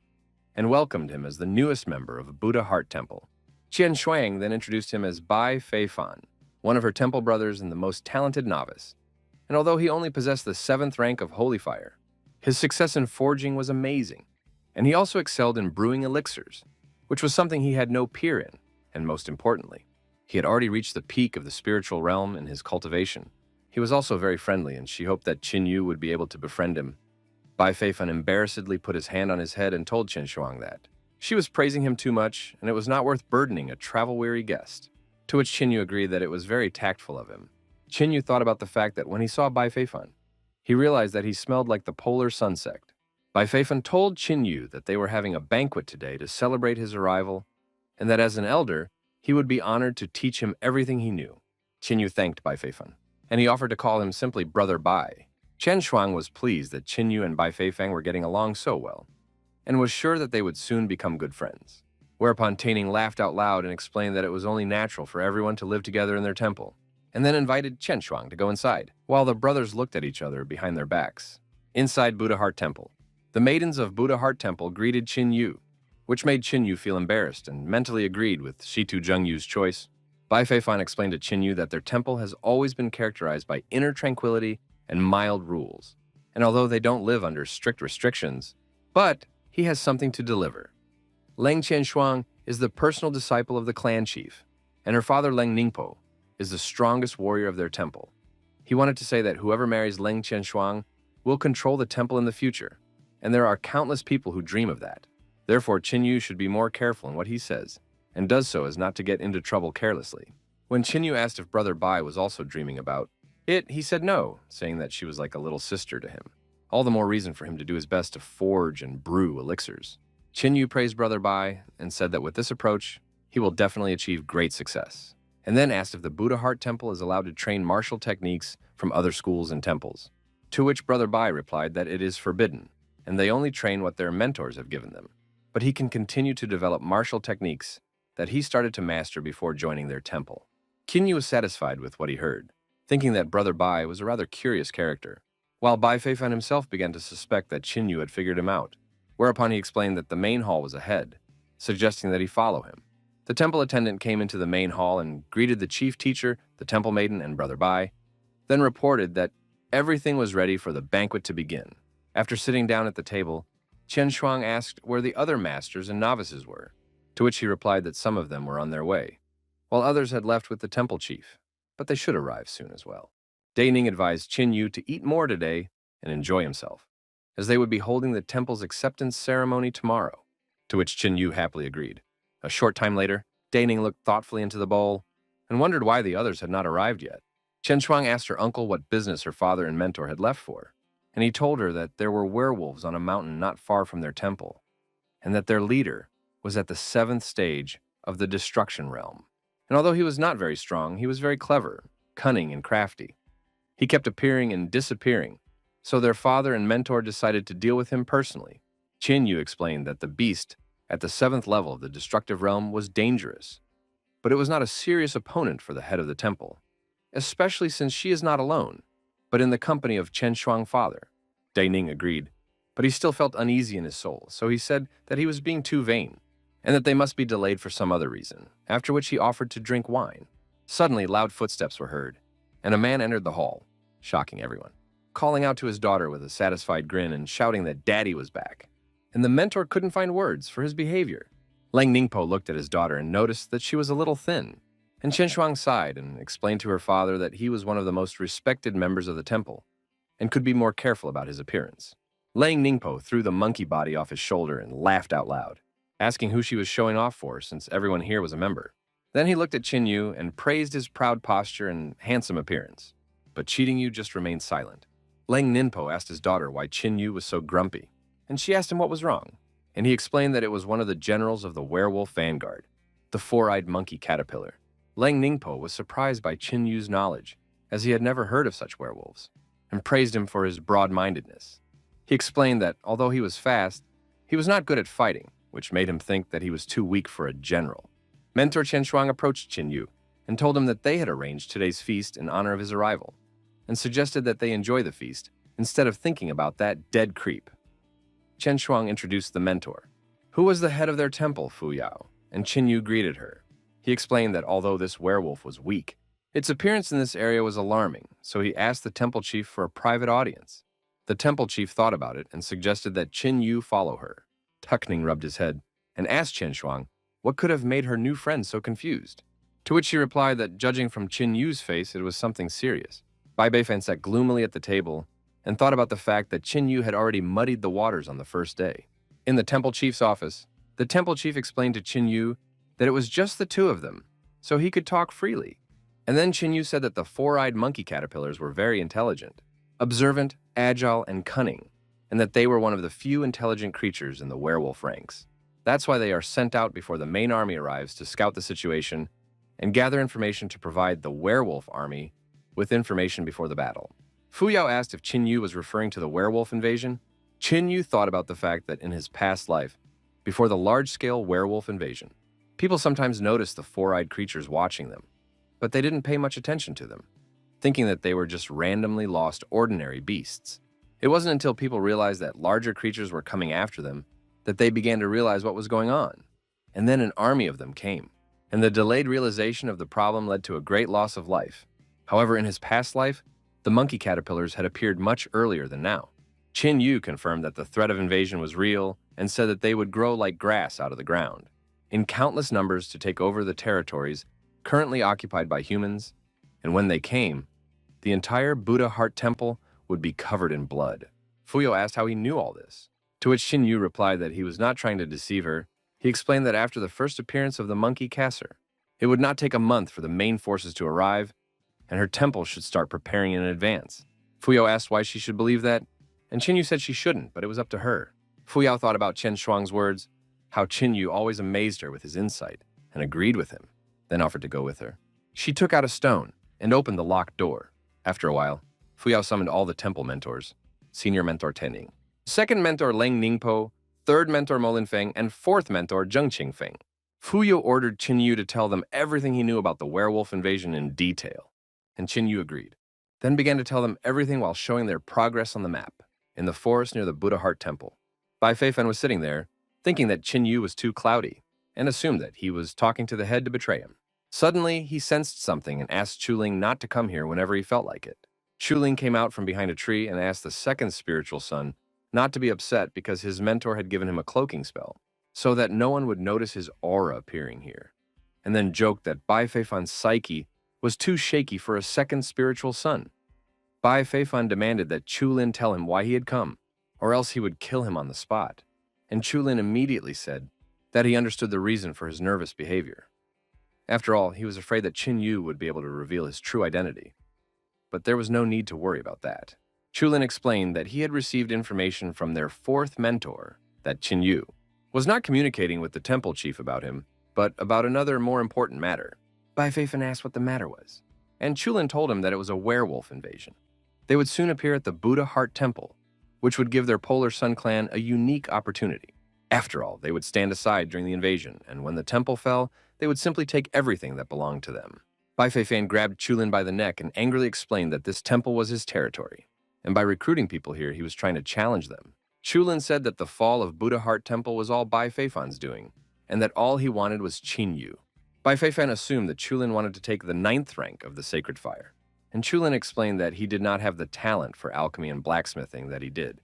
and welcomed him as the newest member of Buddha Heart Temple. Qian Shuang then introduced him as Bai Feifan, one of her temple brothers and the most talented novice, and although he only possessed the 7th rank of Holy Fire, his success in forging was amazing, and he also excelled in brewing elixirs, which was something he had no peer in, and most importantly, he had already reached the peak of the spiritual realm in his cultivation. He was also very friendly, and she hoped that Qinyu would be able to befriend him. Bai Feifan embarrassedly put his hand on his head and told Qian Shuang that she was praising him too much, and it was not worth burdening a travel-weary guest, to which Qinyu agreed that it was very tactful of him. Qinyu thought about the fact that when he saw Bai Feifan, he realized that he smelled like the polar sunset. Bai Feifan told Qinyu that they were having a banquet today to celebrate his arrival, and that as an elder, he would be honored to teach him everything he knew. Qinyu thanked Bai Feifan, and he offered to call him simply Brother Bai. Qian Shuang was pleased that Qinyu and Bai Feifan were getting along so well, and was sure that they would soon become good friends. Whereupon Taining laughed out loud and explained that it was only natural for everyone to live together in their temple, and then invited Qian Shuang to go inside, while the brothers looked at each other behind their backs. Inside Buddha Heart Temple, the maidens of Buddha Heart Temple greeted Qinyu, which made Qinyu feel embarrassed and mentally agreed with Shitu Zhengyu's choice. Bai Feifan explained to Qinyu that their temple has always been characterized by inner tranquility and mild rules, and although they don't live under strict restrictions, but he has something to deliver. Leng Qianshuang is the personal disciple of the clan chief, and her father Leng Ningpo is the strongest warrior of their temple. He wanted to say that whoever marries Leng Qianshuang will control the temple in the future, and there are countless people who dream of that. Therefore, Qinyu should be more careful in what he says, and does so as not to get into trouble carelessly. When Qinyu asked if Brother Bai was also dreaming about it, he said no, saying that she was like a little sister to him. All the more reason for him to do his best to forge and brew elixirs. Qinyu praised Brother Bai and said that with this approach, he will definitely achieve great success, and then asked if the Buddha Heart Temple is allowed to train martial techniques from other schools and temples, to which Brother Bai replied that it is forbidden, and they only train what their mentors have given them. But he can continue to develop martial techniques that he started to master before joining their temple. Qinyu was satisfied with what he heard, thinking that Brother Bai was a rather curious character, while Bai Feifan himself began to suspect that Qinyu had figured him out, whereupon he explained that the main hall was ahead, suggesting that he follow him. The temple attendant came into the main hall and greeted the chief teacher, the temple maiden, and Brother Bai, then reported that everything was ready for the banquet to begin. After sitting down at the table, Qian Shuang asked where the other masters and novices were, to which he replied that some of them were on their way, while others had left with the temple chief, but they should arrive soon as well. Daining advised Qinyu to eat more today and enjoy himself, as they would be holding the temple's acceptance ceremony tomorrow, to which Qinyu happily agreed. A short time later, Daning looked thoughtfully into the bowl and wondered why the others had not arrived yet. Chen Shuang asked her uncle what business her father and mentor had left for, and he told her that there were werewolves on a mountain not far from their temple, and that their leader was at the 7th stage of the destruction realm. And although he was not very strong, he was very clever, cunning, and crafty. He kept appearing and disappearing, so their father and mentor decided to deal with him personally. Qin Yu explained that the beast at the 7th level of the destructive realm was dangerous, but it was not a serious opponent for the head of the temple, especially since she is not alone, but in the company of Chen Shuang's father. Dai Ning agreed, but he still felt uneasy in his soul, so he said that he was being too vain, and that they must be delayed for some other reason, after which he offered to drink wine. Suddenly, loud footsteps were heard, and a man entered the hall, shocking everyone, calling out to his daughter with a satisfied grin and shouting that Daddy was back. And the mentor couldn't find words for his behavior. Lang Ningpo looked at his daughter and noticed that she was a little thin, and Chen Shuang sighed and explained to her father that he was one of the most respected members of the temple and could be more careful about his appearance. Lang Ningpo threw the monkey body off his shoulder and laughed out loud, asking who she was showing off for since everyone here was a member. Then he looked at Qin Yu and praised his proud posture and handsome appearance. But Cheating Yu just remained silent. Lang Ninpo asked his daughter why Qin Yu was so grumpy, and she asked him what was wrong. And he explained that it was one of the generals of the werewolf vanguard, the four-eyed monkey caterpillar. Lang Ningpo was surprised by Qin Yu's knowledge, as he had never heard of such werewolves, and praised him for his broad-mindedness. He explained that, although he was fast, he was not good at fighting, which made him think that he was too weak for a general. Mentor Chen Shuang approached Qin Yu and told him that they had arranged today's feast in honor of his arrival, and suggested that they enjoy the feast instead of thinking about that dead creep. Chen Shuang introduced the mentor, who was the head of their temple, Fu Yao, and Qin Yu greeted her. He explained that although this werewolf was weak, its appearance in this area was alarming, so he asked the temple chief for a private audience. The temple chief thought about it and suggested that Qin Yu follow her. Tuckning rubbed his head and asked Chen Shuang what could have made her new friend so confused, to which she replied that judging from Qin Yu's face, it was something serious. Bai Beifan sat gloomily at the table and thought about the fact that Qin Yu had already muddied the waters on the first day. In the temple chief's office, the temple chief explained to Qin Yu that it was just the two of them, so he could talk freely. And then Qin Yu said that the four-eyed monkey caterpillars were very intelligent, observant, agile, and cunning, and that they were one of the few intelligent creatures in the werewolf ranks. That's why they are sent out before the main army arrives to scout the situation and gather information to provide the werewolf army with information before the battle. Fu Yao asked if Qin Yu was referring to the werewolf invasion. Qin Yu thought about the fact that in his past life, before the large-scale werewolf invasion, people sometimes noticed the four-eyed creatures watching them, but they didn't pay much attention to them, thinking that they were just randomly lost ordinary beasts. It wasn't until people realized that larger creatures were coming after them that they began to realize what was going on. And then an army of them came, and the delayed realization of the problem led to a great loss of life. However, in his past life, the monkey caterpillars had appeared much earlier than now. Qin Yu confirmed that the threat of invasion was real and said that they would grow like grass out of the ground, in countless numbers to take over the territories currently occupied by humans, and when they came, the entire Buddha Heart Temple would be covered in blood. Fuyo asked how he knew all this, to which Qin Yu replied that he was not trying to deceive her. He explained that after the first appearance of the monkey caster, it would not take a month for the main forces to arrive, and her temple should start preparing in advance. Fuyo asked why she should believe that, and Qin Yu said she shouldn't, but it was up to her. Fuyao thought about Chen Shuang's words, how Qin Yu always amazed her with his insight, and agreed with him, then offered to go with her. She took out a stone and opened the locked door. After a while, Fuyao summoned all the temple mentors, senior mentor Tening, second mentor Leng Ningpo, third mentor Mo Linfeng, and fourth mentor Zheng Qingfeng. Fuyao ordered Qin Yu to tell them everything he knew about the werewolf invasion in detail, and Qin Yu agreed, then began to tell them everything while showing their progress on the map, in the forest near the Buddha Heart Temple. Bai Feifan was sitting there, thinking that Qin Yu was too cloudy, and assumed that he was talking to the head to betray him. Suddenly, he sensed something and asked Chuling not to come here whenever he felt like it. Chuling came out from behind a tree and asked the second spiritual son not to be upset because his mentor had given him a cloaking spell, so that no one would notice his aura appearing here, and then joked that Bai Feifan's psyche was too shaky for a second spiritual son. Bai Feifan demanded that Chulin tell him why he had come, or else he would kill him on the spot, and Chulin immediately said that he understood the reason for his nervous behavior. After all, he was afraid that Qin Yu would be able to reveal his true identity. But there was no need to worry about that. Chulin explained that he had received information from their fourth mentor, that Qin Yu was not communicating with the temple chief about him, but about another more important matter. Bai Feifan asked what the matter was, and Chulin told him that it was a werewolf invasion. They would soon appear at the Buddha Heart Temple, which would give their Polar Sun clan a unique opportunity. After all, they would stand aside during the invasion, and when the temple fell, they would simply take everything that belonged to them. Bai Feifan grabbed Chulin by the neck and angrily explained that this temple was his territory, and by recruiting people here, he was trying to challenge them. Chulin said that the fall of Buddha Heart Temple was all Bai Feifan's doing, and that all he wanted was Qin Yu. Bai Feifan assumed that Chulin wanted to take the 9th rank of the sacred fire, and Chulin explained that he did not have the talent for alchemy and blacksmithing that he did.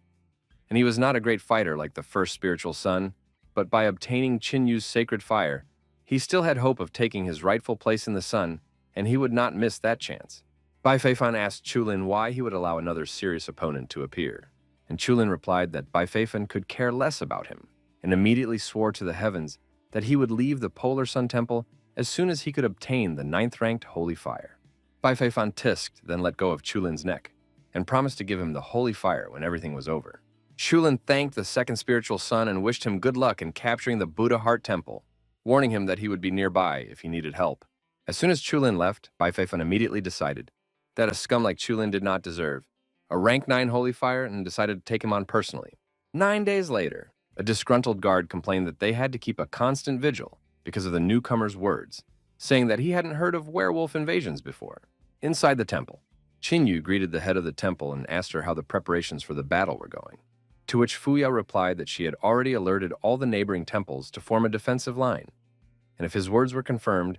And he was not a great fighter like the first spiritual son, but by obtaining Qin Yu's sacred fire, he still had hope of taking his rightful place in the sun, and he would not miss that chance. Bai Feifan asked Chulin why he would allow another serious opponent to appear, and Chulin replied that Bai Feifan could care less about him, and immediately swore to the heavens that he would leave the Polar Sun Temple as soon as he could obtain the 9th-ranked holy fire. Bai Feifan tisked, then let go of Chulin's neck, and promised to give him the holy fire when everything was over. Chulin thanked the second spiritual son and wished him good luck in capturing the Buddha Heart Temple, warning him that he would be nearby if he needed help. As soon as Chulin left, Bai Feifan immediately decided that a scum like Chulin did not deserve a rank 9 holy fire and decided to take him on personally. 9 days later, a disgruntled guard complained that they had to keep a constant vigil because of the newcomer's words, saying that he hadn't heard of werewolf invasions before. Inside the temple, Qin Yu greeted the head of the temple and asked her how the preparations for the battle were going, to which Fu Yao replied that she had already alerted all the neighboring temples to form a defensive line, and if his words were confirmed,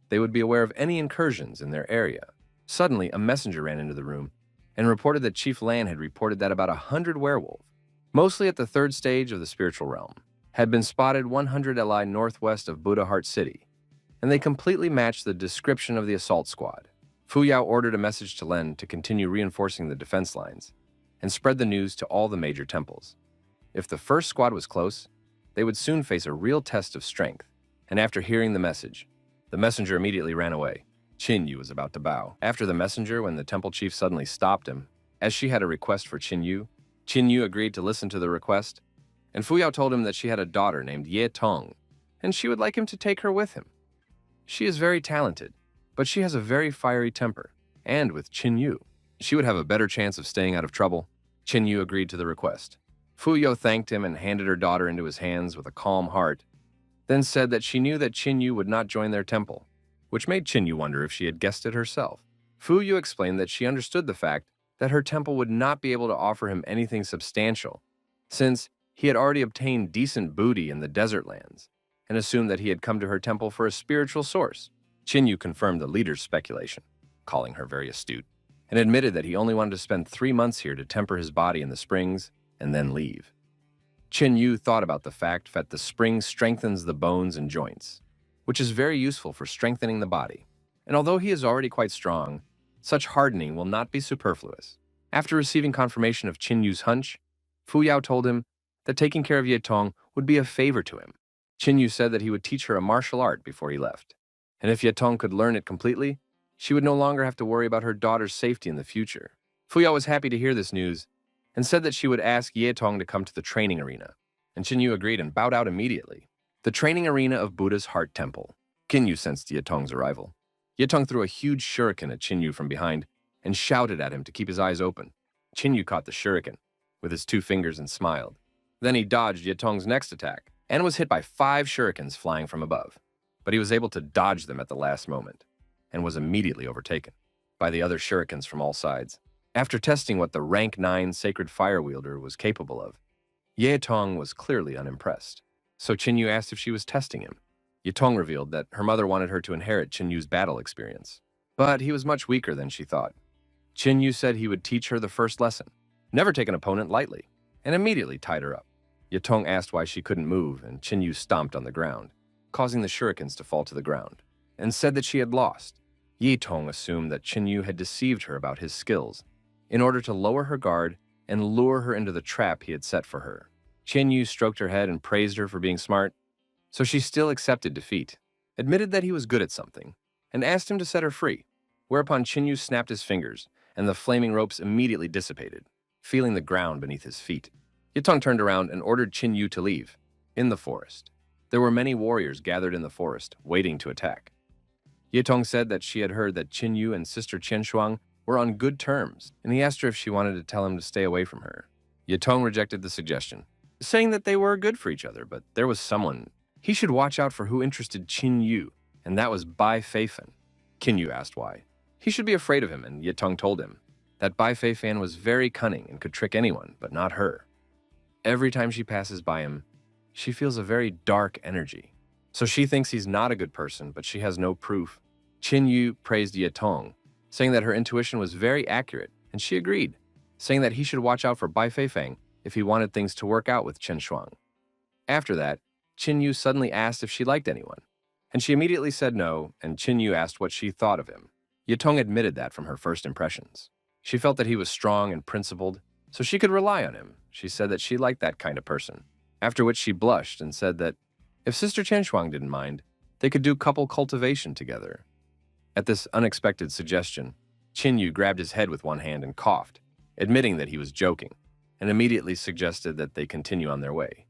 they would be aware of any incursions in their area. Suddenly, a messenger ran into the room and reported that Chief Lan had reported that about 100 werewolves, mostly at the 3rd stage of the spiritual realm, had been spotted 100 li northwest of Buddha Heart City, and they completely matched the description of the assault squad. Fu Yao ordered a message to Len to continue reinforcing the defense lines and spread the news to all the major temples. If the first squad was close, they would soon face a real test of strength, and after hearing the message, the messenger immediately ran away. Qin Yu was about to bow. After the messenger, when the temple chief suddenly stopped him, as she had a request for Qin Yu agreed to listen to the request, and Fu Yao told him that she had a daughter named Ye Tong, and she would like him to take her with him. She is very talented, but she has a very fiery temper, and with Qin Yu, she would have a better chance of staying out of trouble. Qin Yu agreed to the request. Fu Yao thanked him and handed her daughter into his hands with a calm heart, then said that she knew that Qin Yu would not join their temple, which made Qin Yu wonder if she had guessed it herself. Fu Yu explained that she understood the fact that her temple would not be able to offer him anything substantial, since he had already obtained decent booty in the desert lands, and assumed that he had come to her temple for a spiritual source. Qin Yu confirmed the leader's speculation, calling her very astute, and admitted that he only wanted to spend 3 months here to temper his body in the springs and then leave. Qin Yu thought about the fact that the spring strengthens the bones and joints, which is very useful for strengthening the body. And although he is already quite strong, such hardening will not be superfluous. After receiving confirmation of Qin Yu's hunch, Fu Yao told him that taking care of Ye Tong would be a favor to him. Qin Yu said that he would teach her a martial art before he left, and if Ye Tong could learn it completely, she would no longer have to worry about her daughter's safety in the future. Fu Yao was happy to hear this news, and said that she would ask Ye Tong to come to the training arena, and Qin Yu agreed and bowed out immediately. The training arena of Buddha's Heart Temple. Qin Yu sensed Ye Tong's arrival. Ye Tong threw a huge shuriken at Qin Yu from behind and shouted at him to keep his eyes open. Qin Yu caught the shuriken with his 2 fingers and smiled. Then he dodged Ye Tong's next attack and was hit by 5 shurikens flying from above, but he was able to dodge them at the last moment and was immediately overtaken by the other shurikens from all sides. After testing what the rank 9 sacred fire wielder was capable of, Ye Tong was clearly unimpressed. So Qin Yu asked if she was testing him. Ye Tong revealed that her mother wanted her to inherit Qin Yu's battle experience, but he was much weaker than she thought. Qin Yu said he would teach her the first lesson, never take an opponent lightly, and immediately tied her up. Ye Tong asked why she couldn't move, and Qin Yu stomped on the ground, causing the shurikens to fall to the ground, and said that she had lost. Ye Tong assumed that Qin Yu had deceived her about his skills in order to lower her guard and lure her into the trap he had set for her. Qin Yu stroked her head and praised her for being smart, so she still accepted defeat. admitted that he was good at something, and asked him to set her free, whereupon Chinyu snapped his fingers, and the flaming ropes immediately dissipated, feeling the ground beneath his feet. Yetong turned around and ordered Chinyu to leave. In the forest, there were many warriors gathered in the forest, waiting to attack. Yetong said that she had heard that Chinyu and sister Qianshuang were on good terms, and he asked her if she wanted to tell him to stay away from her. Yetong rejected the suggestion, saying that they were good for each other, but there was someone. He should watch out for who interested Chinyu, and that was Bai Feifan. Qinyu asked why. He should be afraid of him, and Yetong told him that Bai Feifan was very cunning and could trick anyone, but not her. Every time she passes by him, she feels a very dark energy. So she thinks he's not a good person, but she has no proof. Chinyu praised Yetong, saying that her intuition was very accurate, and she agreed, saying that he should watch out for Bai Feifang if he wanted things to work out with Chen Shuang. After that, Chinyu suddenly asked if she liked anyone, and she immediately said no, and Chinyu asked what she thought of him. Yetong admitted that from her first impressions. She felt that he was strong and principled, so she could rely on him. She said that she liked that kind of person, after which she blushed and said that if Sister Qianshuang didn't mind, they could do couple cultivation together. At this unexpected suggestion, Chinyu grabbed his head with one hand and coughed, admitting that he was joking, and immediately suggested that they continue on their way.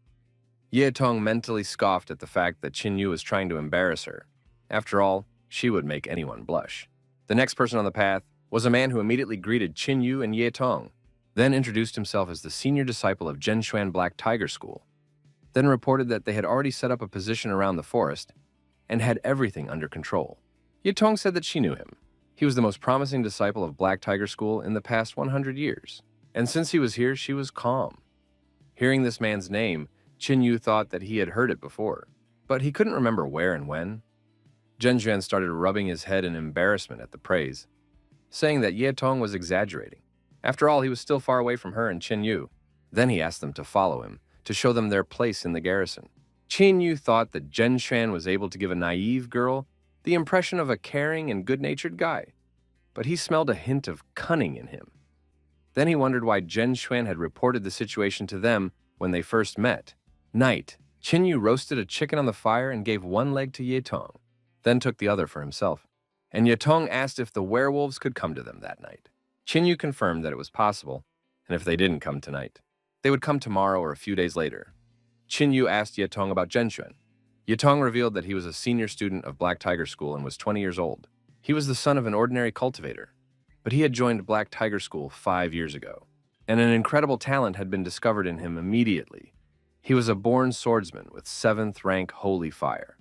Yetong mentally scoffed at the fact that Chinyu was trying to embarrass her. After all, she would make anyone blush. The next person on the path was a man who immediately greeted Chinyu and Yetong, then introduced himself as the senior disciple of Zhenshuan Black Tiger School, then reported that they had already set up a position around the forest and had everything under control. Yetong said that she knew him. He was the most promising disciple of Black Tiger School in the past 100 years, and since he was here, she was calm. Hearing this man's name, Chinyu thought that he had heard it before, but he couldn't remember where and when. Zhenshuan started rubbing his head in embarrassment at the praise, saying that Yetong was exaggerating. After all, he was still far away from her and Chinyu. Then he asked them to follow him, to show them their place in the garrison. Chinyu thought that Zhenshuan was able to give a naive girl the impression of a caring and good-natured guy, but he smelled a hint of cunning in him. Then he wondered why Zhenshuan had reported the situation to them when they first met. Night, Chinyu roasted a chicken on the fire and gave one leg to Yetong, then took the other for himself. And Yetong asked if the werewolves could come to them that night. Chinyu confirmed that it was possible, and if they didn't come tonight, they would come tomorrow or a few days later. Chinyu asked Yetong about Zhenshuan. Yetong revealed that he was a senior student of Black Tiger School and was 20 years old. He was the son of an ordinary cultivator, but he had joined Black Tiger School 5 years ago, and an incredible talent had been discovered in him immediately. He was a born swordsman with 7th rank holy fire.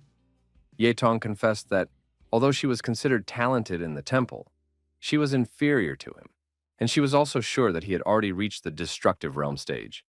Yetong confessed that, although she was considered talented in the temple, she was inferior to him, and she was also sure that he had already reached the destructive realm stage.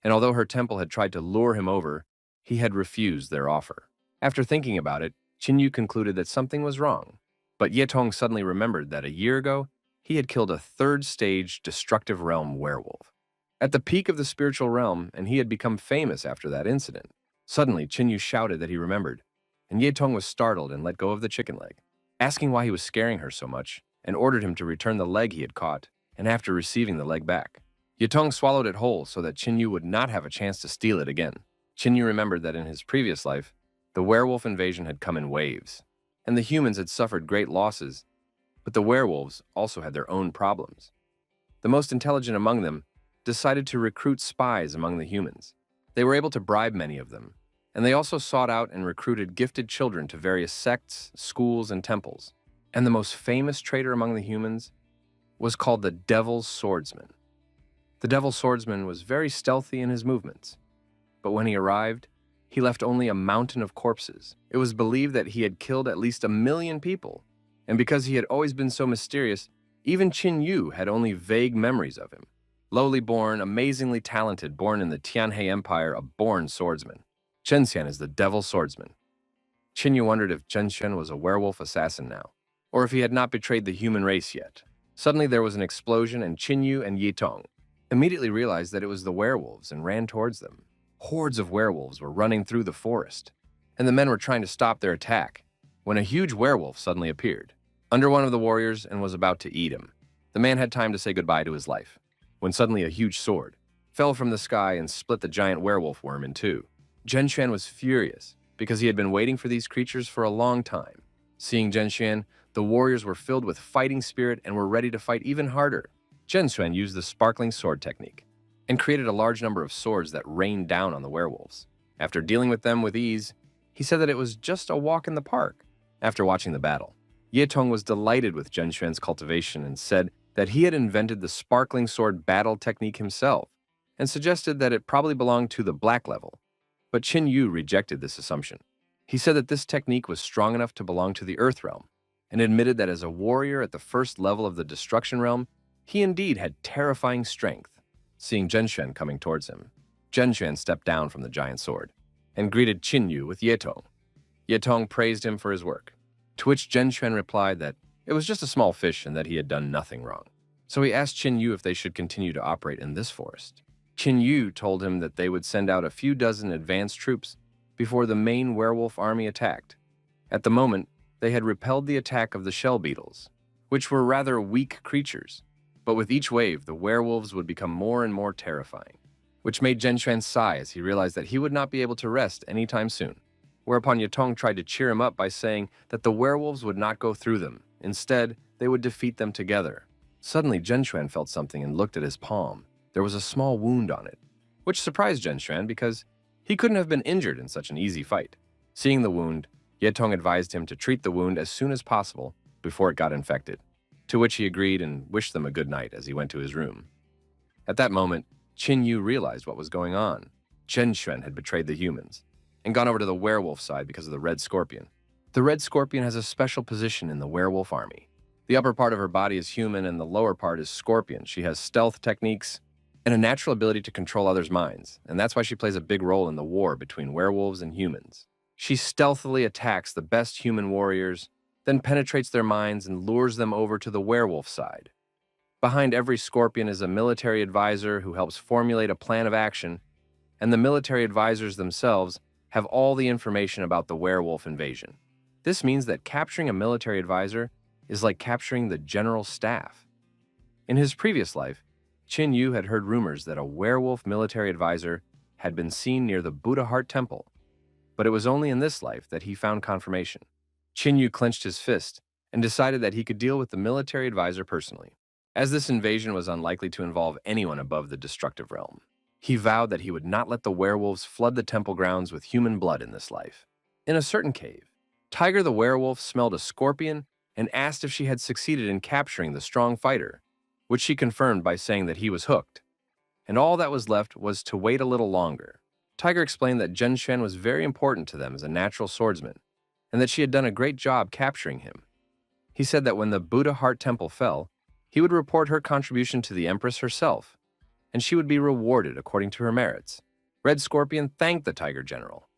And although her temple had tried to lure him over, he had refused their offer. After thinking about it, Chinyu concluded that something was wrong. But Yetong suddenly remembered that a year ago, he had killed a 3rd-stage destructive realm werewolf. At the peak of the spiritual realm, and he had become famous after that incident. Suddenly, Chinyu shouted that he remembered, and Yetong was startled and let go of the chicken leg, asking why he was scaring her so much, and ordered him to return the leg he had caught, and after receiving the leg back. Yetong swallowed it whole so that Chinyu would not have a chance to steal it again. Chinyu remembered that in his previous life, the werewolf invasion had come in waves, and the humans had suffered great losses, but the werewolves also had their own problems. The most intelligent among them decided to recruit spies among the humans. They were able to bribe many of them, and they also sought out and recruited gifted children to various sects, schools, and temples. And the most famous traitor among the humans was called the Devil's Swordsman. The Devil's Swordsman was very stealthy in his movements, but when he arrived, he left only a mountain of corpses. It was believed that he had killed at least 1 million people, and because he had always been so mysterious, even Chinyu had only vague memories of him. Lowly born, amazingly talented, born in the Tianhe Empire, a born swordsman. Zhenxian is the Devil's Swordsman. Chinyu wondered if Zhenshuan was a werewolf assassin now, or if he had not betrayed the human race yet. Suddenly there was an explosion, and Chinyu and Yetong immediately realized that it was the werewolves and ran towards them. Hordes of werewolves were running through the forest, and the men were trying to stop their attack, when a huge werewolf suddenly appeared under one of the warriors and was about to eat him. The man had time to say goodbye to his life, when suddenly a huge sword fell from the sky and split the giant werewolf worm in two. Zhenshuan was furious, because he had been waiting for these creatures for a long time. Seeing Zhenshuan, the warriors were filled with fighting spirit and were ready to fight even harder. Zhenshuan used the sparkling sword technique and created a large number of swords that rained down on the werewolves. After dealing with them with ease, he said that it was just a walk in the park. After watching the battle, Yetong was delighted with Zhenshuan's cultivation and said that he had invented the sparkling sword battle technique himself and suggested that it probably belonged to the black level. But Qin Yu rejected this assumption. He said that this technique was strong enough to belong to the Earth realm and admitted that as a warrior at the first level of the Destruction realm, he indeed had terrifying strength. Seeing Zhenshuan coming towards him, Zhenshuan stepped down from the giant sword and greeted Qin Yu with Yetong. Yetong praised him for his work, to which Zhenshuan replied that it was just a small fish and that he had done nothing wrong. So he asked Qin Yu if they should continue to operate in this forest. Qin Yu told him that they would send out a few dozen advanced troops before the main werewolf army attacked. At the moment, they had repelled the attack of the shell beetles, which were rather weak creatures, but with each wave, the werewolves would become more and more terrifying, which made Zhenshuan sigh as he realized that he would not be able to rest anytime soon. Whereupon Yetong tried to cheer him up by saying that the werewolves would not go through them. Instead, they would defeat them together. Suddenly, Zhenshuan felt something and looked at his palm. There was a small wound on it, which surprised Zhenshuan because he couldn't have been injured in such an easy fight. Seeing the wound, Yetong advised him to treat the wound as soon as possible before it got infected, to which he agreed and wished them a good night as he went to his room. At that moment, Qin Yu realized what was going on. Zhenshuan had betrayed the humans and gone over to the werewolf side because of the red scorpion. The red scorpion has a special position in the werewolf army. The upper part of her body is human and the lower part is scorpion. She has stealth techniques and a natural ability to control others' minds, and that's why she plays a big role in the war between werewolves and humans. She stealthily attacks the best human warriors, then penetrates their minds and lures them over to the werewolf side. Behind every scorpion is a military advisor who helps formulate a plan of action, and the military advisors themselves have all the information about the werewolf invasion. This means that capturing a military advisor is like capturing the general staff. In his previous life, Qin Yu had heard rumors that a werewolf military advisor had been seen near the Buddha Heart Temple, but it was only in this life that he found confirmation. Qin Yu clenched his fist and decided that he could deal with the military advisor personally. As this invasion was unlikely to involve anyone above the destructive realm, he vowed that he would not let the werewolves flood the temple grounds with human blood in this life. In a certain cave, Tiger the werewolf smelled a scorpion and asked if she had succeeded in capturing the strong fighter, which she confirmed by saying that he was hooked, and all that was left was to wait a little longer. Tiger explained that Zhenshuan was very important to them as a natural swordsman, and that she had done a great job capturing him. He said that when the Buddha Heart Temple fell, he would report her contribution to the Empress herself, and she would be rewarded according to her merits. Red Scorpion thanked the Tiger General,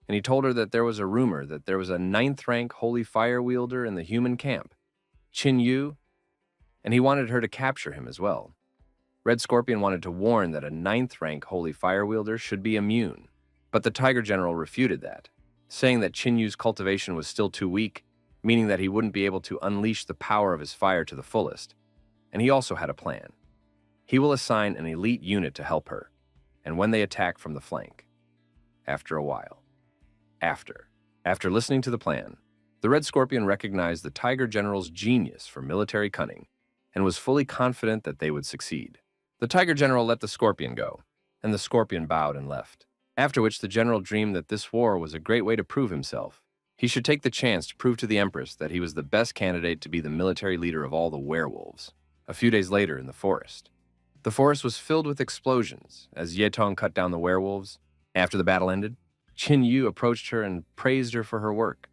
and he told her that there was a rumor that there was a 9th rank holy fire wielder in the human camp, Qin Yu, and he wanted her to capture him as well. Red Scorpion wanted to warn that a 9th rank holy fire wielder should be immune, but the Tiger General refuted that, saying that Qin Yu's cultivation was still too weak, meaning that he wouldn't be able to unleash the power of his fire to the fullest, and he also had a plan. He will assign an elite unit to help her, and when they attack from the flank. After a while. After listening to the plan, the Red Scorpion recognized the Tiger General's genius for military cunning and was fully confident that they would succeed. The Tiger General let the Scorpion go, and the Scorpion bowed and left, after which the General dreamed that this war was a great way to prove himself. He should take the chance to prove to the Empress that he was the best candidate to be the military leader of all the werewolves. A few days later in the forest. The forest was filled with explosions as Yetong cut down the werewolves. After the battle ended, Qin Yu approached her and praised her for her work.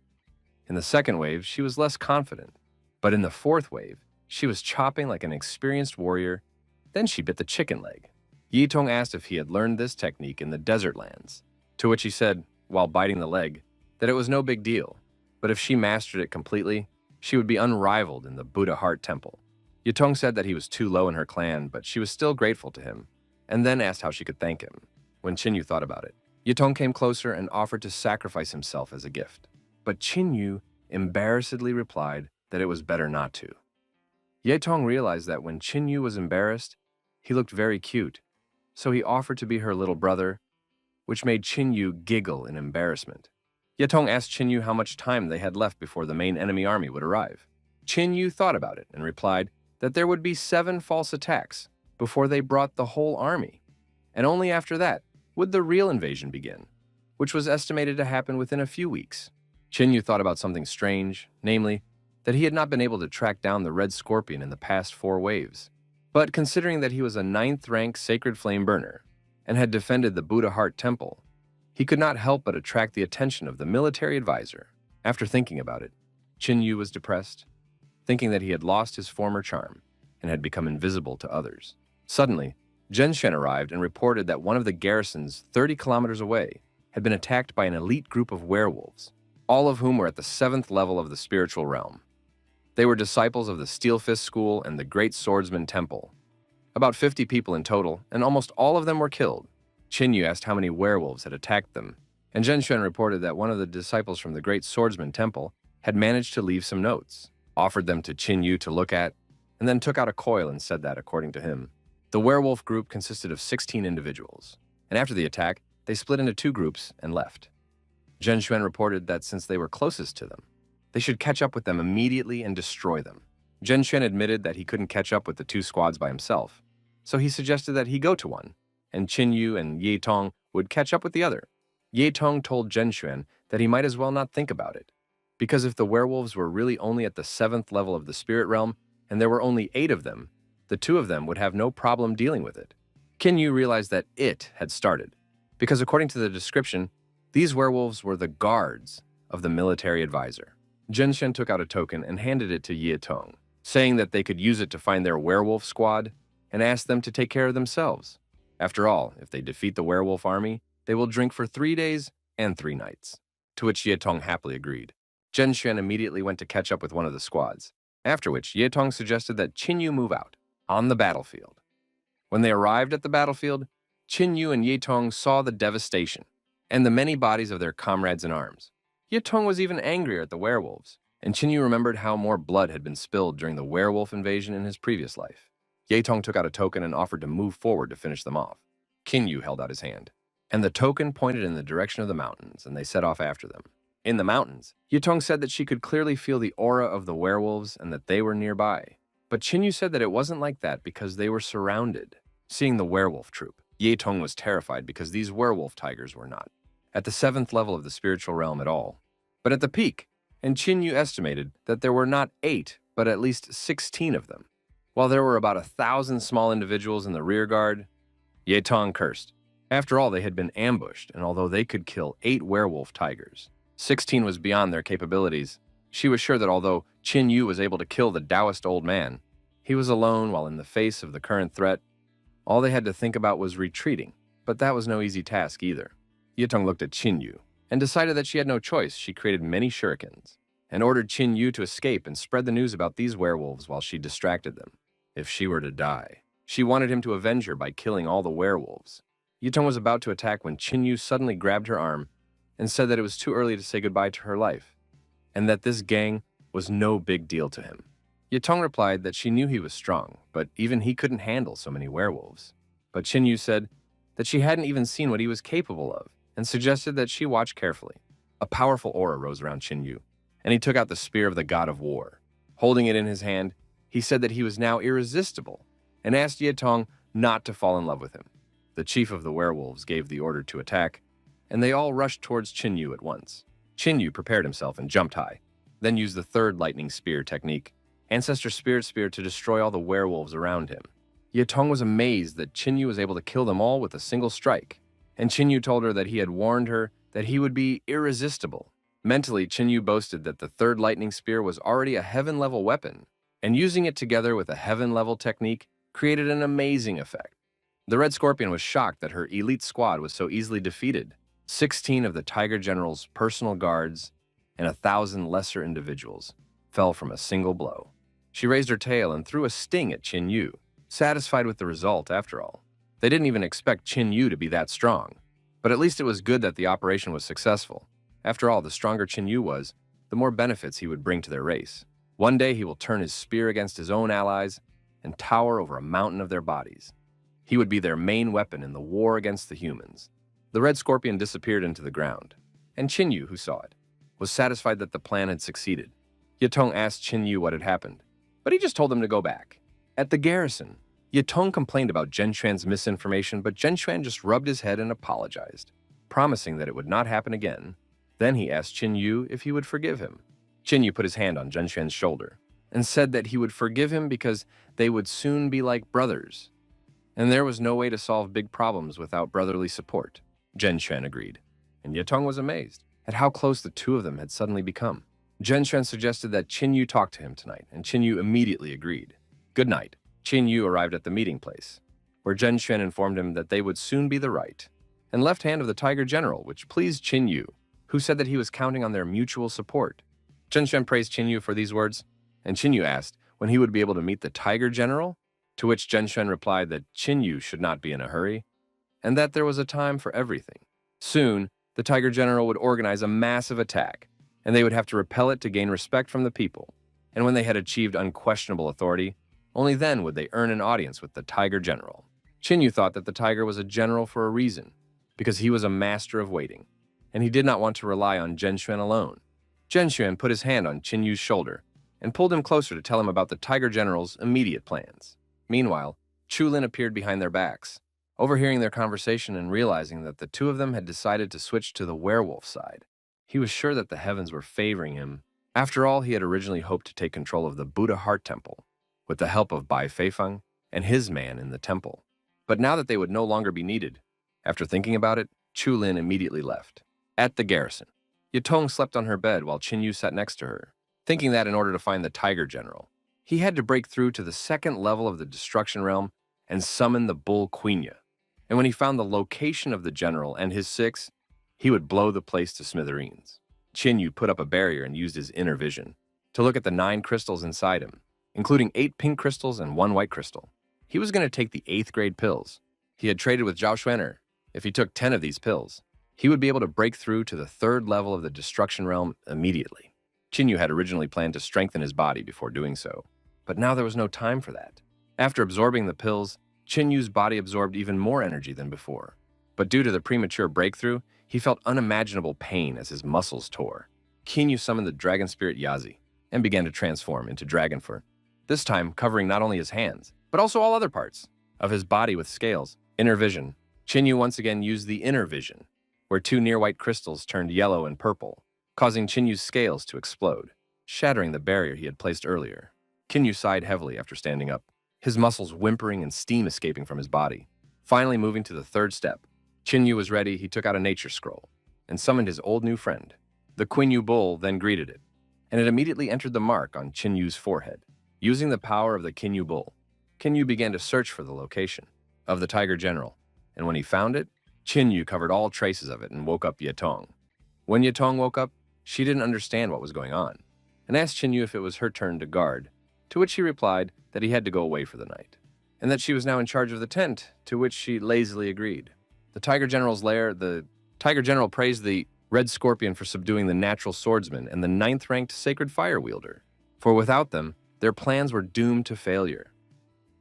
In the second wave, she was less confident, but in the fourth wave, she was chopping like an experienced warrior. Then she bit the chicken leg. Yetong asked if he had learned this technique in the desert lands, to which he said, while biting the leg, that it was no big deal, but if she mastered it completely, she would be unrivaled in the Buddha Heart Temple. Yetong said that he was too low in her clan, but she was still grateful to him, and then asked how she could thank him. When Qin Yu thought about it, Yetong came closer and offered to sacrifice himself as a gift, but Qin Yu embarrassedly replied that it was better not to. Yetong realized that when Qin Yu was embarrassed, he looked very cute, so he offered to be her little brother, which made Qin Yu giggle in embarrassment. Yetong asked Qin how much time they had left before the main enemy army would arrive. Qin thought about it and replied that there would be 7 false attacks before they brought the whole army, and only after that would the real invasion begin, which was estimated to happen within a few weeks. Qin thought about something strange, namely, that he had not been able to track down the Red Scorpion in the past 4 waves. But considering that he was a 9th-rank sacred flame burner and had defended the Buddha Heart Temple, he could not help but attract the attention of the military advisor. After thinking about it, Qin was depressed, thinking that he had lost his former charm and had become invisible to others. Suddenly, Zhenshen arrived and reported that one of the garrisons 30 kilometers away had been attacked by an elite group of werewolves, all of whom were at the 7th level of the spiritual realm. They were disciples of the Steel Fist School and the Great Swordsman Temple. About 50 people in total, and almost all of them were killed. Qin asked how many werewolves had attacked them, and Zhenshen reported that one of the disciples from the Great Swordsman Temple had managed to leave some notes, offered them to Qin to look at, and then took out a coil and said that, according to him, the werewolf group consisted of 16 individuals, and after the attack, they split into 2 groups and left. Zhenshen reported that since they were closest to them, they should catch up with them immediately and destroy them. Zhenshen admitted that he couldn't catch up with the 2 squads by himself, so he suggested that he go to one, and Qin and Ye Tong would catch up with the other. Ye Tong told Zhenshen that he might as well not think about it, because if the werewolves were really only at the 7th level of the spirit realm, and there were only 8 of them, the 2 of them would have no problem dealing with it. Qin realized that it had started, because according to the description, these werewolves were the guards of the military advisor. Zhenshen took out a token and handed it to Ye Tong, saying that they could use it to find their werewolf squad and ask them to take care of themselves. After all, if they defeat the werewolf army, they will drink for 3 days and 3 nights, to which Ye Tong happily agreed. Zhenshen immediately went to catch up with one of the squads, after which Ye Tong suggested that Qin move out on the battlefield. When they arrived at the battlefield, Qin and Ye Tong saw the devastation and the many bodies of their comrades in arms. Ye Tong was even angrier at the werewolves, and Qin remembered how more blood had been spilled during the werewolf invasion in his previous life. Ye Tong took out a token and offered to move forward to finish them off. Qin held out his hand, and the token pointed in the direction of the mountains, and they set off after them. In the mountains, Ye Tong said that she could clearly feel the aura of the werewolves and that they were nearby. But Qin said that it wasn't like that because they were surrounded. Seeing the werewolf troop, Ye Tong was terrified because these werewolf tigers were not at the 7th level of the spiritual realm at all, but at the peak, and Qin estimated that there were not 8, but at least 16 of them. While there were about 1,000 small individuals in the rear guard, Ye Tong cursed. After all, they had been ambushed, and although they could kill 8 werewolf tigers, 16 was beyond their capabilities. She was sure that although Qin was able to kill the Taoist old man, he was alone while in the face of the current threat. All they had to think about was retreating, but that was no easy task either. Ye Tong looked at Qin and decided that she had no choice. She created many shurikens and ordered Qin to escape and spread the news about these werewolves while she distracted them. If she were to die, she wanted him to avenge her by killing all the werewolves. Ye Tong was about to attack when Qin suddenly grabbed her arm and said that it was too early to say goodbye to her life, and that this gang was no big deal to him. Ye Tong replied that she knew he was strong, but even he couldn't handle so many werewolves. But Qin said that she hadn't even seen what he was capable of, and suggested that she watch carefully. A powerful aura rose around Qin and he took out the spear of the god of war. Holding it in his hand, he said that he was now irresistible, and asked Ye Tong not to fall in love with him. The chief of the werewolves gave the order to attack, and they all rushed towards Qin at once. Qin prepared himself and jumped high, then used the 3rd lightning spear technique, Ancestor Spirit Spear, to destroy all the werewolves around him. Ye Tong was amazed that Qin was able to kill them all with a single strike, and Qin told her that he had warned her that he would be irresistible. Mentally, Qin boasted that the 3rd lightning spear was already a heaven-level weapon, and using it together with a heaven-level technique created an amazing effect. The Red Scorpion was shocked that her elite squad was so easily defeated. 16 of the Tiger General's personal guards and 1,000 lesser individuals fell from a single blow. She raised her tail and threw a sting at Qin, satisfied with the result after all. They didn't even expect Qin to be that strong, but at least it was good that the operation was successful. After all, the stronger Qin was, the more benefits he would bring to their race. One day he will turn his spear against his own allies and tower over a mountain of their bodies. He would be their main weapon in the war against the humans. The Red Scorpion disappeared into the ground, and Qin Yu, who saw it, was satisfied that the plan had succeeded. Yatong asked Qin Yu what had happened, but he just told them to go back. At the garrison, Yatong complained about Zhen Xuan's misinformation, but Zhen Xuan just rubbed his head and apologized, promising that it would not happen again. Then he asked Qin Yu if he would forgive him. Qin Yu put his hand on Zhen Xuan's shoulder and said that he would forgive him because they would soon be like brothers, and there was no way to solve big problems without brotherly support. Zhen Xuan agreed, and Yatong was amazed at how close the two of them had suddenly become. Zhen Xuan suggested that Qin Yu talk to him tonight, and Qin Yu immediately agreed. Good night. Qin Yu arrived at the meeting place, where Zhen Xuan informed him that they would soon be the right and left hand of the Tiger General, which pleased Qin Yu, who said that he was counting on their mutual support. Zhen Xuan praised Qin Yu for these words, and Qin Yu asked when he would be able to meet the Tiger General, to which Zhen Xuan replied that Qin Yu should not be in a hurry, and that there was a time for everything. Soon, the Tiger General would organize a massive attack, and they would have to repel it to gain respect from the people. And when they had achieved unquestionable authority, only then would they earn an audience with the Tiger General. Qin Yu thought that the tiger was a general for a reason, because he was a master of waiting, and he did not want to rely on Zhen Xuan alone. Zhen Xuan put his hand on Qin Yu's shoulder and pulled him closer to tell him about the Tiger General's immediate plans. Meanwhile, Chu Lin appeared behind their backs, overhearing their conversation and realizing that the two of them had decided to switch to the werewolf side. He was sure that the heavens were favoring him. After all, he had originally hoped to take control of the Buddha Heart Temple, with the help of Bai Feifeng and his man in the temple. But now that they would no longer be needed, after thinking about it, Chu Lin immediately left. At the garrison, Yatong slept on her bed while Qin Yu sat next to her, thinking that in order to find the Tiger General, he had to break through to the second level of the Destruction Realm and summon the Bull Quenya. And when he found the location of the general and his six, he would blow the place to smithereens. Qin Yu put up a barrier and used his inner vision to look at the 9 crystals inside him, including 8 pink crystals and 1 white crystal. He was going to take the 8th grade pills. He had traded with Zhao Xuaner. If he took 10 of these pills, he would be able to break through to the 3rd level of the Destruction Realm immediately. Qin Yu had originally planned to strengthen his body before doing so, but now there was no time for that. After absorbing the pills, Qin Yu's body absorbed even more energy than before. But due to the premature breakthrough, he felt unimaginable pain as his muscles tore. Qin Yu summoned the dragon spirit Yazi and began to transform into dragon fur, this time covering not only his hands, but also all other parts of his body with scales. Inner vision. Qin Yu once again used the inner vision, where 2 near-white crystals turned yellow and purple, causing Qin Yu's scales to explode, shattering the barrier he had placed earlier. Qin Yu sighed heavily after standing up, his muscles whimpering and steam escaping from his body. Finally moving to the 3rd step, Qin Yu was ready. He took out a nature scroll and summoned his old new friend. The Queen Yu bull then greeted it, and it immediately entered the mark on Qin Yu's forehead. Using the power of the Qin Yu bull, Qin Yu began to search for the location of the Tiger General, and when he found it, Qin Yu covered all traces of it and woke up Yatong. When Yatong woke up, she didn't understand what was going on, and asked Qin Yu if it was her turn to guard, to which he replied that he had to go away for the night, and that she was now in charge of the tent, to which she lazily agreed. The Tiger General's lair, the Tiger General praised the Red Scorpion for subduing the natural swordsman and the 9th-ranked Sacred Fire Wielder, for without them, their plans were doomed to failure.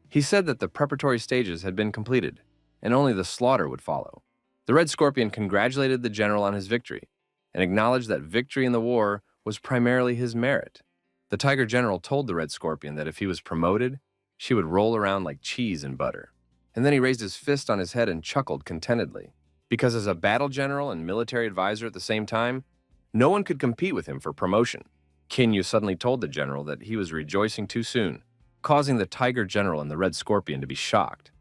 He said that the preparatory stages had been completed, and only the slaughter would follow. The Red Scorpion congratulated the general on his victory, and acknowledged that victory in the war was primarily his merit. The Tiger General told the Red Scorpion that if he was promoted, she would roll around like cheese in butter. And then he raised his fist on his head and chuckled contentedly, because as a battle general and military advisor at the same time, no one could compete with him for promotion. Qin Yu suddenly told the general that he was rejoicing too soon, causing the Tiger General and the Red Scorpion to be shocked.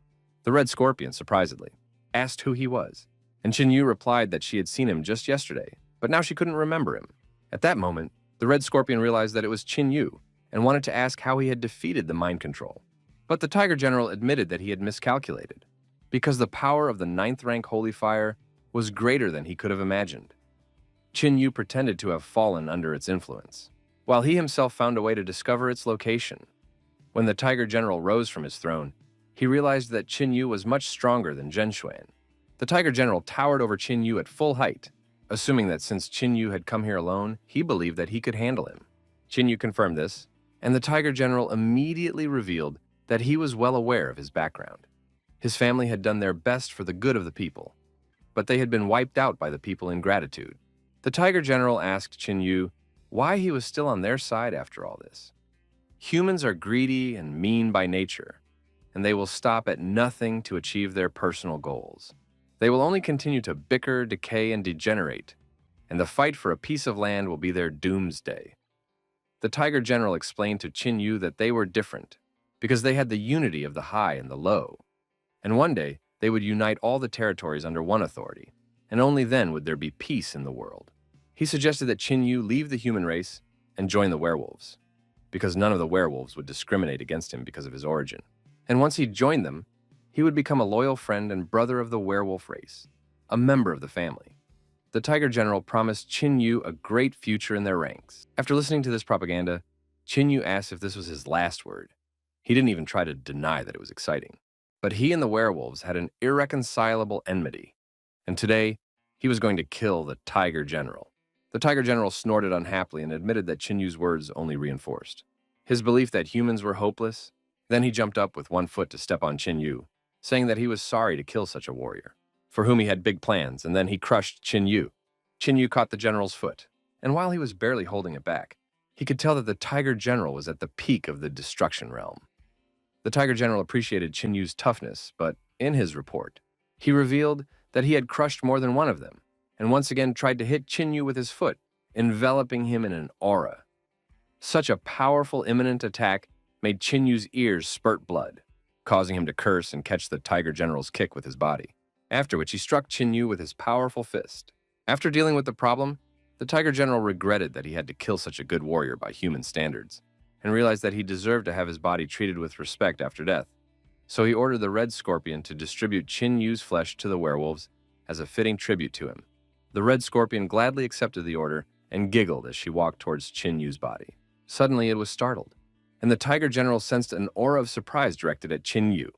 The Red Scorpion, surprisedly, asked who he was, and Qin Yu replied that she had seen him just yesterday, but now she couldn't remember him. At that moment, the Red Scorpion realized that it was Qin Yu and wanted to ask how he had defeated the mind control. But the Tiger General admitted that he had miscalculated, because the power of the 9th-rank Holy Fire was greater than he could have imagined. Qin Yu pretended to have fallen under its influence, while he himself found a way to discover its location. When the Tiger General rose from his throne, he realized that Qin Yu was much stronger than Zhen Xuan. The Tiger General towered over Qin Yu at full height, assuming that since Qin Yu had come here alone, he believed that he could handle him. Qin Yu confirmed this, and the Tiger General immediately revealed that he was well aware of his background. His family had done their best for the good of the people, but they had been wiped out by the people in gratitude. The Tiger General asked Qin Yu why he was still on their side after all this. Humans are greedy and mean by nature, and they will stop at nothing to achieve their personal goals. They will only continue to bicker, decay, and degenerate, and the fight for a piece of land will be their doomsday. The Tiger General explained to Qin Yu that they were different, because they had the unity of the high and the low, and one day they would unite all the territories under one authority, and only then would there be peace in the world. He suggested that Qin Yu leave the human race and join the werewolves, because none of the werewolves would discriminate against him because of his origin. And once he joined them, he would become a loyal friend and brother of the werewolf race, a member of the family. The Tiger General promised Qin Yu a great future in their ranks. After listening to this propaganda, Qin Yu asked if this was his last word. He didn't even try to deny that it was exciting. But he and the werewolves had an irreconcilable enmity, and today he was going to kill the Tiger General. The Tiger General snorted unhappily and admitted that Qin Yu's words only reinforced his belief that humans were hopeless. Then he jumped up with one foot to step on Qin Yu, saying that he was sorry to kill such a warrior, for whom he had big plans, and then he crushed Qin Yu. Qin Yu caught the general's foot, and while he was barely holding it back, he could tell that the Tiger General was at the peak of the destruction realm. The Tiger General appreciated Qin Yu's toughness, but in his report, he revealed that he had crushed more than one of them, and once again tried to hit Qin Yu with his foot, enveloping him in an aura. Such a powerful imminent attack made Qin Yu's ears spurt blood, causing him to curse and catch the Tiger General's kick with his body, after which he struck Qin Yu with his powerful fist. After dealing with the problem, the Tiger General regretted that he had to kill such a good warrior by human standards, and realized that he deserved to have his body treated with respect after death. So he ordered the Red Scorpion to distribute Qin Yu's flesh to the werewolves as a fitting tribute to him. The Red Scorpion gladly accepted the order and giggled as she walked towards Qin Yu's body. Suddenly it was startled, and the Tiger General sensed an aura of surprise directed at Qin Yu.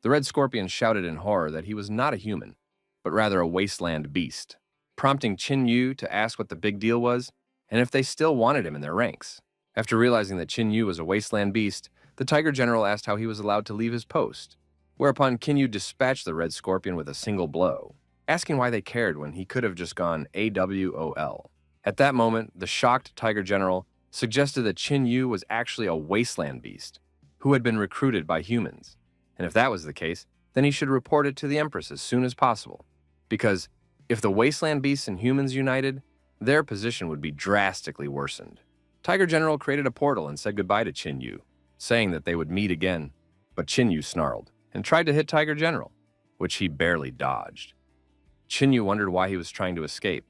The Red Scorpion shouted in horror that he was not a human, but rather a wasteland beast, prompting Qin Yu to ask what the big deal was and if they still wanted him in their ranks. After realizing that Qin Yu was a wasteland beast, the Tiger General asked how he was allowed to leave his post, whereupon Qin Yu dispatched the Red Scorpion with a single blow, asking why they cared when he could have just gone AWOL. At that moment, the shocked Tiger General suggested that Qin Yu was actually a wasteland beast who had been recruited by humans, and if that was the case, then he should report it to the Empress as soon as possible, because if the wasteland beasts and humans united, their position would be drastically worsened. Tiger General created a portal and said goodbye to Qin Yu, saying that they would meet again, but Qin Yu snarled and tried to hit Tiger General, which he barely dodged. Qin Yu wondered why he was trying to escape,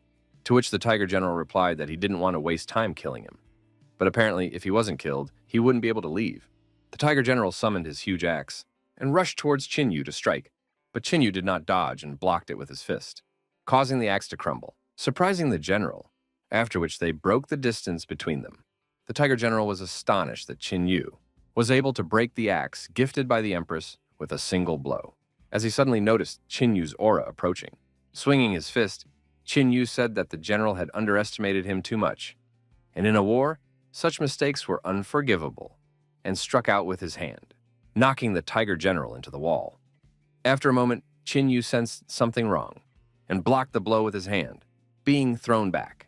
to which the Tiger General replied that he didn't want to waste time killing him. But apparently, if he wasn't killed, he wouldn't be able to leave. The Tiger General summoned his huge axe and rushed towards Qin Yu to strike, but Qin Yu did not dodge and blocked it with his fist, causing the axe to crumble, surprising the general, after which they broke the distance between them. The Tiger General was astonished that Qin Yu was able to break the axe gifted by the Empress with a single blow, as he suddenly noticed Qin Yu's aura approaching. Swinging his fist, Qin Yu said that the general had underestimated him too much, and in a war, such mistakes were unforgivable, and struck out with his hand, knocking the Tiger General into the wall. After a moment, Qin Yu sensed something wrong, and blocked the blow with his hand, being thrown back.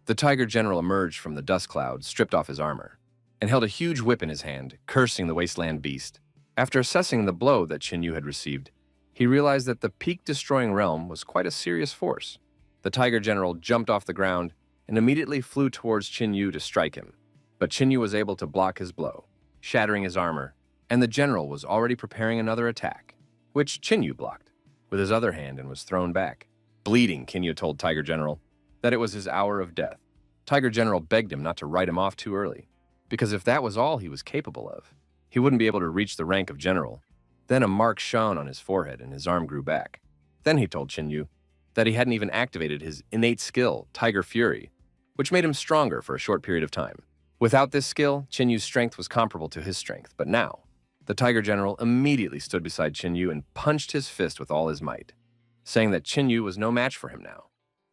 The Tiger General emerged from the dust cloud, stripped off his armor, and held a huge whip in his hand, cursing the wasteland beast. After assessing the blow that Qin Yu had received, he realized that the peak-destroying realm was quite a serious force. The Tiger General jumped off the ground and immediately flew towards Qin Yu to strike him, but Qin Yu was able to block his blow, shattering his armor, and the general was already preparing another attack, which Qin Yu blocked with his other hand and was thrown back. Bleeding, Qin Yu told Tiger General that it was his hour of death. Tiger General begged him not to write him off too early, because if that was all he was capable of, he wouldn't be able to reach the rank of general. Then a mark shone on his forehead and his arm grew back. Then he told Qin Yu that he hadn't even activated his innate skill, Tiger Fury, which made him stronger for a short period of time. Without this skill, Qin Yu's strength was comparable to his strength, but now, the Tiger General immediately stood beside Qin Yu and punched his fist with all his might, saying that Qin Yu was no match for him now.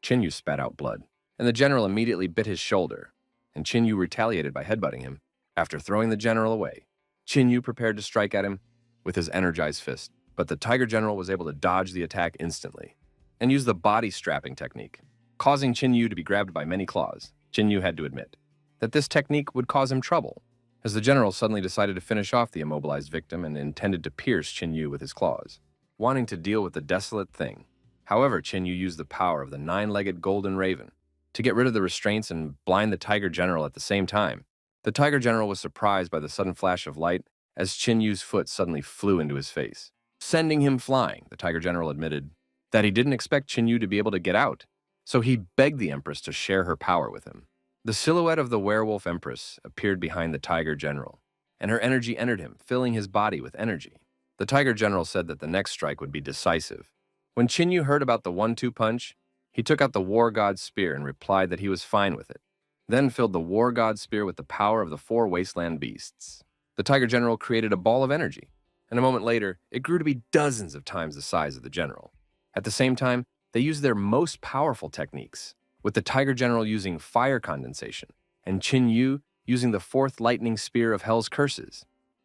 Qin Yu spat out blood, and the general immediately bit his shoulder, and Qin Yu retaliated by headbutting him. After throwing the general away, Qin Yu prepared to strike at him with his energized fist, but the Tiger General was able to dodge the attack instantly and use the body strapping technique, causing Qin Yu to be grabbed by many claws. Qin Yu had to admit that this technique would cause him trouble, as the general suddenly decided to finish off the immobilized victim and intended to pierce Qin Yu with his claws, wanting to deal with the desolate thing. However, Qin Yu used the power of the nine-legged golden raven to get rid of the restraints and blind the tiger general at the same time. The tiger general was surprised by the sudden flash of light as Qin Yu's foot suddenly flew into his face, sending him flying. The tiger general admitted that he didn't expect Qin Yu to be able to get out, so he begged the empress to share her power with him. The silhouette of the werewolf empress appeared behind the tiger general, and her energy entered him, filling his body with energy. The tiger general said that the next strike would be decisive. When Qin Yu heard about the 1-2 punch, he took out the war god's spear and replied that he was fine with it, then filled the war god's spear with the power of the 4 wasteland beasts. The tiger general created a ball of energy, and a moment later, it grew to be dozens of times the size of the general. At the same time, they used their most powerful techniques, with the tiger general using fire condensation, and Qin Yu using the 4th lightning spear of Hell's curses.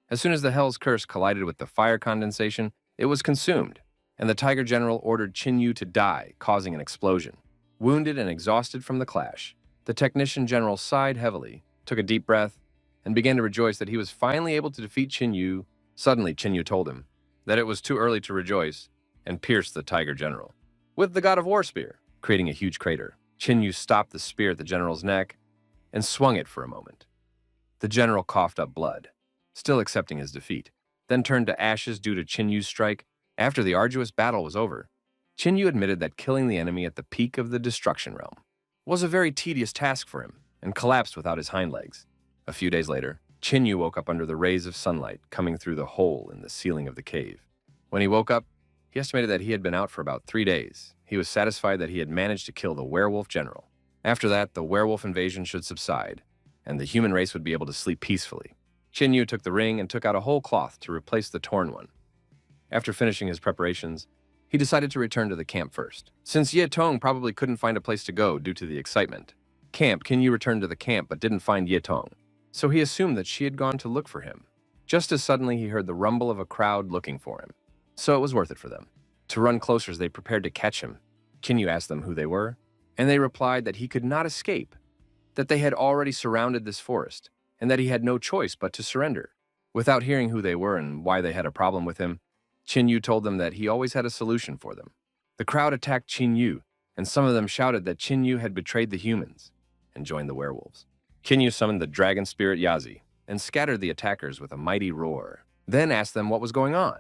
As soon as the Hell's curse collided with the fire condensation, it was consumed, and the tiger general ordered Qin Yu to die, causing an explosion. Wounded and exhausted from the clash, the technician general sighed heavily, took a deep breath, and began to rejoice that he was finally able to defeat Qin Yu. Suddenly, Qin Yu told him that it was too early to rejoice and pierced the tiger general with the god of war spear, creating a huge crater. Qin Yu stopped the spear at the general's neck and swung it for a moment. The general coughed up blood, still accepting his defeat, then turned to ashes due to Qin Yu's strike. After the arduous battle was over, Qin Yu admitted that killing the enemy at the peak of the destruction realm was a very tedious task for him and collapsed without his hind legs. A few days later, Qin Yu woke up under the rays of sunlight coming through the hole in the ceiling of the cave. When he woke up, he estimated that he had been out for about 3 days. He was satisfied that he had managed to kill the werewolf general. After that, the werewolf invasion should subside, and the human race would be able to sleep peacefully. Qin Yu took the ring and took out a whole cloth to replace the torn one. After finishing his preparations, he decided to return to the camp first, since Ye Tong probably couldn't find a place to go due to the excitement. Qin Yu returned to the camp but didn't find Ye Tong, so he assumed that she had gone to look for him. Just as suddenly he heard the rumble of a crowd looking for him, so it was worth it for them to run closer as they prepared to catch him. Qin Yu asked them who they were, and they replied that he could not escape, that they had already surrounded this forest, and that he had no choice but to surrender. Without hearing who they were and why they had a problem with him, Qin Yu told them that he always had a solution for them. The crowd attacked Qin Yu, and some of them shouted that Qin Yu had betrayed the humans and joined the werewolves. Qin Yu summoned the dragon spirit Yazi and scattered the attackers with a mighty roar, then asked them what was going on.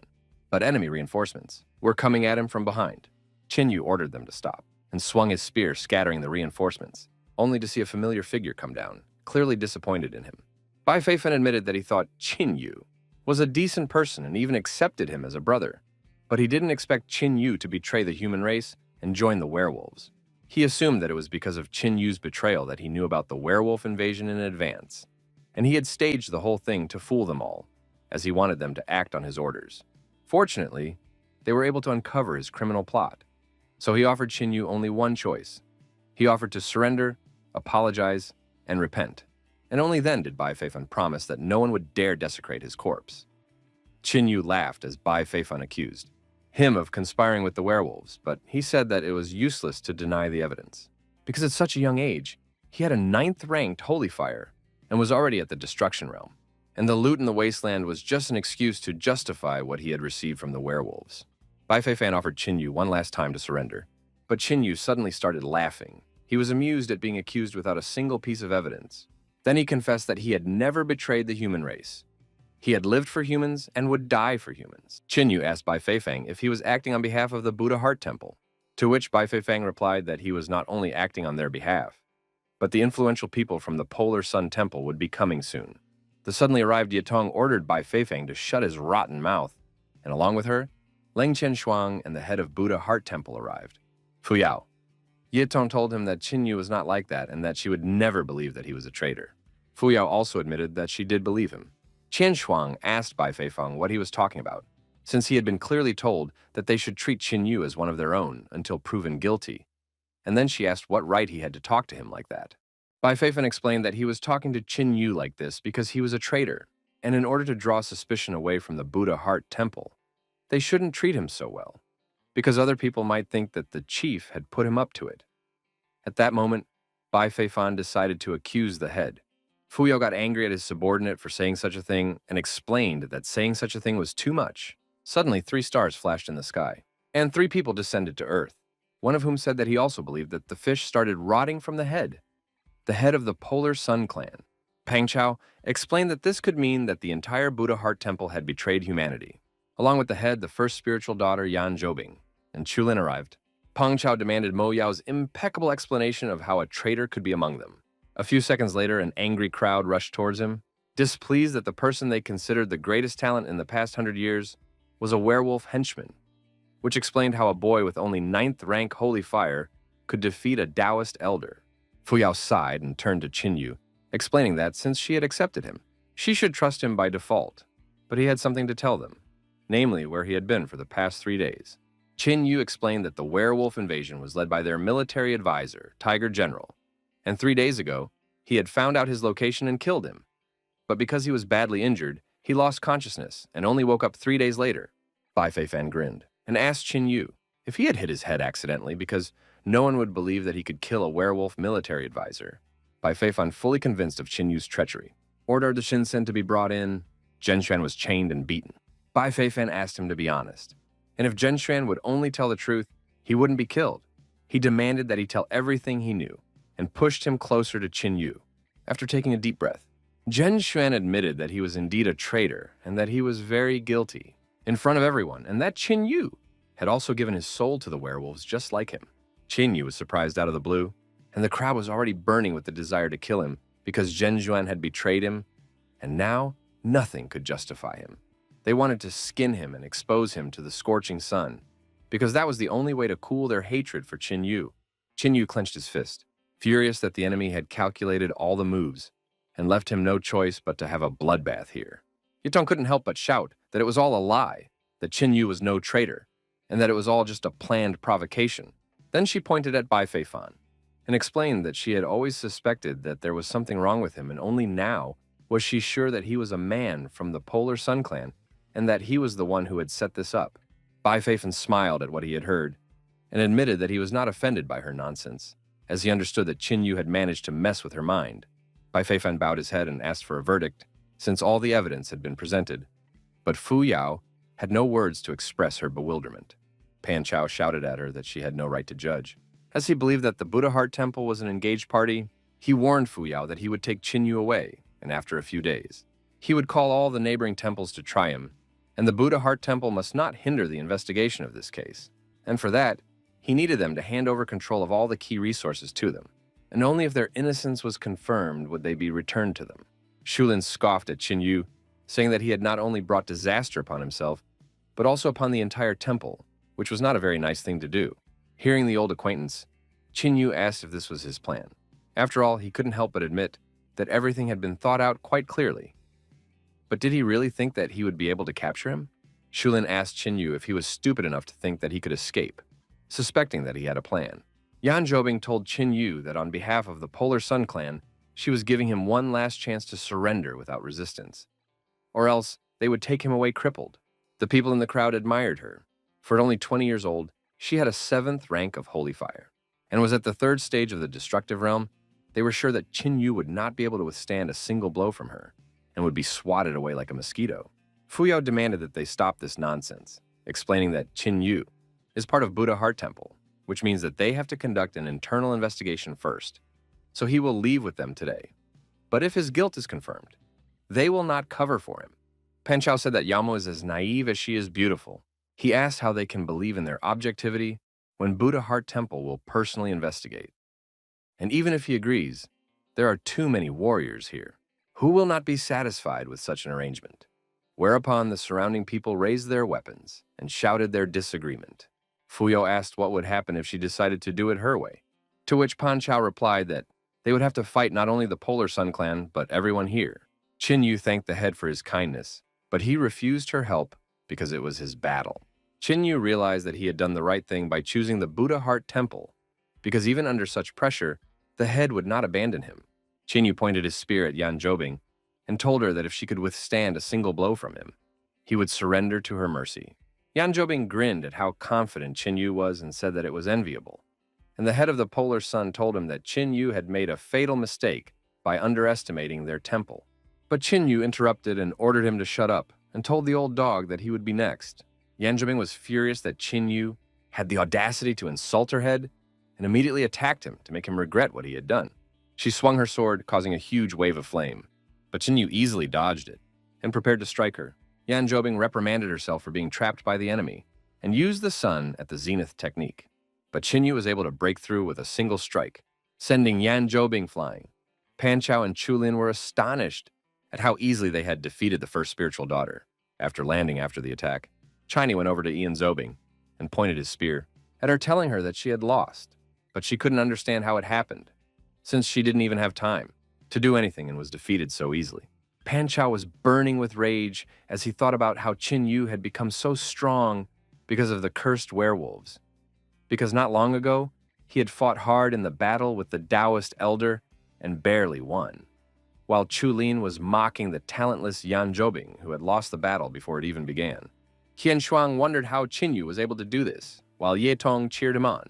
But enemy reinforcements were coming at him from behind. Qin Yu ordered them to stop and swung his spear, scattering the reinforcements, only to see a familiar figure come down, clearly disappointed in him. Bai Feifan admitted that he thought Qin Yu was a decent person and even accepted him as a brother, but he didn't expect Qin Yu to betray the human race and join the werewolves. He assumed that it was because of Qin Yu's betrayal that he knew about the werewolf invasion in advance, and he had staged the whole thing to fool them all, as he wanted them to act on his orders. Fortunately, they were able to uncover his criminal plot, so he offered Qin Yu only one choice. He offered to surrender, apologize, and repent, and only then did Bai Feifan promise that no one would dare desecrate his corpse. Qin Yu laughed as Bai Feifan accused him of conspiring with the werewolves, but he said that it was useless to deny the evidence, because at such a young age, he had a 9th-ranked holy fire and was already at the destruction realm, and the loot in the wasteland was just an excuse to justify what he had received from the werewolves. Bai Feifan offered Qin Yu one last time to surrender, but Qin Yu suddenly started laughing. He was amused at being accused without a single piece of evidence. Then he confessed that he had never betrayed the human race. He had lived for humans and would die for humans. Qin Yu asked Bai Feifang if he was acting on behalf of the Buddha Heart Temple, to which Bai Feifang replied that he was not only acting on their behalf, but the influential people from the Polar Sun Temple would be coming soon. The suddenly arrived Yatong ordered Bai Feifang to shut his rotten mouth, and along with her, Leng Qianshuang and the head of Buddha Heart Temple arrived. Fu Yao. Yitong told him that Qin Yu was not like that and that she would never believe that he was a traitor. Fu Yao also admitted that she did believe him. Qianshuang asked Bai Feifang what he was talking about, since he had been clearly told that they should treat Qin Yu as one of their own until proven guilty, and then she asked what right he had to talk to him like that. Bai Feifan explained that he was talking to Qin Yu like this because he was a traitor, and in order to draw suspicion away from the Buddha Heart Temple, they shouldn't treat him so well, because other people might think that the chief had put him up to it. At that moment, Bai Feifan decided to accuse the head. Fu Yao got angry at his subordinate for saying such a thing and explained that saying such a thing was too much. Suddenly, 3 stars flashed in the sky, and 3 people descended to earth, one of whom said that he also believed that the fish started rotting from the head of the Polar Sun clan. Pang Chao explained that this could mean that the entire Buddha Heart Temple had betrayed humanity. Along with the head, the first spiritual daughter, Yan Zhobing, and Chulin arrived. Pang Chao demanded Mo Yao's impeccable explanation of how a traitor could be among them. A few seconds later, an angry crowd rushed towards him, displeased that the person they considered the greatest talent in the past 100 years was a werewolf henchman, which explained how a boy with only 9th rank holy fire could defeat a Taoist elder. Fu Yao sighed and turned to Qin Yu, explaining that since she had accepted him, she should trust him by default, but he had something to tell them, namely where he had been for the past 3 days. Qin Yu explained that the werewolf invasion was led by their military advisor, Tiger General, and 3 days ago, he had found out his location and killed him. But because he was badly injured, he lost consciousness and only woke up 3 days later. Bai Feifan grinned and asked Qin Yu if he had hit his head accidentally because no one would believe that he could kill a werewolf military advisor. Bai Feifan, fully convinced of Qin Yu's treachery, ordered the Shinsen to be brought in. Zhenshuan was chained and beaten. Bai Feifan asked him to be honest, and if Zhenshuan would only tell the truth, he wouldn't be killed. He demanded that he tell everything he knew and pushed him closer to Qin Yu. After taking a deep breath, Zhenshuan admitted that he was indeed a traitor and that he was very guilty in front of everyone, and that Qin Yu had also given his soul to the werewolves just like him. Qin Yu was surprised out of the blue, and the crowd was already burning with the desire to kill him because Zhenshuan had betrayed him, and now nothing could justify him. They wanted to skin him and expose him to the scorching sun, because that was the only way to cool their hatred for Qin Yu. Qin Yu clenched his fist, furious that the enemy had calculated all the moves and left him no choice but to have a bloodbath here. Yutong couldn't help but shout that it was all a lie, that Qin Yu was no traitor, and that it was all just a planned provocation. Then she pointed at Bai Feifan and explained that she had always suspected that there was something wrong with him, and only now was she sure that he was a man from the Polar Sun clan and that he was the one who had set this up. Bai Feifan smiled at what he had heard and admitted that he was not offended by her nonsense, as he understood that Qin Yu had managed to mess with her mind. Bai Feifan bowed his head and asked for a verdict, since all the evidence had been presented. But Fu Yao had no words to express her bewilderment. Pan Chao shouted at her that she had no right to judge. As he believed that the Buddha Heart Temple was an engaged party, he warned Fu Yao that he would take Qin Yu away, and after a few days, he would call all the neighboring temples to try him, and the Buddha Heart Temple must not hinder the investigation of this case. And for that, he needed them to hand over control of all the key resources to them, and only if their innocence was confirmed would they be returned to them. Shulin scoffed at Qin Yu, saying that he had not only brought disaster upon himself, but also upon the entire temple, which was not a very nice thing to do. Hearing the old acquaintance, Qin Yu asked if this was his plan. After all, he couldn't help but admit that everything had been thought out quite clearly. But did he really think that he would be able to capture him? Shulin asked Qin Yu if he was stupid enough to think that he could escape, suspecting that he had a plan. Yan Zhobing told Qin Yu that on behalf of the Polar Sun clan, she was giving him one last chance to surrender without resistance, or else they would take him away crippled. The people in the crowd admired her, for at only 20 years old, she had a 7th rank of holy fire, and was at the 3rd stage of the destructive realm. They were sure that Qin Yu would not be able to withstand a single blow from her, and would be swatted away like a mosquito. Fu Yao demanded that they stop this nonsense, explaining that Qin Yu is part of Buddha Heart Temple, which means that they have to conduct an internal investigation first, so he will leave with them today. But if his guilt is confirmed, they will not cover for him. Pan Chao said that Yamo is as naive as she is beautiful. He asked how they can believe in their objectivity when Buddha Heart Temple will personally investigate. And even if he agrees, there are too many warriors here who will not be satisfied with such an arrangement. Whereupon the surrounding people raised their weapons and shouted their disagreement. Fu Yao asked what would happen if she decided to do it her way, to which Pan Chao replied that they would have to fight not only the Polar Sun clan, but everyone here. Qin Yu thanked the head for his kindness, but he refused her help because it was his battle. Qin Yu realized that he had done the right thing by choosing the Buddha Heart Temple, because even under such pressure, the head would not abandon him. Qin Yu pointed his spear at Yan Zhobing and told her that if she could withstand a single blow from him, he would surrender to her mercy. Yan Zhobing grinned at how confident Qin Yu was and said that it was enviable. and the head of the Polar Sun told him that Qin Yu had made a fatal mistake by underestimating their temple. But Qin Yu interrupted and ordered him to shut up and told the old dog that he would be next. Yan Zhobing was furious that Qin Yu had the audacity to insult her head and immediately attacked him to make him regret what he had done. She swung her sword, causing a huge wave of flame, but Qin Yu easily dodged it and prepared to strike her. Yan Zhobing reprimanded herself for being trapped by the enemy and used the sun at the zenith technique. But Qin Yu was able to break through with a single strike, sending Yan Zhobing flying. Pan Chao and Chulin were astonished at how easily they had defeated the first spiritual daughter. After landing after the attack, Chiny went over to Ian Zhobing and pointed his spear at her, telling her that she had lost, but she couldn't understand how it happened, since she didn't even have time to do anything and was defeated so easily. Pan Chao was burning with rage as he thought about how Qin Yu had become so strong because of the cursed werewolves. Because not long ago, he had fought hard in the battle with the Taoist elder and barely won, while Chulin was mocking the talentless Yan Zhobing, who had lost the battle before it even began. Qian Shuang wondered how Qin Yu was able to do this, while Ye Tong cheered him on.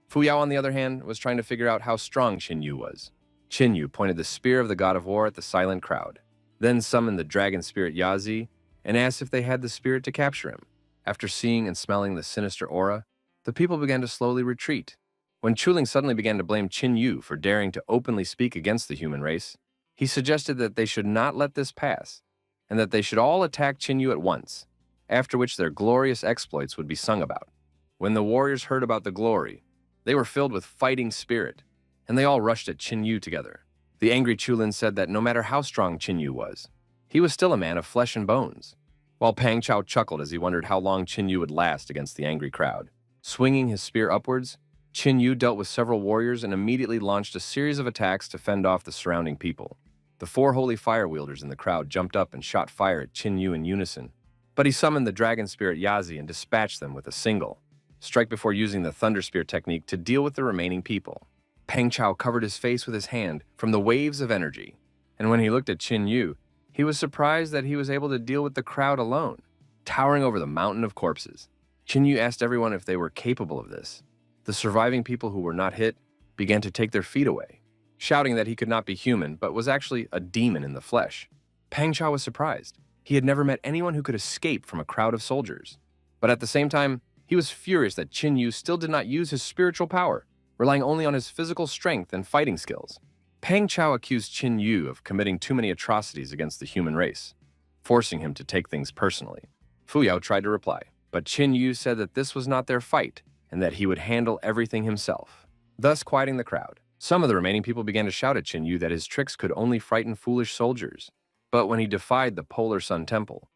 Fu Yao, on the other hand, was trying to figure out how strong Qin Yu was. Qin Yu pointed the spear of the god of war at the silent crowd, then summoned the dragon spirit Yazi and asked if they had the spirit to capture him. After seeing and smelling the sinister aura, the people began to slowly retreat. When Chuling suddenly began to blame Qin Yu for daring to openly speak against the human race, he suggested that they should not let this pass, and that they should all attack Qin Yu at once, after which their glorious exploits would be sung about. When the warriors heard about the glory, they were filled with fighting spirit, and they all rushed at Qin Yu together. The angry Chulin said that no matter how strong Qin Yu was, he was still a man of flesh and bones, while Pang Chao chuckled as he wondered how long Qin Yu would last against the angry crowd. Swinging his spear upwards, Qin Yu dealt with several warriors and immediately launched a series of attacks to fend off the surrounding people. The 4 holy fire wielders in the crowd jumped up and shot fire at Qin Yu in unison, but he summoned the dragon spirit Yazi and dispatched them with a single strike before using the thunder spear technique to deal with the remaining people. Pang Chao covered his face with his hand from the waves of energy, and when he looked at Qin Yu, he was surprised that he was able to deal with the crowd alone, towering over the mountain of corpses. Qin Yu asked everyone if they were capable of this. The surviving people who were not hit began to take their feet away, shouting that he could not be human but was actually a demon in the flesh. Pang Chao was surprised. He had never met anyone who could escape from a crowd of soldiers. But at the same time, he was furious that Qin Yu still did not use his spiritual power, relying only on his physical strength and fighting skills. Pang Chao accused Qin Yu of committing too many atrocities against the human race, forcing him to take things personally. Fu Yao tried to reply, but Qin Yu said that this was not their fight and that he would handle everything himself, thus quieting the crowd. Some of the remaining people began to shout at Qin Yu that his tricks could only frighten foolish soldiers, but when he defied the Polar Sun Temple,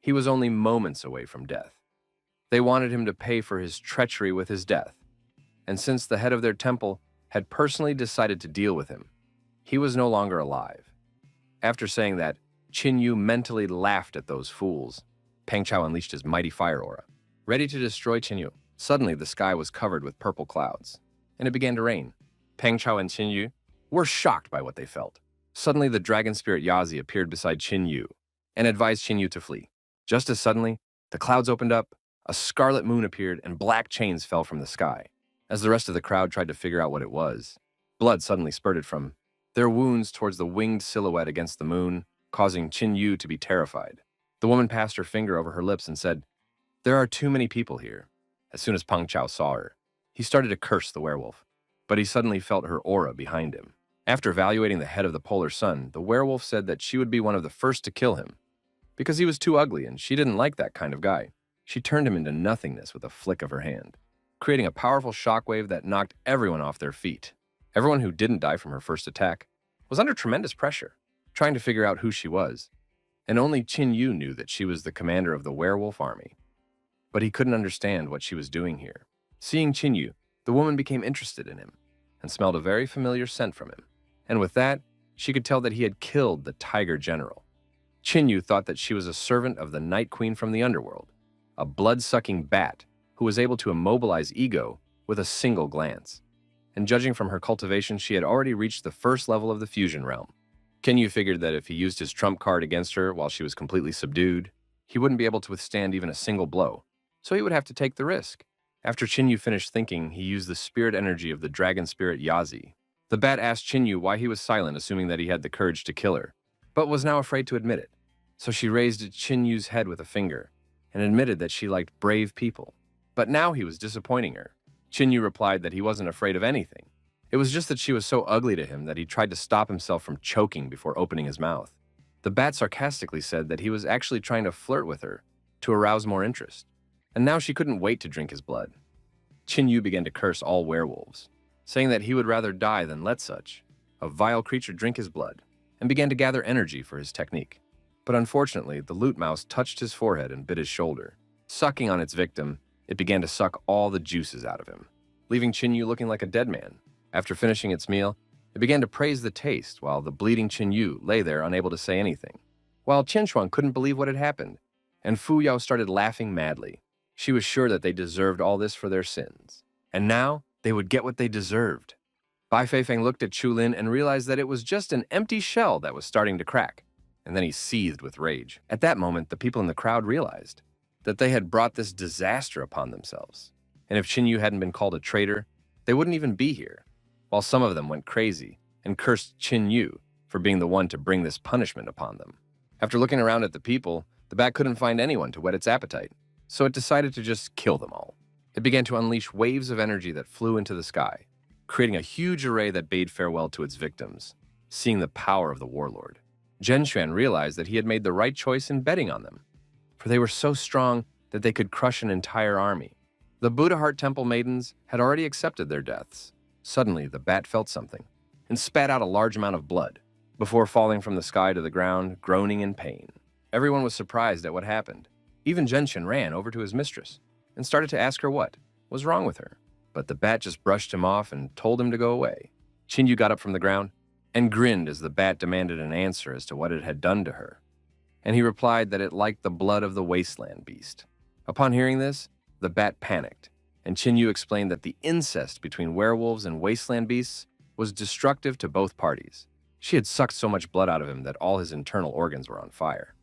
he was only moments away from death. They wanted him to pay for his treachery with his death, and since the head of their temple had personally decided to deal with him, he was no longer alive. After saying that, Qin Yu mentally laughed at those fools. Pang Chao unleashed his mighty fire aura, ready to destroy Qin Yu. Suddenly, the sky was covered with purple clouds, and it began to rain. Pang Chao and Qin Yu were shocked by what they felt. Suddenly, the dragon spirit Yazi appeared beside Qin Yu and advised Qin Yu to flee. Just as suddenly, the clouds opened up, a scarlet moon appeared, and black chains fell from the sky. As the rest of the crowd tried to figure out what it was, blood suddenly spurted from their wounds towards the winged silhouette against the moon, causing Qin Yu to be terrified. The woman passed her finger over her lips and said, "There are too many people here." As soon as Pang Chao saw her, he started to curse the werewolf, but he suddenly felt her aura behind him. After evaluating the head of the Polar Sun, the werewolf said that she would be one of the first to kill him, because he was too ugly and she didn't like that kind of guy. She turned him into nothingness with a flick of her hand, creating a powerful shockwave that knocked everyone off their feet. Everyone who didn't die from her first attack was under tremendous pressure, trying to figure out who she was, and only Qin Yu knew that she was the commander of the werewolf army. But he couldn't understand what she was doing here. Seeing Qin Yu, the woman became interested in him and smelled a very familiar scent from him, and with that, she could tell that he had killed the Tiger General. Qin Yu thought that she was a servant of the Night Queen from the underworld, a blood-sucking bat who was able to immobilize ego with a single glance. And judging from her cultivation, she had already reached the first level of the fusion realm. Qin Yu figured that if he used his trump card against her while she was completely subdued, he wouldn't be able to withstand even a single blow, so he would have to take the risk. After Chinyu finished thinking, he used the spirit energy of the dragon spirit Yazi. The bat asked Chinyu why he was silent, assuming that he had the courage to kill her, but was now afraid to admit it. So she raised Chinyu's head with a finger and admitted that she liked brave people. But now he was disappointing her. Chinyu replied that he wasn't afraid of anything. It was just that she was so ugly to him that he tried to stop himself from choking before opening his mouth. The bat sarcastically said that he was actually trying to flirt with her to arouse more interest, and now she couldn't wait to drink his blood. Chinyu began to curse all werewolves, saying that he would rather die than let such a vile creature drink his blood, and began to gather energy for his technique. But unfortunately, the loot mouse touched his forehead and bit his shoulder. Sucking on its victim, it began to suck all the juices out of him, leaving Chinyu looking like a dead man. After finishing its meal, it began to praise the taste while the bleeding Chinyu lay there unable to say anything. While Qinshuang couldn't believe what had happened, and Fu Yao started laughing madly. She was sure that they deserved all this for their sins, and now they would get what they deserved. Bai Feifeng looked at Chulin and realized that it was just an empty shell that was starting to crack, and then he seethed with rage. At that moment, the people in the crowd realized that they had brought this disaster upon themselves, and if Chinyu hadn't been called a traitor, they wouldn't even be here, while some of them went crazy and cursed Chinyu for being the one to bring this punishment upon them. After looking around at the people, the bat couldn't find anyone to whet its appetite, so it decided to just kill them all. It began to unleash waves of energy that flew into the sky, creating a huge array that bade farewell to its victims, seeing the power of the warlord. Zhenshuan realized that he had made the right choice in betting on them, for they were so strong that they could crush an entire army. The Buddha Heart Temple maidens had already accepted their deaths. Suddenly, the bat felt something and spat out a large amount of blood before falling from the sky to the ground, groaning in pain. Everyone was surprised at what happened. Even Zhenshuan ran over to his mistress and started to ask her what was wrong with her. But the bat just brushed him off and told him to go away. Chinyu got up from the ground and grinned as the bat demanded an answer as to what it had done to her. And he replied that it liked the blood of the wasteland beast. Upon hearing this, the bat panicked, and Chinyu explained that the incest between werewolves and wasteland beasts was destructive to both parties. She had sucked so much blood out of him that all his internal organs were on fire.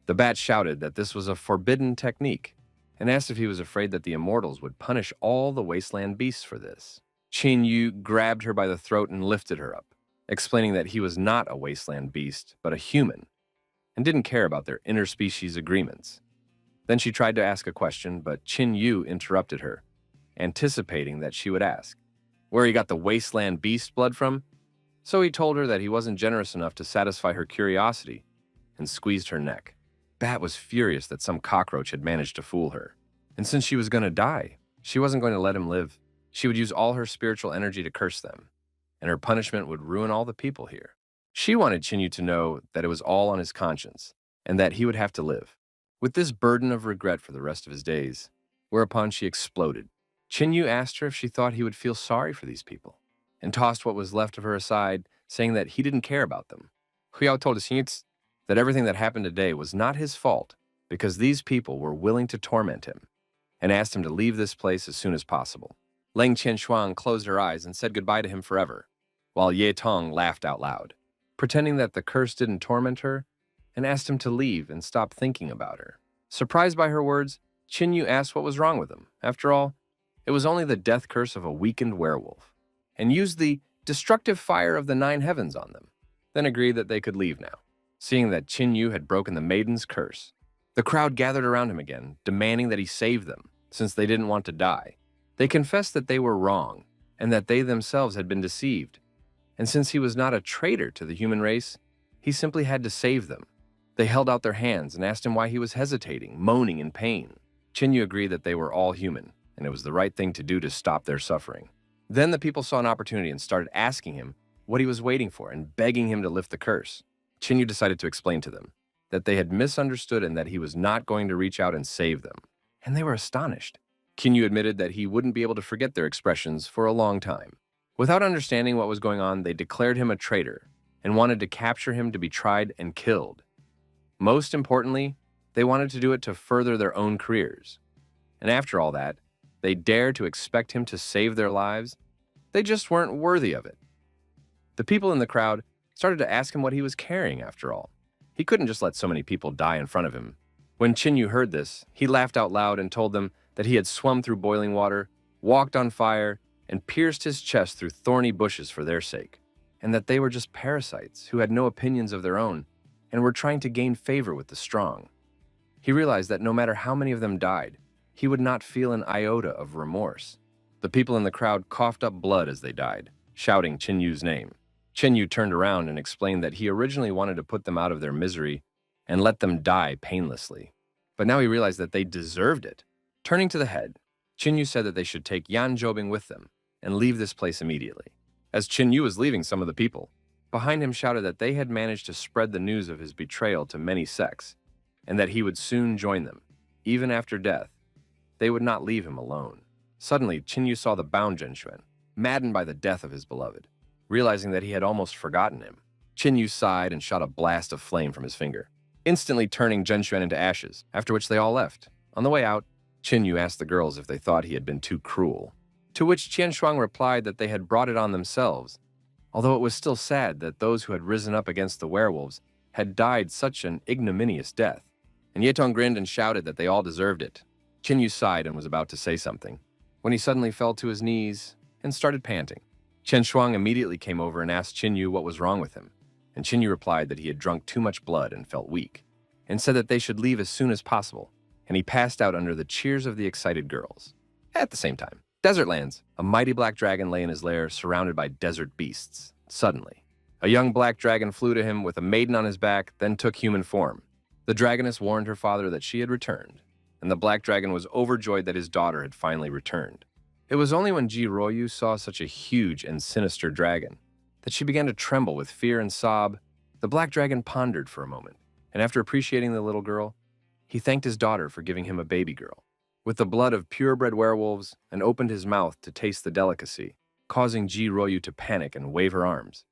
The bat shouted that this was a forbidden technique and asked if he was afraid that the immortals would punish all the wasteland beasts for this. Chinyu grabbed her by the throat and lifted her up, explaining that he was not a wasteland beast, but a human, and didn't care about their interspecies agreements. Then she tried to ask a question, but Chinyu interrupted her, anticipating that she would ask where he got the wasteland beast blood from. So he told her that he wasn't generous enough to satisfy her curiosity and squeezed her neck. Bat was furious that some cockroach had managed to fool her, and since she was going to die, she wasn't going to let him live. She would use all her spiritual energy to curse them, and her punishment would ruin all the people here. She wanted Chinyu to know that it was all on his conscience, and that he would have to live with this burden of regret for the rest of his days, whereupon she exploded. Chinyu asked her if she thought he would feel sorry for these people, and tossed what was left of her aside, saying that he didn't care about them. Huyao told Xinyi that everything that happened today was not his fault because these people were willing to torment him, and asked him to leave this place as soon as possible. Leng Qianshuang closed her eyes and said goodbye to him forever, while Ye Tong laughed out loud, pretending that the curse didn't torment her, and asked him to leave and stop thinking about her. Surprised by her words, Chinyu asked what was wrong with him. After all, it was only the death curse of a weakened werewolf, and used the destructive fire of the 9 heavens on them, then agreed that they could leave now, seeing that Chinyu had broken the maiden's curse. The crowd gathered around him again, demanding that he save them, since they didn't want to die. They confessed that they were wrong, and that they themselves had been deceived. And since he was not a traitor to the human race, he simply had to save them. They held out their hands and asked him why he was hesitating, moaning in pain. Chinyu agreed that they were all human, and it was the right thing to do to stop their suffering. Then the people saw an opportunity and started asking him what he was waiting for and begging him to lift the curse. Chinyu decided to explain to them that they had misunderstood and that he was not going to reach out and save them. And they were astonished. Chinyu admitted that he wouldn't be able to forget their expressions for a long time. Without understanding what was going on, they declared him a traitor and wanted to capture him to be tried and killed. Most importantly, they wanted to do it to further their own careers. And after all that, they dared to expect him to save their lives? They just weren't worthy of it. The people in the crowd started to ask him what he was carrying after all. He couldn't just let so many people die in front of him. When Chinyu heard this, he laughed out loud and told them that he had swum through boiling water, walked on fire, and pierced his chest through thorny bushes for their sake, and that they were just parasites who had no opinions of their own and were trying to gain favor with the strong. He realized that no matter how many of them died, he would not feel an iota of remorse. The people in the crowd coughed up blood as they died, shouting Qinyu's name. Qinyu turned around and explained that he originally wanted to put them out of their misery and let them die painlessly. But now he realized that they deserved it. Turning to the head, Qinyu said that they should take Yan Zhoubing with them and leave this place immediately. As Qinyu was leaving, some of the people behind him shouted that they had managed to spread the news of his betrayal to many sects, and that he would soon join them. Even after death, they would not leave him alone. Suddenly, Qinyu saw the bound Zhenxuan, maddened by the death of his beloved. Realizing that he had almost forgotten him, Qinyu sighed and shot a blast of flame from his finger, instantly turning Zhenxuan into ashes, after which they all left. On the way out, Qinyu asked the girls if they thought he had been too cruel, to which Qianshuang replied that they had brought it on themselves, although it was still sad that those who had risen up against the werewolves had died such an ignominious death. And Yetong grinned and shouted that they all deserved it. Qinyu sighed and was about to say something, when he suddenly fell to his knees and started panting. Qianshuang immediately came over and asked Qinyu what was wrong with him, and Qinyu replied that he had drunk too much blood and felt weak, and said that they should leave as soon as possible, and he passed out under the cheers of the excited girls. At the same time, Desert Lands, a mighty black dragon lay in his lair surrounded by desert beasts. Suddenly, a young black dragon flew to him with a maiden on his back, then took human form. The dragoness warned her father that she had returned, and the black dragon was overjoyed that his daughter had finally returned. It was only when Ji Ruoyu saw such a huge and sinister dragon that she began to tremble with fear and sob. The black dragon pondered for a moment, and after appreciating the little girl, he thanked his daughter for giving him a baby girl with the blood of purebred werewolves and opened his mouth to taste the delicacy, causing Ji Ruoyu to panic and wave her arms.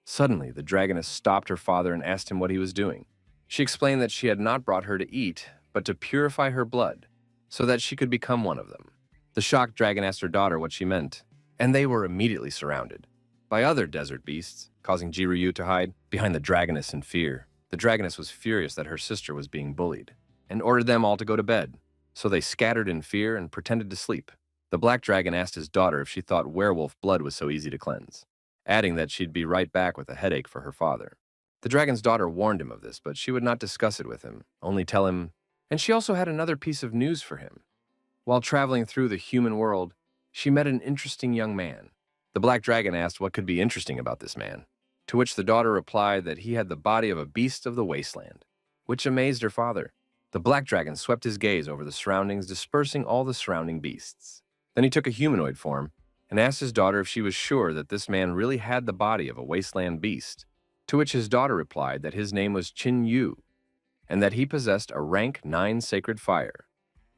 Suddenly, the dragoness stopped her father and asked him what he was doing. She explained that she had not brought her to eat, but to purify her blood, so that she could become one of them. The shocked dragon asked her daughter what she meant, and they were immediately surrounded by other desert beasts, causing Ji Ruoyu to hide behind the dragoness in fear. The dragoness was furious that her sister was being bullied, and ordered them all to go to bed, so they scattered in fear and pretended to sleep. The black dragon asked his daughter if she thought werewolf blood was so easy to cleanse, adding that she'd be right back with a headache for her father. The dragon's daughter warned him of this, but she would not discuss it with him, only tell him, and she also had another piece of news for him. While traveling through the human world, she met an interesting young man. The black dragon asked what could be interesting about this man, to which the daughter replied that he had the body of a beast of the wasteland, which amazed her father. The black dragon swept his gaze over the surroundings, dispersing all the surrounding beasts. Then he took a humanoid form and asked his daughter if she was sure that this man really had the body of a wasteland beast, to which his daughter replied that his name was Qin Yu, and that he possessed a rank 9 sacred fire.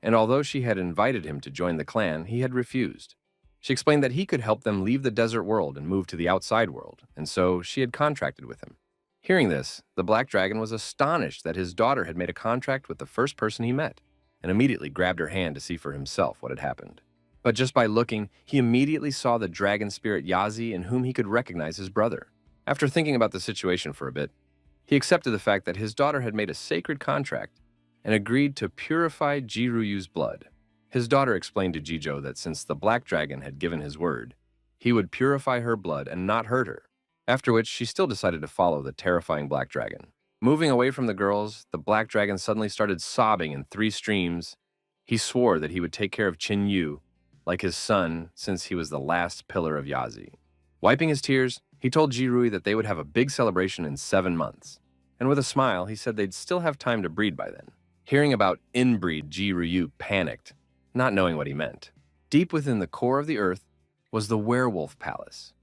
And although she had invited him to join the clan, he had refused. She explained that he could help them leave the desert world and move to the outside world, and so she had contracted with him. Hearing this, the black dragon was astonished that his daughter had made a contract with the first person he met, and immediately grabbed her hand to see for himself what had happened. But just by looking, he immediately saw the dragon spirit Yazi, in whom he could recognize his brother. After thinking about the situation for a bit, he accepted the fact that his daughter had made a sacred contract and agreed to purify Ji Ruoyu's blood. His daughter explained to Jizhou that since the black dragon had given his word, he would purify her blood and not hurt her, after which she still decided to follow the terrifying black dragon. Moving away from the girls, the black dragon suddenly started sobbing in 3 streams. He swore that he would take care of Qin Yu like his son, since he was the last pillar of Yazi. Wiping his tears, he told Ji Ruoyu that they would have a big celebration in 7 months, and with a smile, he said they'd still have time to breed by then. Hearing about inbreed, Ji Ruoyu panicked, not knowing what he meant. Deep within the core of the earth was the werewolf palace,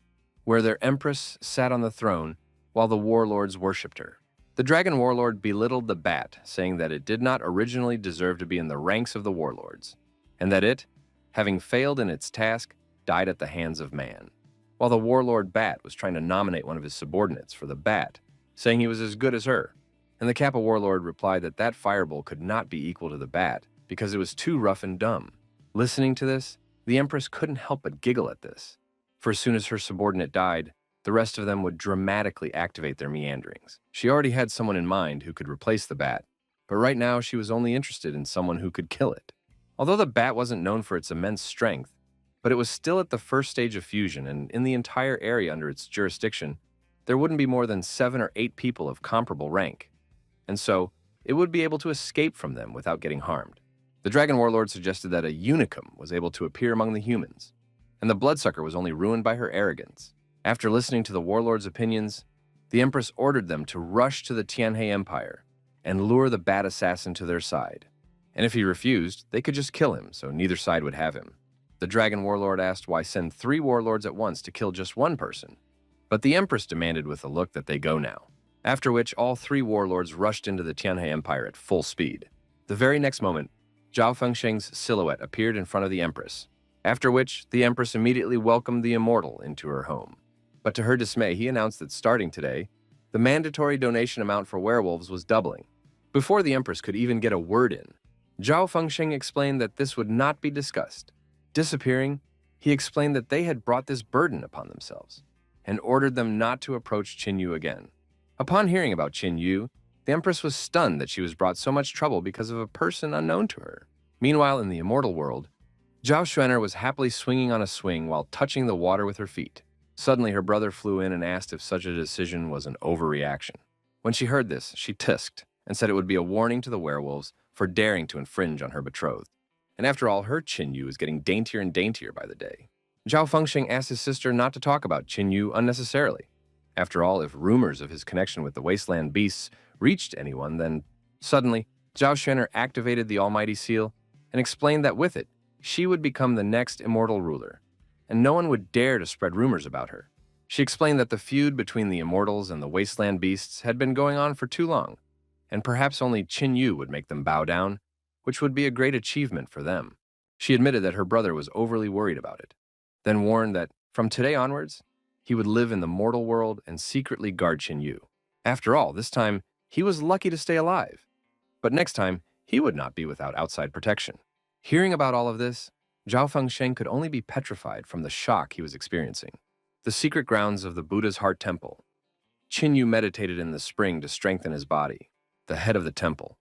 where their empress sat on the throne while the warlords worshipped her. The dragon warlord belittled the bat, saying that it did not originally deserve to be in the ranks of the warlords, and that it, having failed in its task, died at the hands of man. While the warlord bat was trying to nominate one of his subordinates for the bat, saying he was as good as her, and the Kappa warlord replied that that fireball could not be equal to the bat because it was too rough and dumb. Listening to this, the empress couldn't help but giggle at this, for as soon as her subordinate died, the rest of them would dramatically activate their meanderings. She already had someone in mind who could replace the bat, but right now she was only interested in someone who could kill it. Although the bat wasn't known for its immense strength, but it was still at the first stage of fusion, and in the entire area under its jurisdiction, there wouldn't be more than 7 or 8 people of comparable rank, and so it would be able to escape from them without getting harmed. The Dragon Warlord suggested that a unicum was able to appear among the humans, and the Bloodsucker was only ruined by her arrogance. After listening to the Warlord's opinions, the Empress ordered them to rush to the Tianhe Empire and lure the Bat Assassin to their side. And if he refused, they could just kill him, so neither side would have him. The Dragon Warlord asked why send 3 warlords at once to kill just one person, but the Empress demanded with a look that they go now. After which, all 3 warlords rushed into the Tianhe Empire at full speed. The very next moment, Zhao Fengsheng's silhouette appeared in front of the Empress, after which the Empress immediately welcomed the Immortal into her home. But to her dismay, he announced that starting today, the mandatory donation amount for werewolves was doubling. Before the Empress could even get a word in, Zhao Fengsheng explained that this would not be discussed. Disappearing, he explained that they had brought this burden upon themselves, and ordered them not to approach Qin Yu again. Upon hearing about Qin Yu, the Empress was stunned that she was brought so much trouble because of a person unknown to her. Meanwhile, in the immortal world, Zhao Xuan'er was happily swinging on a swing while touching the water with her feet. Suddenly, her brother flew in and asked if such a decision was an overreaction. When she heard this, she tisked and said it would be a warning to the werewolves for daring to infringe on her betrothed. And after all, her Qin Yu is getting daintier and daintier by the day. Zhao Fengsheng asked his sister not to talk about Qin Yu unnecessarily. After all, if rumors of his connection with the wasteland beasts reached anyone, then suddenly, Zhao Xuan'er activated the Almighty Seal and explained that with it, she would become the next immortal ruler, and no one would dare to spread rumors about her. She explained that the feud between the immortals and the wasteland beasts had been going on for too long, and perhaps only Qin Yu would make them bow down, which would be a great achievement for them. She admitted that her brother was overly worried about it, then warned that from today onwards, he would live in the mortal world and secretly guard Qin Yu. After all, this time, he was lucky to stay alive, but next time, he would not be without outside protection. Hearing about all of this, Zhao Fengsheng could only be petrified from the shock he was experiencing. The secret grounds of the Buddha's Heart Temple. Qin Yu meditated in the spring to strengthen his body, the head of the temple.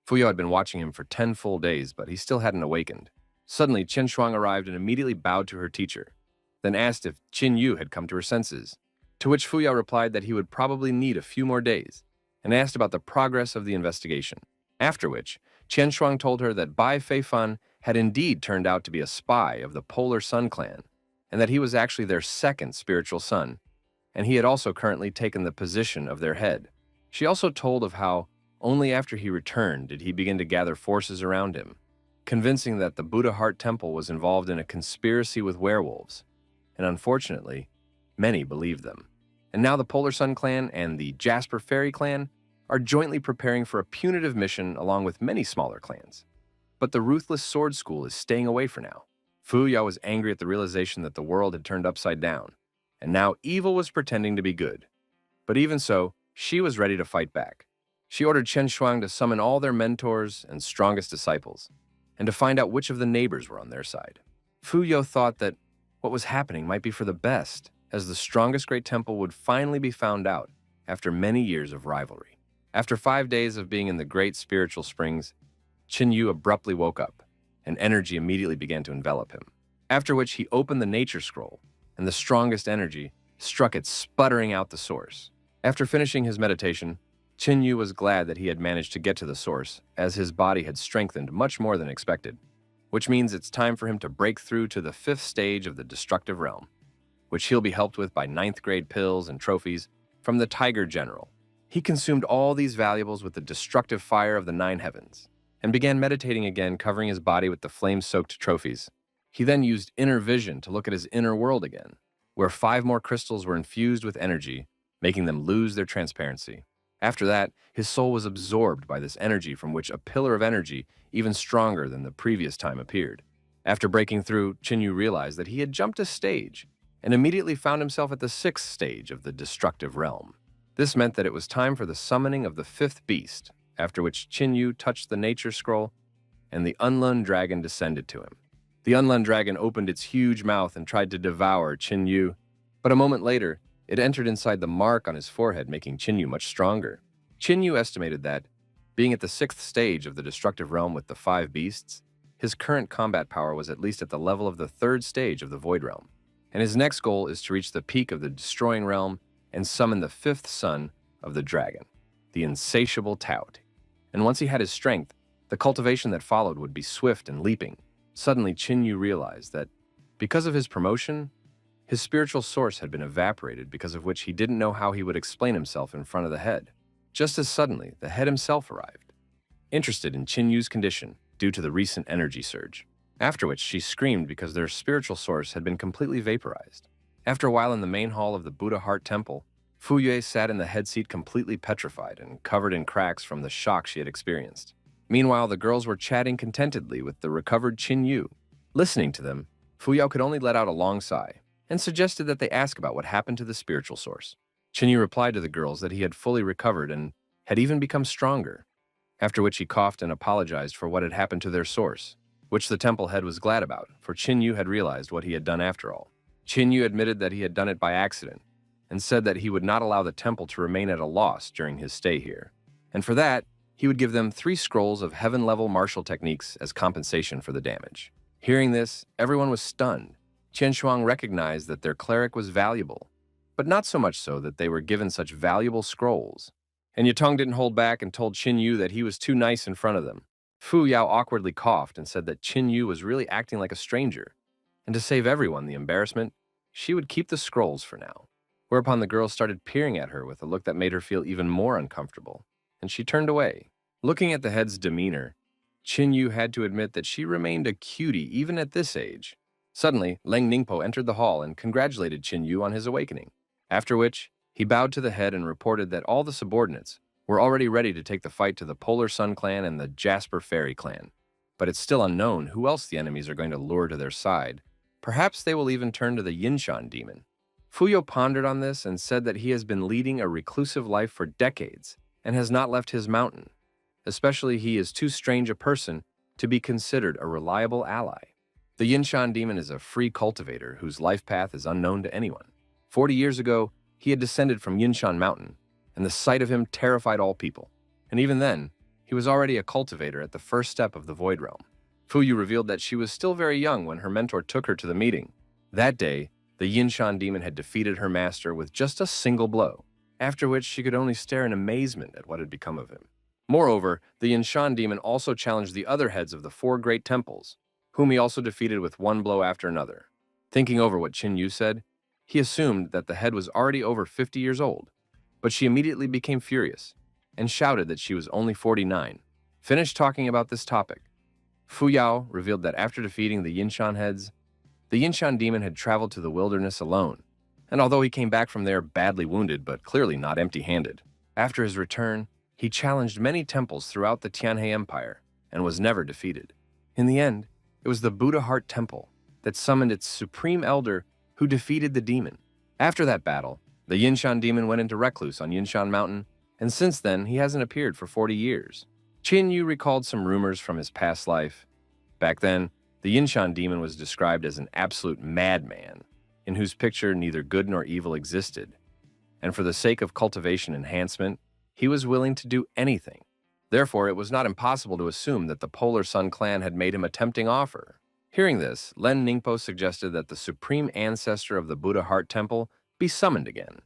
Fuyao had been watching him for 10 full days, but he still hadn't awakened. Suddenly, Chen Shuang arrived and immediately bowed to her teacher, then asked if Qin Yu had come to her senses, to which Fuyao replied that he would probably need a few more days, and asked about the progress of the investigation. After which, Chen Shuang told her that Bai Feifan had indeed turned out to be a spy of the Polar Sun clan, and that he was actually their second spiritual son, and he had also currently taken the position of their head. She also told of how only after he returned did he begin to gather forces around him, convincing that the Buddha Heart Temple was involved in a conspiracy with werewolves, and unfortunately, many believed them. And now the Polar Sun clan and the Jasper Fairy clan are jointly preparing for a punitive mission along with many smaller clans. But the Ruthless Sword School is staying away for now. Fu Yao was angry at the realization that the world had turned upside down, and now evil was pretending to be good. But even so, she was ready to fight back. She ordered Chen Shuang to summon all their mentors and strongest disciples, and to find out which of the neighbors were on their side. Fu Yao thought that what was happening might be for the best, as the strongest great temple would finally be found out after many years of rivalry. After 5 days of being in the great spiritual springs, Qin Yu abruptly woke up, and energy immediately began to envelop him. After which he opened the nature scroll, and the strongest energy struck it, sputtering out the source. After finishing his meditation, Qin Yu was glad that he had managed to get to the source, as his body had strengthened much more than expected, which means it's time for him to break through to the 5th stage of the destructive realm, which he'll be helped with by 9th grade pills and trophies from the Tiger General. He consumed all these valuables with the destructive fire of the 9 heavens, and began meditating again, covering his body with the flame-soaked trophies. He then used inner vision to look at his inner world again, where 5 more crystals were infused with energy, making them lose their transparency. After that, his soul was absorbed by this energy from which a pillar of energy even stronger than the previous time appeared. After breaking through, Qin Yu realized that he had jumped a stage, and immediately found himself at the 6th stage of the destructive realm. This meant that it was time for the summoning of the 5th beast, after which Qin Yu touched the nature scroll, and the Unlun dragon descended to him. The Unlun dragon opened its huge mouth and tried to devour Qin Yu, but a moment later, it entered inside the mark on his forehead, making Qin Yu much stronger. Qin Yu estimated that, being at the 6th stage of the destructive realm with the 5 beasts, his current combat power was at least at the level of the third stage of the Void Realm, and his next goal is to reach the peak of the Destroying Realm and summon the fifth son of the dragon, the insatiable Tout. And once he had his strength, the cultivation that followed would be swift and leaping. Suddenly, Qin Yu realized that, because of his promotion, his spiritual source had been evaporated, because of which he didn't know how he would explain himself in front of the head. Just as suddenly, the head himself arrived, interested in Qin Yu's condition due to the recent energy surge, after which she screamed because their spiritual source had been completely vaporized. After a while in the main hall of the Buddha Heart Temple, Fu Yue sat in the head seat completely petrified and covered in cracks from the shock she had experienced. Meanwhile, the girls were chatting contentedly with the recovered Qin Yu. Listening to them, Fu Yao could only let out a long sigh and suggested that they ask about what happened to the spiritual source. Qin Yu replied to the girls that he had fully recovered and had even become stronger, after which he coughed and apologized for what had happened to their source, which the temple head was glad about, for Qin Yu had realized what he had done after all. Qin Yu admitted that he had done it by accident and said that he would not allow the temple to remain at a loss during his stay here, and for that, he would give them 3 scrolls of heaven-level martial techniques as compensation for the damage. Hearing this, everyone was stunned. Qian Shuang recognized that their cleric was valuable, but not so much so that they were given such valuable scrolls. And Yatong didn't hold back and told Qin Yu that he was too nice in front of them. Fu Yao awkwardly coughed and said that Qin Yu was really acting like a stranger, and to save everyone the embarrassment, she would keep the scrolls for now. Whereupon the girls started peering at her with a look that made her feel even more uncomfortable, and she turned away. Looking at the head's demeanor, Qin Yu had to admit that she remained a cutie even at this age. Suddenly, Leng Ningpo entered the hall and congratulated Qin Yu on his awakening, after which he bowed to the head and reported that all the subordinates were already ready to take the fight to the Polar Sun clan and the Jasper Fairy clan. But it's still unknown who else the enemies are going to lure to their side. Perhaps they will even turn to the Yinshan demon. Fuyo pondered on this and said that he has been leading a reclusive life for decades and has not left his mountain. Especially he is too strange a person to be considered a reliable ally. The Yinshan demon is a free cultivator whose life path is unknown to anyone. 40 years ago, he had descended from Yinshan Mountain, and the sight of him terrified all people. And even then, he was already a cultivator at the first step of the Void Realm. Fuyu revealed that she was still very young when her mentor took her to the meeting. That day, the Yinshan demon had defeated her master with just a single blow, after which she could only stare in amazement at what had become of him. Moreover, the Yinshan demon also challenged the other heads of the 4 great temples, whom he also defeated with one blow after another. Thinking over what Qin Yu said, he assumed that the head was already over 50 years old, but she immediately became furious and shouted that she was only 49. Finished talking about this topic, Fu Yao revealed that after defeating the Yinshan heads, the Yinshan demon had traveled to the wilderness alone, and although he came back from there badly wounded but clearly not empty-handed, after his return, he challenged many temples throughout the Tianhe Empire and was never defeated. In the end, it was the Buddha Heart Temple that summoned its supreme elder who defeated the demon. After that battle, the Yinshan demon went into recluse on Yinshan Mountain, and since then he hasn't appeared for 40 years. Qin Yu recalled some rumors from his past life. Back then, the Yinshan demon was described as an absolute madman, in whose picture neither good nor evil existed, and for the sake of cultivation enhancement, he was willing to do anything. Therefore, it was not impossible to assume that the Polar Sun clan had made him a tempting offer. Hearing this, Len Ningpo suggested that the supreme ancestor of the Buddha Heart Temple be summoned again.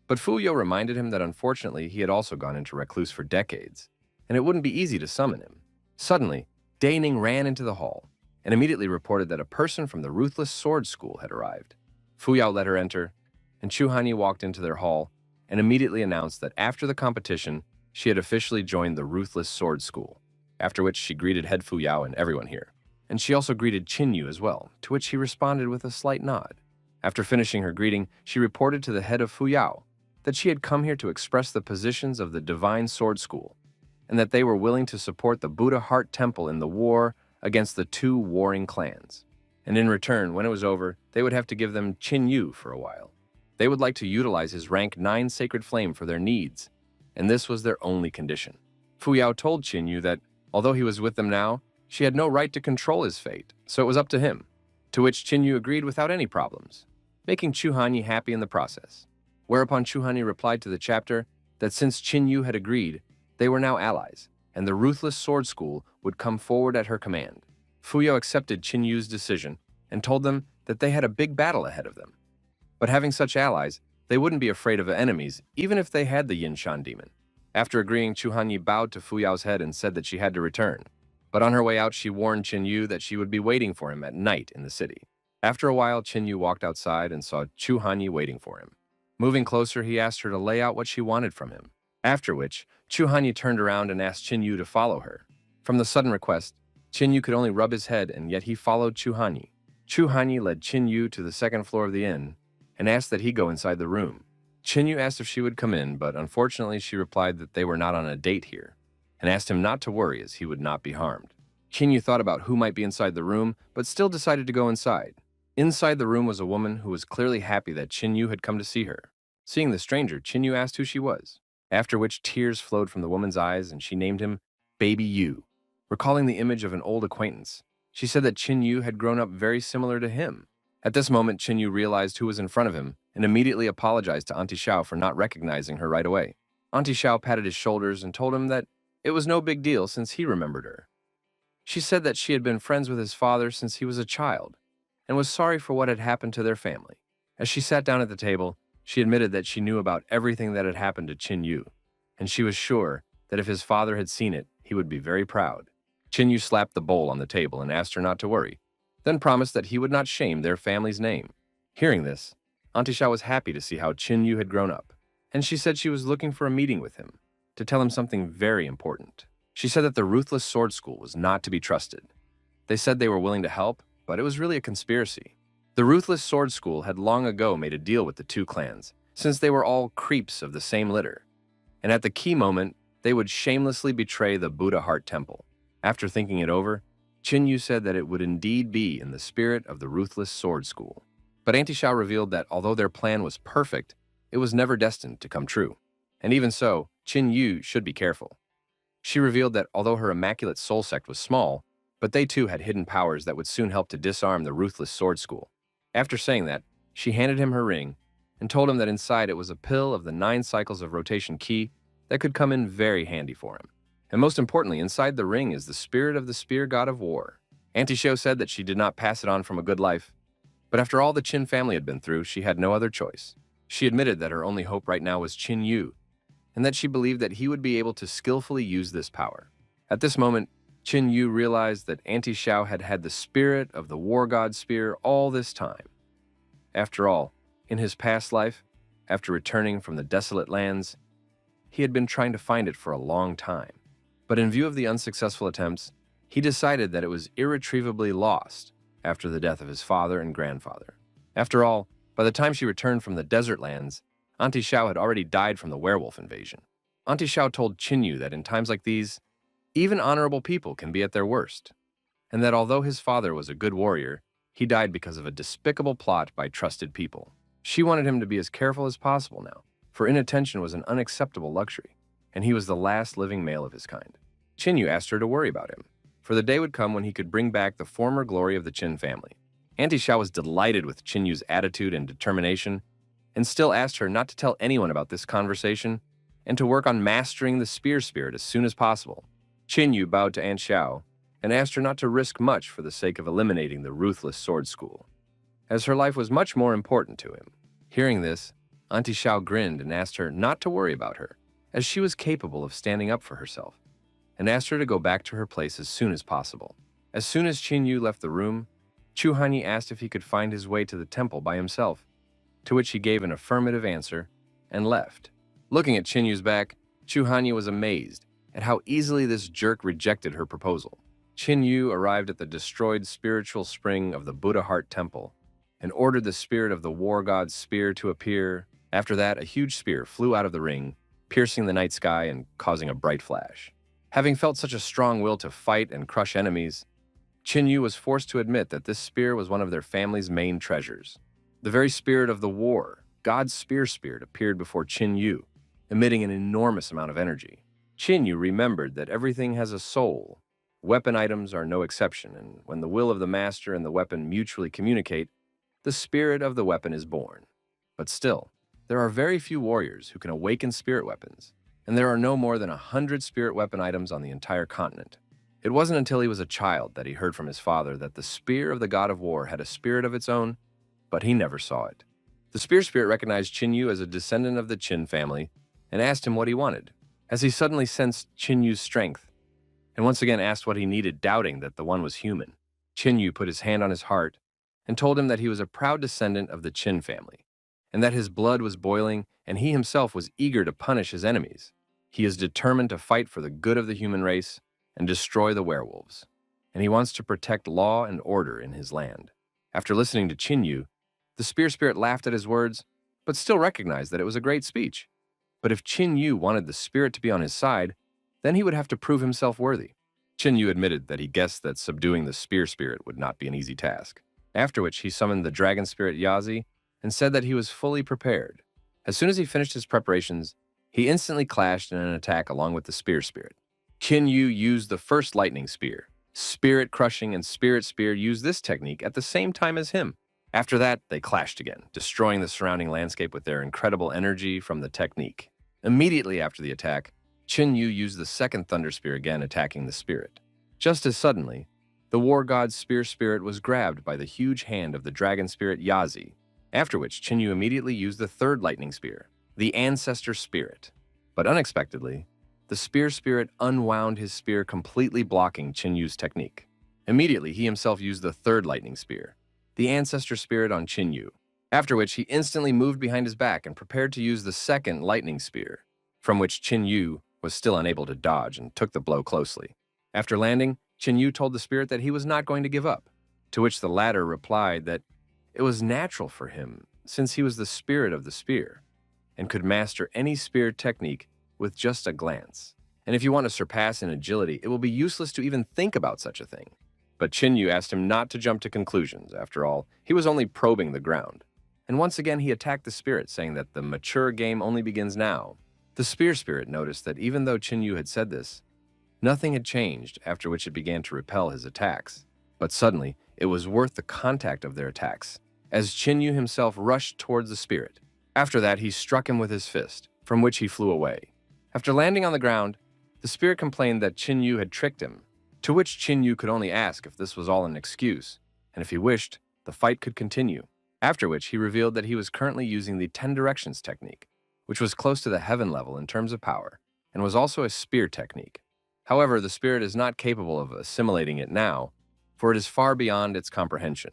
But Fuyo reminded him that unfortunately he had also gone into recluse for decades, and it wouldn't be easy to summon him. Suddenly, Dai Ning ran into the hall and immediately reported that a person from the Ruthless Sword School had arrived. Fu Yao let her enter, and Chu Hanyi walked into their hall and immediately announced that after the competition, she had officially joined the Ruthless Sword School, after which she greeted head Fu Yao and everyone here. And she also greeted Qin Yu as well, to which he responded with a slight nod. After finishing her greeting, she reported to the head of Fu Yao that she had come here to express the positions of the Divine Sword School, and that they were willing to support the Buddha Heart Temple in the war against the 2 warring clans. And in return, when it was over, they would have to give them Qin Yu for a while. They would like to utilize his rank 9 sacred flame for their needs, and this was their only condition. Fu Yao told Qin Yu that, although he was with them now, she had no right to control his fate, so it was up to him, to which Qin Yu agreed without any problems, making Chu Hanyi happy in the process. Whereupon Chu Hanyi replied to the chapter that since Qin Yu had agreed, they were now allies, and the Ruthless Sword School would come forward at her command. Fuyao accepted Qin Yu's decision and told them that they had a big battle ahead of them. But having such allies, they wouldn't be afraid of enemies even if they had the Yinshan demon. After agreeing, Chu Hanyi bowed to Fuyao's head and said that she had to return. But on her way out, she warned Qin Yu that she would be waiting for him at night in the city. After a while, Qin Yu walked outside and saw Chu Hanyi waiting for him. Moving closer, he asked her to lay out what she wanted from him, after which Chu Hanyi turned around and asked Qin Yu to follow her. From the sudden request, Qin Yu could only rub his head, and yet he followed Chu Hanyi. Chu Hanyi led Qin Yu to the second floor of the inn and asked that he go inside the room. Qin Yu asked if she would come in, but unfortunately she replied that they were not on a date here, and asked him not to worry as he would not be harmed. Qin Yu thought about who might be inside the room, but still decided to go inside. Inside the room was a woman who was clearly happy that Qin Yu had come to see her. Seeing the stranger, Qin Yu asked who she was, after which tears flowed from the woman's eyes and she named him Baby Yu. Recalling the image of an old acquaintance, she said that Qin Yu had grown up very similar to him. At this moment, Qin Yu realized who was in front of him and immediately apologized to Auntie Xiao for not recognizing her right away. Auntie Xiao patted his shoulders and told him that it was no big deal since he remembered her. She said that she had been friends with his father since he was a child and was sorry for what had happened to their family. As she sat down at the table, she admitted that she knew about everything that had happened to Qin Yu, and she was sure that if his father had seen it, he would be very proud. Qin Yu slapped the bowl on the table and asked her not to worry, then promised that he would not shame their family's name. Hearing this, Auntie Xiao was happy to see how Qin Yu had grown up, and she said she was looking for a meeting with him to tell him something very important. She said that the Ruthless Sword School was not to be trusted. They said they were willing to help, but it was really a conspiracy. The Ruthless Sword School had long ago made a deal with the two clans, since they were all creeps of the same litter, and at the key moment, they would shamelessly betray the Buddha Heart Temple. After thinking it over, Qin Yu said that it would indeed be in the spirit of the Ruthless Sword School. But Auntie Xiao revealed that although their plan was perfect, it was never destined to come true. And even so, Qin Yu should be careful. She revealed that although her Immaculate Soul Sect was small, but they too had hidden powers that would soon help to disarm the Ruthless Sword School. After saying that, she handed him her ring and told him that inside it was a pill of the 9 cycles of rotation key that could come in very handy for him. And most importantly, inside the ring is the spirit of the spear god of war. Auntie Xiao said that she did not pass it on from a good life, but after all the Qin family had been through, she had no other choice. She admitted that her only hope right now was Qin Yu, and that she believed that he would be able to skillfully use this power. At this moment, Qin Yu realized that Auntie Xiao had had the spirit of the war god spear all this time. After all, in his past life, after returning from the desolate lands, he had been trying to find it for a long time. But in view of the unsuccessful attempts, he decided that it was irretrievably lost after the death of his father and grandfather. After all, by the time she returned from the desert lands, Auntie Xiao had already died from the werewolf invasion. Auntie Xiao told Qin Yu that in times like these, even honorable people can be at their worst, and that although his father was a good warrior, he died because of a despicable plot by trusted people. She wanted him to be as careful as possible now, for inattention was an unacceptable luxury, and he was the last living male of his kind. Qin Yu asked her to worry about him, for the day would come when he could bring back the former glory of the Qin family. Auntie Xiao was delighted with Qin Yu's attitude and determination, and still asked her not to tell anyone about this conversation and to work on mastering the spear spirit as soon as possible. Qin Yu bowed to Aunt Xiao and asked her not to risk much for the sake of eliminating the Ruthless Sword School, as her life was much more important to him. Hearing this, Auntie Xiao grinned and asked her not to worry about her, as she was capable of standing up for herself, and asked her to go back to her place as soon as possible. As soon as Qin Yu left the room, Chu Hanyi asked if he could find his way to the temple by himself, to which he gave an affirmative answer and left. Looking at Qin Yu's back, Chu Hanyi was amazed at how easily this jerk rejected her proposal. Qin Yu arrived at the destroyed spiritual spring of the Buddha Heart Temple and ordered the spirit of the war god's spear to appear. After that, a huge spear flew out of the ring, piercing the night sky and causing a bright flash. Having felt such a strong will to fight and crush enemies, Qin Yu was forced to admit that this spear was one of their family's main treasures. The very spirit of the war, God's spear spirit, appeared before Qin Yu, emitting an enormous amount of energy. Qin Yu remembered that everything has a soul. Weapon items are no exception, and when the will of the master and the weapon mutually communicate, the spirit of the weapon is born. But still, there are very few warriors who can awaken spirit weapons, and there are no more than 100 spirit weapon items on the entire continent. It wasn't until he was a child that he heard from his father that the spear of the god of war had a spirit of its own, but he never saw it. The spear spirit recognized Qin as a descendant of the Qin family and asked him what he wanted, as he suddenly sensed Qin strength, and once again asked what he needed, doubting that the one was human. Qin put his hand on his heart and told him that he was a proud descendant of the Qin family, and that his blood was boiling and he himself was eager to punish his enemies. He is determined to fight for the good of the human race and destroy the werewolves, and he wants to protect law and order in his land. After listening to Qin, the spear spirit laughed at his words, but still recognized that it was a great speech. But if Qin wanted the spirit to be on his side, then he would have to prove himself worthy. Qin admitted that he guessed that subduing the spear spirit would not be an easy task, after which he summoned the dragon spirit Yazi and said that he was fully prepared. As soon as he finished his preparations, he instantly clashed in an attack along with the spear spirit. Qin used the first lightning spear. Spirit Crushing and Spirit Spear used this technique at the same time as him. After that, they clashed again, destroying the surrounding landscape with their incredible energy from the technique. Immediately after the attack, Qin used the second Thunder Spear again, attacking the spirit. Just as suddenly, the war god's spear spirit was grabbed by the huge hand of the dragon spirit Yazi, after which Qin immediately used the third lightning spear, the ancestor spirit. But unexpectedly, the spear spirit unwound his spear, completely blocking Qin technique. Immediately, he himself used the third lightning spear, the ancestor spirit, on Qin, after which he instantly moved behind his back and prepared to use the second lightning spear, from which Qin was still unable to dodge and took the blow closely. After landing, Qin told the spirit that he was not going to give up, to which the latter replied that it was natural for him, since he was the spirit of the spear, and could master any spear technique with just a glance. And if you want to surpass in agility, it will be useless to even think about such a thing. But Qin asked him not to jump to conclusions. After all, he was only probing the ground. And once again, he attacked the spirit, saying that the mature game only begins now. The spear spirit noticed that even though Qin had said this, nothing had changed, after which it began to repel his attacks. But suddenly, it was worth the contact of their attacks, as Qin himself rushed towards the spirit. After that, he struck him with his fist, from which he flew away. After landing on the ground, the spirit complained that Qin had tricked him, to which Qin could only ask if this was all an excuse, and if he wished, the fight could continue. After which, he revealed that he was currently using the 10 Directions technique, which was close to the heaven level in terms of power, and was also a spear technique. However, the spirit is not capable of assimilating it now, for it is far beyond its comprehension.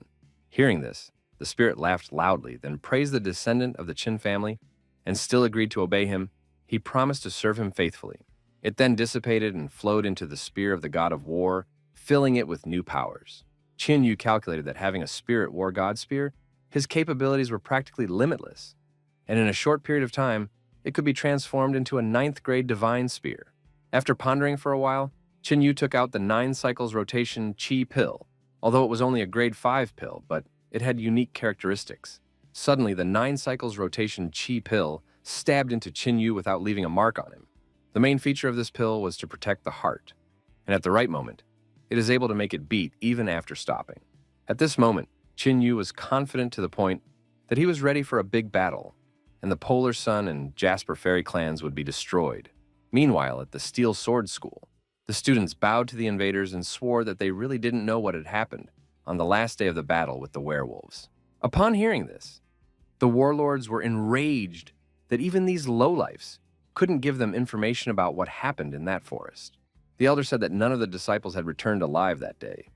Hearing this, the spirit laughed loudly, then praised the descendant of the Qin family, and still agreed to obey him. He promised to serve him faithfully. It then dissipated and flowed into the spear of the god of war, filling it with new powers. Qin calculated that having a spirit war god spear, his capabilities were practically limitless, and in a short period of time, it could be transformed into a 9th grade divine spear. After pondering for a while, Qin took out the 9 cycles rotation Qi pill, although it was only a grade 5 pill, but it had unique characteristics. Suddenly, the 9 cycles rotation Qi pill stabbed into Qin without leaving a mark on him. The main feature of this pill was to protect the heart, and at the right moment, it is able to make it beat even after stopping. At this moment, Qin was confident to the point that he was ready for a big battle, and the Polar Sun and Jasper Fairy clans would be destroyed. Meanwhile, at the Steel Sword School, the students bowed to the invaders and swore that they really didn't know what had happened on the last day of the battle with the werewolves. Upon hearing this, the warlords were enraged that even these lowlifes couldn't give them information about what happened in that forest. The elder said that none of the disciples had returned alive that day,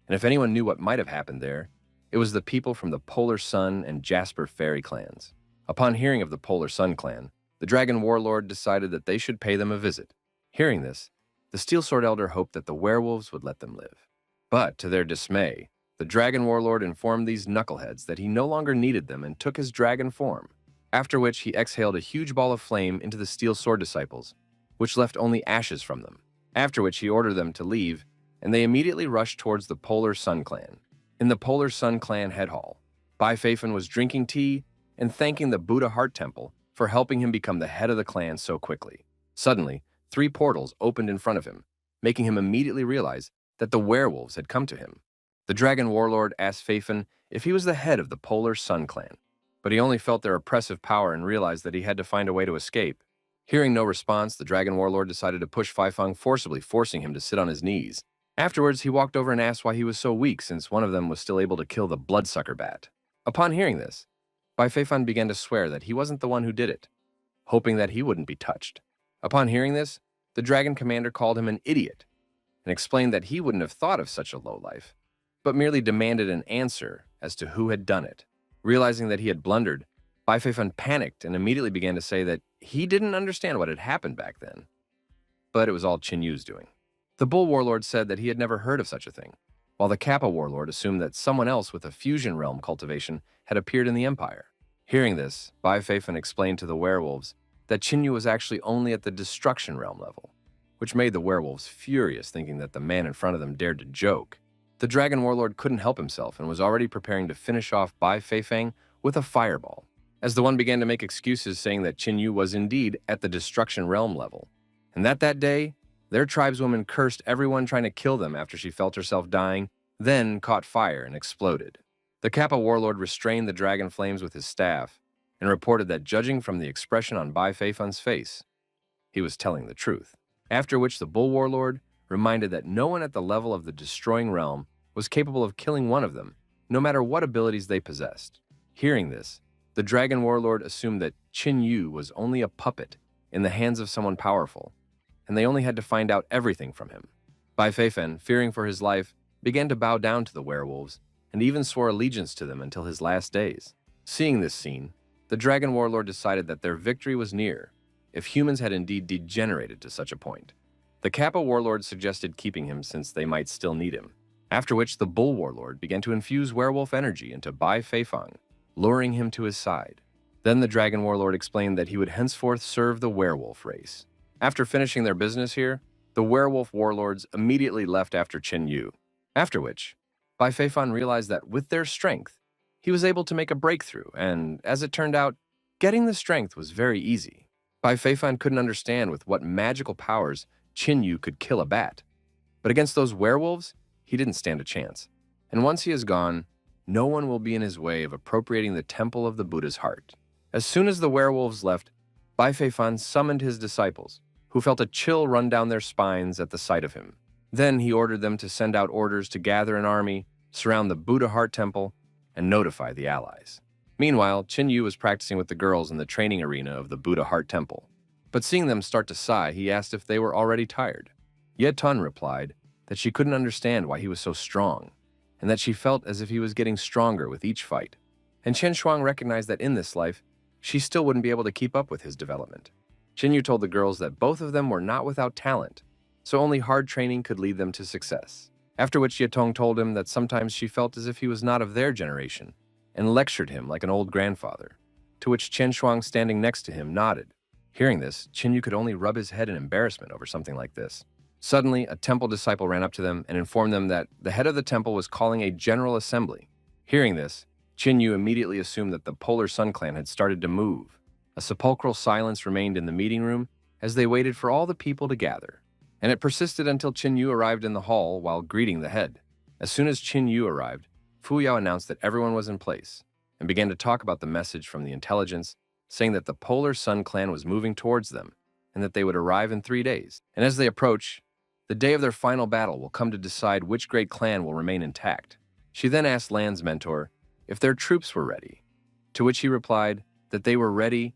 and if anyone knew what might have happened there, it was the people from the Polar Sun and Jasper Fairy clans. Upon hearing of the Polar Sun clan, the Dragon Warlord decided that they should pay them a visit. Hearing this, the Steel Sword Elder hoped that the werewolves would let them live. But, to their dismay, the Dragon Warlord informed these knuckleheads that he no longer needed them and took his dragon form, after which he exhaled a huge ball of flame into the Steel Sword disciples, which left only ashes from them, after which he ordered them to leave, and they immediately rushed towards the Polar Sun clan. In the Polar Sun clan head hall, Bai Feifan was drinking tea and thanking the Buddha Heart Temple for helping him become the head of the clan so quickly. Suddenly, 3 portals opened in front of him, making him immediately realize that the werewolves had come to him. The Dragon Warlord asked Feifan if he was the head of the Polar Sun clan, but he only felt their oppressive power and realized that he had to find a way to escape. Hearing no response, the Dragon Warlord decided to push Feifan forcibly, forcing him to sit on his knees. Afterwards, he walked over and asked why he was so weak since one of them was still able to kill the bloodsucker bat. Upon hearing this, Bai Feifan began to swear that he wasn't the one who did it, hoping that he wouldn't be touched. Upon hearing this, the dragon commander called him an idiot and explained that he wouldn't have thought of such a lowlife, but merely demanded an answer as to who had done it. Realizing that he had blundered, Bai Feifan panicked and immediately began to say that he didn't understand what had happened back then, but it was all Qin Yu's doing. The Bull Warlord said that he had never heard of such a thing, while the Kappa Warlord assumed that someone else with a fusion realm cultivation had appeared in the Empire. Hearing this, Bai Feifan explained to the werewolves that Qin Yu was actually only at the destruction realm level, which made the werewolves furious, thinking that the man in front of them dared to joke. The Dragon Warlord couldn't help himself and was already preparing to finish off Bai Feifang with a fireball, as the one began to make excuses saying that Qin Yu was indeed at the destruction realm level, and that day, their tribeswoman cursed everyone trying to kill them after she felt herself dying, then caught fire and exploded. The Kappa Warlord restrained the dragon flames with his staff and reported that judging from the expression on Bai Feifan's face, he was telling the truth. After which the Bull Warlord reminded that no one at the level of the destroying realm was capable of killing one of them, no matter what abilities they possessed. Hearing this, the Dragon Warlord assumed that Qin Yu was only a puppet in the hands of someone powerful, and they only had to find out everything from him. Bai Feifan, fearing for his life, began to bow down to the werewolves and even swore allegiance to them until his last days. Seeing this scene, the Dragon Warlord decided that their victory was near, if humans had indeed degenerated to such a point. The Kappa Warlord suggested keeping him since they might still need him, after which the Bull Warlord began to infuse werewolf energy into Bai Feifang, luring him to his side. Then the Dragon Warlord explained that he would henceforth serve the werewolf race. After finishing their business here, the werewolf warlords immediately left after Qin Yu, after which, Bai Feifan realized that with their strength, he was able to make a breakthrough, and as it turned out, getting the strength was very easy. Bai Feifan couldn't understand with what magical powers Qin Yu could kill a bat, but against those werewolves, he didn't stand a chance. And once he is gone, no one will be in his way of appropriating the temple of the Buddha's heart. As soon as the werewolves left, Bai Feifan summoned his disciples, who felt a chill run down their spines at the sight of him. Then he ordered them to send out orders to gather an army, surround the Buddha Heart Temple, and notify the allies. Meanwhile, Qin Yu was practicing with the girls in the training arena of the Buddha Heart Temple. But seeing them start to sigh, he asked if they were already tired. Ye Tun replied that she couldn't understand why he was so strong, and that she felt as if he was getting stronger with each fight. And Chen Shuang recognized that in this life, she still wouldn't be able to keep up with his development. Qin Yu told the girls that both of them were not without talent, so only hard training could lead them to success. After which Ye Tong told him that sometimes she felt as if he was not of their generation, and lectured him like an old grandfather, to which Chen Shuang, standing next to him, nodded. Hearing this, Qin Yu could only rub his head in embarrassment over something like this. Suddenly, a temple disciple ran up to them and informed them that the head of the temple was calling a general assembly. Hearing this, Qin Yu immediately assumed that the Polar Sun Clan had started to move. A sepulchral silence remained in the meeting room as they waited for all the people to gather, and it persisted until Qin Yu arrived in the hall while greeting the head. As soon as Qin Yu arrived, Fu Yao announced that everyone was in place and began to talk about the message from the intelligence, saying that the Polar Sun Clan was moving towards them and that they would arrive in 3 days. And as they approach, the day of their final battle will come to decide which great clan will remain intact. She then asked Lan's mentor if their troops were ready, to which he replied that they were ready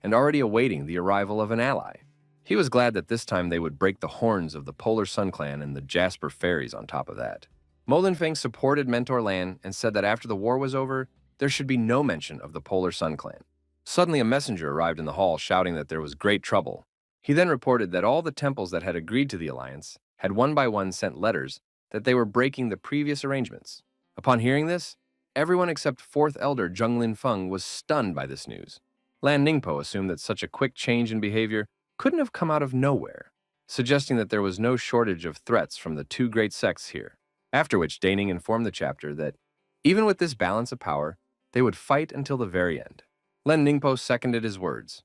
and already awaiting the arrival of an ally. He was glad that this time they would break the horns of the Polar Sun Clan and the Jasper Fairies on top of that. Mo Linfeng supported Mentor Lan and said that after the war was over, there should be no mention of the Polar Sun Clan. Suddenly a messenger arrived in the hall shouting that there was great trouble. He then reported that all the temples that had agreed to the alliance had one by one sent letters that they were breaking the previous arrangements. Upon hearing this, everyone except 4th Elder Zheng Linfeng was stunned by this news. Lan Ningpo assumed that such a quick change in behavior couldn't have come out of nowhere, suggesting that there was no shortage of threats from the two great sects here. After which Daning informed the chapter that, even with this balance of power, they would fight until the very end. Len Ningpo seconded his words,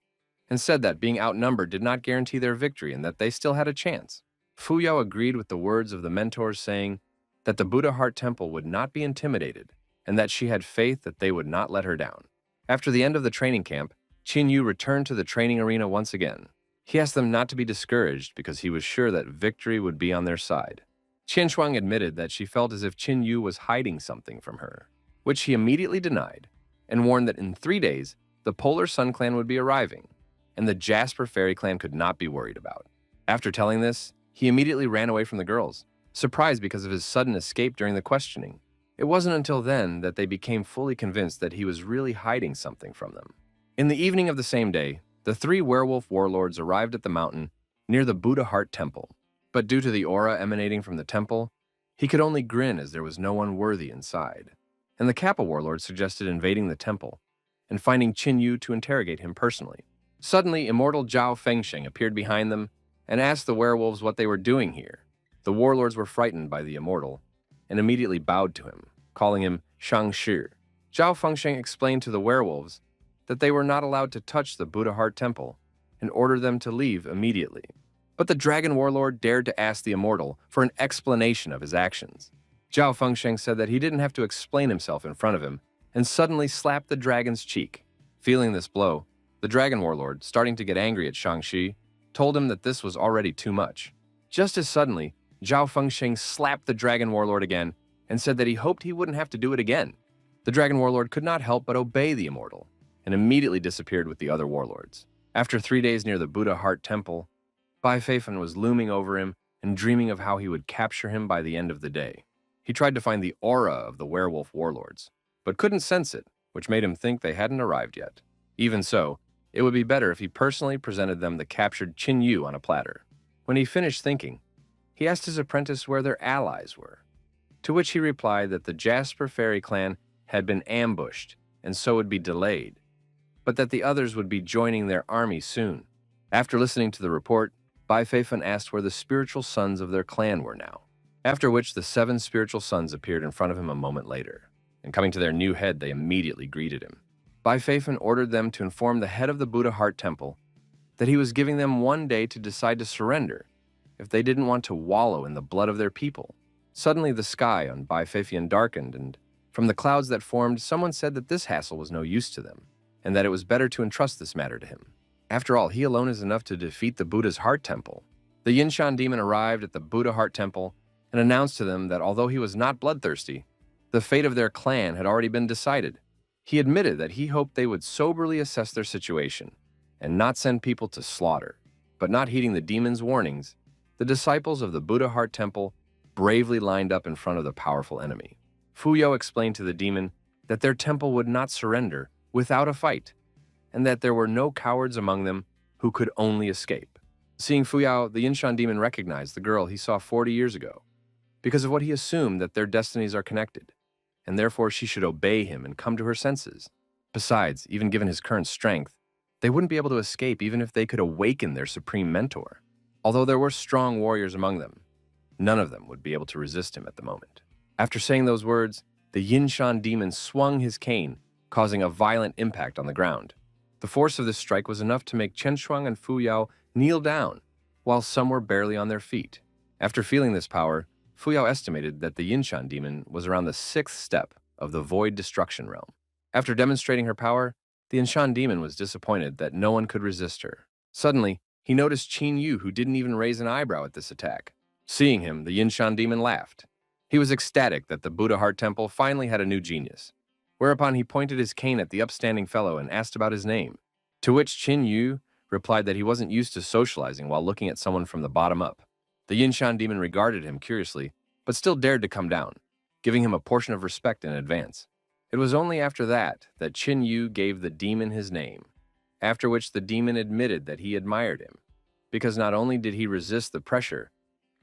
and said that being outnumbered did not guarantee their victory and that they still had a chance. Fu Yao agreed with the words of the mentors, saying that the Buddha Heart Temple would not be intimidated and that she had faith that they would not let her down. After the end of the training camp, Qin Yu returned to the training arena once again. He asked them not to be discouraged because he was sure that victory would be on their side. Qian Shuang admitted that she felt as if Qin Yu was hiding something from her, which he immediately denied, and warned that in 3 days, the Polar Sun clan would be arriving, and the Jasper Fairy clan could not be worried about. After telling this, he immediately ran away from the girls, surprised because of his sudden escape during the questioning. It wasn't until then that they became fully convinced that he was really hiding something from them. In the evening of the same day, the 3 werewolf warlords arrived at the mountain near the Buddha Heart Temple, but due to the aura emanating from the temple, he could only grin as there was no one worthy inside. And the Kappa warlord suggested invading the temple and finding Qin Yu to interrogate him personally. Suddenly, immortal Zhao Fengsheng appeared behind them and asked the werewolves what they were doing here. The warlords were frightened by the immortal and immediately bowed to him, calling him Shang Shi. Zhao Fengsheng explained to the werewolves that they were not allowed to touch the Buddha Heart Temple and ordered them to leave immediately. But the dragon warlord dared to ask the immortal for an explanation of his actions. Zhao Fengsheng said that he didn't have to explain himself in front of him and suddenly slapped the dragon's cheek. Feeling this blow, the dragon warlord, starting to get angry at Shang-Chi, told him that this was already too much. Just as suddenly, Zhao Fengsheng slapped the dragon warlord again and said that he hoped he wouldn't have to do it again. The dragon warlord could not help but obey the immortal and immediately disappeared with the other warlords. After 3 days near the Buddha Heart Temple, Bai Feifan was looming over him and dreaming of how he would capture him by the end of the day. He tried to find the aura of the werewolf warlords, but couldn't sense it, which made him think they hadn't arrived yet. Even so, it would be better if he personally presented them the captured Qin Yu on a platter. When he finished thinking, he asked his apprentice where their allies were, to which he replied that the Jasper Fairy clan had been ambushed and so would be delayed, but that the others would be joining their army soon. After listening to the report, Bai Feifan asked where the spiritual sons of their clan were now, after which the 7 spiritual sons appeared in front of him a moment later, and coming to their new head, they immediately greeted him. Bai Feifan ordered them to inform the head of the Buddha Heart Temple that he was giving them 1 day to decide to surrender if they didn't want to wallow in the blood of their people. Suddenly the sky on Bai Feifan darkened, and from the clouds that formed, someone said that this hassle was no use to them, and that it was better to entrust this matter to him. After all, he alone is enough to defeat the Buddha's Heart Temple. The Yinshan demon arrived at the Buddha Heart Temple and announced to them that although he was not bloodthirsty, the fate of their clan had already been decided. He admitted that he hoped they would soberly assess their situation and not send people to slaughter. But not heeding the demon's warnings, the disciples of the Buddha Heart Temple bravely lined up in front of the powerful enemy. Fuyao explained to the demon that their temple would not surrender without a fight, and that there were no cowards among them who could only escape. Seeing Fuyao, the Yinshan demon recognized the girl he saw 40 years ago, because of what he assumed that their destinies are connected, and therefore she should obey him and come to her senses. Besides, even given his current strength, they wouldn't be able to escape even if they could awaken their supreme mentor. Although there were strong warriors among them, none of them would be able to resist him at the moment. After saying those words, the Yinshan demon swung his cane, causing a violent impact on the ground. The force of this strike was enough to make Chen Shuang and Fuyao kneel down, while some were barely on their feet. After feeling this power, Fuyao estimated that the Yinshan demon was around the 6th step of the Void Destruction realm. After demonstrating her power, the Yinshan demon was disappointed that no one could resist her. Suddenly, he noticed Qin Yu, who didn't even raise an eyebrow at this attack. Seeing him, the Yinshan demon laughed. He was ecstatic that the Buddha Heart Temple finally had a new genius, whereupon he pointed his cane at the upstanding fellow and asked about his name, to which Qin Yu replied that he wasn't used to socializing while looking at someone from the bottom up. The Yinshan demon regarded him curiously, but still dared to come down, giving him a portion of respect in advance. It was only after that Qin Yu gave the demon his name, after which the demon admitted that he admired him, because not only did he resist the pressure,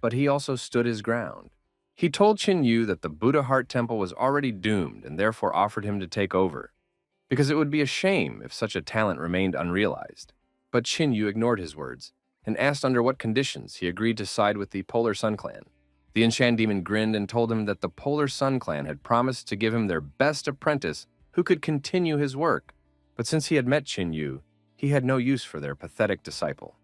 but he also stood his ground. He told Qin Yu that the Buddha Heart Temple was already doomed and therefore offered him to take over, because it would be a shame if such a talent remained unrealized. But Qin Yu ignored his words and asked under what conditions he agreed to side with the Polar Sun Clan. The Yinshan demon grinned and told him that the Polar Sun Clan had promised to give him their best apprentice who could continue his work. But since he had met Qin Yu, he had no use for their pathetic disciple.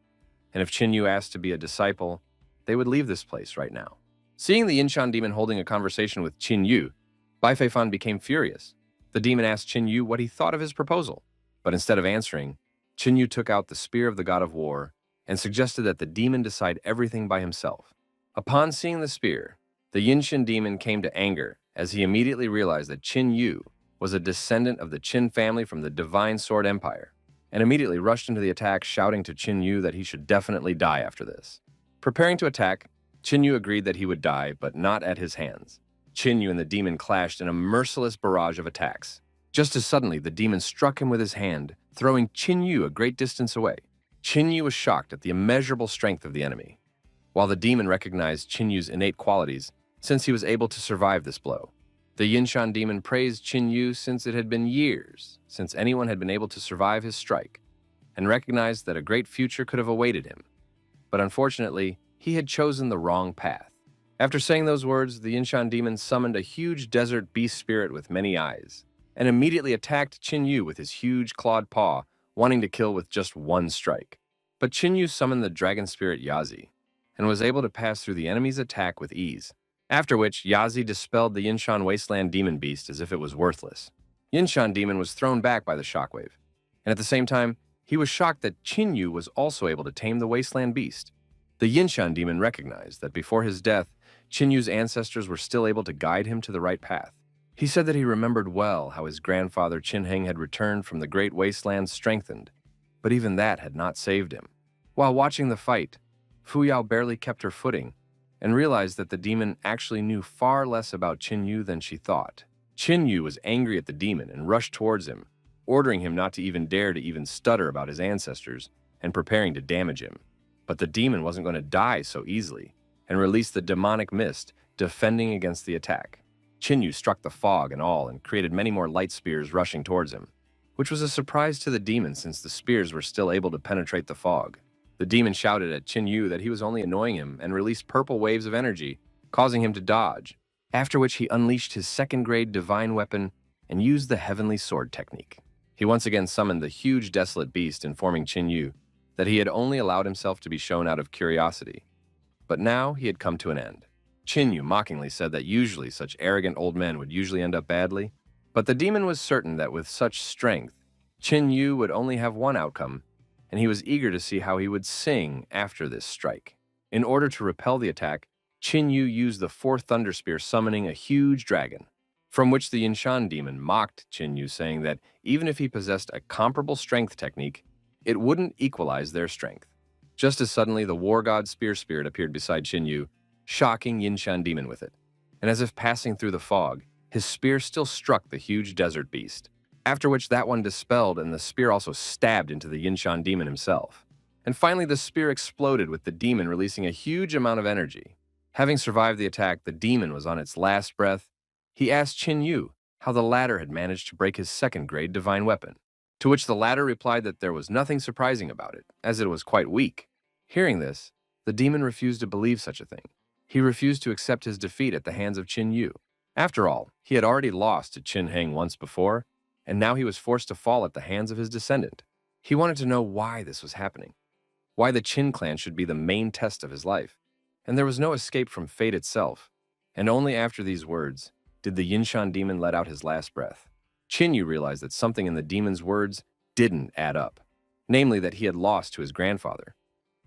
And if Qin Yu asked to be a disciple, they would leave this place right now. Seeing the Yinshan demon holding a conversation with Qin Yu, Bai Feifan became furious. The demon asked Qin Yu what he thought of his proposal, but instead of answering, Qin Yu took out the spear of the god of war and suggested that the demon decide everything by himself. Upon seeing the spear, The Yinshan demon came to anger as he immediately realized that Qin Yu was a descendant of the Qin family from the Divine Sword Empire, and immediately rushed into the attack, shouting to Qin Yu that he should definitely die after this. Preparing to attack, Qin Yu agreed that he would die, but not at his hands. Qin Yu and the demon clashed in a merciless barrage of attacks. Just as suddenly, the demon struck him with his hand, throwing Qin Yu a great distance away. Qin Yu was shocked at the immeasurable strength of the enemy, while the demon recognized Qin Yu's innate qualities, since he was able to survive this blow. The Yinshan demon praised Qin Yu since it had been years since anyone had been able to survive his strike, and recognized that a great future could have awaited him. But unfortunately, he had chosen the wrong path. After saying those words, the Yinshan demon summoned a huge desert beast spirit with many eyes, and immediately attacked Qin Yu with his huge clawed paw, wanting to kill with just one strike. But Qin Yu summoned the dragon spirit Yazi, and was able to pass through the enemy's attack with ease, after which Yazi dispelled the Yinshan wasteland demon beast as if it was worthless. Yinshan demon was thrown back by the shockwave, and at the same time, he was shocked that Qin Yu was also able to tame the wasteland beast. The Yinshan demon recognized that before his death, Qin Yu's ancestors were still able to guide him to the right path. He said that he remembered well how his grandfather Qin Heng had returned from the great wasteland strengthened, but even that had not saved him. While watching the fight, Fu Yao barely kept her footing and realized that the demon actually knew far less about Qin Yu than she thought. Qin Yu was angry at the demon and rushed towards him, ordering him not to even dare to even stutter about his ancestors and preparing to damage him. But the demon wasn't going to die so easily and released the demonic mist, defending against the attack. Qin Yu struck the fog and all and created many more light spears rushing towards him, which was a surprise to the demon since the spears were still able to penetrate the fog. The demon shouted at Qin Yu that he was only annoying him and released purple waves of energy, causing him to dodge, after which he unleashed his second-grade divine weapon and used the heavenly sword technique. He once again summoned the huge desolate beast, informing Qin Yu that he had only allowed himself to be shown out of curiosity, but now he had come to an end. Qin Yu mockingly said that usually such arrogant old men would usually end up badly, but the demon was certain that with such strength, Qin Yu would only have one outcome, and he was eager to see how he would sing after this strike. In order to repel the attack, Qin Yu used the fourth thunder spear, summoning a huge dragon, from which the Yinshan demon mocked Qin Yu, saying that even if he possessed a comparable strength technique, it wouldn't equalize their strength. Just as suddenly, the war god spear spirit appeared beside Qin Yu, shocking Yinshan demon with it, and as if passing through the fog, his spear still struck the huge desert beast, after which that one dispelled and the spear also stabbed into the Yinshan demon himself. And finally, the spear exploded with the demon releasing a huge amount of energy. Having survived the attack, the demon was on its last breath. He asked Qin Yu how the latter had managed to break his second-grade divine weapon, to which the latter replied that there was nothing surprising about it, as it was quite weak. Hearing this, the demon refused to believe such a thing. He refused to accept his defeat at the hands of Qin Yu. After all, he had already lost to Qin Heng once before, and now he was forced to fall at the hands of his descendant. He wanted to know why this was happening, why the Qin clan should be the main test of his life, and there was no escape from fate itself. And only after these words did the Yinshan demon let out his last breath. Qin Yu realized that something in the demon's words didn't add up, namely that he had lost to his grandfather,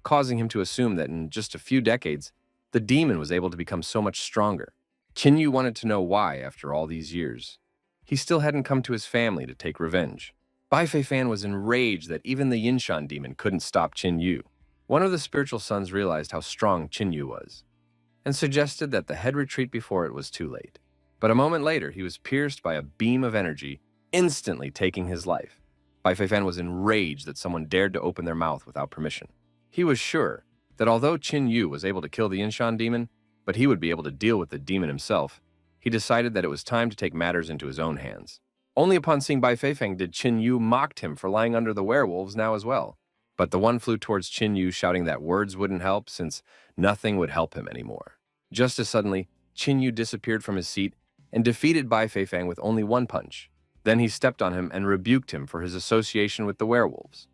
causing him to assume that in just a few decades, the demon was able to become so much stronger. Qin Yu wanted to know why after all these years. He still hadn't come to his family to take revenge. Bai Fei Fan was enraged that even the Yinshan demon couldn't stop Qin Yu. One of the spiritual sons realized how strong Qin Yu was, and suggested that the head retreat before it was too late. But a moment later, he was pierced by a beam of energy, instantly taking his life. Bai Fei Fan was enraged that someone dared to open their mouth without permission. He was sure that although Qin Yu was able to kill the Yinshan demon, but he would be able to deal with the demon himself, he decided that it was time to take matters into his own hands. Only upon seeing Bai Feifeng did Qin Yu mocked him for lying under the werewolves now as well. But the one flew towards Qin Yu, shouting that words wouldn't help since nothing would help him anymore. Just as suddenly, Qin Yu disappeared from his seat and defeated Bai Feifeng with only one punch. Then he stepped on him and rebuked him for his association with the werewolves.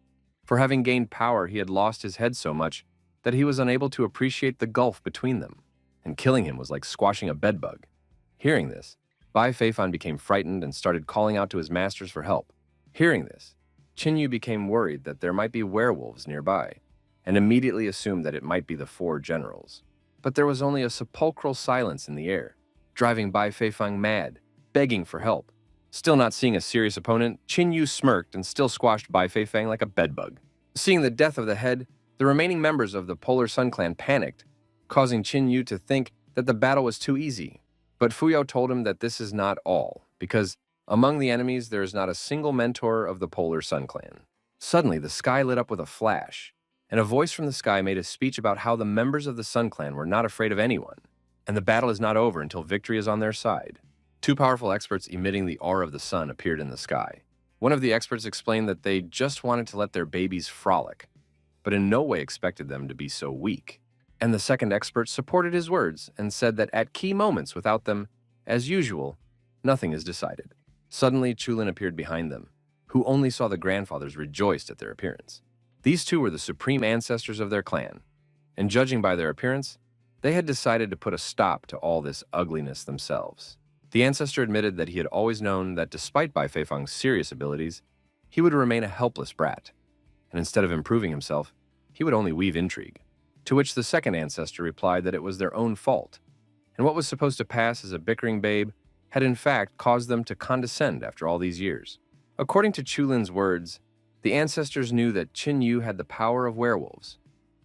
For having gained power, he had lost his head so much that he was unable to appreciate the gulf between them, and killing him was like squashing a bedbug. Hearing this, Bai Feifan became frightened and started calling out to his masters for help. Hearing this, Qin Yu became worried that there might be werewolves nearby, and immediately assumed that it might be the four generals. but there was only a sepulchral silence in the air, driving Bai Feifeng mad, begging for help. Still not seeing a serious opponent, Qin Yu smirked and still squashed Bai Feifeng like a bedbug. Seeing the death of the head, the remaining members of the Polar Sun clan panicked, causing Qin Yu to think that the battle was too easy. But Fu Yao told him that this is not all, because among the enemies there is not a single mentor of the Polar Sun clan. Suddenly, the sky lit up with a flash, and a voice from the sky made a speech about how the members of the Sun clan were not afraid of anyone, and the battle is not over until victory is on their side. Two powerful experts emitting the aura of the sun appeared in the sky. One of the experts explained that they just wanted to let their babies frolic, but in no way expected them to be so weak. And the second expert supported his words and said that at key moments without them, as usual, nothing is decided. Suddenly, Chulin appeared behind them, who only saw the grandfathers rejoiced at their appearance. These two were the supreme ancestors of their clan, and judging by their appearance, they had decided to put a stop to all this ugliness themselves. The ancestor admitted that he had always known that despite Bai Feifeng's serious abilities, he would remain a helpless brat, and instead of improving himself, he would only weave intrigue. To which the second ancestor replied that it was their own fault, and what was supposed to pass as a bickering babe had in fact caused them to condescend after all these years. According to Chulin's words, the ancestors knew that Qin Yu had the power of werewolves,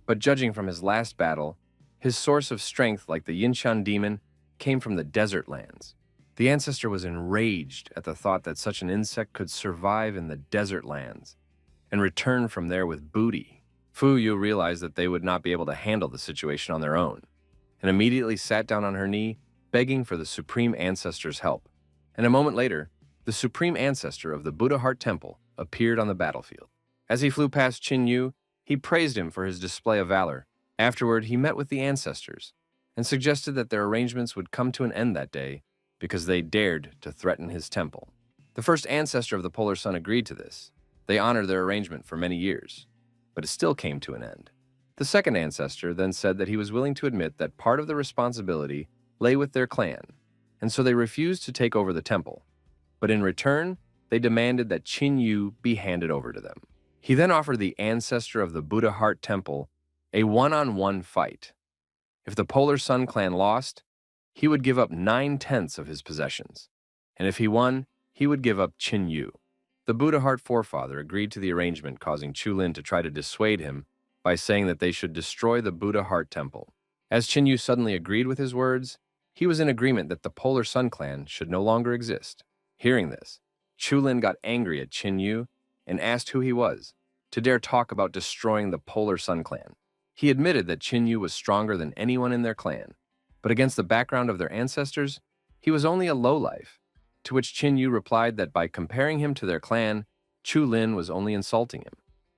but judging from his last battle, his source of strength, like the Yinshan demon, came from the desert lands. The ancestor was enraged at the thought that such an insect could survive in the desert lands and return from there with booty. Fu Yu realized that they would not be able to handle the situation on their own, and immediately sat down on her knee, begging for the Supreme Ancestor's help. And a moment later, the Supreme Ancestor of the Buddha Heart Temple appeared on the battlefield. As he flew past Qin Yu, he praised him for his display of valor. Afterward, he met with the ancestors and suggested that their arrangements would come to an end that day because they dared to threaten his temple. The first ancestor of the Polar Sun agreed to this. They honored their arrangement for many years, but it still came to an end. The second ancestor then said that he was willing to admit that part of the responsibility lay with their clan, and so they refused to take over the temple. But in return, they demanded that Qin Yu be handed over to them. He then offered the ancestor of the Buddha Heart Temple a one-on-one fight. If the Polar Sun clan lost, he would give up 9/10 of his possessions, and if he won, he would give up Qin Yu. The Buddha Heart forefather agreed to the arrangement, causing Chulin to try to dissuade him by saying that they should destroy the Buddha Heart Temple. As Qin Yu suddenly agreed with his words, he was in agreement that the Polar Sun clan should no longer exist. Hearing this, Chulin got angry at Qin Yu and asked who he was to dare talk about destroying the Polar Sun clan. He admitted that Qin Yu was stronger than anyone in their clan, but against the background of their ancestors, he was only a lowlife, to which Qin Yu replied that by comparing him to their clan, Chulin was only insulting him,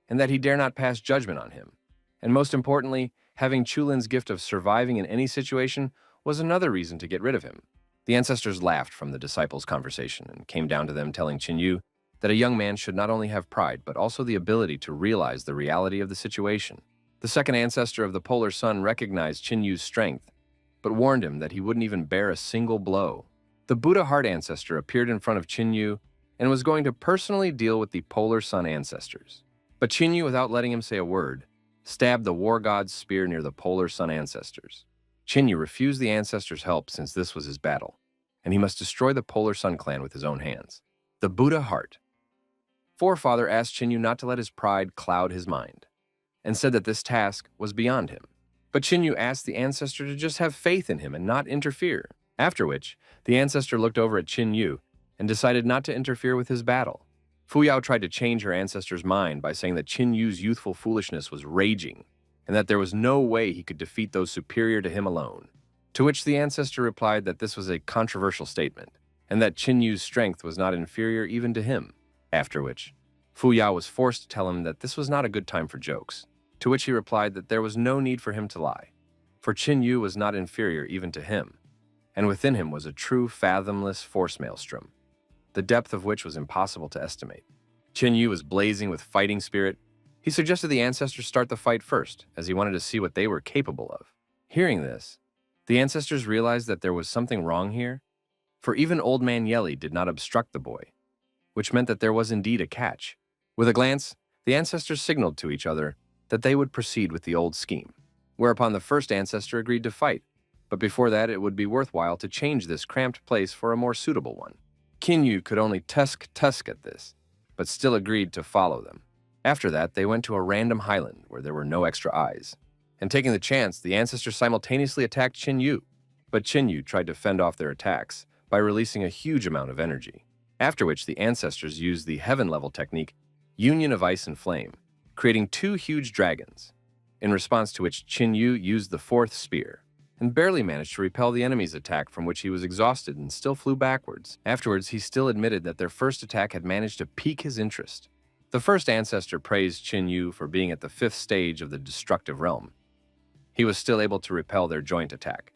and that he dare not pass judgment on him. And most importantly, having Chulin's gift of surviving in any situation was another reason to get rid of him. The ancestors laughed from the disciples' conversation and came down to them telling Qin Yu that a young man should not only have pride, but also the ability to realize the reality of the situation. The second ancestor of the Polar Sun recognized Qin Yu's strength, but warned him that he wouldn't even bear a single blow. The Buddha Heart ancestor appeared in front of Qin Yu and was going to personally deal with the Polar Sun ancestors. But Qin Yu, without letting him say a word, stabbed the war god's spear near the Polar Sun ancestors. Qin Yu refused the ancestors' help since this was his battle, and he must destroy the Polar Sun clan with his own hands. The Buddha Heart forefather asked Qin Yu not to let his pride cloud his mind, and said that this task was beyond him. But Qin Yu asked the ancestor to just have faith in him and not interfere, after which the ancestor looked over at Qin Yu and decided not to interfere with his battle. Fu Yao tried to change her ancestor's mind by saying that Qin Yu's youthful foolishness was raging, and that there was no way he could defeat those superior to him alone. To which the ancestor replied that this was a controversial statement, and that Qin Yu's strength was not inferior even to him. After which, Fu Yao was forced to tell him that this was not a good time for jokes, to which he replied that there was no need for him to lie, for Qin Yu was not inferior even to him, and within him was a true fathomless force maelstrom, the depth of which was impossible to estimate. Qin Yu was blazing with fighting spirit. He suggested the ancestors start the fight first, as he wanted to see what they were capable of. Hearing this, the ancestors realized that there was something wrong here, for even old man Yeli did not obstruct the boy, which meant that there was indeed a catch. With a glance, the ancestors signaled to each other that they would proceed with the old scheme. whereupon the first ancestor agreed to fight, but before that it would be worthwhile to change this cramped place for a more suitable one. Kinyu could only tusk at this, but still agreed to follow them. After that, they went to a random highland where there were no extra eyes. And taking the chance, the ancestors simultaneously attacked Chinyu, but Chinyu tried to fend off their attacks by releasing a huge amount of energy, after which the ancestors used the heaven-level technique, Union of Ice and Flame, creating two huge dragons, in response to which Chinyu used the fourth spear, and barely managed to repel the enemy's attack, from which he was exhausted and still flew backwards. Afterwards, he still admitted that their first attack had managed to pique his interest. The first ancestor praised Chinyu for being at the fifth stage of the destructive realm. He was still able to repel their joint attack,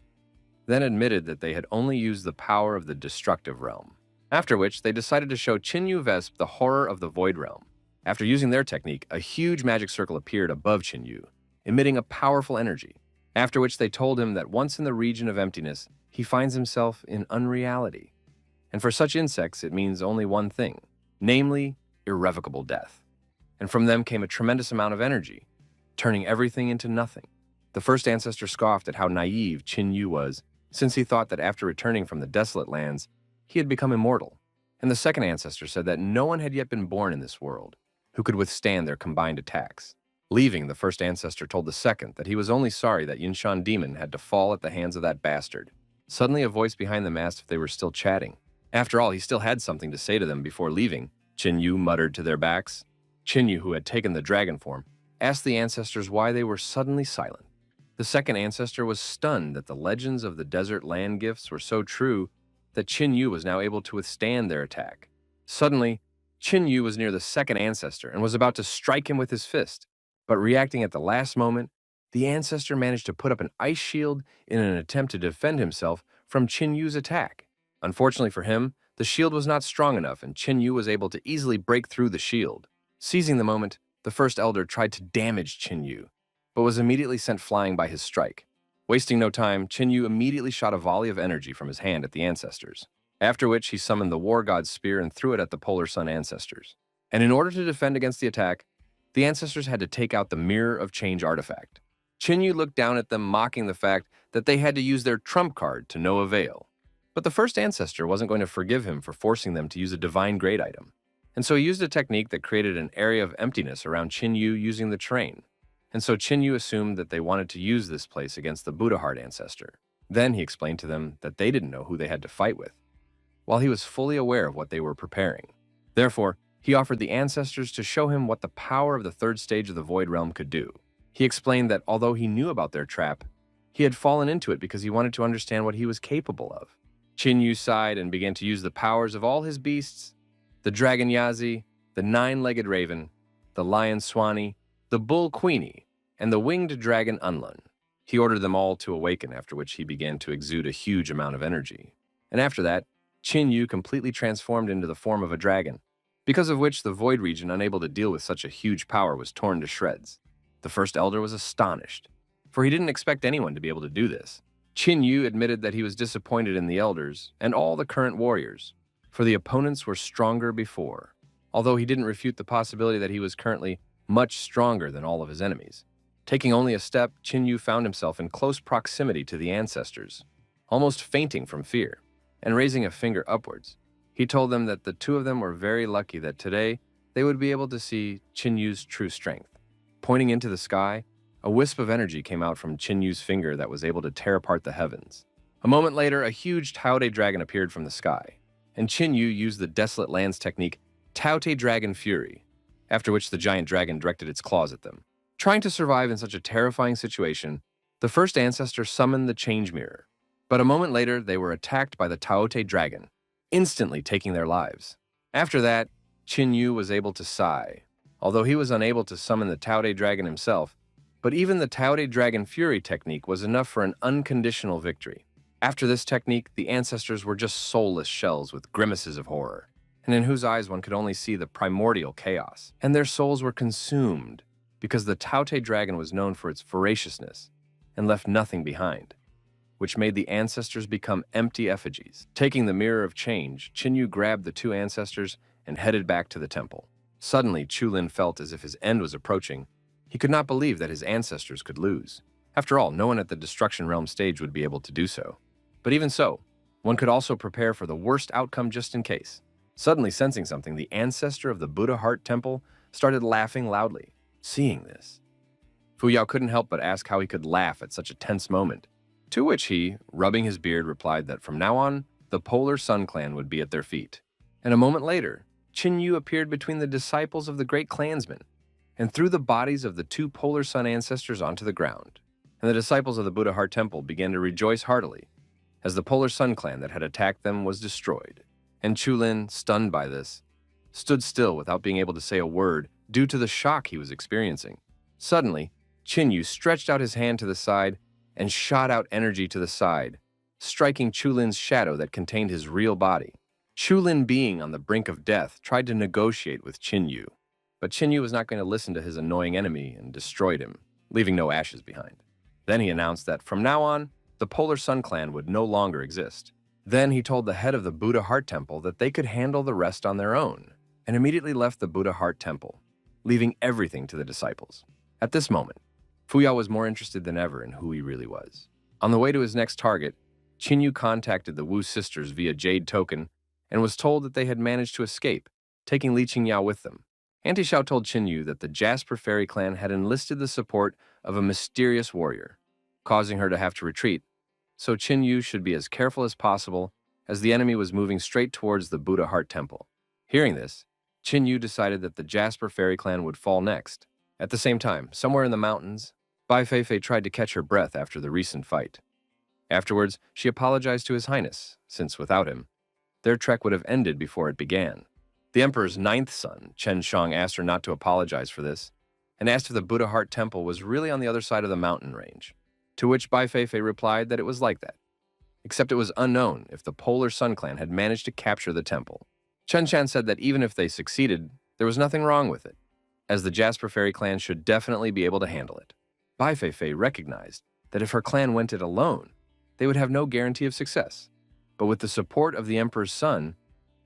then admitted that they had only used the power of the destructive realm. After which, they decided to show Chinyu Vesp the horror of the void realm. After using their technique, a huge magic circle appeared above Chinyu, emitting a powerful energy. After which they told him that once in the region of emptiness, he finds himself in unreality. And for such insects, it means only one thing, namely, irrevocable death. And from them came a tremendous amount of energy, turning everything into nothing. The first ancestor scoffed at how naive Chinyu was, since he thought that after returning from the desolate lands, he had become immortal. And the second ancestor said that no one had yet been born in this world who could withstand their combined attacks. Leaving, the first ancestor told the second that he was only sorry that Yinshan Demon had to fall at the hands of that bastard. Suddenly, a voice behind them asked if they were still chatting. After all, he still had something to say to them before leaving, Chinyu muttered to their backs. Chinyu, who had taken the dragon form, asked the ancestors why they were suddenly silent. The second ancestor was stunned that the legends of the desert land gifts were so true that Chinyu was now able to withstand their attack. Suddenly, Chinyu was near the second ancestor and was about to strike him with his fist. But reacting at the last moment, the ancestor managed to put up an ice shield in an attempt to defend himself from Chinyu's attack. Unfortunately for him, the shield was not strong enough, and Chinyu was able to easily break through the shield. Seizing the moment, the first elder tried to damage Chinyu, but was immediately sent flying by his strike. Wasting no time, Chinyu immediately shot a volley of energy from his hand at the ancestors, after which he summoned the war god's spear and threw it at the Polar Sun ancestors. And in order to defend against the attack, the ancestors had to take out the Mirror of Change artifact. Chinyu looked down at them, mocking the fact that they had to use their trump card to no avail. But the first ancestor wasn't going to forgive him for forcing them to use a divine grade item. And so he used a technique that created an area of emptiness around Chinyu using the terrain. And so Chinyu assumed that they wanted to use this place against the Buddha Heart ancestor. Then he explained to them that they didn't know who they had to fight with, while he was fully aware of what they were preparing. Therefore, he offered the ancestors to show him what the power of the third stage of the Void Realm could do. He explained that although he knew about their trap, he had fallen into it because he wanted to understand what he was capable of. Chinyu sighed and began to use the powers of all his beasts, the Dragon Yazi, the Nine-Legged Raven, the Lion Swanee, the Bull Queenie, and the Winged Dragon Unlun. He ordered them all to awaken, after which he began to exude a huge amount of energy. And after that, Chinyu completely transformed into the form of a dragon, because of which the Void region, unable to deal with such a huge power, was torn to shreds. The first elder was astonished, for he didn't expect anyone to be able to do this. Chinyu admitted that he was disappointed in the elders and all the current warriors, for the opponents were stronger before, although he didn't refute the possibility that he was currently much stronger than all of his enemies. Taking only a step, Chinyu found himself in close proximity to the ancestors, almost fainting from fear, and raising a finger upwards. He told them that the two of them were very lucky that today they would be able to see Chinyu's true strength. Pointing into the sky, a wisp of energy came out from Chinyu's finger that was able to tear apart the heavens. A moment later, a huge Taote dragon appeared from the sky, and Chinyu used the Desolate Lands technique Taote Dragon Fury, after which the giant dragon directed its claws at them. Trying to survive in such a terrifying situation, the first ancestor summoned the Change Mirror, but a moment later they were attacked by the Taote dragon, instantly taking their lives. After that, Chinyu was able to sigh, although he was unable to summon the Taote dragon himself, but even the Taote Dragon Fury technique was enough for an unconditional victory. After this technique, the ancestors were just soulless shells with grimaces of horror, and in whose eyes one could only see the primordial chaos, and their souls were consumed because the Taote dragon was known for its voraciousness and left nothing behind, which made the ancestors become empty effigies. Taking the Mirror of Change, Chinyu grabbed the two ancestors and headed back to the temple. Suddenly, Chulin felt as if his end was approaching. He could not believe that his ancestors could lose. After all, no one at the Destruction Realm stage would be able to do so. But even so, one could also prepare for the worst outcome just in case. Suddenly sensing something, the ancestor of the Buddha Heart Temple started laughing loudly. Seeing this, Fu Yao couldn't help but ask how he could laugh at such a tense moment, to which he, rubbing his beard, replied that from now on, the Polar Sun Clan would be at their feet. And a moment later, Qin Yu appeared between the disciples of the great clansman and threw the bodies of the two Polar Sun ancestors onto the ground. And the disciples of the Buddha Heart Temple began to rejoice heartily, as the Polar Sun Clan that had attacked them was destroyed. And Chulin, stunned by this, stood still without being able to say a word due to the shock he was experiencing. Suddenly, Qin Yu stretched out his hand to the side and shot out energy to the side, striking Chulin's shadow that contained his real body. Chulin, being on the brink of death, tried to negotiate with Qin Yu, but Qin Yu was not going to listen to his annoying enemy and destroyed him, leaving no ashes behind. Then he announced that from now on, the Polar Sun Clan would no longer exist. Then he told the head of the Buddha Heart Temple that they could handle the rest on their own, and immediately left the Buddha Heart Temple, leaving everything to the disciples. At this moment, Fu Yao was more interested than ever in who he really was. On the way to his next target, Qin Yu contacted the Wu sisters via Jade Token and was told that they had managed to escape, taking Li Qingyao with them. Auntie Xiao told Qin Yu that the Jasper Fairy Clan had enlisted the support of a mysterious warrior, causing her to have to retreat, so Qin Yu should be as careful as possible as the enemy was moving straight towards the Buddha Heart Temple. Hearing this, Qin Yu decided that the Jasper Fairy Clan would fall next. At the same time, somewhere in the mountains, Bai Feifei tried to catch her breath after the recent fight. Afterwards, she apologized to His Highness, since without him, their trek would have ended before it began. The Emperor's ninth son, Chen Shang, asked her not to apologize for this, and asked if the Buddha Heart Temple was really on the other side of the mountain range, to which Bai Feifei replied that it was like that, except it was unknown if the Polar Sun Clan had managed to capture the temple. Chen Shan said that even if they succeeded, there was nothing wrong with it, as the Jasper Fairy Clan should definitely be able to handle it. Bai Feifei recognized that if her clan went it alone, they would have no guarantee of success, but with the support of the Emperor's son,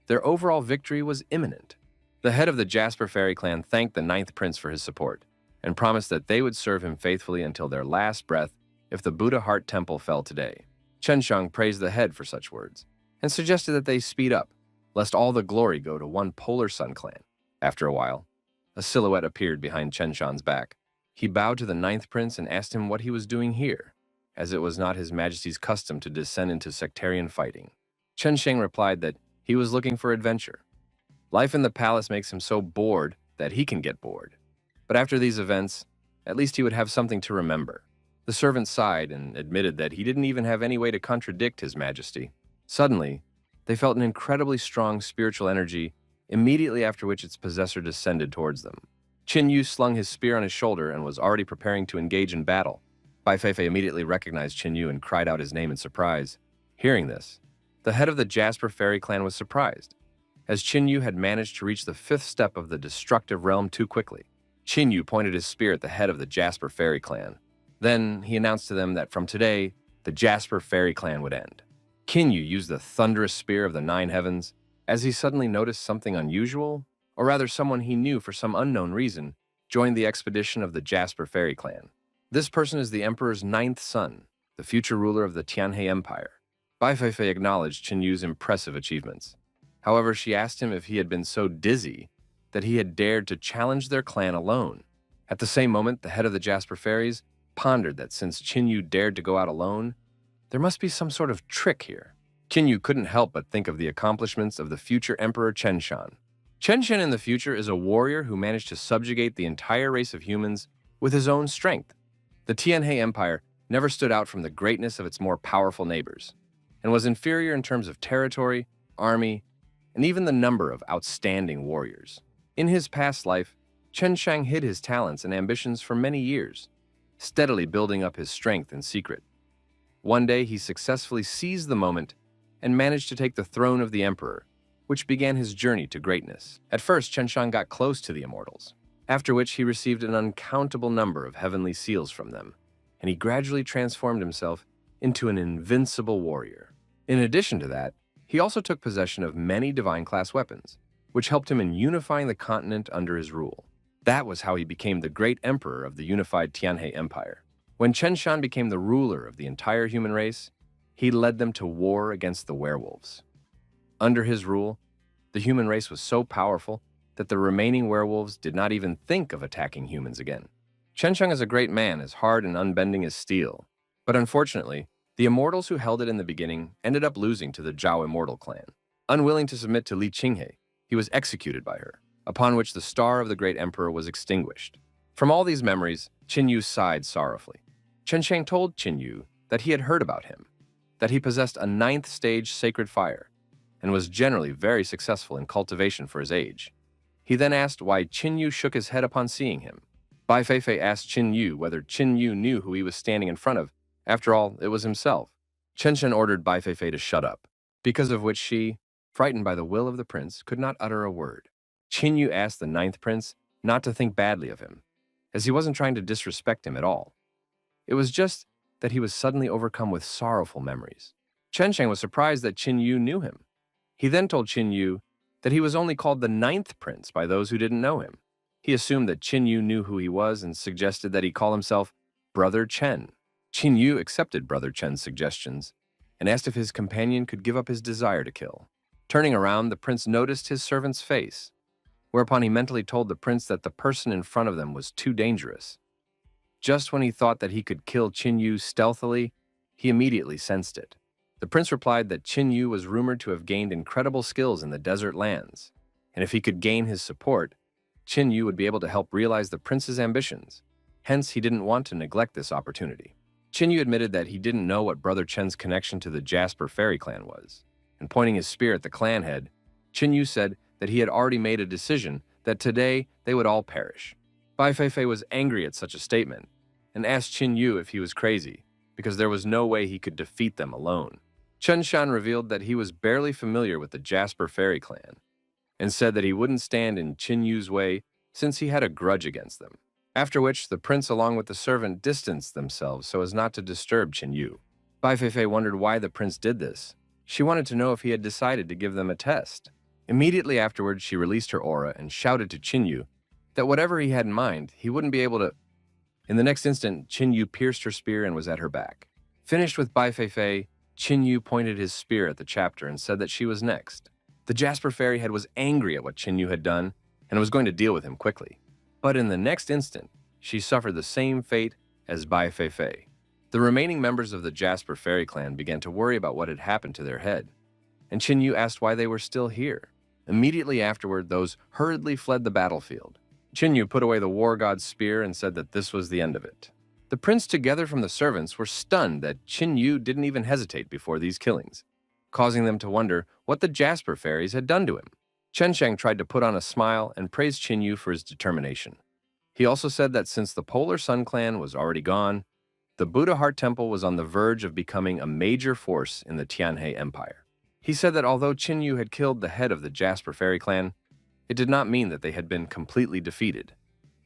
their overall victory was imminent. The head of the Jasper Fairy Clan thanked the Ninth Prince for his support and promised that they would serve him faithfully until their last breath if the Buddha Heart Temple fell today. Chen Shang praised the head for such words and suggested that they speed up, lest all the glory go to one Polar Sun Clan. After a while, a silhouette appeared behind Chen Shang's back. He bowed to the Ninth Prince and asked him what he was doing here, as it was not His Majesty's custom to descend into sectarian fighting. Chen Shang replied that he was looking for adventure. Life in the palace makes him so bored that he can get bored. But after these events, at least he would have something to remember. The servant sighed and admitted that he didn't even have any way to contradict His Majesty. Suddenly, they felt an incredibly strong spiritual energy, immediately after which its possessor descended towards them. Qin Yu slung his spear on his shoulder and was already preparing to engage in battle. Bai Feifei immediately recognized Qin Yu and cried out his name in surprise. Hearing this, the head of the Jasper Fairy Clan was surprised, as Qin Yu had managed to reach the fifth step of the destructive realm too quickly. Qin Yu pointed his spear at the head of the Jasper Fairy Clan. Then he announced to them that from today, the Jasper Fairy Clan would end. Qin Yu used the thunderous spear of the Nine Heavens as he suddenly noticed something unusual, or rather someone he knew for some unknown reason, joined the expedition of the Jasper Fairy Clan. This person is the Emperor's ninth son, the future ruler of the Tianhe Empire. Bai Feifei acknowledged Qin Yu's impressive achievements. However, she asked him if he had been so dizzy that he had dared to challenge their clan alone. At the same moment, the head of the Jasper Fairies pondered that since Qin Yu dared to go out alone, there must be some sort of trick here. Qin Yu couldn't help but think of the accomplishments of the future Emperor Chen Shan. Chen Shan in the future is a warrior who managed to subjugate the entire race of humans with his own strength. The Tianhe Empire never stood out from the greatness of its more powerful neighbors, and was inferior in terms of territory, army, and even the number of outstanding warriors. In his past life, Chen Shang hid his talents and ambitions for many years, steadily building up his strength in secret. One day, he successfully seized the moment and managed to take the throne of the emperor, which began his journey to greatness. At first, Chen Shang got close to the immortals, after which he received an uncountable number of heavenly seals from them, and he gradually transformed himself into an invincible warrior. In addition to that, he also took possession of many divine-class weapons, which helped him in unifying the continent under his rule. That was how he became the great emperor of the unified Tianhe Empire. When Chen Shan became the ruler of the entire human race, he led them to war against the werewolves. Under his rule, the human race was so powerful that the remaining werewolves did not even think of attacking humans again. Chen Shang is a great man, as hard and unbending as steel. But unfortunately, the immortals who held it in the beginning ended up losing to the Zhao Immortal clan. Unwilling to submit to Li Qinghe, he was executed by her, upon which the star of the great emperor was extinguished. From all these memories, Qin Yu sighed sorrowfully. Chen Shang told Qin Yu that he had heard about him, that he possessed a 9th stage sacred fire, and was generally very successful in cultivation for his age. He then asked why Qin Yu shook his head upon seeing him. Bai Feifei asked Qin Yu whether Qin Yu knew who he was standing in front of. After all, it was himself. Chen Shen ordered Bai Feifei to shut up, because of which she, frightened by the will of the prince, could not utter a word. Qin Yu asked the 9th prince not to think badly of him, as he wasn't trying to disrespect him at all. It was just that he was suddenly overcome with sorrowful memories. Chen Shang was surprised that Qin Yu knew him. He then told Qin Yu that he was only called the 9th prince by those who didn't know him. He assumed that Qin Yu knew who he was and suggested that he call himself Brother Chen. Qin Yu accepted Brother Chen's suggestions and asked if his companion could give up his desire to kill. Turning around, the prince noticed his servant's face, whereupon he mentally told the prince that the person in front of them was too dangerous. Just when he thought that he could kill Qin Yu stealthily, he immediately sensed it. The prince replied that Qin Yu was rumored to have gained incredible skills in the desert lands, and if he could gain his support, Qin Yu would be able to help realize the prince's ambitions. Hence, he didn't want to neglect this opportunity. Qin Yu admitted that he didn't know what Brother Chen's connection to the Jasper Fairy clan was, and pointing his spear at the clan head, Qin Yu said that he had already made a decision that today they would all perish. Bai Feifei was angry at such a statement and asked Qin Yu if he was crazy, because there was no way he could defeat them alone. Chen Shan revealed that he was barely familiar with the Jasper Fairy clan, and said that he wouldn't stand in Qin Yu's way since he had a grudge against them. After which, the prince along with the servant distanced themselves so as not to disturb Qin Yu. Bai Feifei wondered why the prince did this. She wanted to know if he had decided to give them a test. Immediately afterwards, she released her aura and shouted to Qin Yu that whatever he had in mind, he wouldn't be able to. In the next instant, Qin Yu pierced her spear and was at her back. Finished with Bai Feifei, Qin Yu pointed his spear at the chapter and said that she was next. The Jasper Fairy head was angry at what Qin Yu had done and was going to deal with him quickly. But in the next instant, she suffered the same fate as Bai Feifei. The remaining members of the Jasper Fairy clan began to worry about what had happened to their head, and Qin Yu asked why they were still here. Immediately afterward, those hurriedly fled the battlefield. Qin Yu put away the war god's spear and said that this was the end of it. The prince, together from the servants, were stunned that Qin Yu didn't even hesitate before these killings, causing them to wonder what the Jasper fairies had done to him. Chen Shang tried to put on a smile and praised Qin Yu for his determination. He also said that since the Polar Sun clan was already gone, the Buddha Heart Temple was on the verge of becoming a major force in the Tianhe Empire. He said that although Qin Yu had killed the head of the Jasper Fairy clan, it did not mean that they had been completely defeated.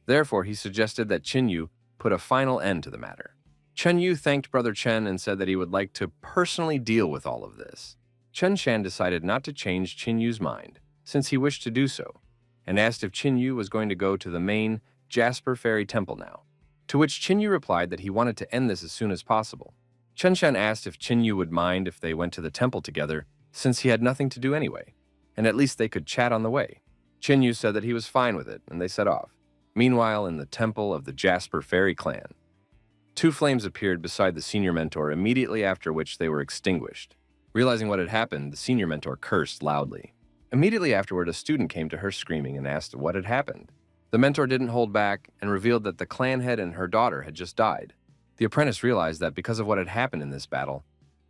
Therefore, he suggested that Qin Yu put a final end to the matter. Chen Yu thanked Brother Chen and said that he would like to personally deal with all of this. Chen Shan decided not to change Qin Yu's mind, since he wished to do so, and asked if Qin Yu was going to go to the main Jasper Fairy Temple now, to which Qin Yu replied that he wanted to end this as soon as possible. Chen Shan asked if Qin Yu would mind if they went to the temple together, since he had nothing to do anyway, and at least they could chat on the way. Qin Yu said that he was fine with it, and they set off. Meanwhile, in the temple of the Jasper Fairy clan, 2 flames appeared beside the senior mentor, immediately after which they were extinguished. Realizing what had happened, the senior mentor cursed loudly. Immediately afterward, a student came to her screaming and asked what had happened. The mentor didn't hold back and revealed that the clan head and her daughter had just died. The apprentice realized that because of what had happened in this battle,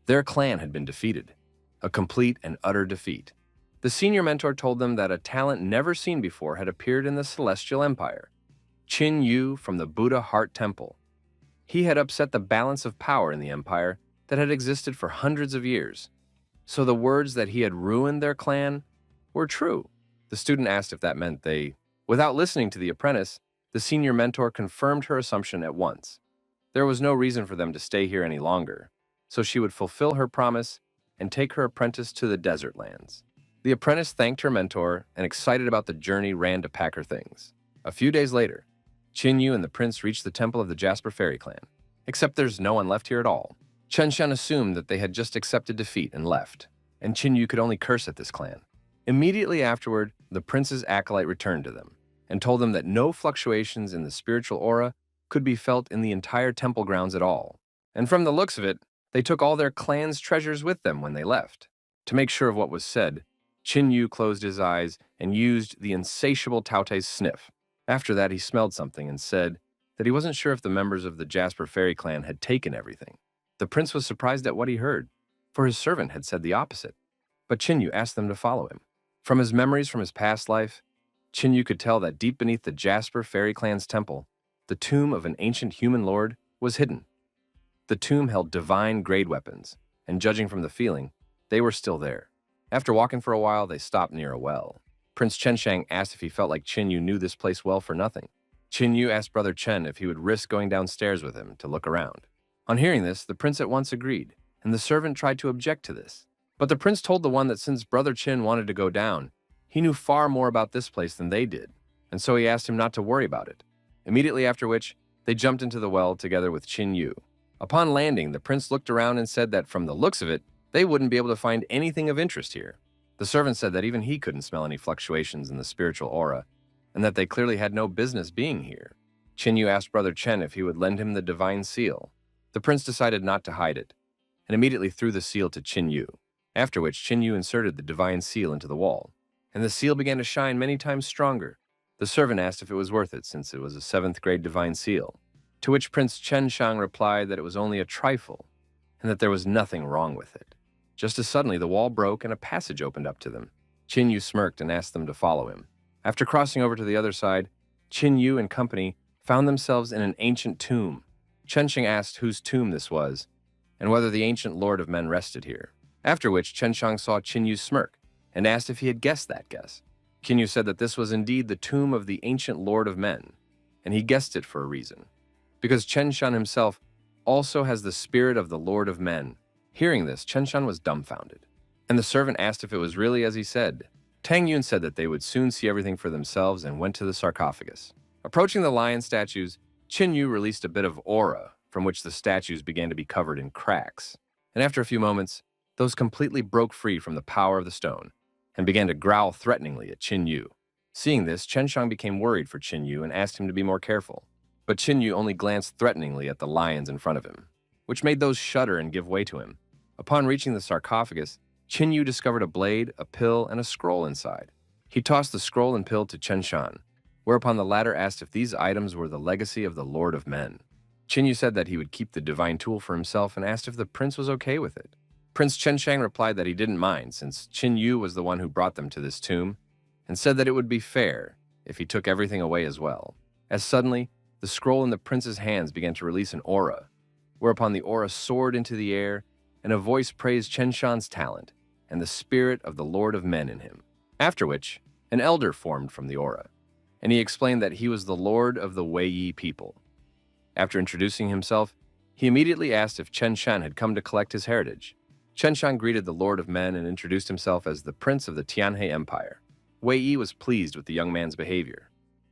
their clan had been defeated. A complete and utter defeat. The senior mentor told them that a talent never seen before had appeared in the Celestial Empire. Qin Yu from the Buddha Heart Temple. He had upset the balance of power in the empire that had existed for hundreds of years. So the words that he had ruined their clan were true. The student asked if that meant they. Without listening to the apprentice, the senior mentor confirmed her assumption at once. There was no reason for them to stay here any longer, so she would fulfill her promise and take her apprentice to the desert lands. The apprentice thanked her mentor and, excited about the journey, ran to pack her things. A few days later, Qin Yu and the prince reached the temple of the Jasper Fairy clan. except there's no one left here at all. Chen Shan assumed that they had just accepted defeat and left, and Qin Yu could only curse at this clan. Immediately afterward, the prince's acolyte returned to them and told them that no fluctuations in the spiritual aura could be felt in the entire temple grounds at all. And from the looks of it, they took all their clan's treasures with them when they left. To make sure of what was said, Qin Yu closed his eyes and used the insatiable Taote's sniff. After that, he smelled something and said that he wasn't sure if the members of the Jasper Fairy clan had taken everything. The prince was surprised at what he heard, for his servant had said the opposite. But Qin Yu asked them to follow him. From his memories from his past life, Qin Yu could tell that deep beneath the Jasper Fairy clan's temple, the tomb of an ancient human lord was hidden. The tomb held divine grade weapons, and judging from the feeling, they were still there. After walking for a while, they stopped near a well. Prince Chenshang asked if he felt like Qin Yu knew this place well for nothing. Qin Yu asked Brother Chen if he would risk going downstairs with him to look around. On hearing this, the prince at once agreed, and the servant tried to object to this. But the prince told the one that since Brother Chen wanted to go down, he knew far more about this place than they did, and so he asked him not to worry about it. Immediately after which, they jumped into the well together with Qin Yu. Upon landing, the prince looked around and said that from the looks of it, they wouldn't be able to find anything of interest here. The servant said that even he couldn't smell any fluctuations in the spiritual aura, and that they clearly had no business being here. Qin Yu asked Brother Chen if he would lend him the divine seal. The prince decided not to hide it, and immediately threw the seal to Qin Yu, after which Qin Yu inserted the divine seal into the wall, and the seal began to shine many times stronger. The servant asked if it was worth it since it was a 7th grade divine seal, to which Prince Chen Shang replied that it was only a trifle, and that there was nothing wrong with it. Just as suddenly the wall broke and a passage opened up to them. Qin Yu smirked and asked them to follow him. After crossing over to the other side, Qin Yu and company found themselves in an ancient tomb. Chen Shang asked whose tomb this was, and whether the ancient Lord of Men rested here. After which, Chen Shang saw Qin Yu smirk and asked if he had guessed that guess. Qin Yu said that this was indeed the tomb of the ancient Lord of Men, and he guessed it for a reason. Because Chen Shan himself also has the spirit of the Lord of Men. Hearing this, Chen Shan was dumbfounded, and the servant asked if it was really as he said. Tang Yun said that they would soon see everything for themselves and went to the sarcophagus. Approaching the lion statues, Qin Yu released a bit of aura, from which the statues began to be covered in cracks. And after a few moments, those completely broke free from the power of the stone and began to growl threateningly at Qin Yu. Seeing this, Chen Shang became worried for Qin Yu and asked him to be more careful. But Qin Yu only glanced threateningly at the lions in front of him, which made those shudder and give way to him. Upon reaching the sarcophagus, Qin Yu discovered a blade, a pill, and a scroll inside. He tossed the scroll and pill to Chen Shan, whereupon the latter asked if these items were the legacy of the Lord of Men. Qin Yu said that he would keep the divine tool for himself and asked if the prince was okay with it. Prince Chen Shang replied that he didn't mind since Qin Yu was the one who brought them to this tomb, and said that it would be fair if he took everything away as well. As suddenly, the scroll in the prince's hands began to release an aura, whereupon the aura soared into the air, and a voice praised Chen Shan's talent and the spirit of the Lord of Men in him. After which, an elder formed from the aura, and he explained that he was the Lord of the Wei Yi people. After introducing himself, he immediately asked if Chen Shan had come to collect his heritage. Chen Shan greeted the Lord of Men and introduced himself as the Prince of the Tianhe Empire. Wei Yi was pleased with the young man's behavior.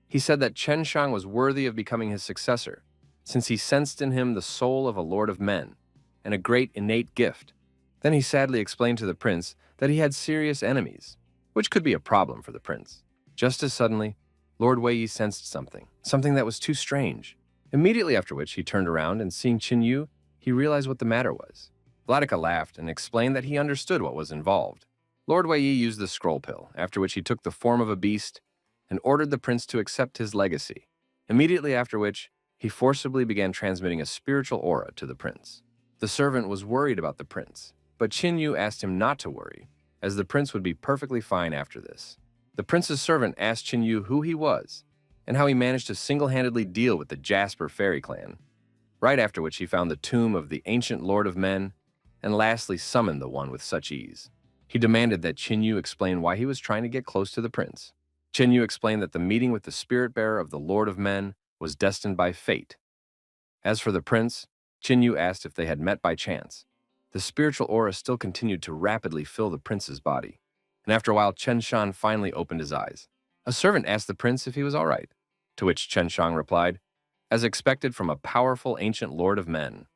He said that Chen Shang was worthy of becoming his successor, since he sensed in him the soul of a Lord of Men, and a great innate gift. Then he sadly explained to the prince that he had serious enemies, which could be a problem for the prince. Just as suddenly, Lord Wei Yi sensed something that was too strange. Immediately after which, he turned around and seeing Qin Yu, he realized what the matter was. Vladika laughed and explained that he understood what was involved. Lord Wei Yi used the scroll pill, after which he took the form of a beast and ordered the prince to accept his legacy. Immediately after which, he forcibly began transmitting a spiritual aura to the prince. The servant was worried about the prince, but Qin Yu asked him not to worry, as the prince would be perfectly fine after this. The prince's servant asked Qin Yu who he was, and how he managed to single-handedly deal with the Jasper Fairy clan, right after which he found the tomb of the ancient Lord of Men, and lastly summoned the one with such ease. He demanded that Qin Yu explain why he was trying to get close to the prince. Qin Yu explained that the meeting with the spirit-bearer of the Lord of Men was destined by fate. As for the prince, Qin Yu asked if they had met by chance. The spiritual aura still continued to rapidly fill the prince's body, and after a while Chen Shan finally opened his eyes. A servant asked the prince if he was all right, to which Chen Shang replied as expected from a powerful ancient lord of men.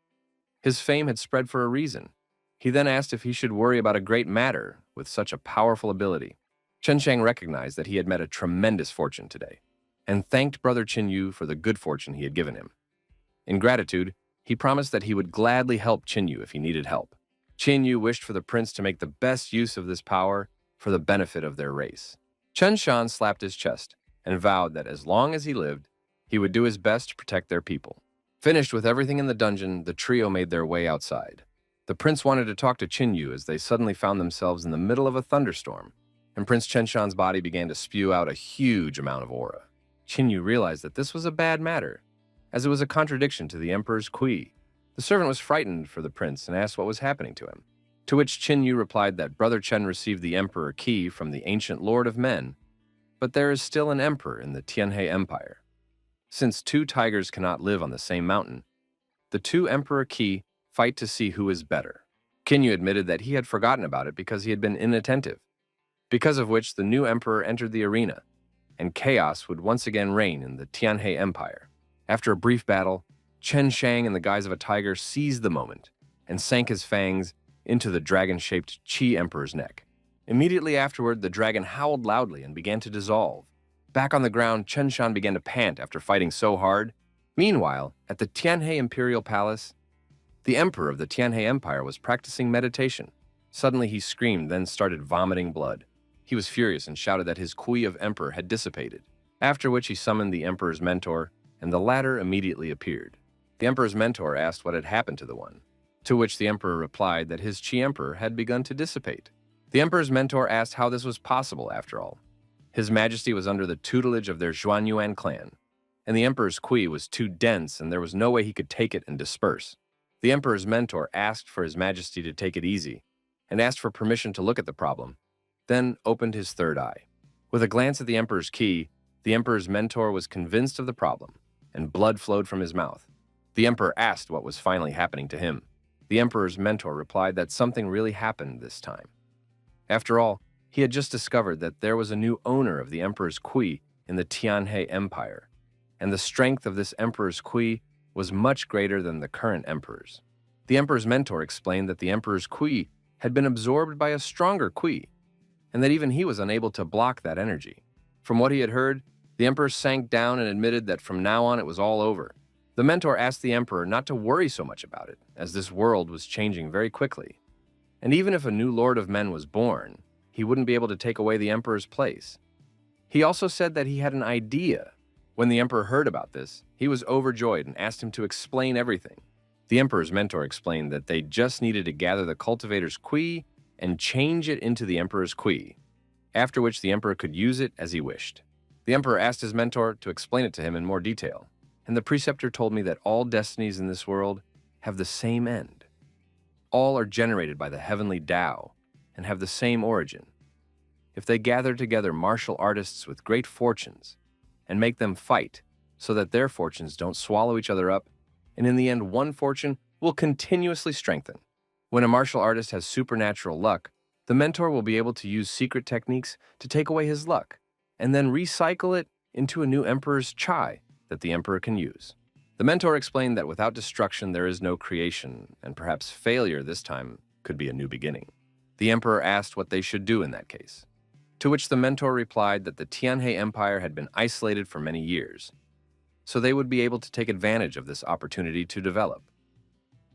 His fame had spread for a reason. He then asked if he should worry about a great matter with such a powerful ability. Chen Shang recognized that he had met a tremendous fortune today, and thanked Brother Qin Yu for the good fortune he had given him. In gratitude, he promised that he would gladly help Qin Yu if he needed help. Qin Yu wished for the prince to make the best use of this power for the benefit of their race. Chen Shan slapped his chest and vowed that as long as he lived, he would do his best to protect their people. Finished with everything in the dungeon, the trio made their way outside. The prince wanted to talk to Qin Yu as they suddenly found themselves in the middle of a thunderstorm, and Prince Chen Shan's body began to spew out a huge amount of aura. Qin Yu realized that this was a bad matter, as it was a contradiction to the emperor's kui. The servant was frightened for the prince and asked what was happening to him, to which Qin Yu replied that Brother Chen received the emperor key from the ancient lord of men, but there is still an emperor in the Tianhe Empire. Since two tigers cannot live on the same mountain, the two emperor key fight to see who is better. Qin Yu admitted that he had forgotten about it because he had been inattentive, because of which the new emperor entered the arena, and chaos would once again reign in the Tianhe Empire. After a brief battle, Chen Shang in the guise of a tiger seized the moment and sank his fangs into the dragon-shaped Qi Emperor's neck. Immediately afterward, the dragon howled loudly and began to dissolve. Back on the ground, Chen Shan began to pant after fighting so hard. Meanwhile, at the Tianhe Imperial Palace, the emperor of the Tianhe Empire was practicing meditation. Suddenly he screamed, then started vomiting blood. He was furious and shouted that his kui of emperor had dissipated, after which he summoned the emperor's mentor, and the latter immediately appeared. The emperor's mentor asked what had happened to the one, to which the emperor replied that his Qi Emperor had begun to dissipate. The emperor's mentor asked how this was possible after all. His Majesty was under the tutelage of their Zhuanyuan clan, and the emperor's kui was too dense and there was no way he could take it and disperse. The emperor's mentor asked for His Majesty to take it easy, and asked for permission to look at the problem, then opened his third eye. With a glance at the emperor's key, the emperor's mentor was convinced of the problem, and blood flowed from his mouth. The emperor asked what was finally happening to him. The emperor's mentor replied that something really happened this time. After all, he had just discovered that there was a new owner of the emperor's kui in the Tianhe Empire, and the strength of this emperor's kui was much greater than the current emperor's. The emperor's mentor explained that the emperor's kui had been absorbed by a stronger kui, and that even he was unable to block that energy. From what he had heard, the emperor sank down and admitted that from now on it was all over. The mentor asked the emperor not to worry so much about it, as this world was changing very quickly. And even if a new lord of men was born, he wouldn't be able to take away the emperor's place. He also said that he had an idea. When the emperor heard about this, he was overjoyed and asked him to explain everything. The emperor's mentor explained that they just needed to gather the cultivator's kui and change it into the emperor's kui, after which the emperor could use it as he wished. The emperor asked his mentor to explain it to him in more detail, and the preceptor told me that all destinies in this world have the same end. All are generated by the heavenly Tao and have the same origin. If they gather together martial artists with great fortunes and make them fight so that their fortunes don't swallow each other up, and in the end one fortune will continuously strengthen. When a martial artist has supernatural luck, the mentor will be able to use secret techniques to take away his luck, and then recycle it into a new emperor's chai that the emperor can use. The mentor explained that without destruction there is no creation, and perhaps failure this time could be a new beginning. The emperor asked what they should do in that case, to which the mentor replied that the Tianhe Empire had been isolated for many years, so they would be able to take advantage of this opportunity to develop.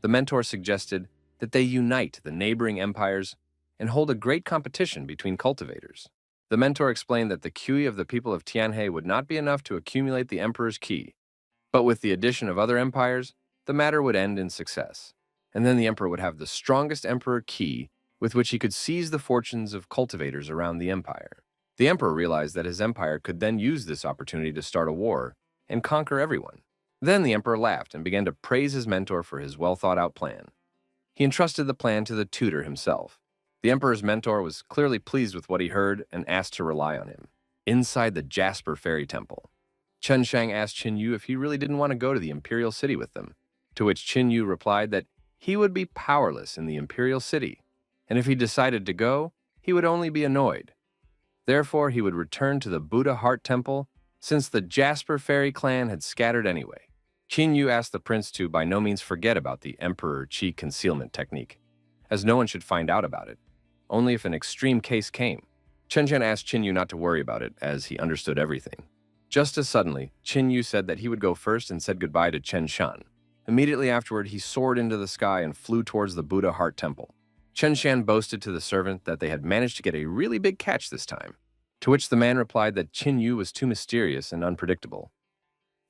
The mentor suggested that they unite the neighboring empires and hold a great competition between cultivators. The mentor explained that the kui of the people of Tianhe would not be enough to accumulate the emperor's ki, but with the addition of other empires, the matter would end in success, and then the emperor would have the strongest emperor ki with which he could seize the fortunes of cultivators around the empire. The emperor realized that his empire could then use this opportunity to start a war and conquer everyone. Then the emperor laughed and began to praise his mentor for his well-thought-out plan. He entrusted the plan to the tutor himself. The emperor's mentor was clearly pleased with what he heard and asked to rely on him. Inside the Jasper Fairy Temple, Chen Shang asked Qin Yu if he really didn't want to go to the imperial city with them, to which Qin Yu replied that he would be powerless in the imperial city, and if he decided to go, he would only be annoyed. Therefore, he would return to the Buddha Heart Temple, since the Jasper Fairy clan had scattered anyway. Qin Yu asked the prince to by no means forget about the Emperor Qi concealment technique, as no one should find out about it, only if an extreme case came. Chen Shan asked Qin Yu not to worry about it, as he understood everything. Just as suddenly, Qin Yu said that he would go first and said goodbye to Chen Shan. Immediately afterward, he soared into the sky and flew towards the Buddha Heart Temple. Chen Shan boasted to the servant that they had managed to get a really big catch this time, to which the man replied that Qin Yu was too mysterious and unpredictable.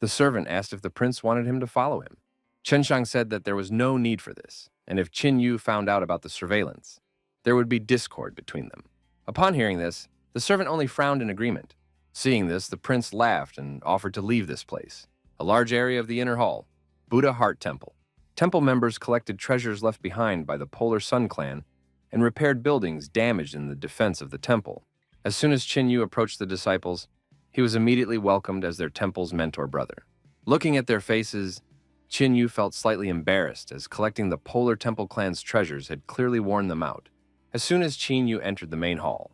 The servant asked if the prince wanted him to follow him. Chen Shang said that there was no need for this, and if Qin Yu found out about the surveillance, there would be discord between them. Upon hearing this, the servant only frowned in agreement. Seeing this, the prince laughed and offered to leave this place, a large area of the inner hall, Buddha Heart Temple. Temple members collected treasures left behind by the Polar Sun clan and repaired buildings damaged in the defense of the temple. As soon as Qin Yu approached the disciples, he was immediately welcomed as their temple's mentor brother. Looking at their faces, Qin Yu felt slightly embarrassed, as collecting the Polar Temple clan's treasures had clearly worn them out. As soon as Qin Yu entered the main hall,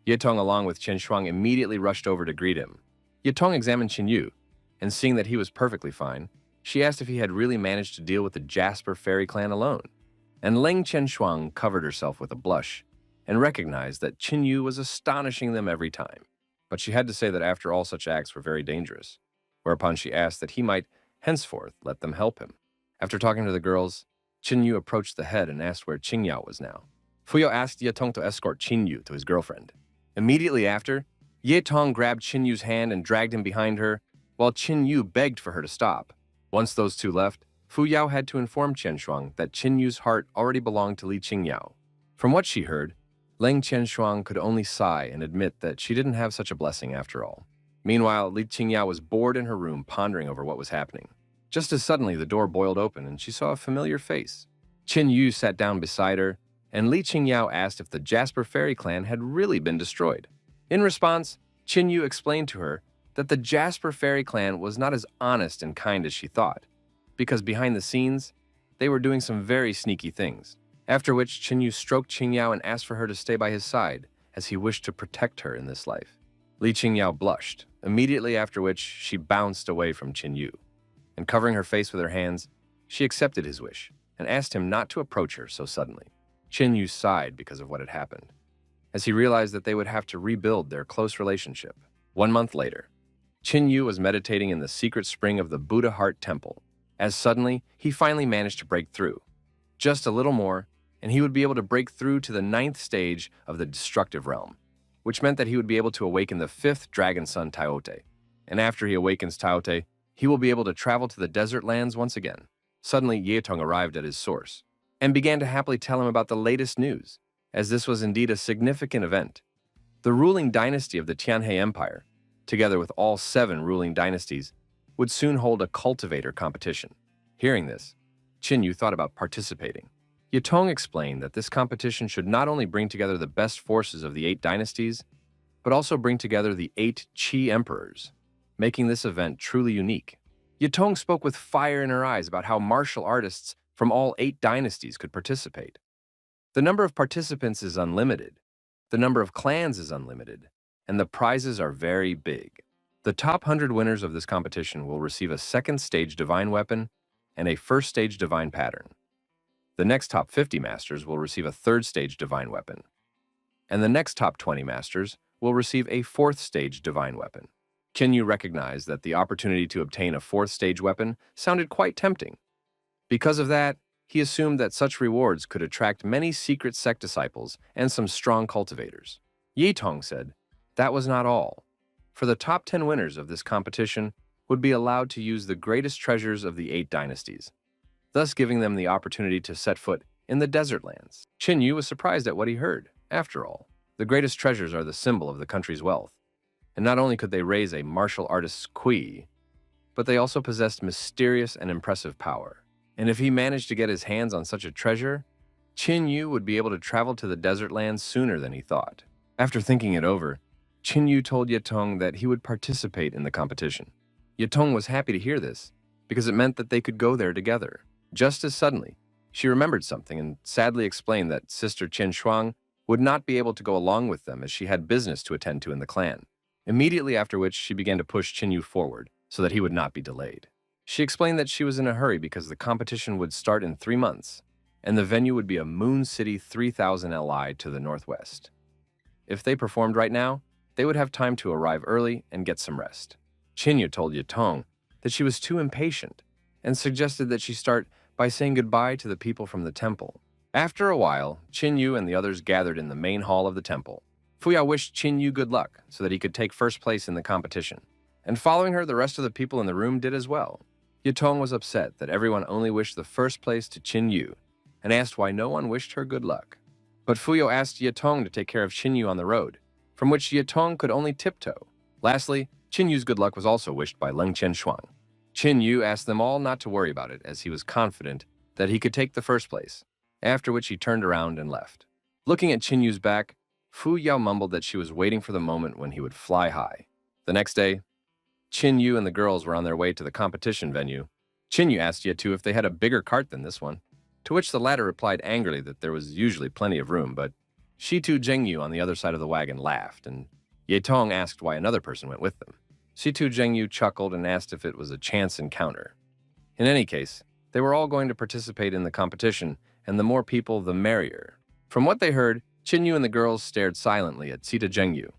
Yetong along with Chen Shuang immediately rushed over to greet him. Yetong examined Qin Yu, and seeing that he was perfectly fine, she asked if he had really managed to deal with the Jasper Fairy clan alone. And Leng Chen Shuang covered herself with a blush and recognized that Qin Yu was astonishing them every time. But she had to say that after all, such acts were very dangerous, whereupon she asked that he might henceforth let them help him. After talking to the girls, Qin Yu approached the head and asked where Qing Yao was now. Fu Yao asked Ye Tong to escort Qin Yu to his girlfriend. Immediately after, Ye Tong grabbed Qin Yu's hand and dragged him behind her, while Qin Yu begged for her to stop. Once those two left, Fu Yao had to inform Chen Shuang that Qin Yu's heart already belonged to Li Qingyao. From what she heard, Leng Chen Shuang could only sigh and admit that she didn't have such a blessing after all. Meanwhile, Li Qingyao was bored in her room pondering over what was happening. Just as suddenly, the door boiled open and she saw a familiar face. Qin Yu sat down beside her, and Li Qingyao asked if the Jasper Fairy clan had really been destroyed. In response, Qin Yu explained to her that the Jasper Fairy clan was not as honest and kind as she thought, because behind the scenes, they were doing some very sneaky things. After which, Qin Yu stroked Qingyao and asked for her to stay by his side, as he wished to protect her in this life. Li Qingyao blushed, immediately after which she bounced away from Qin Yu. And covering her face with her hands, she accepted his wish and asked him not to approach her so suddenly. Qin Yu sighed because of what had happened, as he realized that they would have to rebuild their close relationship. 1 month later, Qin Yu was meditating in the secret spring of the Buddha Heart Temple, as suddenly he finally managed to break through. Just a little more, and he would be able to break through to the 9th stage of the destructive realm, which meant that he would be able to awaken the 5th dragon son Tyote. And after he awakens Tyote, he will be able to travel to the desert lands once again. Suddenly, Yetong arrived at his source, and began to happily tell him about the latest news, as this was indeed a significant event. The ruling dynasty of the Tianhe Empire, together with all 7 ruling dynasties, would soon hold a cultivator competition. Hearing this, Qin Yu thought about participating. Yetong explained that this competition should not only bring together the best forces of the 8 dynasties, but also bring together the 8 Qi emperors, making this event truly unique. Yetong spoke with fire in her eyes about how martial artists from all 8 dynasties could participate. The number of participants is unlimited, the number of clans is unlimited, and the prizes are very big. The top 100 winners of this competition will receive a 2nd stage divine weapon and a 1st stage divine pattern. The next top 50 masters will receive a 3rd stage divine weapon, and the next top 20 masters will receive a 4th stage divine weapon. Qin Yu recognized that the opportunity to obtain a 4th stage weapon sounded quite tempting. Because of that, he assumed that such rewards could attract many secret sect disciples and some strong cultivators. Yi Tong said that was not all, for the top 10 winners of this competition would be allowed to use the greatest treasures of the 8 dynasties, thus giving them the opportunity to set foot in the desert lands. Qin Yu was surprised at what he heard. After all, the greatest treasures are the symbol of the country's wealth, and not only could they raise a martial artist's kui, but they also possessed mysterious and impressive power. And if he managed to get his hands on such a treasure, Qin Yu would be able to travel to the desert lands sooner than he thought. After thinking it over, Qin Yu told Yetong that he would participate in the competition. Yetong was happy to hear this, because it meant that they could go there together. Just as suddenly, she remembered something and sadly explained that Sister Chen Shuang would not be able to go along with them as she had business to attend to in the clan. Immediately after which, she began to push Qin Yu forward so that he would not be delayed. She explained that she was in a hurry because the competition would start in 3 months, and the venue would be a Moon City 3000 Li to the northwest. If they performed right now, they would have time to arrive early and get some rest. Chinyu told Yatong that she was too impatient and suggested that she start by saying goodbye to the people from the temple. After a while, Chinyu and the others gathered in the main hall of the temple. Fuya wished Chinyu good luck so that he could take first place in the competition. And following her, the rest of the people in the room did as well. Yatong was upset that everyone only wished the first place to Chinyu and asked why no one wished her good luck. But Fuyo asked Yatong to take care of Chinyu on the road, from which Yatong could only tiptoe. Lastly, Chinyu's good luck was also wished by Leng Qianshuang. Chinyu asked them all not to worry about it, as he was confident that he could take the first place, after which he turned around and left. Looking at Chinyu's back, Fu Yao mumbled that she was waiting for the moment when he would fly high. The next day, Chinyu and the girls were on their way to the competition venue. Chinyu asked Yetu if they had a bigger cart than this one, to which the latter replied angrily that there was usually plenty of room, but Shitu Zhengyu on the other side of the wagon laughed, and Yetong asked why another person went with them. Shitu Zhengyu chuckled and asked if it was a chance encounter. In any case, they were all going to participate in the competition, and the more people, the merrier. From what they heard, Chinyu and the girls stared silently at Sita Zhengyu,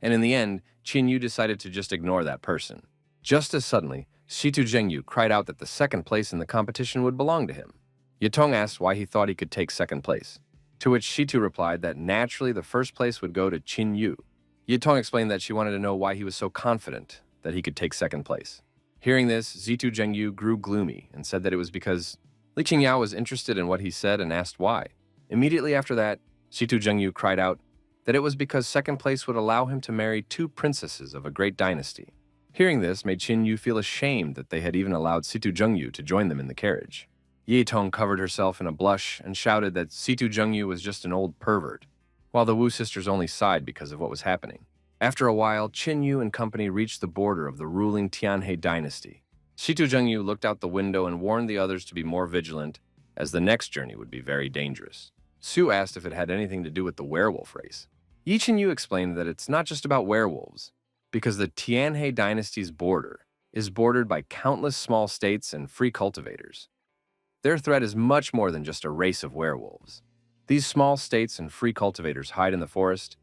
and in the end, Chinyu decided to just ignore that person. Just as suddenly, Shitu Zhengyu cried out that the second place in the competition would belong to him. Yatong asked why he thought he could take second place, to which Shitu replied that naturally the first place would go to Chinyu. Yatong explained that she wanted to know why he was so confident that he could take second place. Hearing this, Zitu Zhengyu grew gloomy and said that it was because Li Qingyao was interested in what he said and asked why. Immediately after that, Shitu Zhengyu cried out that it was because second place would allow him to marry 2 princesses of a great dynasty. Hearing this made Chinyu feel ashamed that they had even allowed Situ Zhengyu to join them in the carriage. Yitong covered herself in a blush and shouted that Situ Zhengyu was just an old pervert, while the Wu sisters only sighed because of what was happening. After a while, Chinyu and company reached the border of the ruling Tianhe dynasty. Situ Zhengyu looked out the window and warned the others to be more vigilant, as the next journey would be very dangerous. Su asked if it had anything to do with the werewolf race. Yi Chinyu explained that it's not just about werewolves, because the Tianhe dynasty's border is bordered by countless small states and free cultivators. Their threat is much more than just a race of werewolves. These small states and free cultivators hide in the forest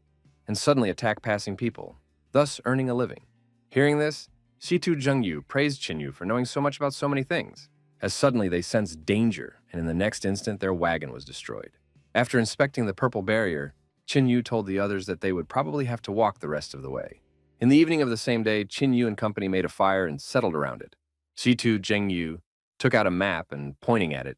and suddenly attack passing people, thus earning a living. Hearing this, Situ Zhengyu praised Chinyu for knowing so much about so many things, as suddenly they sensed danger, and in the next instant their wagon was destroyed. After inspecting the purple barrier, Chinyu told the others that they would probably have to walk the rest of the way. In the evening of the same day, Chinyu and company made a fire and settled around it. Situ Zhengyu took out a map and, pointing at it,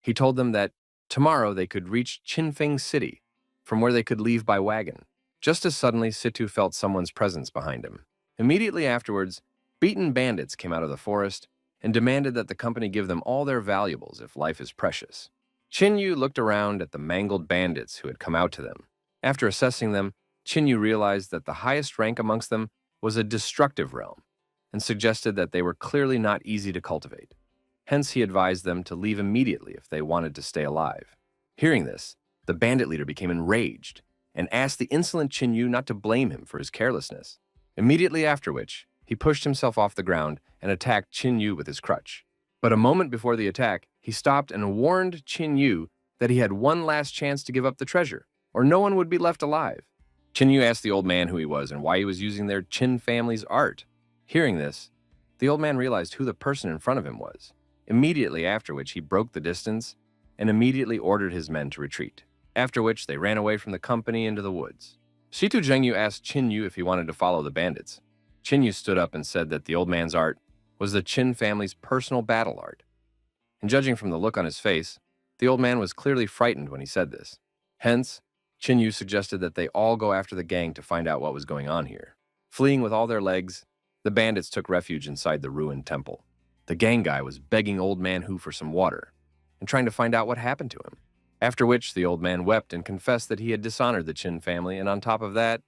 he told them that tomorrow they could reach Qinfeng City, from where they could leave by wagon. Just as suddenly, Situ felt someone's presence behind him. Immediately afterwards, beaten bandits came out of the forest and demanded that the company give them all their valuables if life is precious. Chinyu looked around at the mangled bandits who had come out to them. After assessing them, Chinyu realized that the highest rank amongst them was a destructive realm, and suggested that they were clearly not easy to cultivate. Hence, he advised them to leave immediately if they wanted to stay alive. Hearing this, the bandit leader became enraged and asked the insolent Chinyu not to blame him for his carelessness. Immediately after which, he pushed himself off the ground and attacked Chinyu with his crutch. But a moment before the attack, he stopped and warned Chinyu that he had one last chance to give up the treasure, or no one would be left alive. Chinyu asked the old man who he was and why he was using their Qin family's art. Hearing this, the old man realized who the person in front of him was, immediately after which he broke the distance and immediately ordered his men to retreat, after which they ran away from the company into the woods. Shitu Zhengyu asked Chinyu if he wanted to follow the bandits. Chinyu stood up and said that the old man's art was the Qin family's personal battle art. And judging from the look on his face, the old man was clearly frightened when he said this. Hence, Chinyu suggested that they all go after the gang to find out what was going on here. Fleeing with all their legs, the bandits took refuge inside the ruined temple. The gang guy was begging Old Man Hu for some water and trying to find out what happened to him. After which, the old man wept and confessed that he had dishonored the Qin family, and on top of that,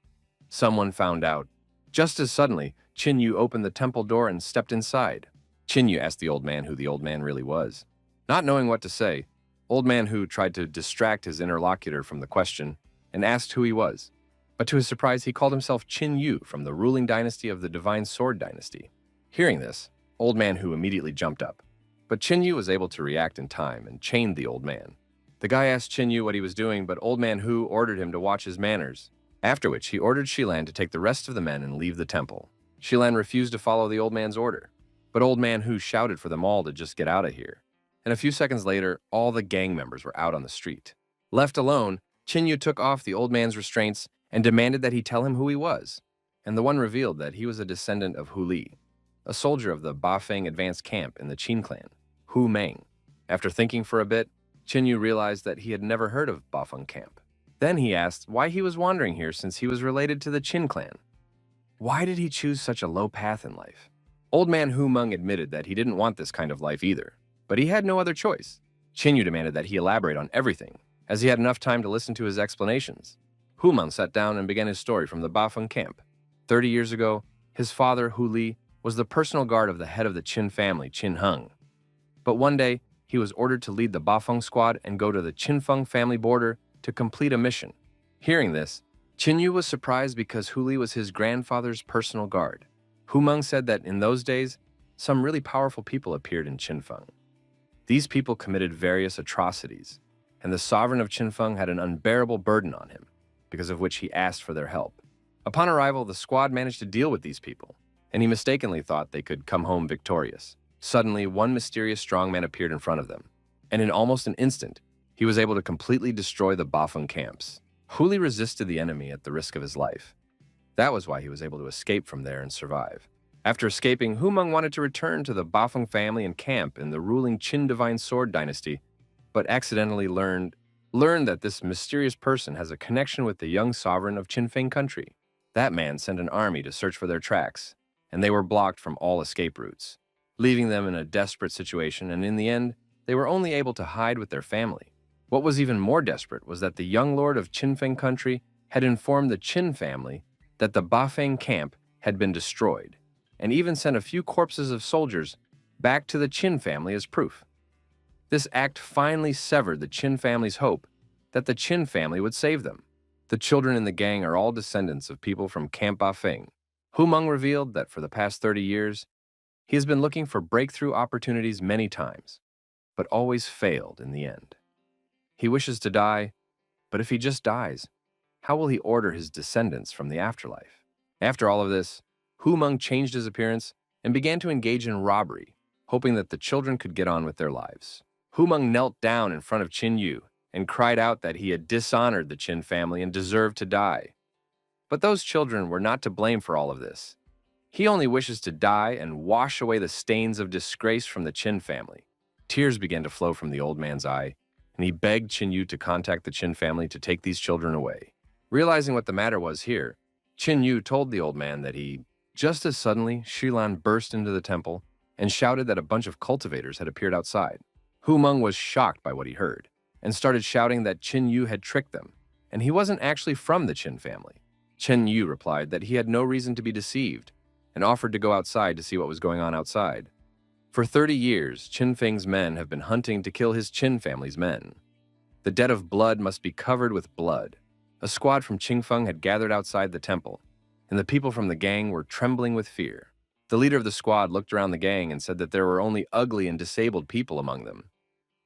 someone found out. Just as suddenly, Chinyu opened the temple door and stepped inside. Chinyu asked the old man who the old man really was. Not knowing what to say, Old Man Hu tried to distract his interlocutor from the question and asked who he was. But to his surprise, he called himself Chinyu from the ruling dynasty of the Divine Sword Dynasty. Hearing this, Old Man Hu immediately jumped up. But Qin Yu was able to react in time and chained the old man. The guy asked Qin Yu what he was doing, but Old Man Hu ordered him to watch his manners, after which he ordered Shilan to take the rest of the men and leave the temple. Shilan refused to follow the old man's order, but Old Man Hu shouted for them all to just get out of here. And a few seconds later, all the gang members were out on the street. Left alone, Qin Yu took off the old man's restraints and demanded that he tell him who he was. And the one revealed that he was a descendant of Hu Li, a soldier of the Bafeng advanced camp in the Qin clan, Hu Meng. After thinking for a bit, Qin Yu realized that he had never heard of Bafeng camp. Then he asked why he was wandering here since he was related to the Qin clan. Why did he choose such a low path in life? Old man Hu Meng admitted that he didn't want this kind of life either, but he had no other choice. Qin Yu demanded that he elaborate on everything, as he had enough time to listen to his explanations. Hu Meng sat down and began his story from the Bafeng camp. 30 years ago, his father, Hu Li, was the personal guard of the head of the Qin family, Qin Heng. But one day, he was ordered to lead the Bafeng squad and go to the Qinfeng family border to complete a mission. Hearing this, Qin Yu was surprised because Hu Li was his grandfather's personal guard. Hu Meng said that in those days, some really powerful people appeared in Qinfeng. These people committed various atrocities, and the sovereign of Qinfeng had an unbearable burden on him, because of which he asked for their help. Upon arrival, the squad managed to deal with these people, and he mistakenly thought they could come home victorious. Suddenly, one mysterious strongman appeared in front of them, and in almost an instant, he was able to completely destroy the Bafeng camps. Hu Li resisted the enemy at the risk of his life. That was why he was able to escape from there and survive. After escaping, Hu Meng wanted to return to the Bafeng family and camp in the ruling Qin Divine Sword dynasty, but accidentally learned that this mysterious person has a connection with the young sovereign of Qinfeng country. That man sent an army to search for their tracks, and they were blocked from all escape routes, leaving them in a desperate situation, and in the end, they were only able to hide with their family. What was even more desperate was that the young lord of Qinfeng country had informed the Qin family that the Bafeng camp had been destroyed, and even sent a few corpses of soldiers back to the Qin family as proof. This act finally severed the Qin family's hope that the Qin family would save them. The children in the gang are all descendants of people from Camp Bafeng. Hu Meng revealed that for the past 30 years, he has been looking for breakthrough opportunities many times, but always failed in the end. He wishes to die, but if he just dies, how will he order his descendants from the afterlife? After all of this, Hu Meng changed his appearance and began to engage in robbery, hoping that the children could get on with their lives. Hu Meng knelt down in front of Qin Yu and cried out that he had dishonored the Qin family and deserved to die. But those children were not to blame for all of this. He only wishes to die and wash away the stains of disgrace from the Qin family. Tears began to flow from the old man's eye, and he begged Qin Yu to contact the Qin family to take these children away. Realizing what the matter was here, Qin Yu told the old man that just as suddenly, Shilan burst into the temple and shouted that a bunch of cultivators had appeared outside. Hu Meng was shocked by what he heard and started shouting that Qin Yu had tricked them, and he wasn't actually from the Qin family. Qin Yu replied that he had no reason to be deceived and offered to go outside to see what was going on outside. For 30 years, Qin Feng's men have been hunting to kill his Qin family's men. The debt of blood must be covered with blood. A squad from Qingfeng had gathered outside the temple, and the people from the gang were trembling with fear. The leader of the squad looked around the gang and said that there were only ugly and disabled people among them.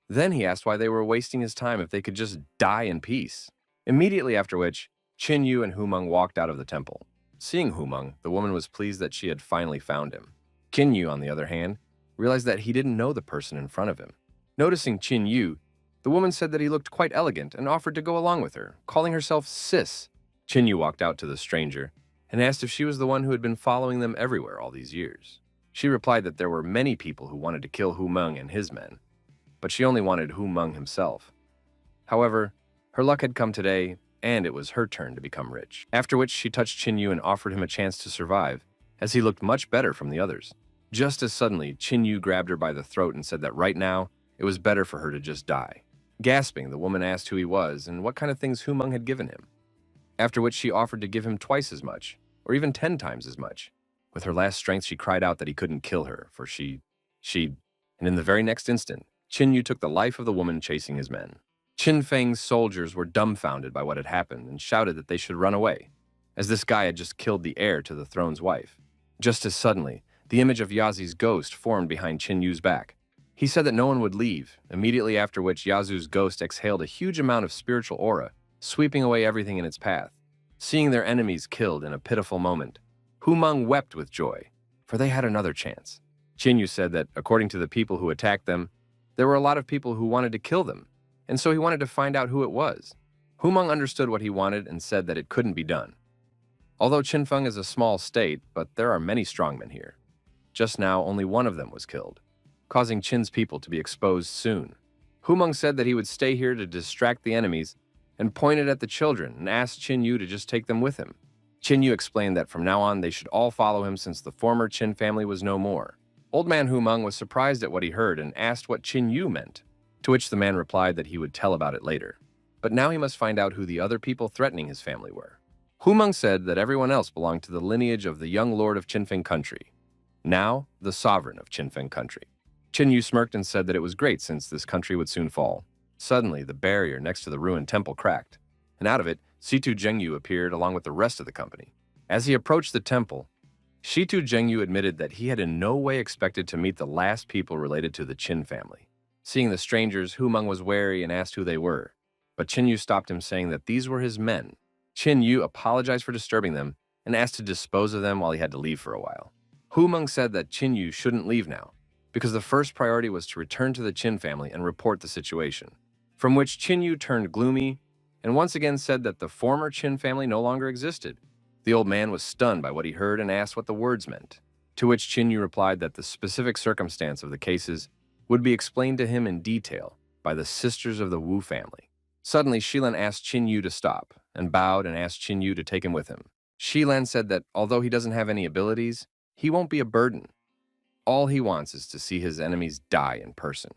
Then he asked why they were wasting his time if they could just die in peace. Immediately after which, Qin Yu and Hu Meng walked out of the temple. Seeing Hu Meng, the woman was pleased that she had finally found him. Qin Yu, on the other hand, realized that he didn't know the person in front of him. Noticing Qin Yu, the woman said that he looked quite elegant and offered to go along with her, calling herself Sis. Qin Yu walked out to the stranger and asked if she was the one who had been following them everywhere all these years. She replied that there were many people who wanted to kill Hu Meng and his men, but she only wanted Hu Meng himself. However, her luck had come today, and it was her turn to become rich. After which she touched Qin Yu and offered him a chance to survive, as he looked much better from the others. Just as suddenly, Qin Yu grabbed her by the throat and said that right now, it was better for her to just die. Gasping, the woman asked who he was and what kind of things Hu Meng had given him, after which she offered to give him twice as much, or even 10 times as much. With her last strength, she cried out that he couldn't kill her, for and in the very next instant, Qin Yu took the life of the woman chasing his men. Qin Feng's soldiers were dumbfounded by what had happened and shouted that they should run away, as this guy had just killed the heir to the throne's wife. Just as suddenly, The image of Yazi's ghost formed behind Qin Yu's back. He said that no one would leave, immediately after which Yazu's ghost exhaled a huge amount of spiritual aura, sweeping away everything in its path. Seeing their enemies killed in a pitiful moment, Hu Meng wept with joy, for they had another chance. Qin Yu said that, according to the people who attacked them, there were a lot of people who wanted to kill them, and so he wanted to find out who it was. Hu Meng understood what he wanted and said that it couldn't be done. Although Qinfeng is a small state, but there are many strongmen here. Just now, only one of them was killed, causing Qin's people to be exposed soon. Hu Meng said that he would stay here to distract the enemies and pointed at the children and asked Qin Yu to just take them with him. Qin Yu explained that from now on they should all follow him since the former Qin family was no more. Old man Hu Meng was surprised at what he heard and asked what Qin Yu meant, to which the man replied that he would tell about it later. But now he must find out who the other people threatening his family were. Hu Meng said that everyone else belonged to the lineage of the young lord of Qinfeng country, now the sovereign of Qinfeng country. Qin Yu smirked and said that it was great since this country would soon fall. Suddenly, the barrier next to the ruined temple cracked, and out of it, Shitu Zhengyu appeared along with the rest of the company. As he approached the temple, Shitu Zhengyu admitted that he had in no way expected to meet the last people related to the Qin family. Seeing the strangers, Hu Meng was wary and asked who they were, but Qin Yu stopped him saying that these were his men. Qin Yu apologized for disturbing them and asked to dispose of them while he had to leave for a while. Hu Meng said that Qin Yu shouldn't leave now, because the first priority was to return to the Qin family and report the situation, from which Qin Yu turned gloomy and once again said that the former Qin family no longer existed. The old man was stunned by what he heard and asked what the words meant, to which Qin Yu replied that the specific circumstance of the cases would be explained to him in detail by the sisters of the Wu family. Suddenly, Shilan asked Qin Yu to stop, and bowed and asked Qin Yu to take him with him. Shilan said that although he doesn't have any abilities, he won't be a burden. All he wants is to see his enemies die in person.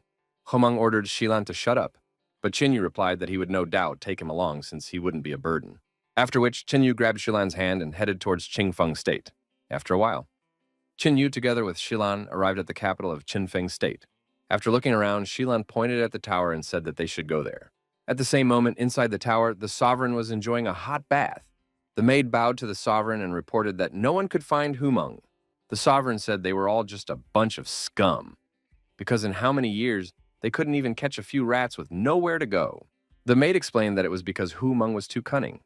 Hu Meng ordered Shilan to shut up, but Qin Yu replied that he would no doubt take him along since he wouldn't be a burden. After which, Qin Yu grabbed Shilan's hand and headed towards Qingfeng State. After a while, Qin Yu together with Shilan arrived at the capital of Qinfeng State. After looking around, Shilan pointed at the tower and said that they should go there. At the same moment, inside the tower, the sovereign was enjoying a hot bath. The maid bowed to the sovereign and reported that no one could find Hu Meng. The sovereign said they were all just a bunch of scum, because in how many years they couldn't even catch a few rats with nowhere to go. The maid explained that it was because Hu Meng was too cunning.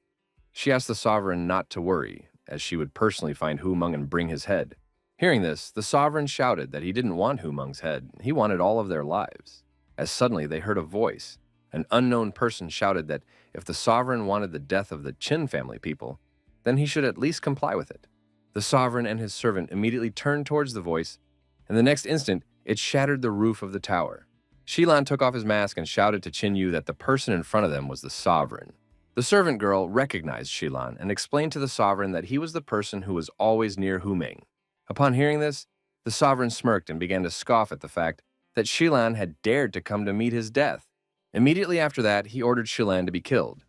She asked the sovereign not to worry, as she would personally find Hu Meng and bring his head. Hearing this, the sovereign shouted that he didn't want Hu Meng's head, he wanted all of their lives. As suddenly they heard a voice. An unknown person shouted that if the sovereign wanted the death of the Qin family people, then he should at least comply with it. The sovereign and his servant immediately turned towards the voice, and the next instant, it shattered the roof of the tower. Shilan took off his mask and shouted to Qin Yu that the person in front of them was the sovereign. The servant girl recognized Shilan and explained to the sovereign that he was the person who was always near Hu Meng. Upon hearing this, the sovereign smirked and began to scoff at the fact that Shilan had dared to come to meet his death. Immediately after that, he ordered Shilan to be killed,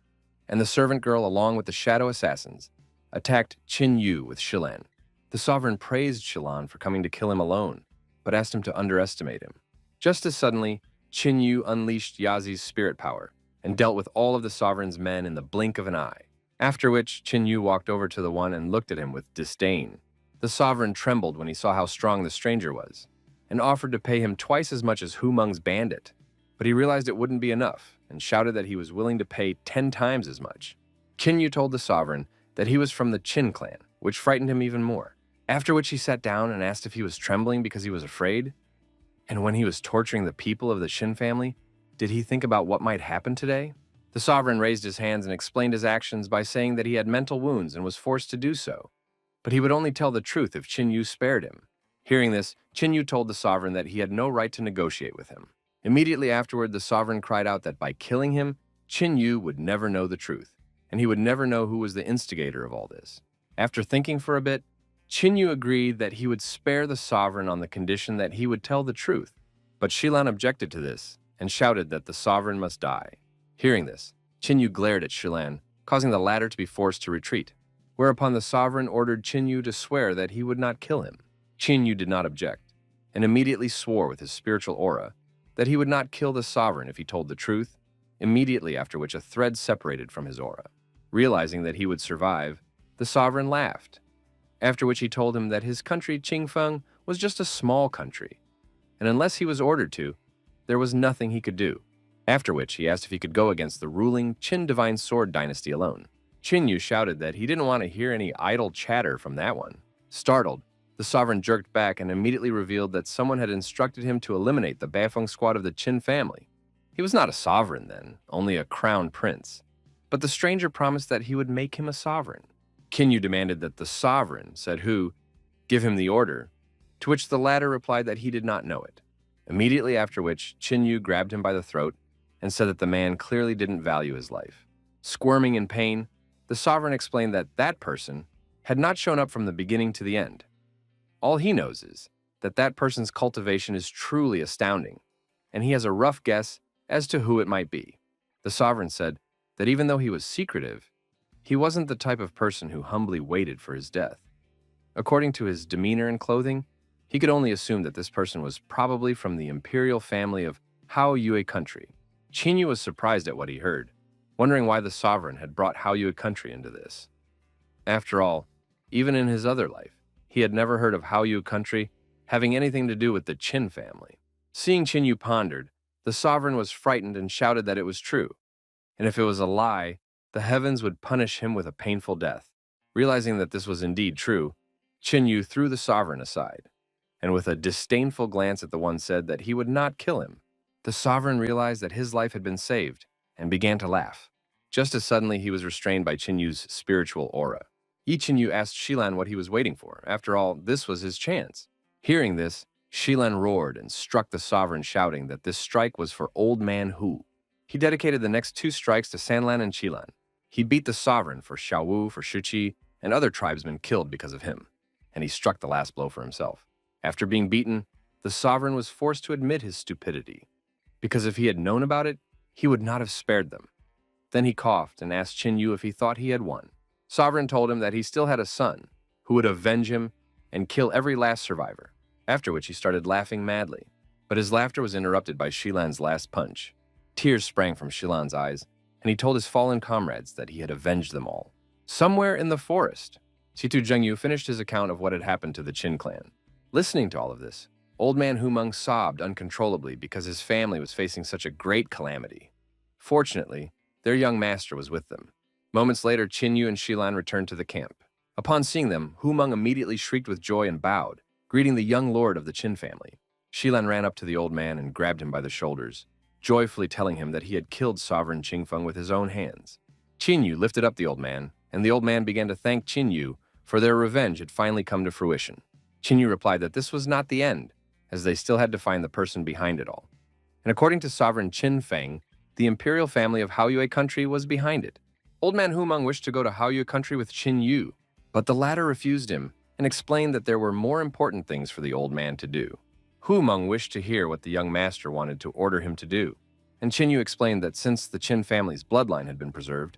and the servant girl, along with the shadow assassins, attacked Qin Yu with Shilan. The sovereign praised Shilan for coming to kill him alone, but asked him to underestimate him. Just as suddenly, Qin Yu unleashed Yazi's spirit power and dealt with all of the sovereign's men in the blink of an eye, after which Qin Yu walked over to the one and looked at him with disdain. The sovereign trembled when he saw how strong the stranger was, and offered to pay him twice as much as Hu Meng's bandit, but he realized it wouldn't be enough and shouted that he was willing to pay 10 times as much. Qin Yu told the sovereign that he was from the Qin clan, which frightened him even more, after which he sat down and asked if he was trembling because he was afraid. And when he was torturing the people of the Qin family, did he think about what might happen today? The sovereign raised his hands and explained his actions by saying that he had mental wounds and was forced to do so, but he would only tell the truth if Qin Yu spared him. Hearing this, Qin Yu told the sovereign that he had no right to negotiate with him. Immediately afterward, the sovereign cried out that by killing him, Qin Yu would never know the truth, and he would never know who was the instigator of all this. After thinking for a bit, Qin Yu agreed that he would spare the sovereign on the condition that he would tell the truth, but Shilan objected to this and shouted that the sovereign must die. Hearing this, Qin Yu glared at Shilan, causing the latter to be forced to retreat, whereupon the sovereign ordered Qin Yu to swear that he would not kill him. Qin Yu did not object, and immediately swore with his spiritual aura that he would not kill the sovereign if he told the truth, immediately after which a thread separated from his aura. Realizing that he would survive, the sovereign laughed, after which he told him that his country, Qingfeng, was just a small country, and unless he was ordered to, there was nothing he could do. After which, he asked if he could go against the ruling Qin Divine Sword dynasty alone. Qin Yu shouted that he didn't want to hear any idle chatter from that one. Startled, the sovereign jerked back and immediately revealed that someone had instructed him to eliminate the Bafeng squad of the Qin family. He was not a sovereign then, only a crown prince. But the stranger promised that he would make him a sovereign. Qin Yu demanded that the sovereign, said who, give him the order, to which the latter replied that he did not know it. Immediately after which, Qin Yu grabbed him by the throat and said that the man clearly didn't value his life. Squirming in pain, the sovereign explained that that person had not shown up from the beginning to the end. All he knows is that that person's cultivation is truly astounding, and he has a rough guess as to who it might be. The sovereign said that even though he was secretive, he wasn't the type of person who humbly waited for his death. According to his demeanor and clothing, he could only assume that this person was probably from the imperial family of Hao Yue country. Qin Yu was surprised at what he heard, wondering why the sovereign had brought Hao Yue country into this. After all, even in his other life, he had never heard of Hao Yue country having anything to do with the Qin family. Seeing Qin Yu pondered, the sovereign was frightened and shouted that it was true, and if it was a lie, the heavens would punish him with a painful death. Realizing that this was indeed true, Qin Yu threw the sovereign aside, and with a disdainful glance at the one said that he would not kill him. The sovereign realized that his life had been saved and began to laugh. Just as suddenly, he was restrained by Qin Yu's spiritual aura. Qin Yu asked Shilan what he was waiting for. After all, this was his chance. Hearing this, Shilan roared and struck the sovereign, shouting that this strike was for Old Man Hu. He dedicated the next 2 strikes to Sanlan and Shilan. He beat the sovereign for Xiaowu, for Shuqi, and other tribesmen killed because of him, and he struck the last blow for himself. After being beaten, the sovereign was forced to admit his stupidity, because if he had known about it, he would not have spared them. Then he coughed and asked Qin Yu if he thought he had won. Sovereign told him that he still had a son who would avenge him and kill every last survivor, after which he started laughing madly. But his laughter was interrupted by Shilan's last punch. Tears sprang from Shilan's eyes, and he told his fallen comrades that he had avenged them all. Somewhere in the forest, Situ Zhengyu finished his account of what had happened to the Qin clan. Listening to all of this, Old Man Humeng sobbed uncontrollably because his family was facing such a great calamity. Fortunately, their young master was with them. Moments later, Qin Yu and Shilan returned to the camp. Upon seeing them, Humeng immediately shrieked with joy and bowed, greeting the young lord of the Qin family. Shilan ran up to the old man and grabbed him by the shoulders, joyfully telling him that he had killed Sovereign Qingfeng with his own hands. Qin Yu lifted up the old man, and the old man began to thank Qin Yu for their revenge had finally come to fruition. Qin Yu replied that this was not the end, as they still had to find the person behind it all. And according to Sovereign Qin Feng, the imperial family of Hao Yue country was behind it. Old Man Humeng wished to go to Hao Yue country with Qin Yu, but the latter refused him and explained that there were more important things for the old man to do. Humeng wished to hear what the young master wanted to order him to do, and Qin Yu explained that since the Qin family's bloodline had been preserved,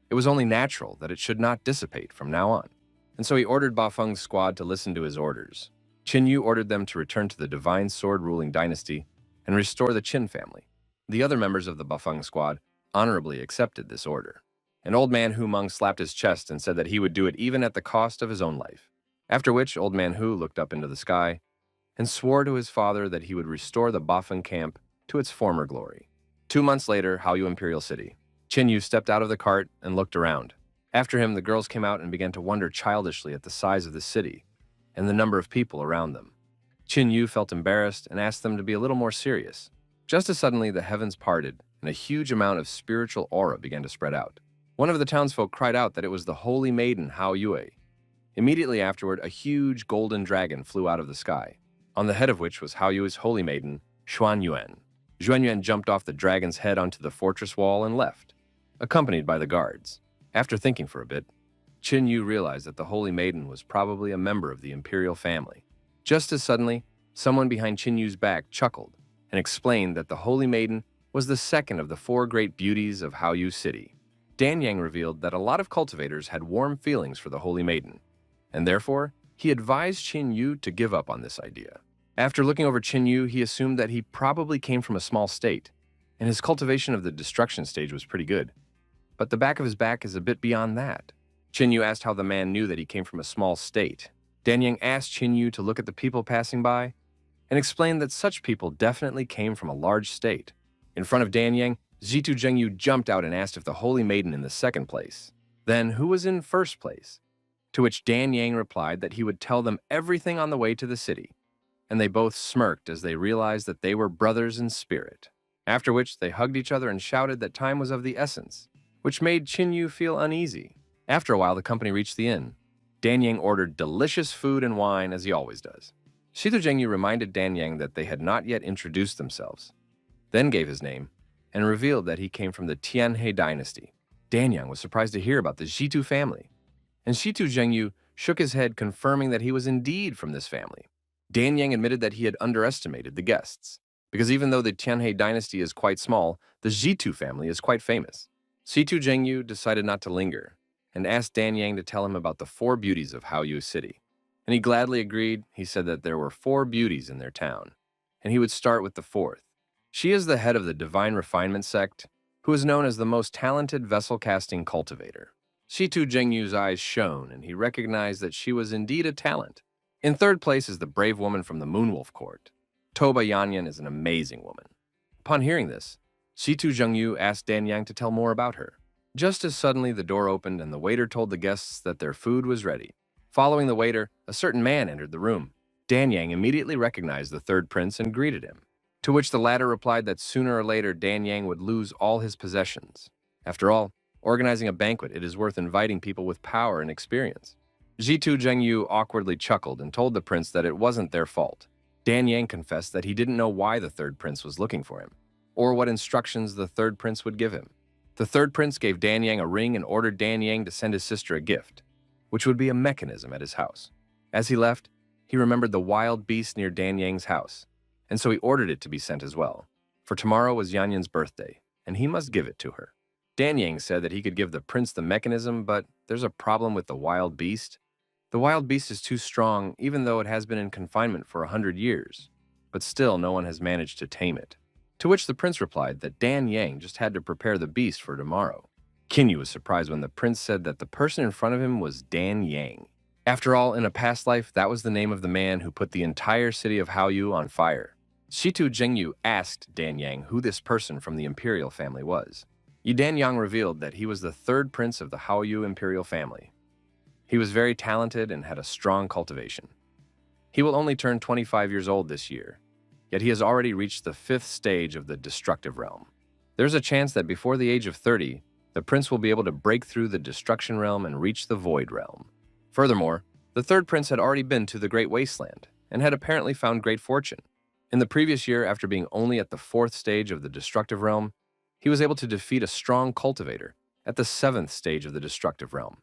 it was only natural that it should not dissipate from now on. And so he ordered Ba Feng's squad to listen to his orders. Qin Yu ordered them to return to the divine sword-ruling dynasty and restore the Qin family. The other members of the Ba Feng squad honorably accepted this order. And Old Man Humeng slapped his chest and said that he would do it even at the cost of his own life. After which, Old Man Hu looked up into the sky and swore to his father that he would restore the Ba Feng camp to its former glory. 2 months later, Hao Yu Imperial City. Qin Yu stepped out of the cart and looked around. After him, the girls came out and began to wonder childishly at the size of the city and the number of people around them. Qin Yu felt embarrassed and asked them to be a little more serious. Just as suddenly, the heavens parted and a huge amount of spiritual aura began to spread out. One of the townsfolk cried out that it was the holy maiden Hao Yue. Immediately afterward, a huge golden dragon flew out of the sky, on the head of which was Hao Yue's holy maiden, Xuan Yuan. Xuan Yuan jumped off the dragon's head onto the fortress wall and left, accompanied by the guards. After thinking for a bit, Qin Yu realized that the holy maiden was probably a member of the imperial family. Just as suddenly, someone behind Qin Yu's back chuckled and explained that the holy maiden was the second of the 4 great beauties of Hao Yu City. Dan Yang revealed that a lot of cultivators had warm feelings for the holy maiden, and therefore, he advised Qin Yu to give up on this idea. After looking over Qin Yu, he assumed that he probably came from a small state, and his cultivation of the destruction stage was pretty good. But the back of his back is a bit beyond that. Qin Yu asked how the man knew that he came from a small state. Dan Yang asked Qin Yu to look at the people passing by and explained that such people definitely came from a large state. In front of Dan Yang, Zitu Zhengyu jumped out and asked if the Holy Maiden in the second place. Then who was in first place? To which Dan Yang replied that he would tell them everything on the way to the city, and they both smirked as they realized that they were brothers in spirit. After which they hugged each other and shouted that time was of the essence, which made Qin Yu feel uneasy. After a while, the company reached the inn. Dan Yang ordered delicious food and wine as he always does. Shitu Zhengyu reminded Dan Yang that they had not yet introduced themselves, then gave his name, and revealed that he came from the Tianhe dynasty. Dan Yang was surprised to hear about the Zhitu family, and Shitu Zhengyu shook his head, confirming that he was indeed from this family. Dan Yang admitted that he had underestimated the guests, because even though the Tianhe dynasty is quite small, the Zhitu family is quite famous. Shitu Zhengyu decided not to linger, and asked Dan Yang to tell him about the 4 beauties of Haoyu City. And he gladly agreed. He said that there were 4 beauties in their town, and he would start with the 4th. She is the head of the Divine Refinement sect, who is known as the most talented vessel-casting cultivator. Shitu Zhengyu's eyes shone, and he recognized that she was indeed a talent. In third place is the brave woman from the Moonwolf Court. Toba Yanyan is an amazing woman. Upon hearing this, Shitu Zhengyu asked Dan Yang to tell more about her. Just as suddenly the door opened and the waiter told the guests that their food was ready. Following the waiter, a certain man entered the room. Dan Yang immediately recognized the third prince and greeted him, to which the latter replied that sooner or later Dan Yang would lose all his possessions. After all, organizing a banquet, it is worth inviting people with power and experience. Zhitu Zhengyu awkwardly chuckled and told the prince that it wasn't their fault. Dan Yang confessed that he didn't know why the third prince was looking for him, or what instructions the third prince would give him. The third prince gave Dan Yang a ring and ordered Dan Yang to send his sister a gift, which would be a mechanism at his house. As he left, he remembered the wild beast near Dan Yang's house, and so he ordered it to be sent as well. For tomorrow was Yanyan's birthday, and he must give it to her. Dan Yang said that he could give the prince the mechanism, but there's a problem with the wild beast. The wild beast is too strong, even though it has been in confinement for 100 years, but still no one has managed to tame it. To which the prince replied that Dan Yang just had to prepare the beast for tomorrow. Qin Yu was surprised when the prince said that the person in front of him was Dan Yang. After all, in a past life, that was the name of the man who put the entire city of Haoyu on fire. Shitu Zhengyu asked Dan Yang who this person from the imperial family was. Dan Yang revealed that he was the third prince of the Haoyu imperial family. He was very talented and had a strong cultivation. He will only turn 25 years old this year, yet he has already reached the 5th stage of the destructive realm. There's a chance that before the age of 30, the prince will be able to break through the destruction realm and reach the void realm. Furthermore, the third prince had already been to the Great Wasteland and had apparently found great fortune. In the previous year, after being only at the 4th stage of the destructive realm, he was able to defeat a strong cultivator at the 7th stage of the destructive realm,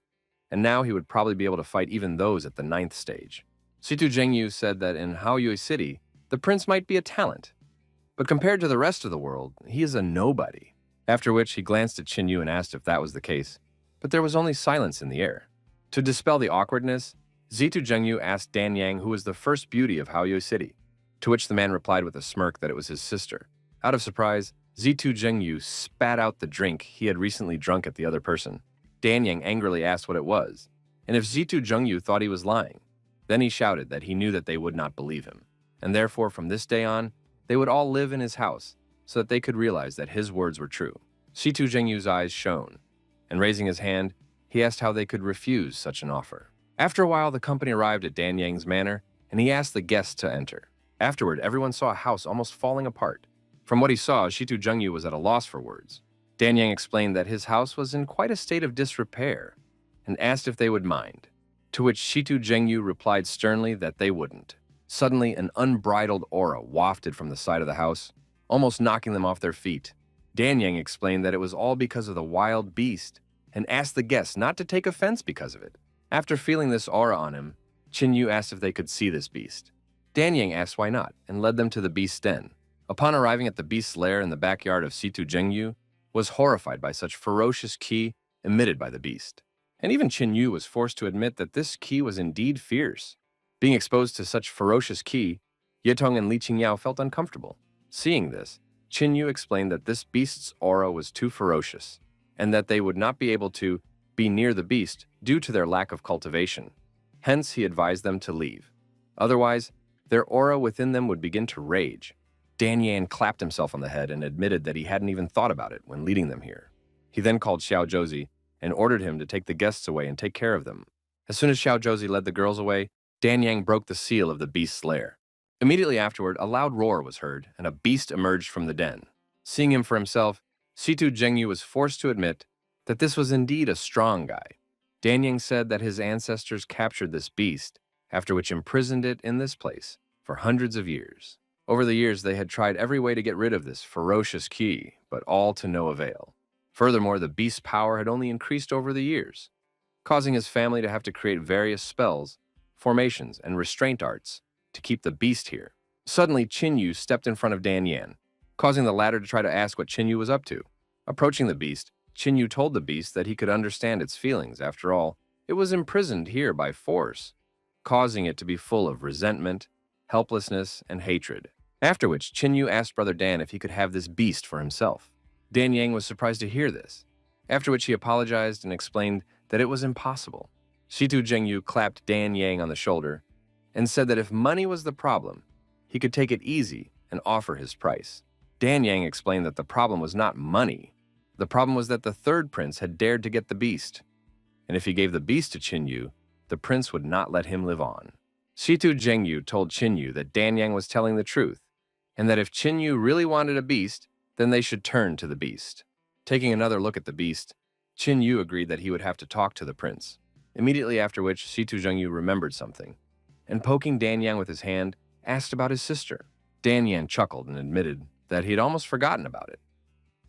and now he would probably be able to fight even those at the 9th stage. Shitu Zhengyu said that in Haoyu City, the prince might be a talent, but compared to the rest of the world, he is a nobody. After which he glanced at Qin Yu and asked if that was the case, but there was only silence in the air. To dispel the awkwardness, Shitu Zhengyu asked Dan Yang who was the first beauty of Haoyu City, to which the man replied with a smirk that it was his sister. Out of surprise, Shitu Zhengyu spat out the drink he had recently drunk at the other person. Dan Yang angrily asked what it was, and if Shitu Zhengyu thought he was lying. Then he shouted that he knew that they would not believe him, and therefore from this day on, they would all live in his house, so that they could realize that his words were true. Shitu Zhengyu's eyes shone, and raising his hand, he asked how they could refuse such an offer. After a while, the company arrived at Dan Yang's manor, and he asked the guests to enter. Afterward, everyone saw a house almost falling apart. From what he saw, Shitu Zhengyu was at a loss for words. Dan Yang explained that his house was in quite a state of disrepair, and asked if they would mind, to which Shitu Zhengyu replied sternly that they wouldn't. Suddenly, an unbridled aura wafted from the side of the house, almost knocking them off their feet. Dan Yang explained that it was all because of the wild beast, and asked the guests not to take offense because of it. After feeling this aura on him, Qin Yu asked if they could see this beast. Dan Yang asked why not, and led them to the beast's den. Upon arriving at the beast's lair in the backyard of Shitu Zhengyu, was horrified by such ferocious ki emitted by the beast. And even Qin Yu was forced to admit that this ki was indeed fierce. Being exposed to such ferocious ki, Yetong and Li Qingyao felt uncomfortable. Seeing this, Qin Yu explained that this beast's aura was too ferocious, and that they would not be able to be near the beast due to their lack of cultivation. Hence, he advised them to leave. Otherwise, their aura within them would begin to rage. Dan Yan clapped himself on the head and admitted that he hadn't even thought about it when leading them here. He then called Xiao Zhouzi and ordered him to take the guests away and take care of them. As soon as Xiao Zhouzi led the girls away, Dan Yang broke the seal of the beast's lair. Immediately afterward, a loud roar was heard, and a beast emerged from the den. Seeing him for himself, Situ Zhengyu was forced to admit that this was indeed a strong guy. Dan Yang said that his ancestors captured this beast, after which imprisoned it in this place for hundreds of years. Over the years, they had tried every way to get rid of this ferocious key, but all to no avail. Furthermore, the beast's power had only increased over the years, causing his family to have to create various spells, formations, and restraint arts to keep the beast here. Suddenly, Qin Yu stepped in front of Dan Yan, causing the latter to try to ask what Qin Yu was up to. Approaching the beast, Qin Yu told the beast that he could understand its feelings. After all, it was imprisoned here by force, causing it to be full of resentment, helplessness, and hatred. After which, Qin Yu asked Brother Dan if he could have this beast for himself. Dan Yang was surprised to hear this, after which he apologized and explained that it was impossible. Situ Zhengyu clapped Dan Yang on the shoulder and said that if money was the problem, he could take it easy and offer his price. Dan Yang explained that the problem was not money. The problem was that the third prince had dared to get the beast, and if he gave the beast to Qin Yu, the prince would not let him live on. Situ Zhengyu told Qin Yu that Dan Yang was telling the truth, and that if Qin Yu really wanted a beast, then they should turn to the beast. Taking another look at the beast, Qin Yu agreed that he would have to talk to the prince, immediately after which Situ Zhengyu remembered something, and poking Dan Yang with his hand, asked about his sister. Dan Yang chuckled and admitted that he had almost forgotten about it.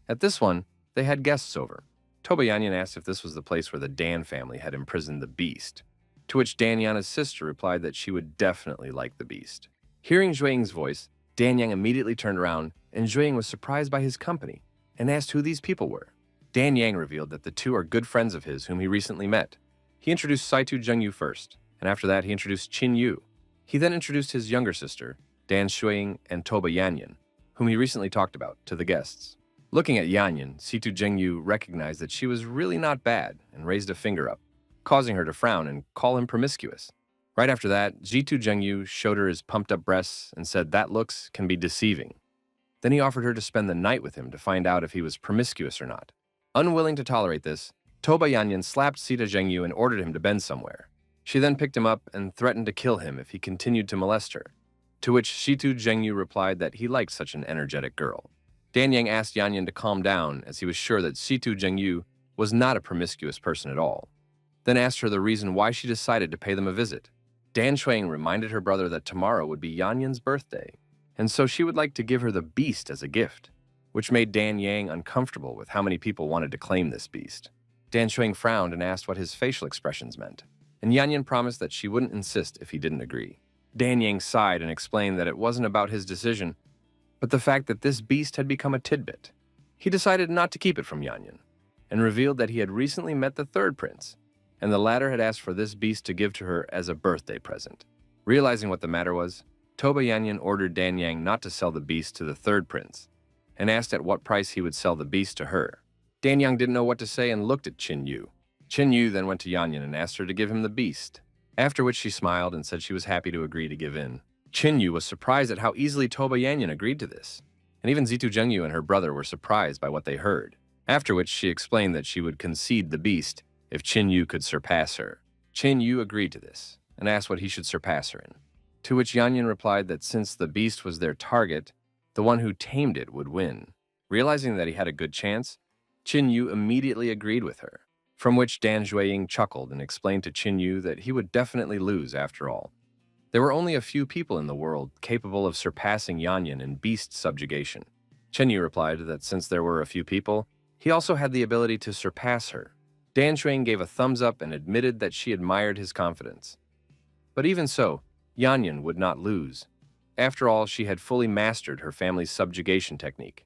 At this one, they had guests over. Toba Yanyan asked if this was the place where the Dan family had imprisoned the beast, to which Dan Yana's sister replied that she would definitely like the beast. Hearing Zhuiying's voice, Dan Yang immediately turned around, and Zhuiying was surprised by his company and asked who these people were. Dan Yang revealed that the two are good friends of his whom he recently met. He introduced Situ Zhengyu first, and after that he introduced Qin Yu. He then introduced his younger sister, Dan Zhuiying and Toba Yanyan, whom he recently talked about, to the guests. Looking at Yanyan, Situ Zhengyu recognized that she was really not bad and raised a finger up, causing her to frown and call him promiscuous. Right after that, Situ Zhengyu showed her his pumped-up breasts and said that looks can be deceiving. Then he offered her to spend the night with him to find out if he was promiscuous or not. Unwilling to tolerate this, Toba Yanyan slapped Situ Zhengyu and ordered him to bend somewhere. She then picked him up and threatened to kill him if he continued to molest her, to which Situ Zhengyu replied that he liked such an energetic girl. Dan Yang asked Yanyan to calm down as he was sure that Situ Zhengyu was not a promiscuous person at all, then asked her the reason why she decided to pay them a visit. Dan Shuang reminded her brother that tomorrow would be Yanyan's birthday, and so she would like to give her the beast as a gift, which made Dan Yang uncomfortable with how many people wanted to claim this beast. Dan Shuang frowned and asked what his facial expressions meant, and Yanyan promised that she wouldn't insist if he didn't agree. Dan Yang sighed and explained that it wasn't about his decision, but the fact that this beast had become a tidbit. He decided not to keep it from Yanyan, and revealed that he had recently met the third prince, and the latter had asked for this beast to give to her as a birthday present. Realizing what the matter was, Toba Yanyan ordered Dan Yang not to sell the beast to the third prince, and asked at what price he would sell the beast to her. Dan Yang didn't know what to say and looked at Qin Yu. Qin Yu then went to Yanyan and asked her to give him the beast, after which she smiled and said she was happy to agree to give in. Qin Yu was surprised at how easily Toba Yanyan agreed to this, and even Situ Zhengyu and her brother were surprised by what they heard, after which she explained that she would concede the beast if Qin Yu could surpass her. Qin Yu agreed to this, and asked what he should surpass her in, to which Yanyan replied that since the beast was their target, the one who tamed it would win. Realizing that he had a good chance, Qin Yu immediately agreed with her, from which Dan Zhuiying chuckled and explained to Qin Yu that he would definitely lose after all. There were only a few people in the world capable of surpassing Yanyan in beast subjugation. Qin Yu replied that since there were a few people, he also had the ability to surpass her. Dan Shuang gave a thumbs up and admitted that she admired his confidence. But even so, Yanyan would not lose. After all, she had fully mastered her family's subjugation technique,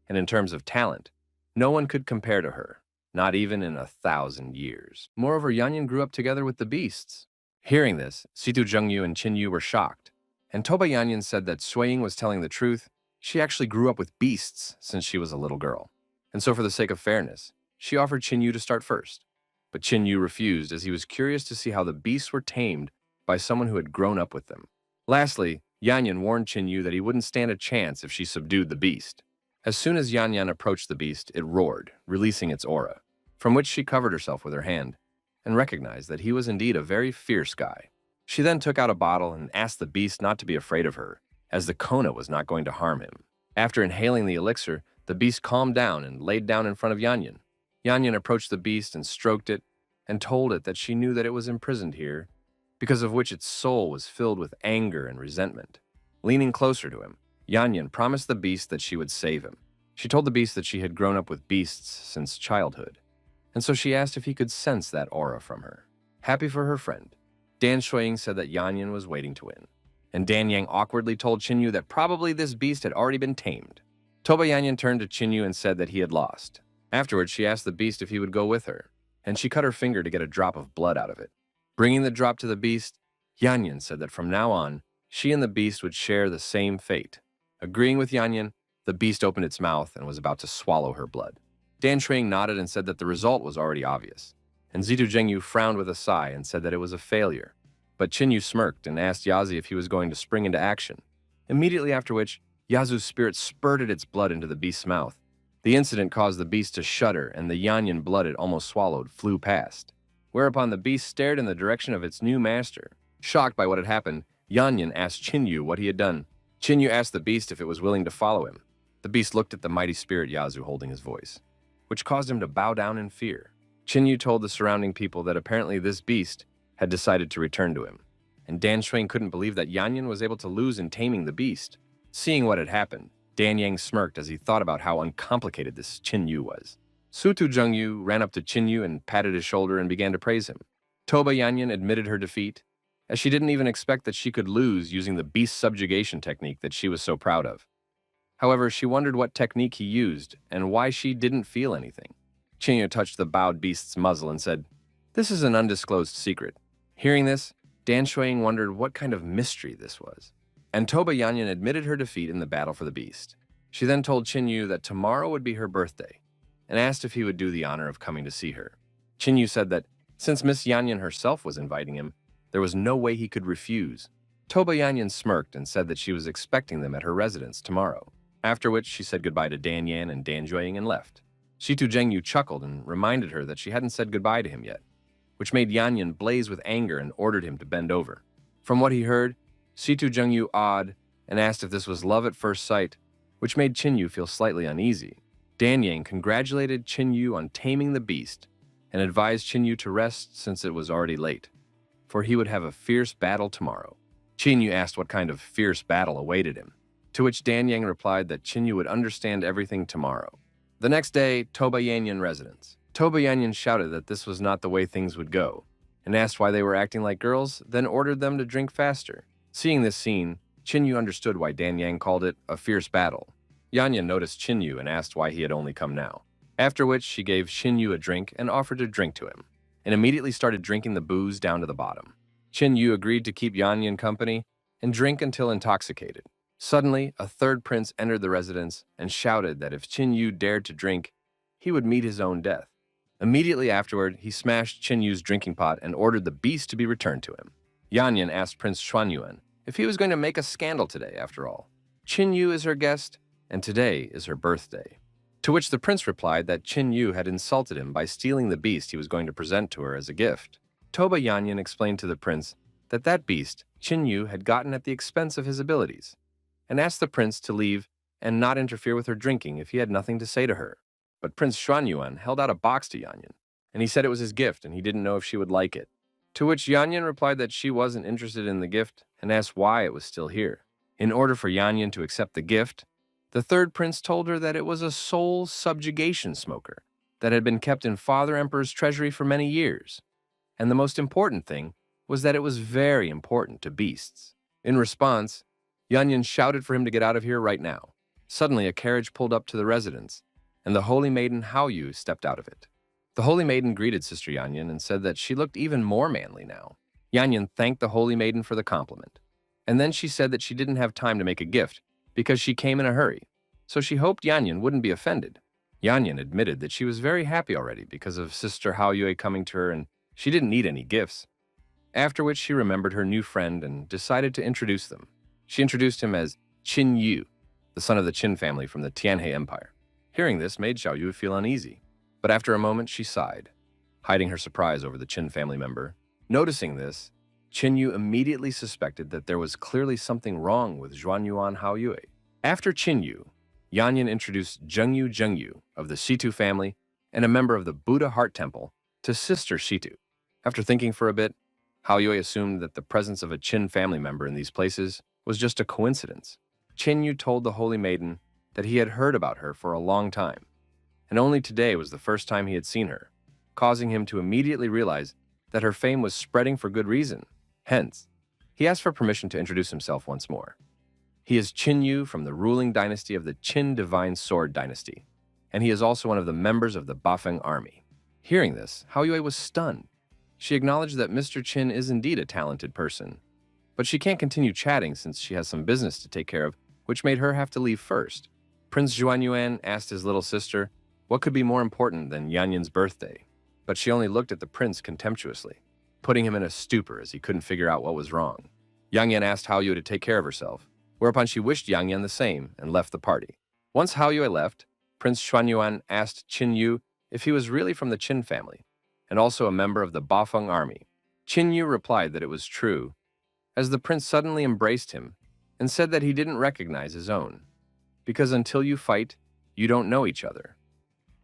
and in terms of talent, no one could compare to her, not even in 1,000 years. Moreover, Yanyan grew up together with the beasts. Hearing this, Situ Zhengyu and Qin Yu were shocked, and Toba Yanyan said that Shuiying was telling the truth. She actually grew up with beasts since she was a little girl, and so for the sake of fairness, she offered Qin Yu to start first. But Qin Yu refused as he was curious to see how the beasts were tamed by someone who had grown up with them. Lastly, Yanyan warned Qinyu that he wouldn't stand a chance if she subdued the beast. As soon as Yanyan approached the beast, it roared, releasing its aura, from which she covered herself with her hand, and recognized that he was indeed a very fierce guy. She then took out a bottle and asked the beast not to be afraid of her, as the Kona was not going to harm him. After inhaling the elixir, the beast calmed down and laid down in front of Yanyan. Yanyan approached the beast and stroked it, and told it that she knew that it was imprisoned here, because of which its soul was filled with anger and resentment. Leaning closer to him, Yanyan promised the beast that she would save him. She told the beast that she had grown up with beasts since childhood, and so she asked if he could sense that aura from her. Happy for her friend, Dan Shuiying said that Yanyan was waiting to win, and Dan Yang awkwardly told Qinyu that probably this beast had already been tamed. Toba Yanyan turned to Qinyu and said that he had lost. Afterwards, she asked the beast if he would go with her, and she cut her finger to get a drop of blood out of it. Bringing the drop to the beast, Yanyan said that from now on, she and the beast would share the same fate. Agreeing with Yanyan, the beast opened its mouth and was about to swallow her blood. Dan Shuiying nodded and said that the result was already obvious, and Zitu Zhengyu frowned with a sigh and said that it was a failure. But Qinyu smirked and asked Yazi if he was going to spring into action, immediately after which, Yazu's spirit spurted its blood into the beast's mouth. The incident caused the beast to shudder, and the Yanyan blood it almost swallowed flew past, whereupon the beast stared in the direction of its new master. Shocked by what had happened, Yanyan asked Qinyu what he had done. Qinyu asked the beast if it was willing to follow him. The beast looked at the mighty spirit Yazu holding his voice, which caused him to bow down in fear. Qinyu told the surrounding people that apparently this beast had decided to return to him, and Dan Shuiying couldn't believe that Yanyan was able to lose in taming the beast. Seeing what had happened, Dan Yang smirked as he thought about how uncomplicated this Qinyu was. Sutu Zhengyu ran up to Qinyu and patted his shoulder and began to praise him. Toba Yanyan admitted her defeat, as she didn't even expect that she could lose using the beast subjugation technique that she was so proud of. However, she wondered what technique he used and why she didn't feel anything. Qinyu touched the bowed beast's muzzle and said, "This is an undisclosed secret." Hearing this, Dan Shuiying wondered what kind of mystery this was. And Toba Yanyan admitted her defeat in the battle for the beast. She then told Qinyu that tomorrow would be her birthday, and asked if he would do the honor of coming to see her. Qinyu said that since Miss Yanyan herself was inviting him, there was no way he could refuse. Toba Yanyan smirked and said that she was expecting them at her residence tomorrow, after which she said goodbye to Dan Yan and Dan Shuiying and left. Shitu Zhengyu chuckled and reminded her that she hadn't said goodbye to him yet, which made Yanyan blaze with anger and ordered him to bend over. From what he heard, Shitu Zhengyu awed and asked if this was love at first sight, which made Qinyu feel slightly uneasy. Dan Yang congratulated Qinyu on taming the beast and advised Qinyu to rest since it was already late, for he would have a fierce battle tomorrow. Qinyu asked what kind of fierce battle awaited him, to which Dan Yang replied that Qinyu would understand everything tomorrow. The next day, Toba Yanyan residence. Toba Yanyan shouted that this was not the way things would go, and asked why they were acting like girls, then ordered them to drink faster. Seeing this scene, Qinyu understood why Dan Yang called it a fierce battle. Yanyan noticed Qinyu and asked why he had only come now, after which she gave Qinyu a drink and offered to drink to him, and immediately started drinking the booze down to the bottom. Qinyu agreed to keep Yanyan company and drink until intoxicated. Suddenly, a third prince entered the residence and shouted that if Qinyu dared to drink, he would meet his own death. Immediately afterward, he smashed Qinyu's drinking pot and ordered the beast to be returned to him. Yanyan asked Prince Xuanyuan if he was going to make a scandal today after all. Qinyu is her guest, and today is her birthday. To which the prince replied that Qinyu had insulted him by stealing the beast he was going to present to her as a gift. Toba Yanyan explained to the prince that that beast Qinyu had gotten at the expense of his abilities, and asked the prince to leave and not interfere with her drinking if he had nothing to say to her. But Prince Xuanyuan held out a box to Yanyan, and he said it was his gift and he didn't know if she would like it. To which Yanyan replied that she wasn't interested in the gift and asked why it was still here. In order for Yanyan to accept the gift, the third prince told her that it was a soul subjugation smoker that had been kept in Father Emperor's treasury for many years. And the most important thing was that it was very important to beasts. In response, Yanyan shouted for him to get out of here right now. Suddenly, a carriage pulled up to the residence, and the holy maiden Haoyu stepped out of it. The holy maiden greeted Sister Yanyan and said that she looked even more manly now. Yanyan thanked the holy maiden for the compliment, and then she said that she didn't have time to make a gift because she came in a hurry, so she hoped Yanyan wouldn't be offended. Yanyan admitted that she was very happy already because of Sister Haoyue coming to her and she didn't need any gifts. after which she remembered her new friend and decided to introduce them. She introduced him as Qin Yu, the son of the Qin family from the Tianhe Empire. Hearing this made Xiao Yu feel uneasy, but after a moment she sighed, hiding her surprise over the Qin family member. Noticing this, Qin Yu immediately suspected that there was clearly something wrong with Zhuanyuan Haoyue. After Qin Yu, Yanyan introduced Zhengyu of the Shitu family and a member of the Buddha Heart Temple to Sister Shitu. After thinking for a bit, Haoyue assumed that the presence of a Qin family member in these places was just a coincidence. Qin Yu told the Holy Maiden that he had heard about her for a long time, and only today was the first time he had seen her, causing him to immediately realize that her fame was spreading for good reason. Hence, he asked for permission to introduce himself once more. He is Qin Yu from the ruling dynasty of the Qin Divine Sword Dynasty, and he is also one of the members of the Bafeng army. Hearing this, Haoyue was stunned. She acknowledged that Mr. Qin is indeed a talented person, but she can't continue chatting since she has some business to take care of, which made her have to leave first. Prince Zhuanyuan asked his little sister what could be more important than Yanyan's birthday, but she only looked at the prince contemptuously, putting him in a stupor as he couldn't figure out what was wrong. Yanyan asked Haoyue to take care of herself, whereupon she wished Yanyan the same and left the party. Once Haoyue left, Prince Zhuanyuan asked Qin Yu if he was really from the Qin family, and also a member of the Bafeng army. Qin Yu replied that it was true, as the prince suddenly embraced him and said that he didn't recognize his own, because until you fight, you don't know each other.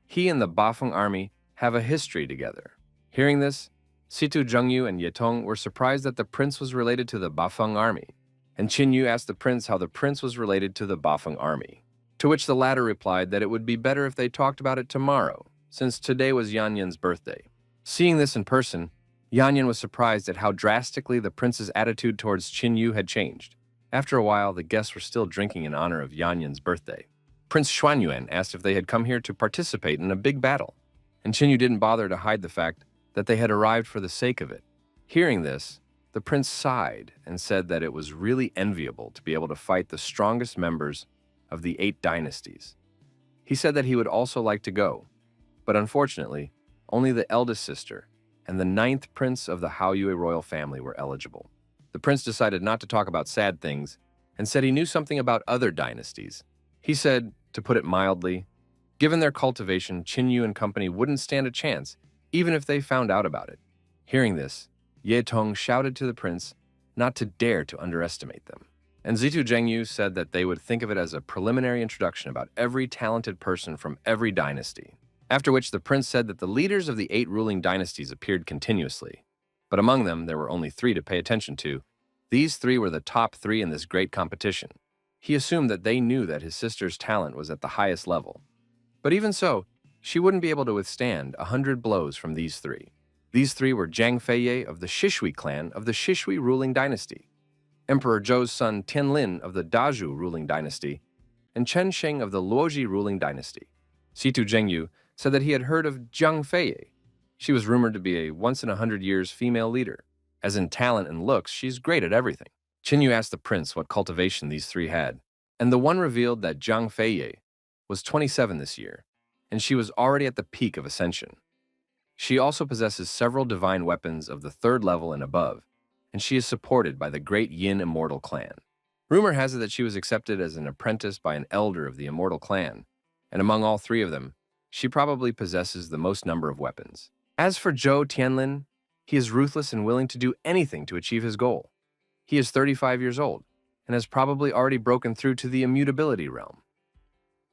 He and the Bafeng army have a history together. Hearing this, Situ Zhengyu and Yetong were surprised that the prince was related to the Bafeng army, and Qin Yu asked the prince how the prince was related to the Bafeng army, to which the latter replied that it would be better if they talked about it tomorrow, since today was Yanyan's birthday. Seeing this in person, Yanyan was surprised at how drastically the prince's attitude towards Qin Yu had changed. After a while, the guests were still drinking in honor of Yanyan's birthday. Prince Xuanyuan asked if they had come here to participate in a big battle, and Qin Yu didn't bother to hide the fact that they had arrived for the sake of it. Hearing this, the prince sighed and said that it was really enviable to be able to fight the strongest members of the 8 dynasties. He said that he would also like to go, but unfortunately, only the eldest sister and the 9th prince of the Haoyue royal family were eligible. The prince decided not to talk about sad things and said he knew something about other dynasties. He said, to put it mildly, given their cultivation, Qin Yu and company wouldn't stand a chance, even if they found out about it. Hearing this, Ye Tong shouted to the prince not to dare to underestimate them. And Zitu Zhengyu said that they would think of it as a preliminary introduction about every talented person from every dynasty. After which the prince said that the leaders of the 8 ruling dynasties appeared continuously, but among them there were only 3 to pay attention to. These 3 were the top 3 in this great competition. He assumed that they knew that his sister's talent was at the highest level. But even so, she wouldn't be able to withstand 100 blows from these 3. These 3 were Zhang Feiye of the Shishui clan of the Shishui ruling dynasty, Emperor Zhou's son Tianlin of the Dazhu ruling dynasty, and Chen Sheng of the Luoji ruling dynasty. Situ Zhengyu said that he had heard of Zhang Feiye. She was rumored to be a once-in-100 years female leader. As in talent and looks, she's great at everything. Qin Yu asked the prince what cultivation these 3 had, and the one revealed that Zhang Feiye was 27 this year, and she was already at the peak of ascension. She also possesses several divine weapons of the 3rd level and above, and she is supported by the great Yin Immortal clan. Rumor has it that she was accepted as an apprentice by an elder of the Immortal clan, and among all 3 of them, she probably possesses the most number of weapons. As for Zhou Tianlin, he is ruthless and willing to do anything to achieve his goal. He is 35 years old and has probably already broken through to the immutability realm.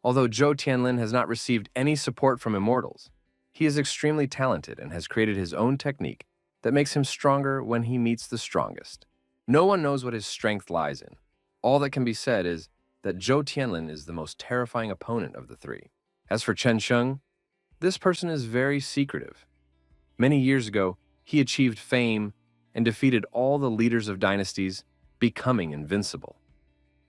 Although Zhou Tianlin has not received any support from immortals, he is extremely talented and has created his own technique that makes him stronger when he meets the strongest. No one knows what his strength lies in. All that can be said is that Zhou Tianlin is the most terrifying opponent of the 3. As for Chen Sheng, this person is very secretive. Many years ago, he achieved fame and defeated all the leaders of dynasties, becoming invincible.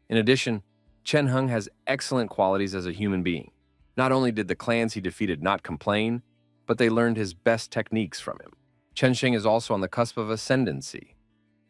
In addition, Chen Heng has excellent qualities as a human being. Not only did the clans he defeated not complain, but they learned his best techniques from him. Chen Sheng is also on the cusp of ascendancy,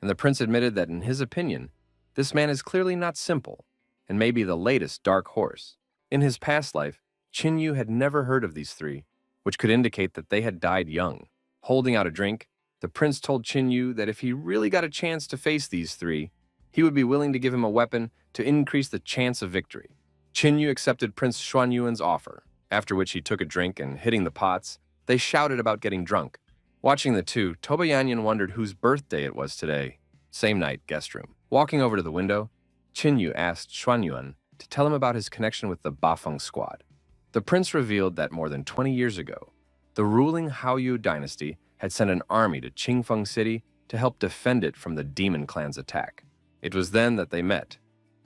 and the prince admitted that in his opinion, this man is clearly not simple and may be the latest dark horse. In his past life, Qin Yu had never heard of these 3, which could indicate that they had died young. Holding out a drink, The prince told Qin Yu that if he really got a chance to face these three, he would be willing to give him a weapon to increase the chance of victory. Qin Yu accepted Prince Xuanyuan's offer, after which he took a drink and, hitting the pots, they shouted about getting drunk. Watching the two, Tobayanyan wondered whose birthday it was today. Same night, guest room. Walking over to the window, Qin Yu asked Xuanyuan to tell him about his connection with the Bafeng squad. The prince revealed that more than 20 years ago, the ruling Haoyu dynasty had sent an army to Qingfeng City to help defend it from the demon clan's attack. It was then that they met,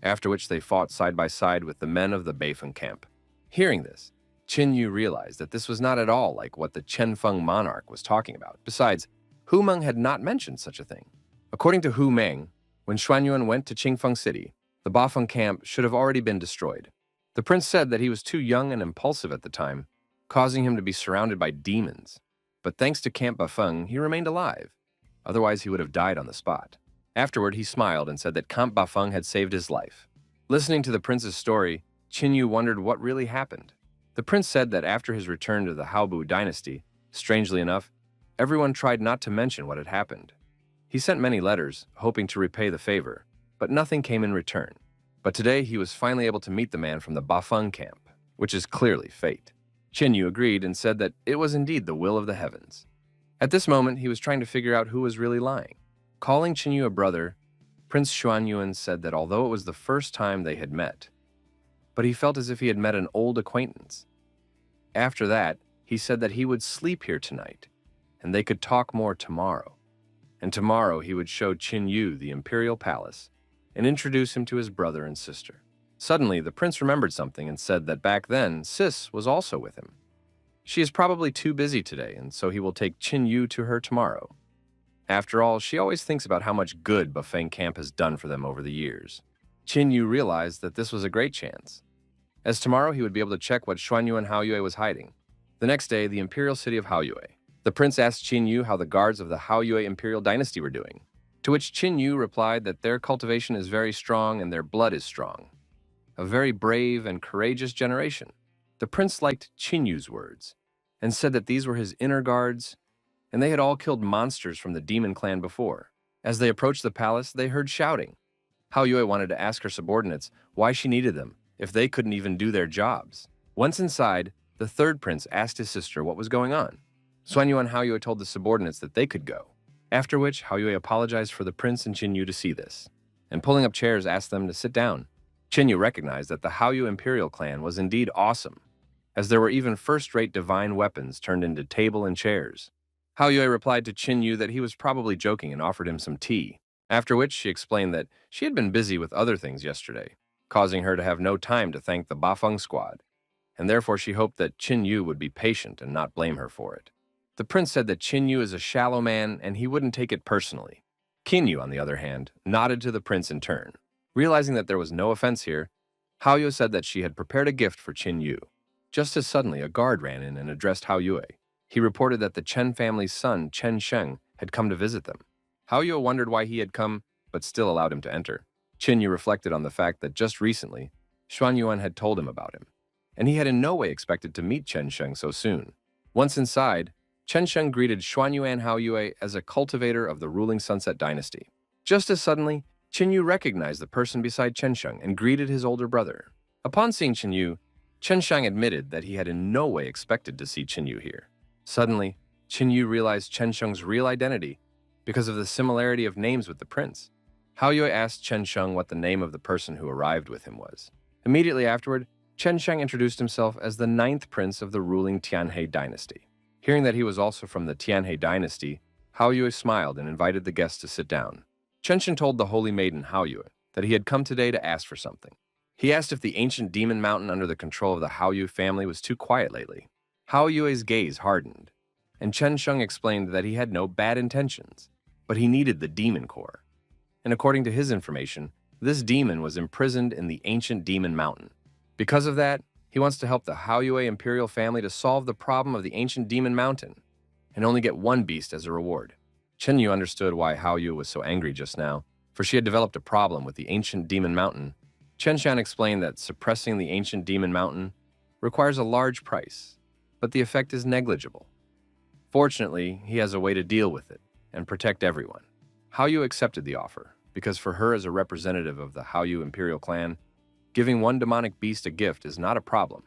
after which they fought side by side with the men of the Beifeng camp. Hearing this, Qin Yu realized that this was not at all like what the Qianfeng monarch was talking about. Besides, Hu Meng had not mentioned such a thing. According to Hu Meng, when Xuanyuan went to Qingfeng City, the Bafeng camp should have already been destroyed. The prince said that he was too young and impulsive at the time, causing him to be surrounded by demons. But thanks to Camp Bafeng, he remained alive. Otherwise, he would have died on the spot. Afterward, he smiled and said that Camp Bafeng had saved his life. Listening to the prince's story, Qin Yu wondered what really happened. The prince said that after his return to the Haobu dynasty, strangely enough, everyone tried not to mention what had happened. He sent many letters, hoping to repay the favor, but nothing came in return. But today, he was finally able to meet the man from the Bafeng camp, which is clearly fate. Qin Yu agreed and said that it was indeed the will of the heavens. At this moment, he was trying to figure out who was really lying. Calling Qin Yu a brother, Prince Xuanyuan said that although it was the first time they had met, but he felt as if he had met an old acquaintance. After that, he said that he would sleep here tonight, and they could talk more tomorrow. And tomorrow he would show Qin Yu the imperial palace and introduce him to his brother and sister. Suddenly, the prince remembered something and said that back then, Sis was also with him. She is probably too busy today, and so he will take Qin Yu to her tomorrow. After all, she always thinks about how much good Bafeng Camp has done for them over the years. Qin Yu realized that this was a great chance, as tomorrow he would be able to check what Xuanyuan Haoyue was hiding. The next day, the imperial city of Haoyue. The prince asked Qin Yu how the guards of the Haoyue imperial dynasty were doing, to which Qin Yu replied that their cultivation is very strong and their blood is strong. A very brave and courageous generation. The prince liked Qin Yu's words and said that these were his inner guards, and they had all killed monsters from the demon clan before. As they approached the palace, they heard shouting. Haoyue wanted to ask her subordinates why she needed them if they couldn't even do their jobs. Once inside, the third prince asked his sister what was going on. Xuanyuan Haoyue told the subordinates that they could go, after which Haoyue apologized for the prince and Qin Yu to see this, and pulling up chairs asked them to sit down. Qin Yu recognized that the Haoyu imperial clan was indeed awesome, as there were even first-rate divine weapons turned into table and chairs. Haoyue replied to Qin Yu that he was probably joking and offered him some tea, after which she explained that she had been busy with other things yesterday, causing her to have no time to thank the Bafeng squad, and therefore she hoped that Qin Yu would be patient and not blame her for it. The prince said that Qin Yu is a shallow man and he wouldn't take it personally. Qin Yu, on the other hand, nodded to the prince in turn. Realizing that there was no offense here, Haoyue said that she had prepared a gift for Qin Yu. Just as suddenly, a guard ran in and addressed Haoyue. He reported that the Chen family's son, Chen Sheng, had come to visit them. Haoyue wondered why he had come, but still allowed him to enter. Qin Yu reflected on the fact that just recently, Xuanyuan had told him about him, and he had in no way expected to meet Chen Sheng so soon. Once inside, Chen Sheng greeted Xuanyuan Haoyue as a cultivator of the ruling Sunset Dynasty. Just as suddenly, Qin Yu recognized the person beside Chen Sheng and greeted his older brother. Upon seeing Qin Yu, Chen Sheng admitted that he had in no way expected to see Qin Yu here. Suddenly, Qin Yu realized Chen Sheng's real identity because of the similarity of names with the prince. Haoyue asked Chen Sheng what the name of the person who arrived with him was. Immediately afterward, Chen Sheng introduced himself as the 9th prince of the ruling Tianhe dynasty. Hearing that he was also from the Tianhe dynasty, Haoyue smiled and invited the guests to sit down. Chen Sheng told the holy maiden Haoyue that he had come today to ask for something. He asked if the ancient demon mountain under the control of the Haoyu family was too quiet lately. Haoyue's gaze hardened, and Chen Sheng explained that he had no bad intentions, but he needed the demon core. And according to his information, this demon was imprisoned in the ancient demon mountain. Because of that, he wants to help the Haoyue imperial family to solve the problem of the ancient demon mountain, and only get one beast as a reward. Qin Yu understood why Haoyue was so angry just now, for she had developed a problem with the ancient demon mountain. Chen Shan explained that suppressing the ancient demon mountain requires a large price, but the effect is negligible. Fortunately, he has a way to deal with it, and protect everyone. Haoyu accepted the offer, because for her as a representative of the Haoyu imperial clan, giving one demonic beast a gift is not a problem,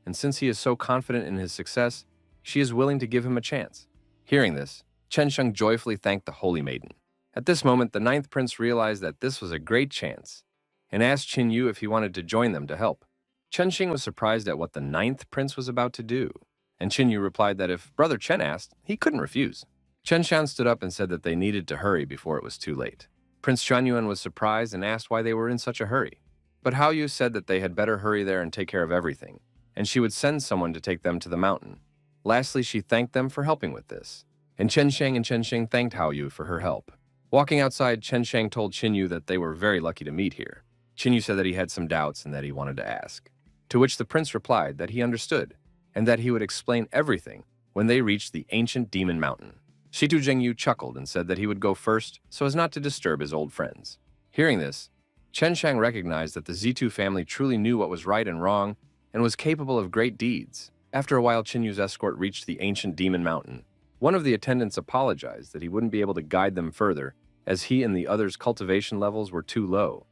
and since he is so confident in his success, she is willing to give him a chance. Hearing this, Chen Sheng joyfully thanked the Holy Maiden. At this moment, the ninth prince realized that this was a great chance, and asked Qin Yu if he wanted to join them to help. Chen Sheng was surprised at what the ninth prince was about to do, and Qin Yu replied that if Brother Chen asked, he couldn't refuse. Chen Shan stood up and said that they needed to hurry before it was too late. Prince Chuanyuan was surprised and asked why they were in such a hurry. But Haoyu said that they had better hurry there and take care of everything, and she would send someone to take them to the mountain. Lastly, she thanked them for helping with this, and Chen Sheng and Chen Sheng thanked Haoyu for her help. Walking outside, Chen Sheng told Qin Yu that they were very lucky to meet here. Qin Yu said that he had some doubts and that he wanted to ask, to which the prince replied that he understood, and that he would explain everything when they reached the ancient demon mountain. Shitu Zhengyu chuckled and said that he would go first so as not to disturb his old friends. Hearing this, Chen Shang recognized that the Zitu family truly knew what was right and wrong and was capable of great deeds. After a while, Qin Yu's escort reached the ancient demon mountain. One of the attendants apologized that he wouldn't be able to guide them further as he and the others' cultivation levels were too low,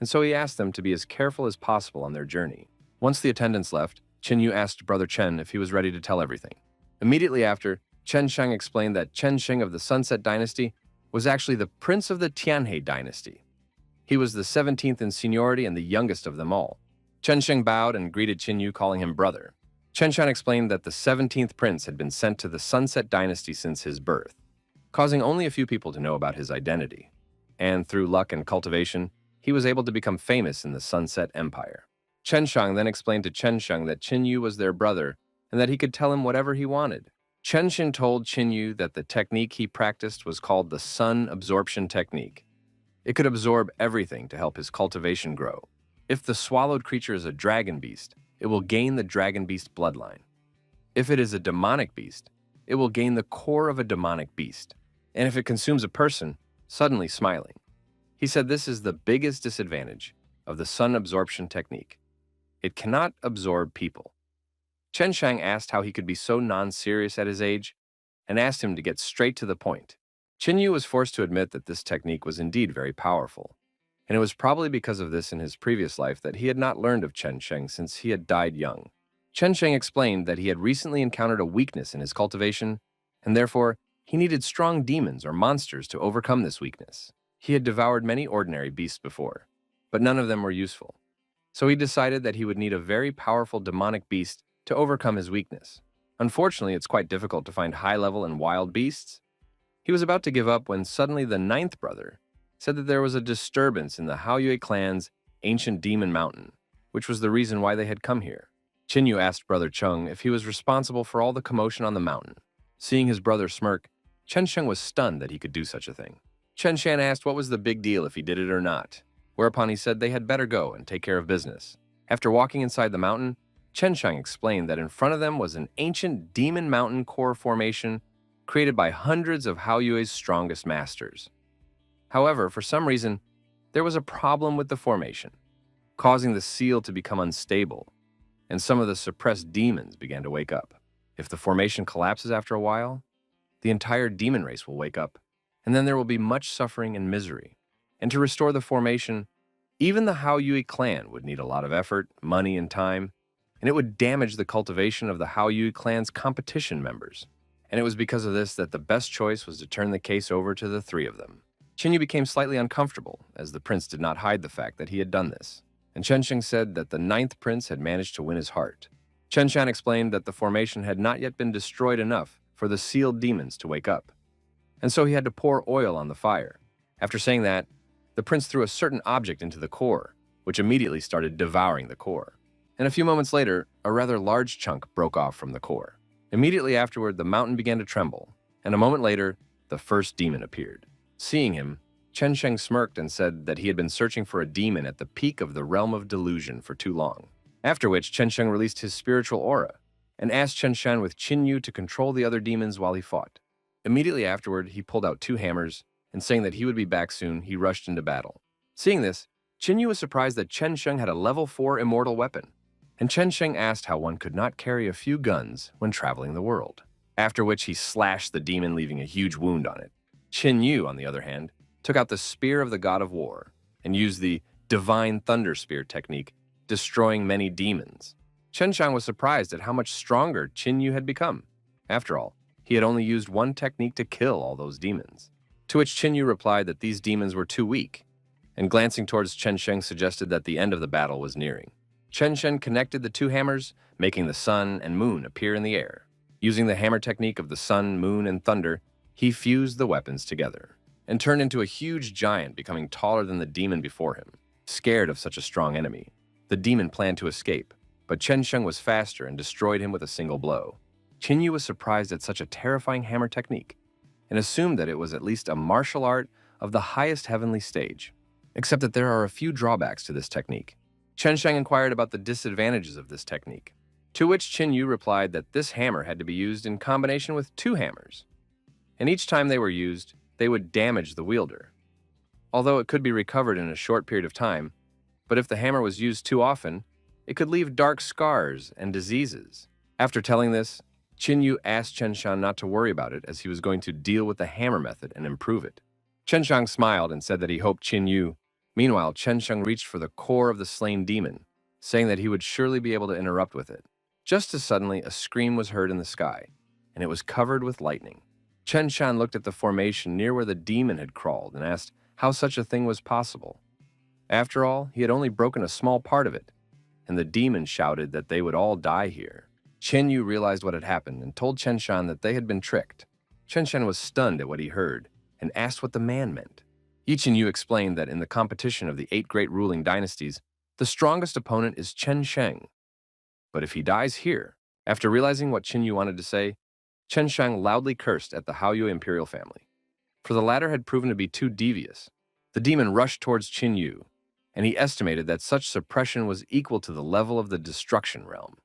and so he asked them to be as careful as possible on their journey. Once the attendants left, Qin Yu asked Brother Chen if he was ready to tell everything. Immediately after, Chen Sheng explained that Chen Sheng of the Sunset Dynasty was actually the prince of the Tianhe Dynasty. He was the 17th in seniority and the youngest of them all. Chen Sheng bowed and greeted Qin Yu, calling him brother. Chen Shan explained that the 17th prince had been sent to the Sunset Dynasty since his birth, causing only a few people to know about his identity. And through luck and cultivation, he was able to become famous in the Sunset Empire. Chen Shang then explained to Chen Sheng that Qin Yu was their brother and that he could tell him whatever he wanted. Chen Shin told Qin Yu that the technique he practiced was called the Sun Absorption Technique. It could absorb everything to help his cultivation grow. If the swallowed creature is a dragon beast, it will gain the dragon beast bloodline. If it is a demonic beast, it will gain the core of a demonic beast. And if it consumes a person, suddenly smiling. He said this is the biggest disadvantage of the Sun Absorption Technique. It cannot absorb people. Chen Shang asked how he could be so non-serious at his age, and asked him to get straight to the point. Qin Yu was forced to admit that this technique was indeed very powerful, and it was probably because of this in his previous life that he had not learned of Chen Sheng since he had died young. Chen Sheng explained that he had recently encountered a weakness in his cultivation, and therefore he needed strong demons or monsters to overcome this weakness. He had devoured many ordinary beasts before, but none of them were useful. So he decided that he would need a very powerful demonic beast to overcome his weakness. Unfortunately, it's quite difficult to find high-level and wild beasts. He was about to give up when suddenly the ninth brother said that there was a disturbance in the Haoyue clan's ancient demon mountain, which was the reason why they had come here. Qin Yu asked Brother Chung if he was responsible for all the commotion on the mountain. Seeing his brother smirk, Chen Sheng was stunned that he could do such a thing. Chen Shan asked what was the big deal if he did it or not, whereupon he said they had better go and take care of business. After walking inside the mountain, Chen Shang explained that in front of them was an ancient demon mountain core formation created by hundreds of Haoyue's strongest masters. However, for some reason, there was a problem with the formation, causing the seal to become unstable, and some of the suppressed demons began to wake up. If the formation collapses after a while, the entire demon race will wake up, and then there will be much suffering and misery. And to restore the formation, even the Haoyue clan would need a lot of effort, money, and time, and it would damage the cultivation of the Haoyue clan's competition members. And it was because of this that the best choice was to turn the case over to the three of them. Qin Yu became slightly uncomfortable, as the prince did not hide the fact that he had done this, and Chen Sheng said that the ninth prince had managed to win his heart. Chen Shan explained that the formation had not yet been destroyed enough for the sealed demons to wake up, and so he had to pour oil on the fire. After saying that, the prince threw a certain object into the core, which immediately started devouring the core. And a few moments later, a rather large chunk broke off from the core. Immediately afterward, the mountain began to tremble, and a moment later, the first demon appeared. Seeing him, Chen Sheng smirked and said that he had been searching for a demon at the peak of the realm of delusion for too long. After which, Chen Sheng released his spiritual aura and asked Chen Shan with Qin Yu to control the other demons while he fought. Immediately afterward, he pulled out 2 hammers, and saying that he would be back soon, he rushed into battle. Seeing this, Qin Yu was surprised that Chen Sheng had a level 4 immortal weapon, and Chen Sheng asked how one could not carry a few guns when traveling the world. After which he slashed the demon, leaving a huge wound on it. Qin Yu, on the other hand, took out the spear of the god of war and used the divine thunder spear technique, destroying many demons. Chen Shang was surprised at how much stronger Qin Yu had become. After all, he had only used one technique to kill all those demons. To which Qin Yu replied that these demons were too weak, and glancing towards Chen Sheng suggested that the end of the battle was nearing. Chen Sheng connected the two hammers, making the sun and moon appear in the air. Using the hammer technique of the sun, moon, and thunder, he fused the weapons together and turned into a huge giant, becoming taller than the demon before him. Scared of such a strong enemy, the demon planned to escape, but Chen Sheng was faster and destroyed him with a single blow. Qin Yu was surprised at such a terrifying hammer technique and assumed that it was at least a martial art of the highest heavenly stage. Except that there are a few drawbacks to this technique. Chen Sheng inquired about the disadvantages of this technique, to which Qin Yu replied that this hammer had to be used in combination with two hammers, and each time they were used, they would damage the wielder. Although it could be recovered in a short period of time, but if the hammer was used too often, it could leave dark scars and diseases. After telling this, Qin Yu asked Chen Shang not to worry about it as he was going to deal with the hammer method and improve it. Chen Shang smiled and said that he hoped Qin Yu. Meanwhile, Chen Sheng reached for the core of the slain demon, saying that he would surely be able to interrupt with it. Just as suddenly, a scream was heard in the sky, and it was covered with lightning. Chen Shan looked at the formation near where the demon had crawled and asked how such a thing was possible. After all, he had only broken a small part of it, and the demon shouted that they would all die here. Chen Yu realized what had happened and told Chen Shan that they had been tricked. Chen Shan was stunned at what he heard and asked what the man meant. Chen Yu explained that in the competition of the 8 great ruling dynasties, the strongest opponent is Chen Sheng. But if he dies here, after realizing what Qin Yu wanted to say, Chen Shang loudly cursed at the Haoyue imperial family, for the latter had proven to be too devious. The demon rushed towards Qin Yu, and he estimated that such suppression was equal to the level of the destruction realm,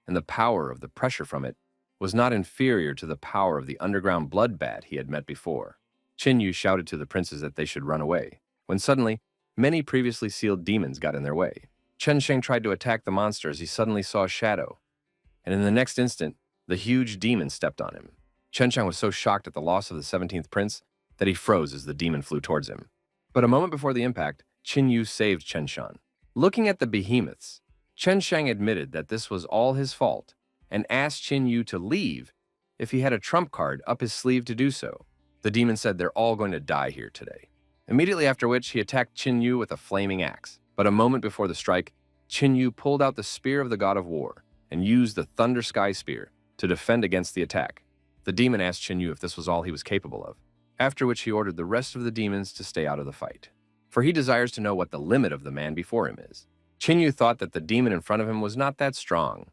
and the power of the pressure from it was not inferior to the power of the underground bloodbath he had met before. Qin Yu shouted to the princes that they should run away, when suddenly, many previously sealed demons got in their way. Chen Sheng tried to attack the monster as he suddenly saw a shadow, and in the next instant, the huge demon stepped on him. Chen Sheng was so shocked at the loss of the 17th prince that he froze as the demon flew towards him. But a moment before the impact, Qin Yu saved Chen Shan. Looking at the behemoths, Chen Sheng admitted that this was all his fault and asked Qin Yu to leave if he had a trump card up his sleeve to do so. The demon said they're all going to die here today. Immediately after which, he attacked Qin Yu with a flaming axe. But a moment before the strike, Qin Yu pulled out the spear of the god of war and used the Thunder Sky Spear to defend against the attack. The demon asked Qin Yu if this was all he was capable of, after which he ordered the rest of the demons to stay out of the fight, for he desires to know what the limit of the man before him is. Qin Yu thought that the demon in front of him was not that strong,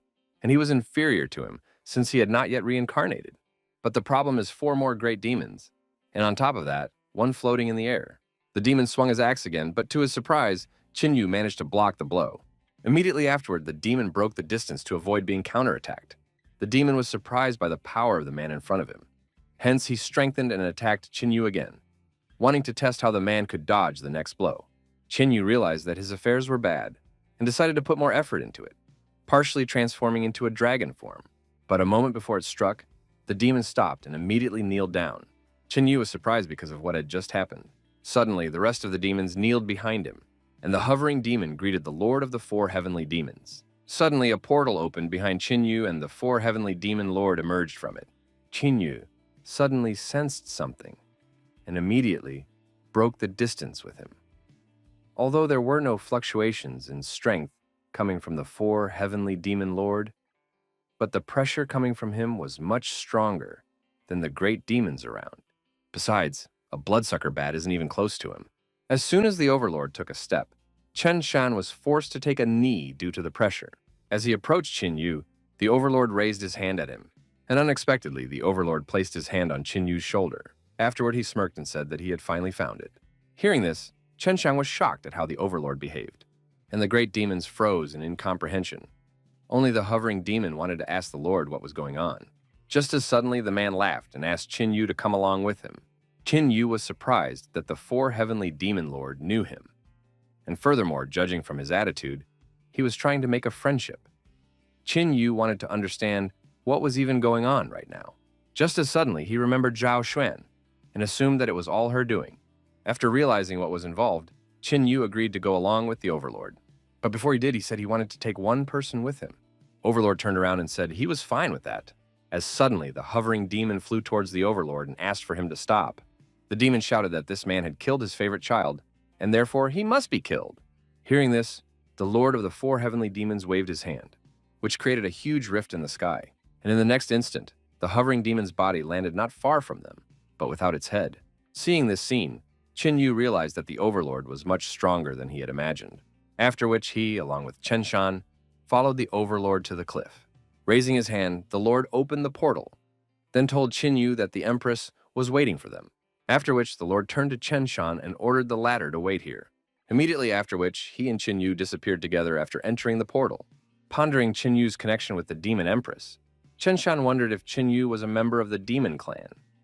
and he was inferior to him since he had not yet reincarnated. But the problem is 4 more great demons, and on top of that, 1 floating in the air. The demon swung his axe again, but to his surprise, Qin Yu managed to block the blow. Immediately afterward, the demon broke the distance to avoid being counterattacked. The demon was surprised by the power of the man in front of him. Hence, he strengthened and attacked Qin Yu again, wanting to test how the man could dodge the next blow. Qin Yu realized that his affairs were bad and decided to put more effort into it, partially transforming into a dragon form. But a moment before it struck, the demon stopped and immediately kneeled down. Qin Yu was surprised because of what had just happened. Suddenly, the rest of the demons kneeled behind him, and the hovering demon greeted the Lord of the 4 heavenly demons. Suddenly, a portal opened behind Qin Yu, and the 4 heavenly demon lord emerged from it. Qin Yu suddenly sensed something, and immediately broke the distance with him. Although there were no fluctuations in strength coming from the 4 heavenly demon lord, but the pressure coming from him was much stronger than the great demons around. Besides, a bloodsucker bat isn't even close to him. As soon as the overlord took a step, Chen Shan was forced to take a knee due to the pressure. As he approached Qin Yu, the overlord raised his hand at him, and unexpectedly, the overlord placed his hand on Qin Yu's shoulder. Afterward, he smirked and said that he had finally found it. Hearing this, Chen Shang was shocked at how the overlord behaved, and the great demons froze in incomprehension. Only the hovering demon wanted to ask the lord what was going on. Just as suddenly, the man laughed and asked Qin Yu to come along with him. Qin Yu was surprised that the 4 heavenly demon lord knew him, and furthermore, judging from his attitude, he was trying to make a friendship. Qin Yu wanted to understand what was even going on right now. Just as suddenly, he remembered Zhao Xuan. and assumed that it was all her doing. After realizing what was involved, Qin Yu agreed to go along with the Overlord. But before he did, he said he wanted to take one person with him. Overlord turned around and said he was fine with that, as suddenly the hovering demon flew towards the Overlord and asked for him to stop. The demon shouted that this man had killed his favorite child, and therefore he must be killed. Hearing this, the Lord of the four heavenly demons waved his hand, which created a huge rift in the sky, and in the next instant, the hovering demon's body landed not far from them, but without its head. Seeing this scene, Qin Yu realized that the Overlord was much stronger than he had imagined, after which he, along with Chen Shan, followed the Overlord to the cliff. Raising his hand, the Lord opened the portal, then told Qin Yu that the Empress was waiting for them, after which the Lord turned to Chen Shan and ordered the latter to wait here. Immediately after which, he and Qin Yu disappeared together after entering the portal. Pondering Qin Yu's connection with the Demon Empress, Chen Shan wondered if Qin Yu was a member of the Demon Clan.